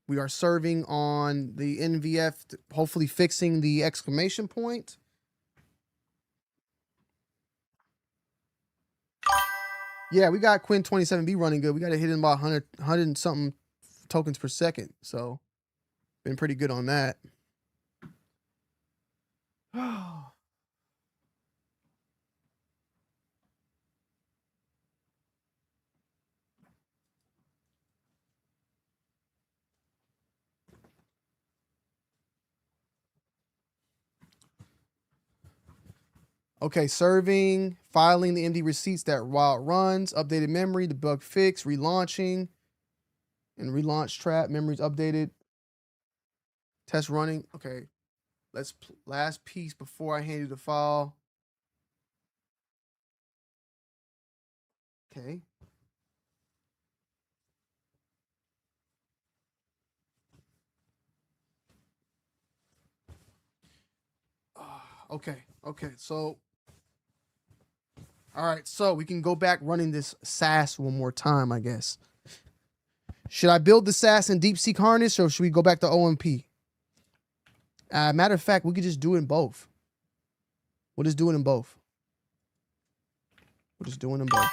We are serving on the NVF, hopefully fixing the exclamation point. Yeah, we got Qwen 27B running good. We got to hit in about 100 and something tokens per second. So, been pretty good on that. Okay, serving, filing the MD receipts that while it runs, updated memory, the bug fix, relaunching, and relaunch trap, memories updated, test running. Okay, let's last piece before I hand you the file. Okay. Okay, so all right, so we can go back running this SAS one more time, I guess. Should I build the SAS in DeepSeek Harness or should we go back to OMP? Matter of fact, we could just do it in both. We'll just do it in both. We'll just do it in both.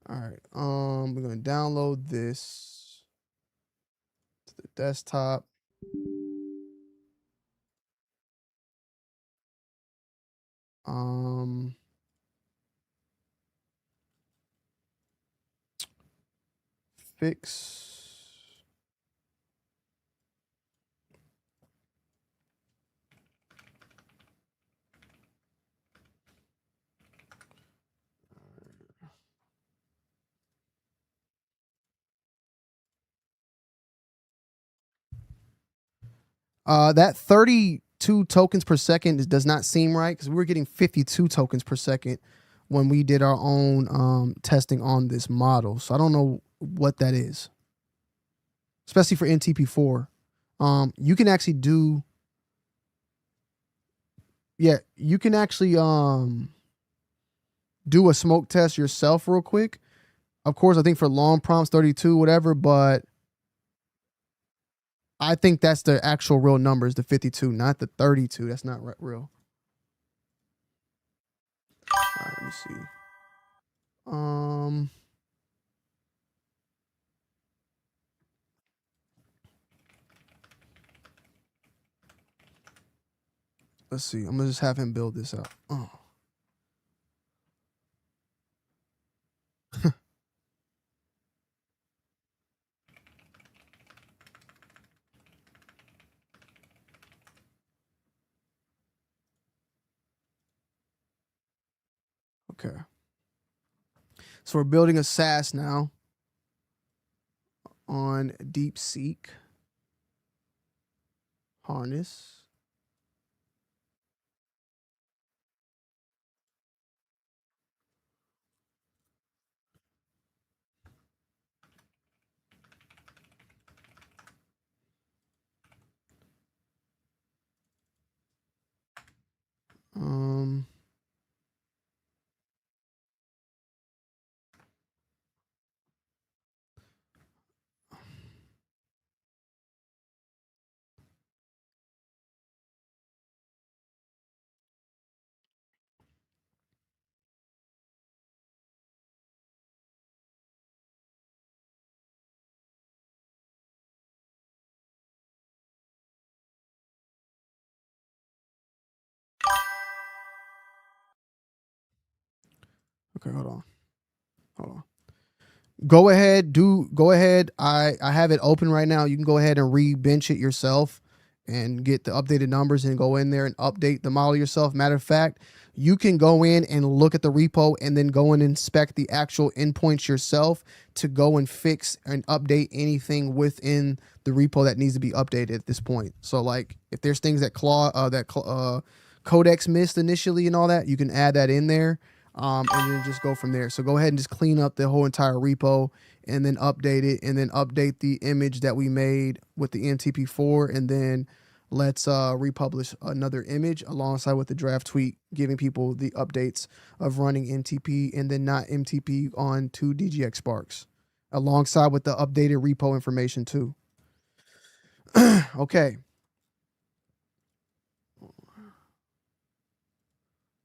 All right, we're gonna download this to the desktop. Fix. That 32 tokens per second does not seem right because we were getting 52 tokens per second when we did our own testing on this model. So I don't know what that is, especially for NTP4. You can actually do, you can actually do a smoke test yourself real quick. Of course, I think for long prompts, 32, whatever, but I think that's the actual real numbers, the 52, not the 32. That's not real. All right, let me see. Let's see. I'm gonna just have him build this out. Oh. Okay. So we're building a SAS now on DeepSeek Harness. Okay, hold on. Go ahead. I have it open right now. You can go ahead and re-bench it yourself and get the updated numbers and go in there and update the model yourself. Matter of fact, you can go in and look at the repo and then go and inspect the actual endpoints yourself to go and fix and update anything within the repo that needs to be updated at this point. So like if there's things that Codex missed initially and all that, you can add that in there, and then just go from there. So go ahead and just clean up the whole entire repo and then update it, and then update the image that we made with the MTP4, and then let's republish another image alongside with the draft tweet, giving people the updates of running MTP and then not MTP on 2 DGX Sparks, alongside with the updated repo information too. Okay.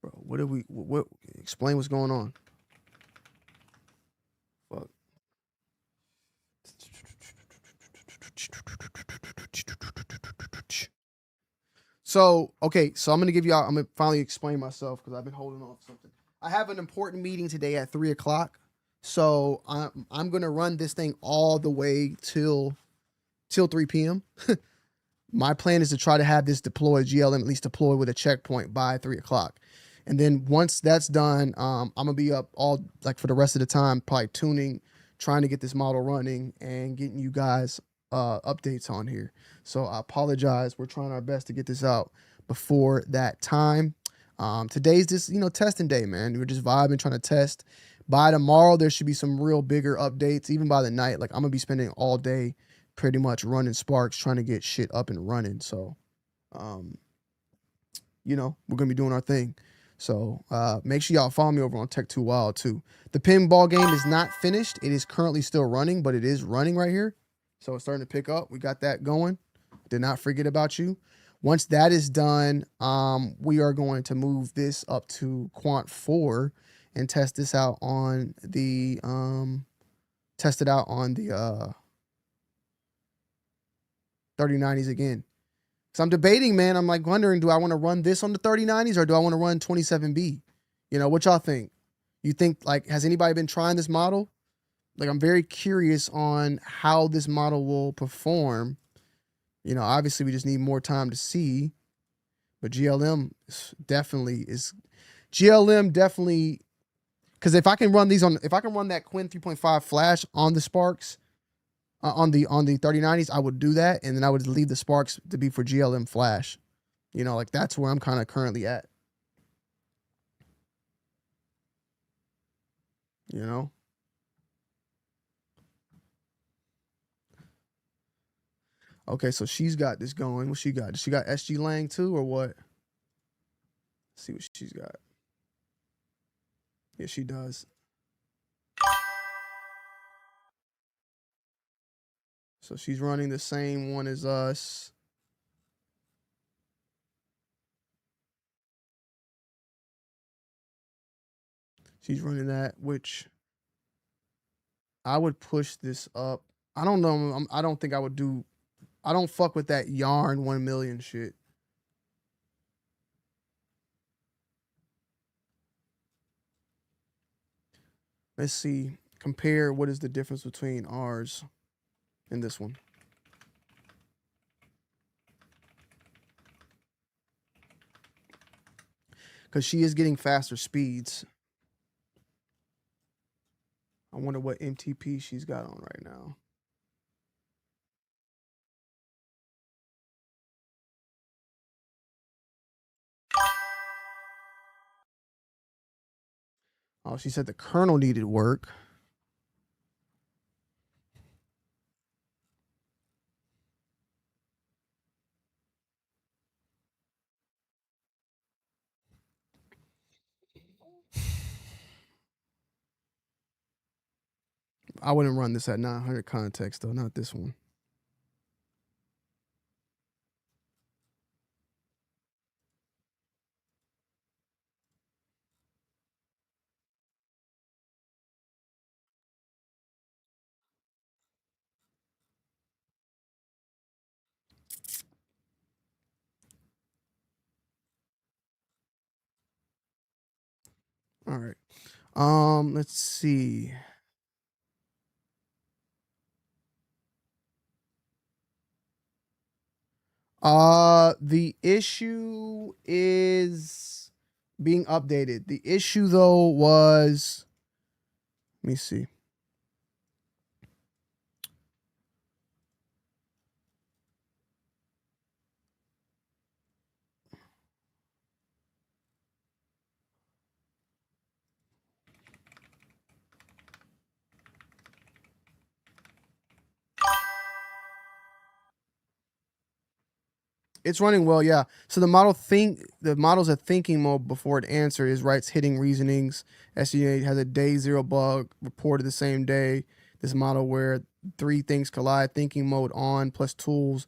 Bro, what explain what's going on? Fuck. So, okay, so I'm going to finally explain myself because I've been holding on to something. I have an important meeting today at 3 o'clock. So I'm going to run this thing all the way till 3 p.m. My plan is to try to have this deployed, GLM at least deployed with a checkpoint by 3 o'clock. And then once that's done, I'm going to be up all, like for the rest of the time, probably tuning, trying to get this model running and getting you guys updates on here. So I apologize. We're trying our best to get this out before that time. Today's just, testing day, man. We're just vibing, trying to test. By tomorrow, there should be some real bigger updates, even by the night. Like I'm going to be spending all day pretty much running Sparks, trying to get shit up and running. So, we're going to be doing our thing. So make sure y'all follow me over on Tonyd2wild too. The pinball game is not finished. It is currently still running, but it is running right here. So it's starting to pick up. We got that going. Did not forget about you. Once that is done, we are going to move this up to Quant 4 and test this out on the 3090s again. So I'm debating, man. I'm like wondering, do I want to run this on the 3090s or do I want to run 27B? What y'all think? You think, like, has anybody been trying this model? Like, I'm very curious on how this model will perform. Obviously we just need more time to see, but GLM definitely, because if I can run that Qwen 3.5 flash on the Sparks, on the 3090s, I would do that, and then I would leave the Sparks to be for GLM flash. Like that's where I'm kind of currently at. Okay, so she's got this going. What she got? Does she got SG Lang too, or what? Let's see what she's got. Yeah, she does. So she's running the same one as us. She's running that, which I would push this up. I don't know. I don't think I would do. I don't fuck with that yarn 1 million shit. Let's see. Compare what is the difference between ours and this one. Because she is getting faster speeds. I wonder what MTP she's got on right now. Oh, she said the kernel needed work. I wouldn't run this at 900 context though, not this one. All right. Let's see. The issue is being updated. The issue though was, let me see. It's running well, yeah. So the model's a thinking mode before it answers, right? It's hitting reasonings. SEA has a day 0 bug reported the same day. This model where 3 things collide, thinking mode on plus tools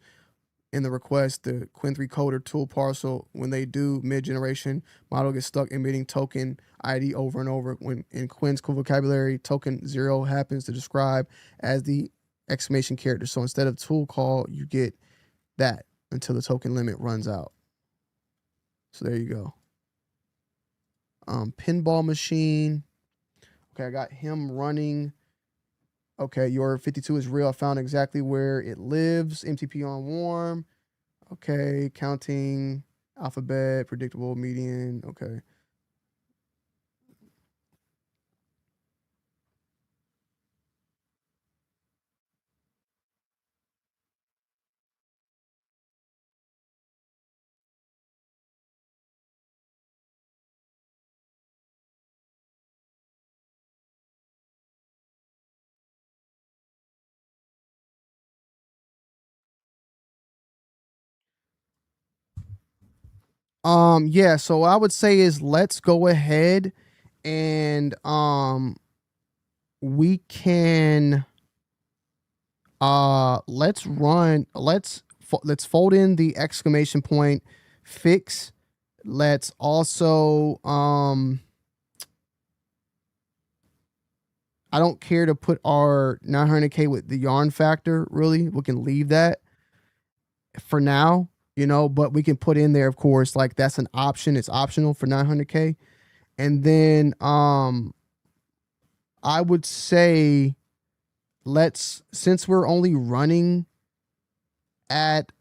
in the request, the Qwen 3 coder tool parcel. When they do mid-generation, model gets stuck emitting token ID over and over. When in Qwen's vocabulary, token 0 happens to describe as the exclamation character. So instead of tool call, you get that until the token limit runs out. So there you go. Pinball machine. Okay, I got him running. Okay, your 52 is real. I found exactly where it lives. MTP on warm. Okay, counting alphabet, predictable, median. Okay. Yeah, so what I would say is let's go ahead and we can let's fold in the exclamation point fix. Let's also I don't care to put our 900K with the yarn factor, really. We can leave that for now, you know, but we can put in there, of course, like that's an option. It's optional for 900K. And then I would say since we're only running at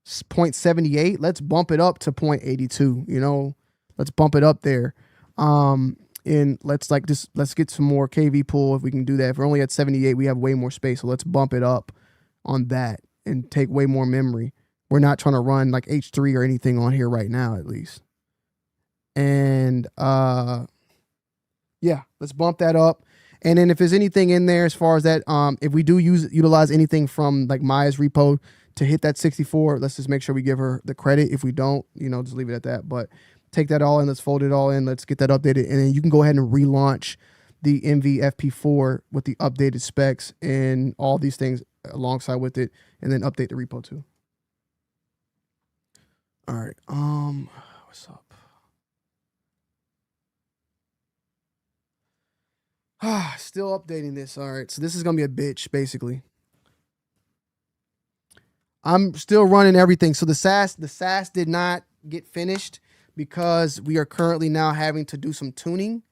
0.78, let's bump it up to 0.82, you know, let's bump it up there. And let's get some more KV pool if we can do that. If we're only at 78, we have way more space. So let's bump it up on that and take way more memory. We're not trying to run like H3 or anything on here right now, at least. And yeah, let's bump that up. And then if there's anything in there as far as that, if we do utilize anything from like Maya's repo to hit that 64, let's just make sure we give her the credit. If we don't, you know, just leave it at that. But take that all in, let's fold it all in, let's get that updated. And then you can go ahead and relaunch the MVFP4 with the updated specs and all these things alongside with it, and then update the repo too. All right, what's up? Still updating this. All right, so this is gonna be a bitch, basically. I'm still running everything. So the SAS did not get finished because we are currently now having to do some tuning.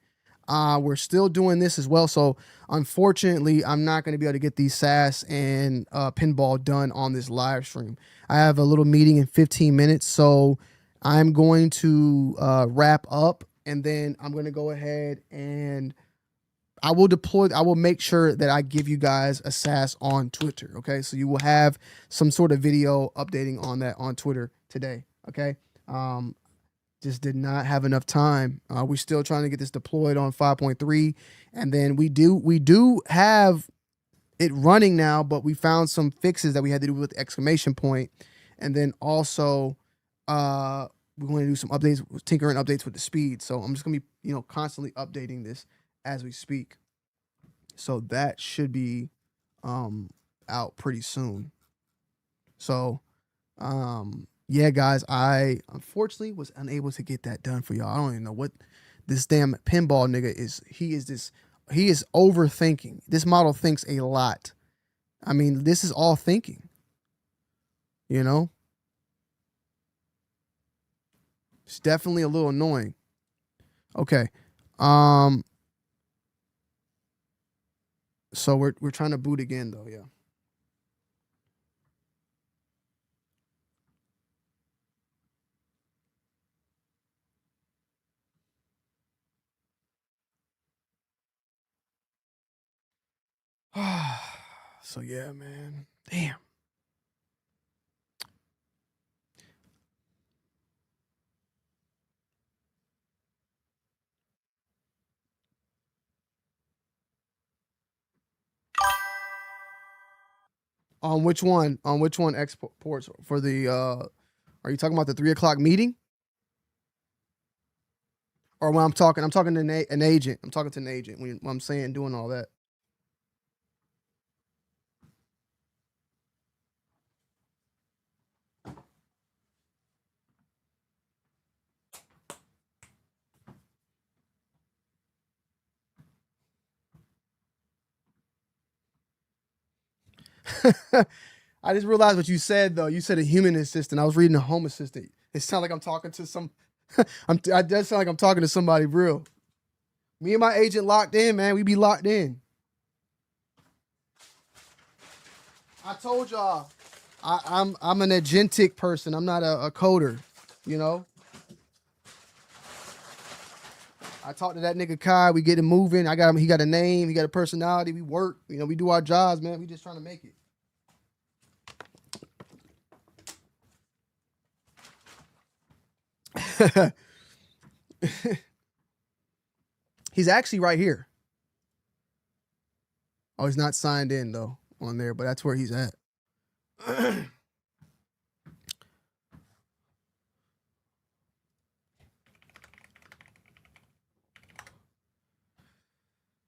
We're still doing this as well. So unfortunately, I'm not going to be able to get these SAS and pinball done on this live stream. I have a little meeting in 15 minutes. So I'm going to wrap up, and then I'm going to go ahead and I will make sure that I give you guys a SAS on Twitter. Okay. So you will have some sort of video updating on that on Twitter today. Okay. Just did not have enough time. We're still trying to get this deployed on 5.3. And then we do have it running now, but we found some fixes that we had to do with exclamation point. And then also, we're going to do some updates, tinkering updates with the speed. So I'm just going to be, you know, constantly updating this as we speak. So that should be out pretty soon. So yeah, guys, I unfortunately was unable to get that done for y'all. I don't even know what this damn pinball nigga is. He is overthinking. This model thinks a lot. I mean, this is all thinking, you know? It's definitely a little annoying. Okay. So we're trying to boot again though, yeah. So yeah, man. Damn. On which one? On which one exports for the are you talking about the 3 o'clock meeting? Or when I'm talking to an agent. I'm talking to an agent when I'm saying doing all that. I just realized what you said though. You said a human assistant. I was reading a home assistant. It sounds like I'm talking to some. I does sound like I'm talking to somebody real. Me and my agent locked in, man. We be locked in. I told y'all, I'm an agentic person. I'm not a coder. You know. I talked to that nigga Kai. We get it moving. I got him. He got a name. He got a personality. We work. You know. We do our jobs, man. We just trying to make it. He's actually right here. Oh, he's not signed in though on there, but that's where he's at.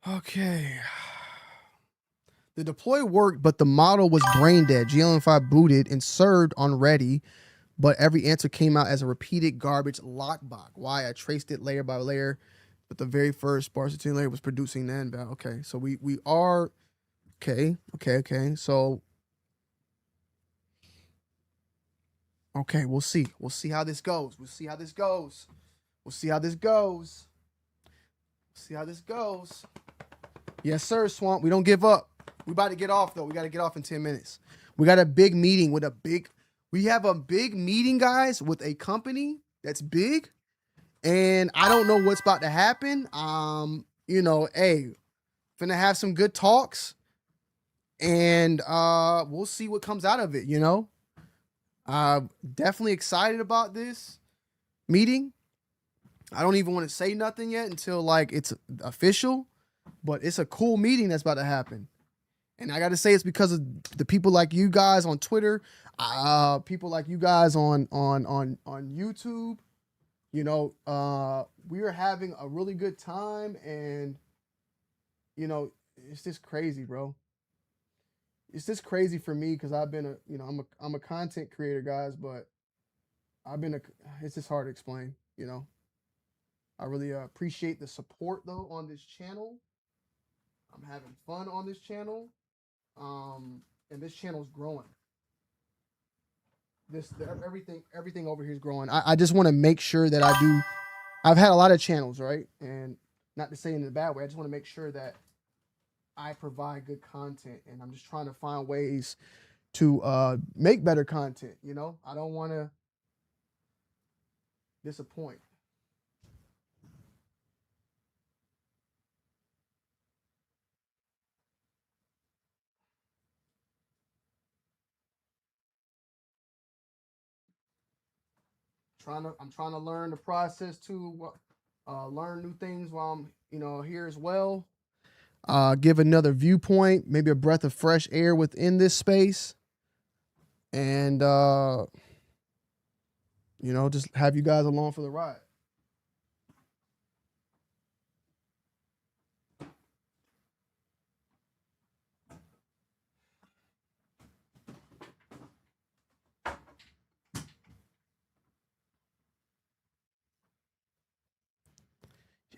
Okay. The deploy worked, but the model was brain dead. GLM5 booted and served on ready, but every answer came out as a repeated garbage lockbox. Why? I traced it layer by layer, but the very first sparsity layer was producing the inbound. Okay, so we are okay. So okay, we'll see. We'll see how this goes. See how this goes. Yes, sir, Swamp. We don't give up. We about to get off though. We got to get off in 10 minutes. We got a big meeting with we have a big meeting, guys, with a company that's big, and I don't know what's about to happen. You know, hey, finna have some good talks, and we'll see what comes out of it, you know. Definitely excited about this meeting. I don't even want to say nothing yet until like it's official, but it's a cool meeting that's about to happen. And I got to say it's because of the people like you guys on Twitter, people like you guys on YouTube. You know, we are having a really good time, and you know, it's just crazy, bro. It's just crazy for me because I've been I'm a content creator, guys, but it's just hard to explain, you know. I really appreciate the support though on this channel. I'm having fun on this channel. And this channel's growing. Everything over here is growing. I just want to make sure that I've had a lot of channels, right? And not to say in a bad way, I just want to make sure that I provide good content, and I'm just trying to find ways to make better content, you know? I don't want to disappoint. I'm trying to learn the process to learn new things while I'm, you know, here as well. Give another viewpoint, maybe a breath of fresh air within this space. And you know, just have you guys along for the ride.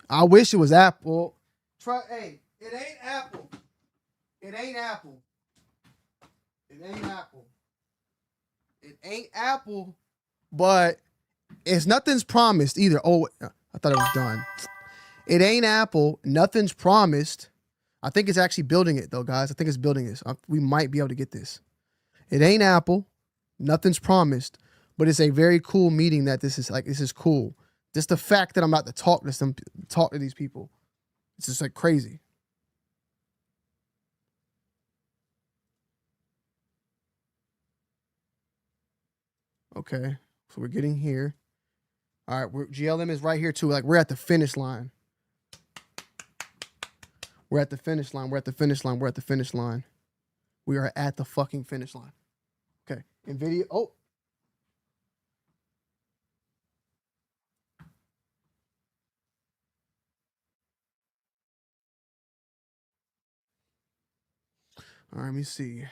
I wish it was Apple. Hey, it ain't Apple. It ain't Apple. It ain't Apple, but it's nothing's promised either. Oh, I thought it was done. It ain't Apple. Nothing's promised. I think it's actually building it though, guys. I think it's building this. We might be able to get this. It ain't Apple. Nothing's promised, but it's a very cool meeting that this is cool. Just the fact that I'm about to talk to these people. It's just like crazy. Okay. So we're getting here. All right, GLM is right here too. Like we're at the finish line. We're at the finish line. We're at the finish line. We're at the finish line. We are at the fucking finish line. Okay. NVIDIA. Oh. All right, let me see.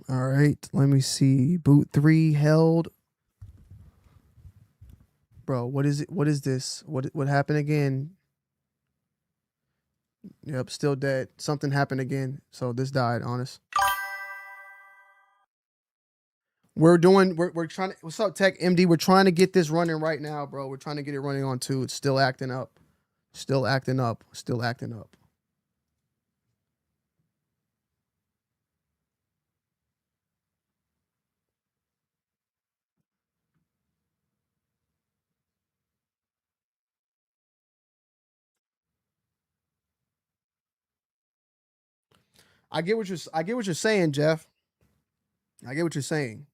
All right, let me see. Boot 3 held. Bro, what is it? What is this? What happened again? Yep, still dead. Something happened again. So this died, honest. We're trying to, what's up, Tech MD? We're trying to get this running right now, bro. We're trying to get it running on 2. It's still acting up. Still acting up. Still acting up. I get what you're saying, Jeff. I get what you're saying.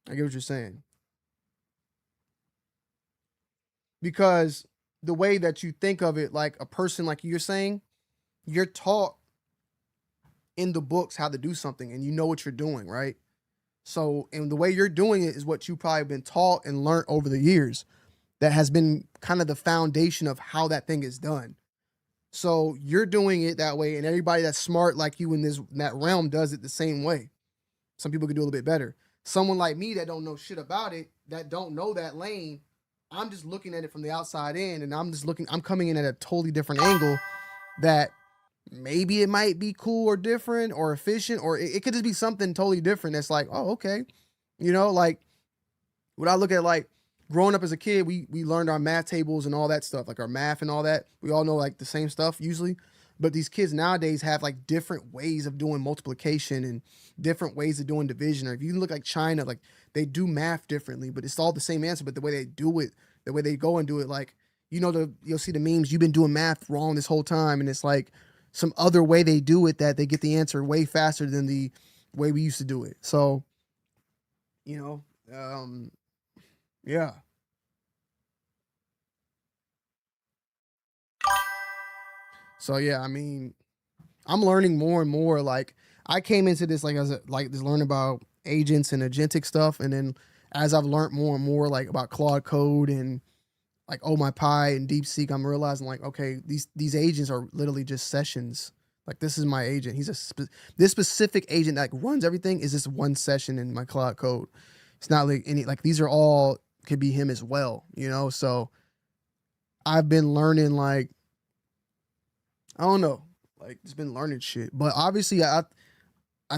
I get what you're saying. Because the way that you think of it, like a person, like you're saying, you're taught in the books how to do something and you know what you're doing, right? So, and the way you're doing it is what you probably been taught and learned over the years. That has been kind of the foundation of how that thing is done. So you're doing it that way, and everybody that's smart like you in that realm does it the same way. Some people can do a little bit better. Someone like me that don't know shit about it, that don't know that lane, I'm just looking at it from the outside in, and I'm coming in at a totally different angle that maybe it might be cool or different or efficient, or it could just be something totally different that's like, oh, okay. You know, like when I look at like growing up as a kid, we learned our math tables and all that stuff, like our math and all that. We all know like the same stuff usually. But these kids nowadays have like different ways of doing multiplication and different ways of doing division. Or if you look like China, like they do math differently, but it's all the same answer. But the way they do it, the way they go and do it, like, you know, you'll see the memes, you've been doing math wrong this whole time. And it's like some other way they do it that they get the answer way faster than the way we used to do it. So, you know, yeah. So yeah, I mean, I'm learning more and more. Like I came into this like as just learning about agents and agentic stuff, and then as I've learned more and more like about Claude Code and like Oh My Pi and DeepSeek, I'm realizing like, okay, these agents are literally just sessions. Like this is my agent. He's this specific agent that like, runs everything is just one session in my Claude Code. It's not like these are all could be him as well, you know? So I've been learning like, I don't know, like just been learning shit. But obviously I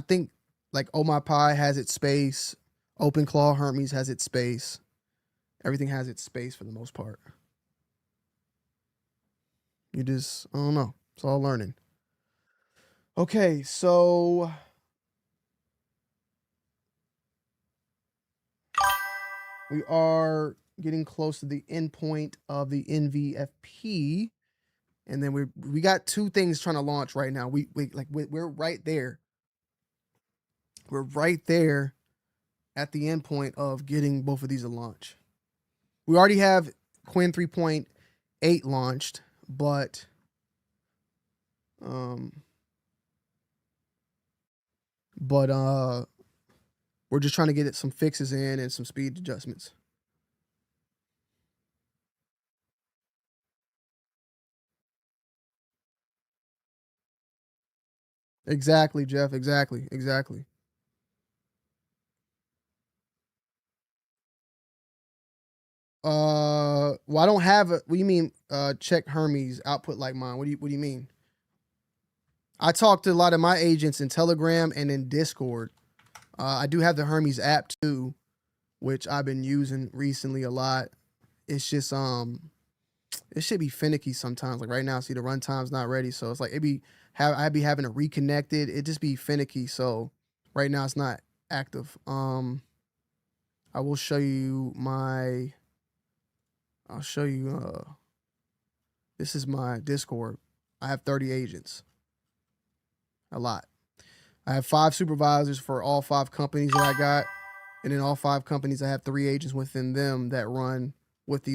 think like Oh My Pi has its space. OpenClaw Hermes has its space. Everything has its space for the most part. I don't know. It's all learning. Okay, so we are getting close to the end point of the NVFP. And then we got 2 things trying to launch right now. We're right there. We're right there at the end point of getting both of these to launch. We already have Qwen 3.8 launched, but we're just trying to get some fixes in and some speed adjustments. Exactly, Jeff. Exactly. Well, I don't have a. What do you mean? Check Hermes output like mine. What do you mean? I talk to a lot of my agents in Telegram and in Discord. I do have the Hermes app too, which I've been using recently a lot. It's just it should be finicky sometimes. Like right now, see the runtime's not ready, so it's like I'd be having to reconnect it. It just be finicky. So right now it's not active. I will show you my. I'll show you. This is my Discord. I have 30 agents. A lot. I have 5 supervisors for all 5 companies that I got, and in all 5 companies I have 3 agents within them that run with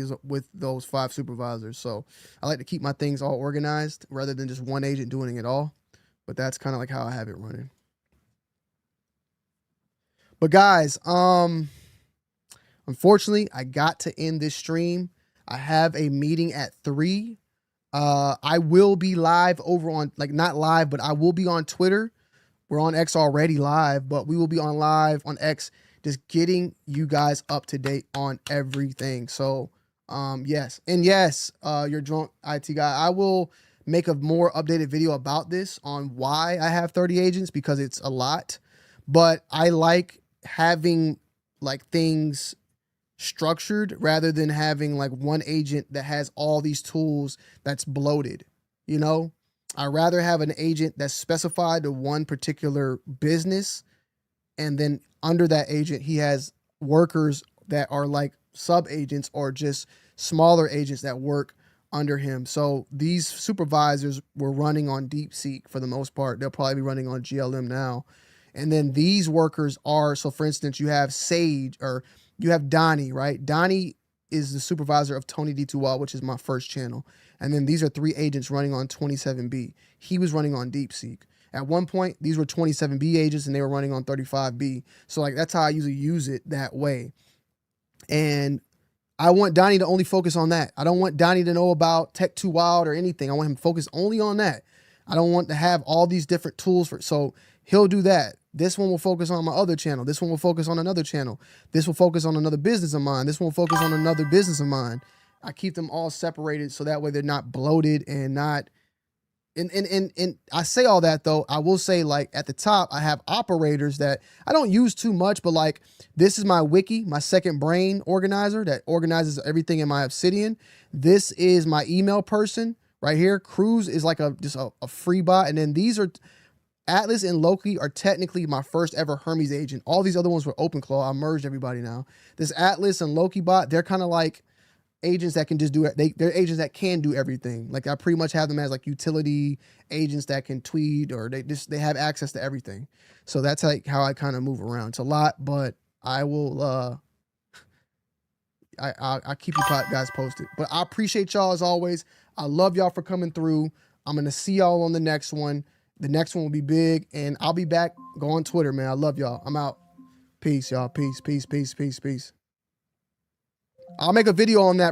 those 5 supervisors. So I like to keep my things all organized rather than just one agent doing it all. But that's kind of like how I have it running. But guys, unfortunately, I got to end this stream. I have a meeting at 3. I will be live over on, like, not live, but I will be on Twitter. We're on X already live, but we will be on live on X, just getting you guys up to date on everything. So, yes. And yes, your drunk IT guy, I will make a more updated video about this on why I have 30 agents, because it's a lot. But I like having like things structured rather than having like one agent that has all these tools that's bloated. You know, I'd rather have an agent that's specified to one particular business, and then under that agent he has workers that are like sub agents or just smaller agents that work under him. So these supervisors were running on DeepSeek for the most part. They'll probably be running on GLM now. And then these workers are, so for instance, you have Sage, or you have Donnie, right? Donnie is the supervisor of Tonyd2wild, which is my first channel. And then these are 3 agents running on 27B. He was running on DeepSeek. At one point, these were 27B agents and they were running on 35B. So like that's how I usually use it that way. And I want Donnie to only focus on that. I don't want Donnie to know about Tech2Wild or anything. I want him to focus only on that. I don't want to have all these different tools for, so he'll do that. This one will focus on my other channel. This one will focus on another channel. This will focus on another business of mine. This one will focus on another business of mine. I keep them all separated so that way they're not bloated and not, and I say all that though, I will say like at the top, I have operators that I don't use too much, but like this is my wiki, my second brain organizer that organizes everything in my Obsidian. This is my email person right here. Cruz is like just a free bot. And then these are Atlas and Loki are technically my first ever Hermes agent. All these other ones were OpenClaw. I merged everybody now. This Atlas and Loki bot, they're kind of like agents that can just do it. They're agents that can do everything. Like I pretty much have them as like utility agents that can tweet, or they have access to everything. So that's like how I kind of move around. It's a lot, but I will I keep you guys posted. But I appreciate y'all as always. I love y'all for coming through. I'm gonna see y'all on the next one. The next one will be big, and I'll be back. Go on Twitter, man. I love y'all. I'm out. Peace, y'all. Peace. I'll make a video on that